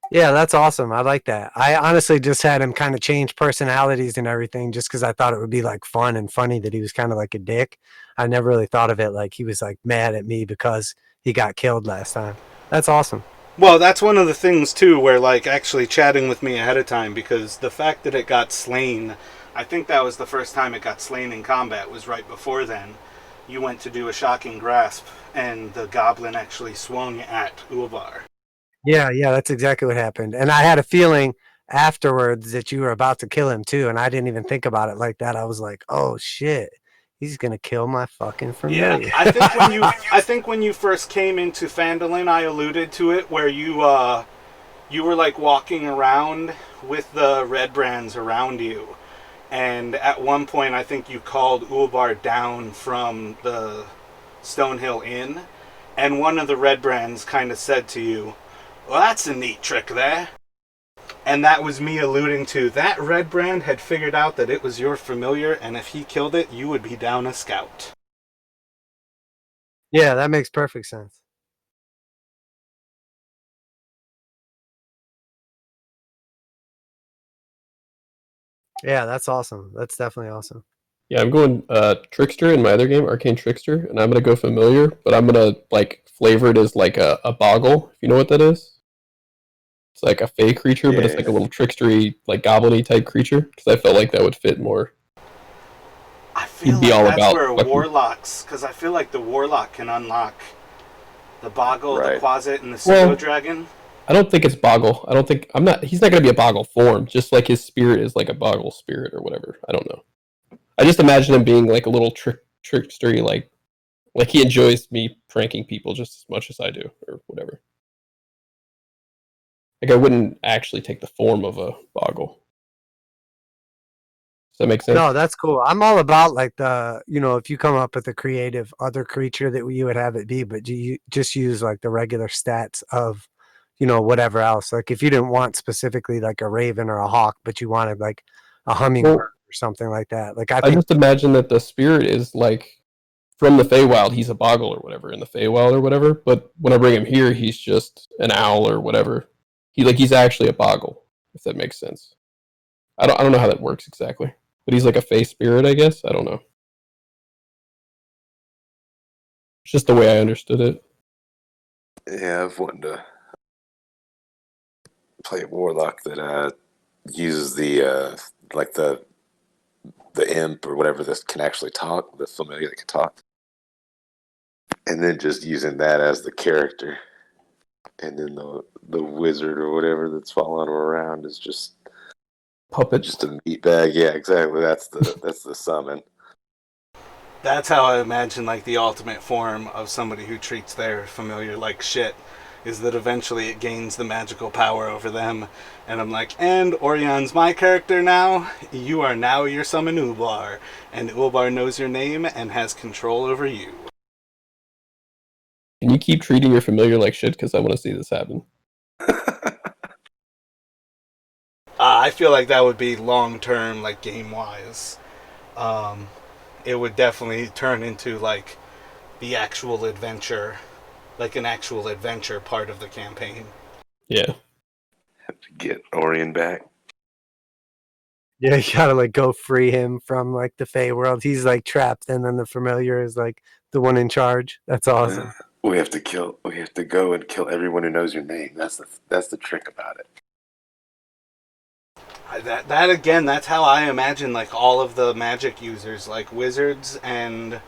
Yeah, that's awesome. I like that. I honestly just had him kind of change personalities and everything just because I thought it would be like fun and funny that he was kind of like a dick. I never really thought of it like he was like mad at me because he got killed last time. That's awesome. Well, that's one of the things too, where like actually chatting with me ahead of time, because the fact that it got slain, I think that was the first time it got slain in combat, was right before then. You went to do a shocking grasp, and the goblin actually swung at Ulvar. Yeah, that's exactly what happened. And I had a feeling afterwards that you were about to kill him too, and I didn't even think about it like that. I was like, "Oh shit. He's going to kill my fucking Yeah, familiar." I think when you first came into Phandalin, I alluded to it, where you were like walking around with the Redbrands around you, and at one point I think you called Ulvar down from the Stonehill Inn, and one of the Redbrands kind of said to you, "Well, that's a neat trick there." And that was me alluding to that Redbrand had figured out that it was your familiar, and if he killed it, you would be down a scout. Yeah, that makes perfect sense. Yeah, that's awesome. That's definitely awesome. Yeah, I'm going Trickster in my other game, Arcane Trickster, and I'm gonna go Familiar, but I'm gonna like flavor it as like a Boggle, if you know what that is. It's like a fey creature, but it's like a little trickstery, like goblin-y type creature, because I felt like that would fit more. I feel He'd be like all that's about where fucking- warlocks, because I feel like the warlock can unlock the Boggle, the Right. Quasit, and the Well- Pseudo Dragon. I don't think it's Boggle. He's not gonna be a Boggle form, just like his spirit is like a Boggle spirit or whatever. I don't know. I just imagine him being like a little trickstery, like he enjoys me pranking people just as much as I do, or whatever. Like I wouldn't actually take the form of a Boggle. Does that make sense? No, that's cool. I'm all about like if you come up with a creative other creature that you would have it be, but you just use like the regular stats of, whatever else. Like if you didn't want specifically like a raven or a hawk, but you wanted like a hummingbird or something like that. Like I I think just imagine that the spirit is like from the Feywild, he's a Boggle or whatever in the Feywild or whatever. But when I bring him here, he's just an owl or whatever. He's actually a Boggle, if that makes sense. I don't know how that works exactly, but he's like a Fey spirit, I guess. I don't know. It's just the way I understood it. Yeah, I've wanted to play a warlock that uses the imp or whatever this can actually talk, the familiar that can talk, and then just using that as the character, and then the wizard or whatever that's following him around is just Puppet. a meat bag. Yeah, exactly. That's the summon. That's how I imagine like the ultimate form of somebody who treats their familiar like shit, is that eventually it gains the magical power over them. And I'm like, and Orion's my character now. You are now your summon Ulbar, and Ulbar knows your name and has control over you. Can you keep treating your familiar like shit? Because I want to see this happen. I feel like that would be long term, like game wise. It would definitely turn into like the actual adventure, like an actual adventure part of the campaign. Yeah. Have to get Orion back. Yeah, you gotta like go free him from like the Fey world. He's like trapped, and then the familiar is like the one in charge. That's awesome. We have to go and kill everyone who knows your name. That's the trick about it. That again, that's how I imagine like all of the magic users, like wizards and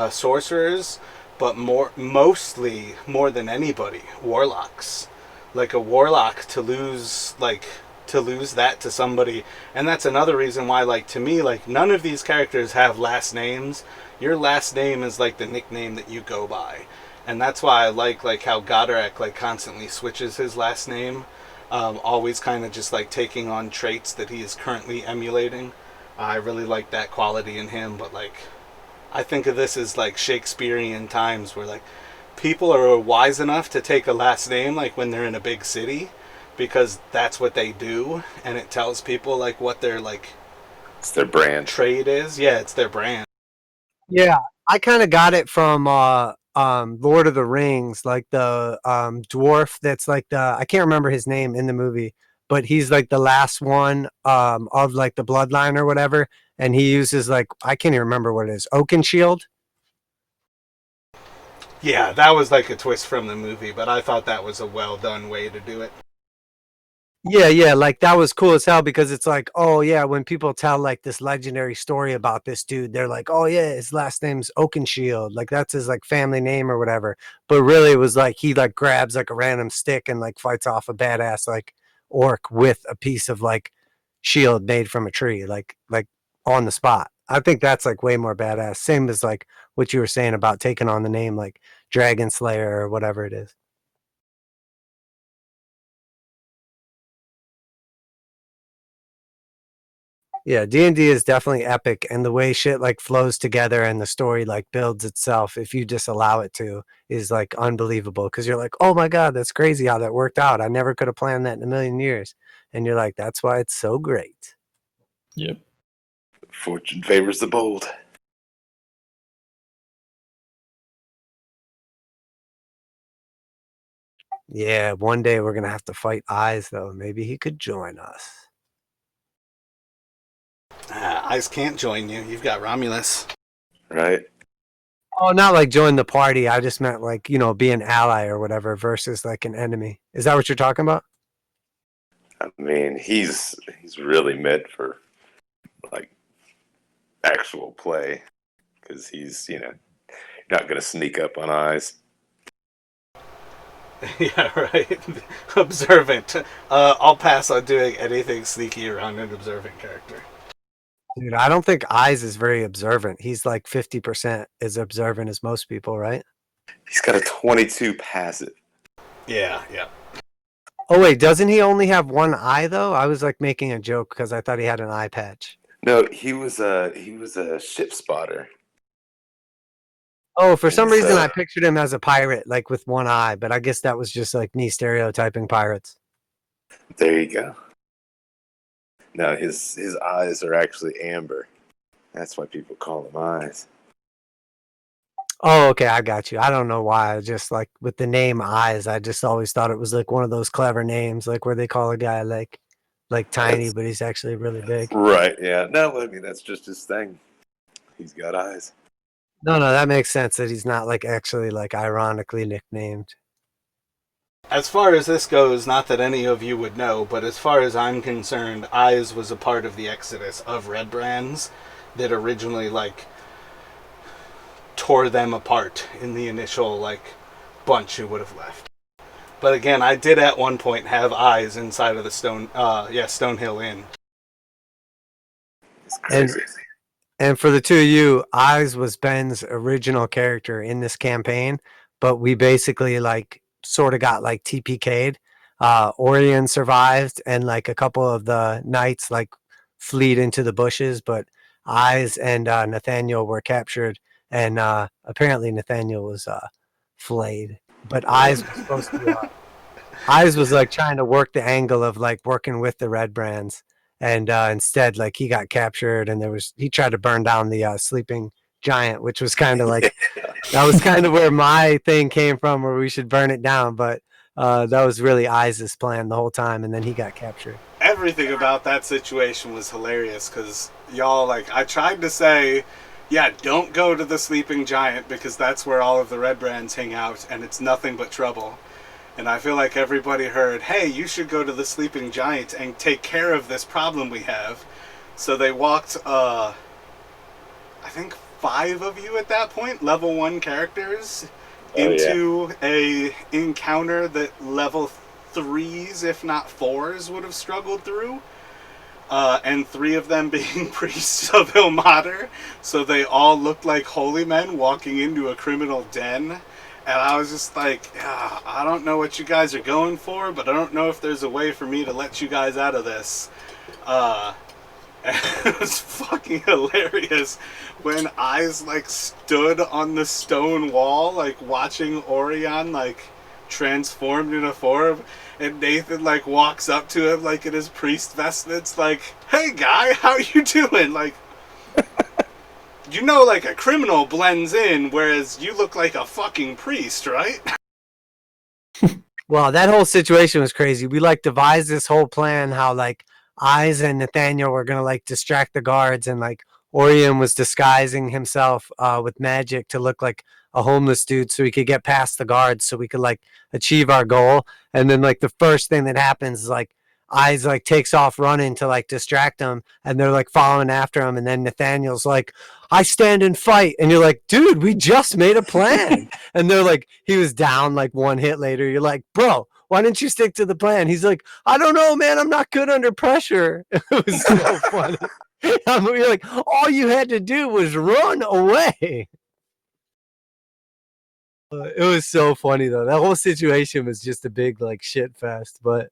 sorcerers, but mostly more than anybody, warlocks. Like a warlock to lose that to somebody, and that's another reason why, like, to me, like, none of these characters have last names. Your last name is like the nickname that you go by, and that's why I like how Garaele like constantly switches his last name, always kind of just like taking on traits that he is currently emulating. I really like that quality in him, but like I think of this as like Shakespearean times where like people are wise enough to take a last name like when they're in a big city, because that's what they do, and it tells people like what their like It's their brand. trade is. Yeah, it's their brand. Yeah, I kind of got it from Lord of the Rings, like the dwarf that's like the, I can't remember his name in the movie, but he's like the last one of like the bloodline or whatever, and he uses like, I can't even remember what it is, Oakenshield. Yeah, that was like a twist from the movie, but I thought that was a well done way to do it. Yeah, like that was cool as hell, because it's like, oh yeah, when people tell like this legendary story about this dude, they're like, oh yeah, his last name's Oakenshield, like that's his like family name or whatever. But really, it was like he like grabs like a random stick and like fights off a badass like orc with a piece of like shield made from a tree, like on the spot. I think that's like way more badass. Same as like what you were saying about taking on the name like Dragon Slayer or whatever it is. Yeah, D&D is definitely epic, and the way shit like flows together and the story like builds itself, if you just allow it to, is like unbelievable, because you're like, oh my god, that's crazy how that worked out. I never could have planned that in a million years. And you're like, that's why it's so great. Yep. Fortune favors the bold. Yeah, one day we're gonna have to fight Eyes though. Maybe he could join us. Ice can't join you. You've got Romulus. Right? Oh, not like join the party. I just meant like, be an ally or whatever versus like an enemy. Is that what you're talking about? I mean, he's really meant for like actual play, because he's not going to sneak up on Eyes. Yeah, right. Observant. I'll pass on doing anything sneaky around an observant character. Dude, I don't think Eyes is very observant. He's like 50% as observant as most people, right? He's got a 22 passive. Yeah. Oh wait, doesn't he only have one eye though? I was like making a joke because I thought he had an eye patch. No, he was a ship spotter. Oh, for And some reason so- I pictured him as a pirate, like with one eye, but I guess that was just like me stereotyping pirates. There you go. No, his eyes are actually amber. That's why people call him Eyes. Oh, okay, I got you. I don't know why. I just like with the name Eyes, I just always thought it was like one of those clever names, like where they call a guy like tiny, That's- but he's actually really big. Right, yeah. No, I mean, that's just his thing. He's got eyes. No, that makes sense that he's not like actually like ironically nicknamed. As far as this goes, not that any of you would know, but as far as I'm concerned, Eyes was a part of the exodus of Redbrands that originally, like, tore them apart in the initial, like, bunch who would have left. But again, I did at one point have Eyes inside of the Stonehill Inn. It's crazy. And for the two of you, Eyes was Ben's original character in this campaign, but we basically like sort of got like TPK'd. Orion survived, and like a couple of the knights like fleed into the bushes, but Eyes and Nathaniel were captured, and apparently Nathaniel was flayed. But Eyes was supposed to. Eyes was like trying to work the angle of like working with the Redbrands, and instead like he got captured, and he tried to burn down the sleeping giant, which was kind of like that was kind of where my thing came from, where we should burn it down. But that was really Eyes' plan the whole time, and then he got captured. Everything about that situation was hilarious because y'all, like, I tried to say, yeah, don't go to the sleeping giant because that's where all of the Redbrands hang out and it's nothing but trouble. And I feel like everybody heard, hey, you should go to the sleeping giant and take care of this problem we have. So they walked, I think 5 of you at that point, level 1 characters, into a encounter that level 3s, if not 4s, would have struggled through. And 3 of them being priests of Ilmater. So they all looked like holy men walking into a criminal den. And I was just like, yeah, I don't know what you guys are going for, but I don't know if there's a way for me to let you guys out of this. It was fucking hilarious when Eyes, like, stood on the stone wall, like, watching Orion, like, transformed in a form, and Nathan, like, walks up to him, like, in his priest vestments, like, hey, guy, how you doing? Like, you know, like, a criminal blends in, whereas you look like a fucking priest, right? Well, that whole situation was crazy. We like devised this whole plan how like Eyes and Nathaniel were gonna like distract the guards, and like Orion was disguising himself with magic to look like a homeless dude so he could get past the guards so we could like achieve our goal. And then like the first thing that happens is like Eyes like takes off running to like distract them, and they're like following after him, and then Nathaniel's like, I stand and fight, and you're like, dude, we just made a plan. And they're like, he was down like 1 hit later. You're like, bro, why didn't you stick to the plan? He's like, I don't know, man, I'm not good under pressure. It was so funny. You're like, all you had to do was run away. It was so funny though. That whole situation was just a big like shit fest, but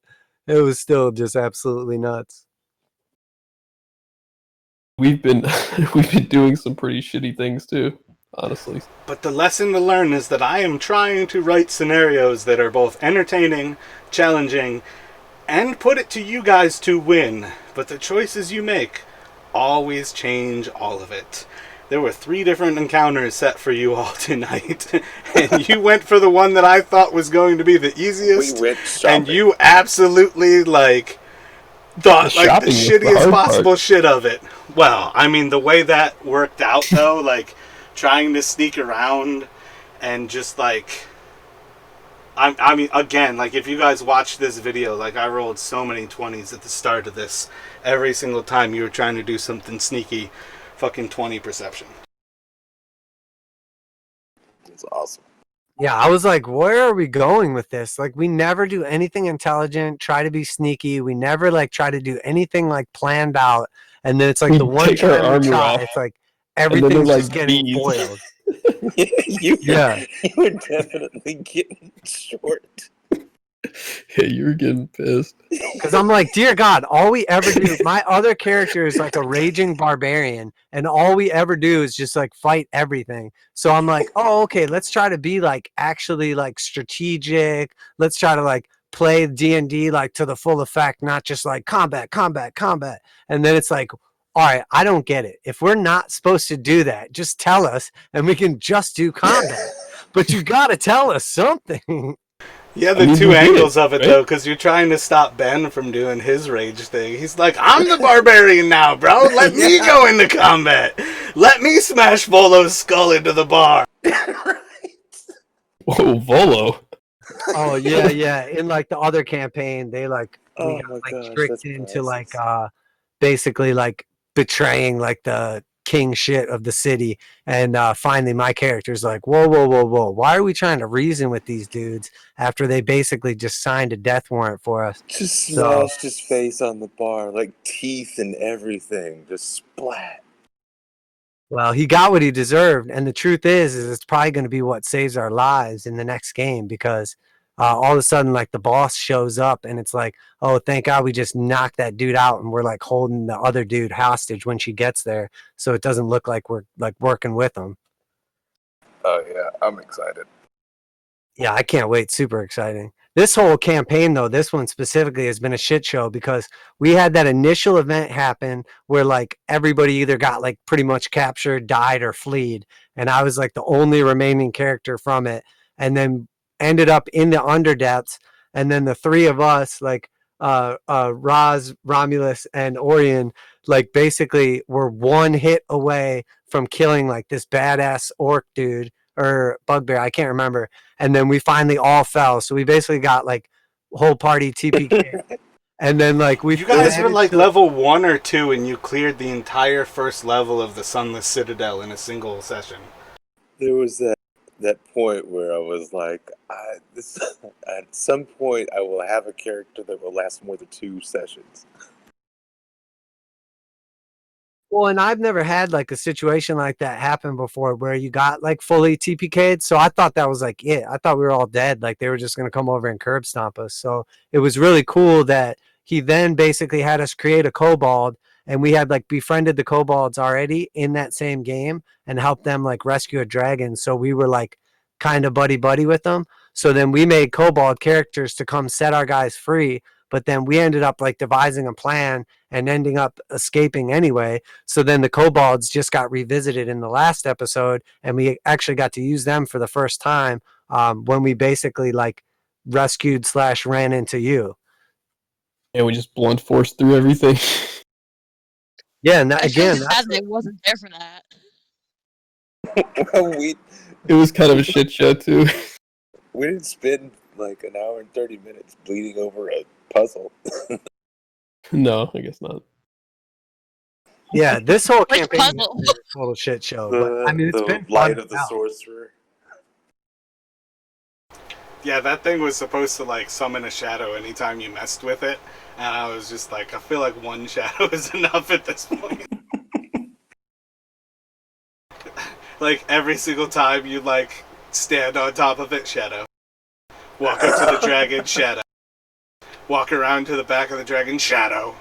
it was still just absolutely nuts. We've been doing some pretty shitty things too, honestly. But the lesson to learn is that I am trying to write scenarios that are both entertaining, challenging, and put it to you guys to win. But the choices you make always change all of it. There were 3 different encounters set for you all tonight, and you went for the one that I thought was going to be the easiest. We went shopping. And you absolutely, like, thought like the shittiest possible shit of it. Well, I mean, the way that worked out, though, like, trying to sneak around and just, like, I mean, again, like, if you guys watch this video, like, I rolled so many 20s at the start of this. Every single time you were trying to do something sneaky, fucking 20 perception. It's awesome. Yeah, I was like, where are we going with this? Like, we never do anything intelligent, try to be sneaky. We never, like, try to do anything, like, planned out. And then it's like the one time we try, it's like everything's just getting foiled. you were definitely getting short. Yeah, you were getting pissed. Because I'm like, dear God, all we ever do, my other character is like a raging barbarian, and all we ever do is just like fight everything. So I'm like, oh, okay, let's try to be like actually like strategic. Let's try to like play D&D like to the full effect, not just like combat. And then it's like, all right, I don't get it. If we're not supposed to do that, just tell us and we can just do combat. But you got to tell us something. Yeah, the two angles of it, though, because you're trying to stop Ben from doing his rage thing. He's like, I'm the barbarian now, bro. Let me go into combat. Let me smash Volo's skull into the bar. Whoa, Volo. Oh yeah. In like the other campaign, they like we Oh got my like gosh, tricked that's into like priceless. basically like betraying like the king shit of the city. And finally my character's like, whoa. Why are we trying to reason with these dudes after they basically just signed a death warrant for us? Just So smashed his face on the bar, like teeth and everything, just splat. well, he got what he deserved, and the truth is it's probably going to be what saves our lives in the next game because all of a sudden, like the boss shows up, and it's like, oh, thank God we just knocked that dude out, and we're like holding the other dude hostage when she gets there, so it doesn't look like we're like working with him. Oh yeah, I'm excited. Yeah, I can't wait. Super exciting. This whole campaign, though, this one specifically has been a shit show because we had that initial event happen where like everybody either got like pretty much captured, died, or fled. And I was like the only remaining character from it. And then ended up in the underdepths. And then the three of us, like Roz, Romulus, and Orion, like basically were one hit away from killing like this badass orc dude or bugbear. I can't remember, and then we finally all fell. So we basically got like whole party TPK, and then like we You guys were managed like to. level 1 or 2 and you cleared the entire first level of the Sunless Citadel in a single session. There was that point where I was like, at some point I will have a character that will last more than 2 sessions. Well, and I've never had like a situation like that happen before where you got like fully TPK'd. So I thought that was like it. I thought we were all dead. Like they were just going to come over and curb stomp us. So it was really cool that he then basically had us create a kobold and we had like befriended the kobolds already in that same game and helped them like rescue a dragon. So we were like kind of buddy buddy with them. So then we made kobold characters to come set our guys free. But then we ended up like devising a plan and ending up escaping anyway. So then the kobolds just got revisited in the last episode, and we actually got to use them for the first time when we basically like rescued slash ran into you. And we just blunt force through everything. Yeah, and that, I feel again, bad that's that I wasn't there for that. we It was kind of a shit show too. we didn't spend like an hour and 30 minutes bleeding over a puzzle. No, I guess not. yeah. This whole Which campaign has puzzle? been a total shit show, but I mean, it's The been fun. light of the now. sorcerer. Yeah, that thing was supposed to like summon a shadow anytime you messed with it. And I was just like, I feel like one shadow is enough at this point. Like every single time you like stand on top of it, shadow. Walk up to the dragon, shadow. Walk around to the back of the dragon, shadow.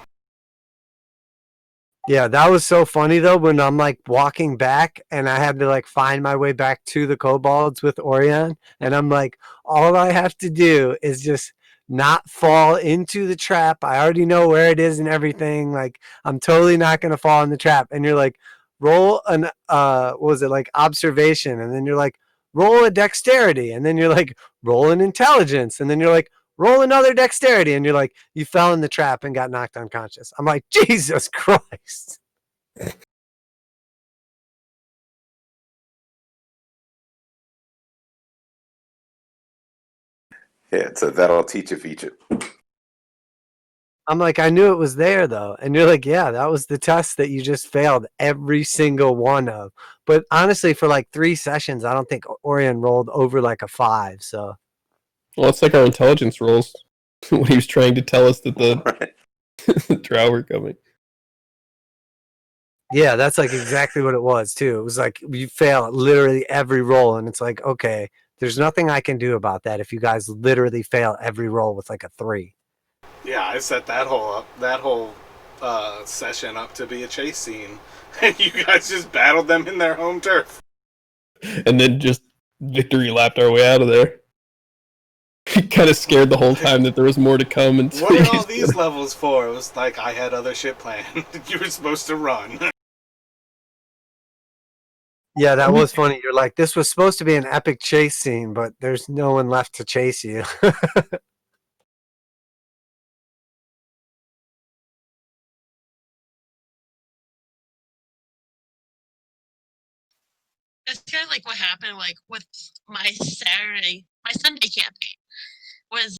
Yeah, that was so funny though when I'm like walking back and I had to like find my way back to the kobolds with Orion, and I'm like, all I have to do is just not fall into the trap. I already know where it is and everything. Like I'm totally not gonna fall in the trap. And you're like, roll an what was it, like observation, and then you're like, roll a dexterity, and then you're like, roll an intelligence, and then you're like, roll another dexterity, and you're like, you fell in the trap and got knocked unconscious. I'm like, Jesus Christ. Yeah, so that'll teach a feature. I'm like, I knew it was there though. And you're like, yeah, that was the test that you just failed every single one of. But honestly, for like 3 sessions, I don't think Orion rolled over like a 5. So Well, it's like our intelligence rolls when he was trying to tell us that the Right. drow were coming. yeah, that's like exactly what it was too. It was like you fail at literally every roll, and it's like, okay, there's nothing I can do about that if you guys literally fail every roll with like a 3. Yeah, I set that whole session up to be a chase scene, and you guys just battled them in their home turf. And then just victory lapped our way out of there. Kind of scared the whole time that there was more to come. And What are all these levels for? It was like I had other shit planned. You were supposed to run. Yeah, that was funny. You're like, this was supposed to be an epic chase scene, but there's no one left to chase you. It's kind of like what happened like with my Sunday campaign. was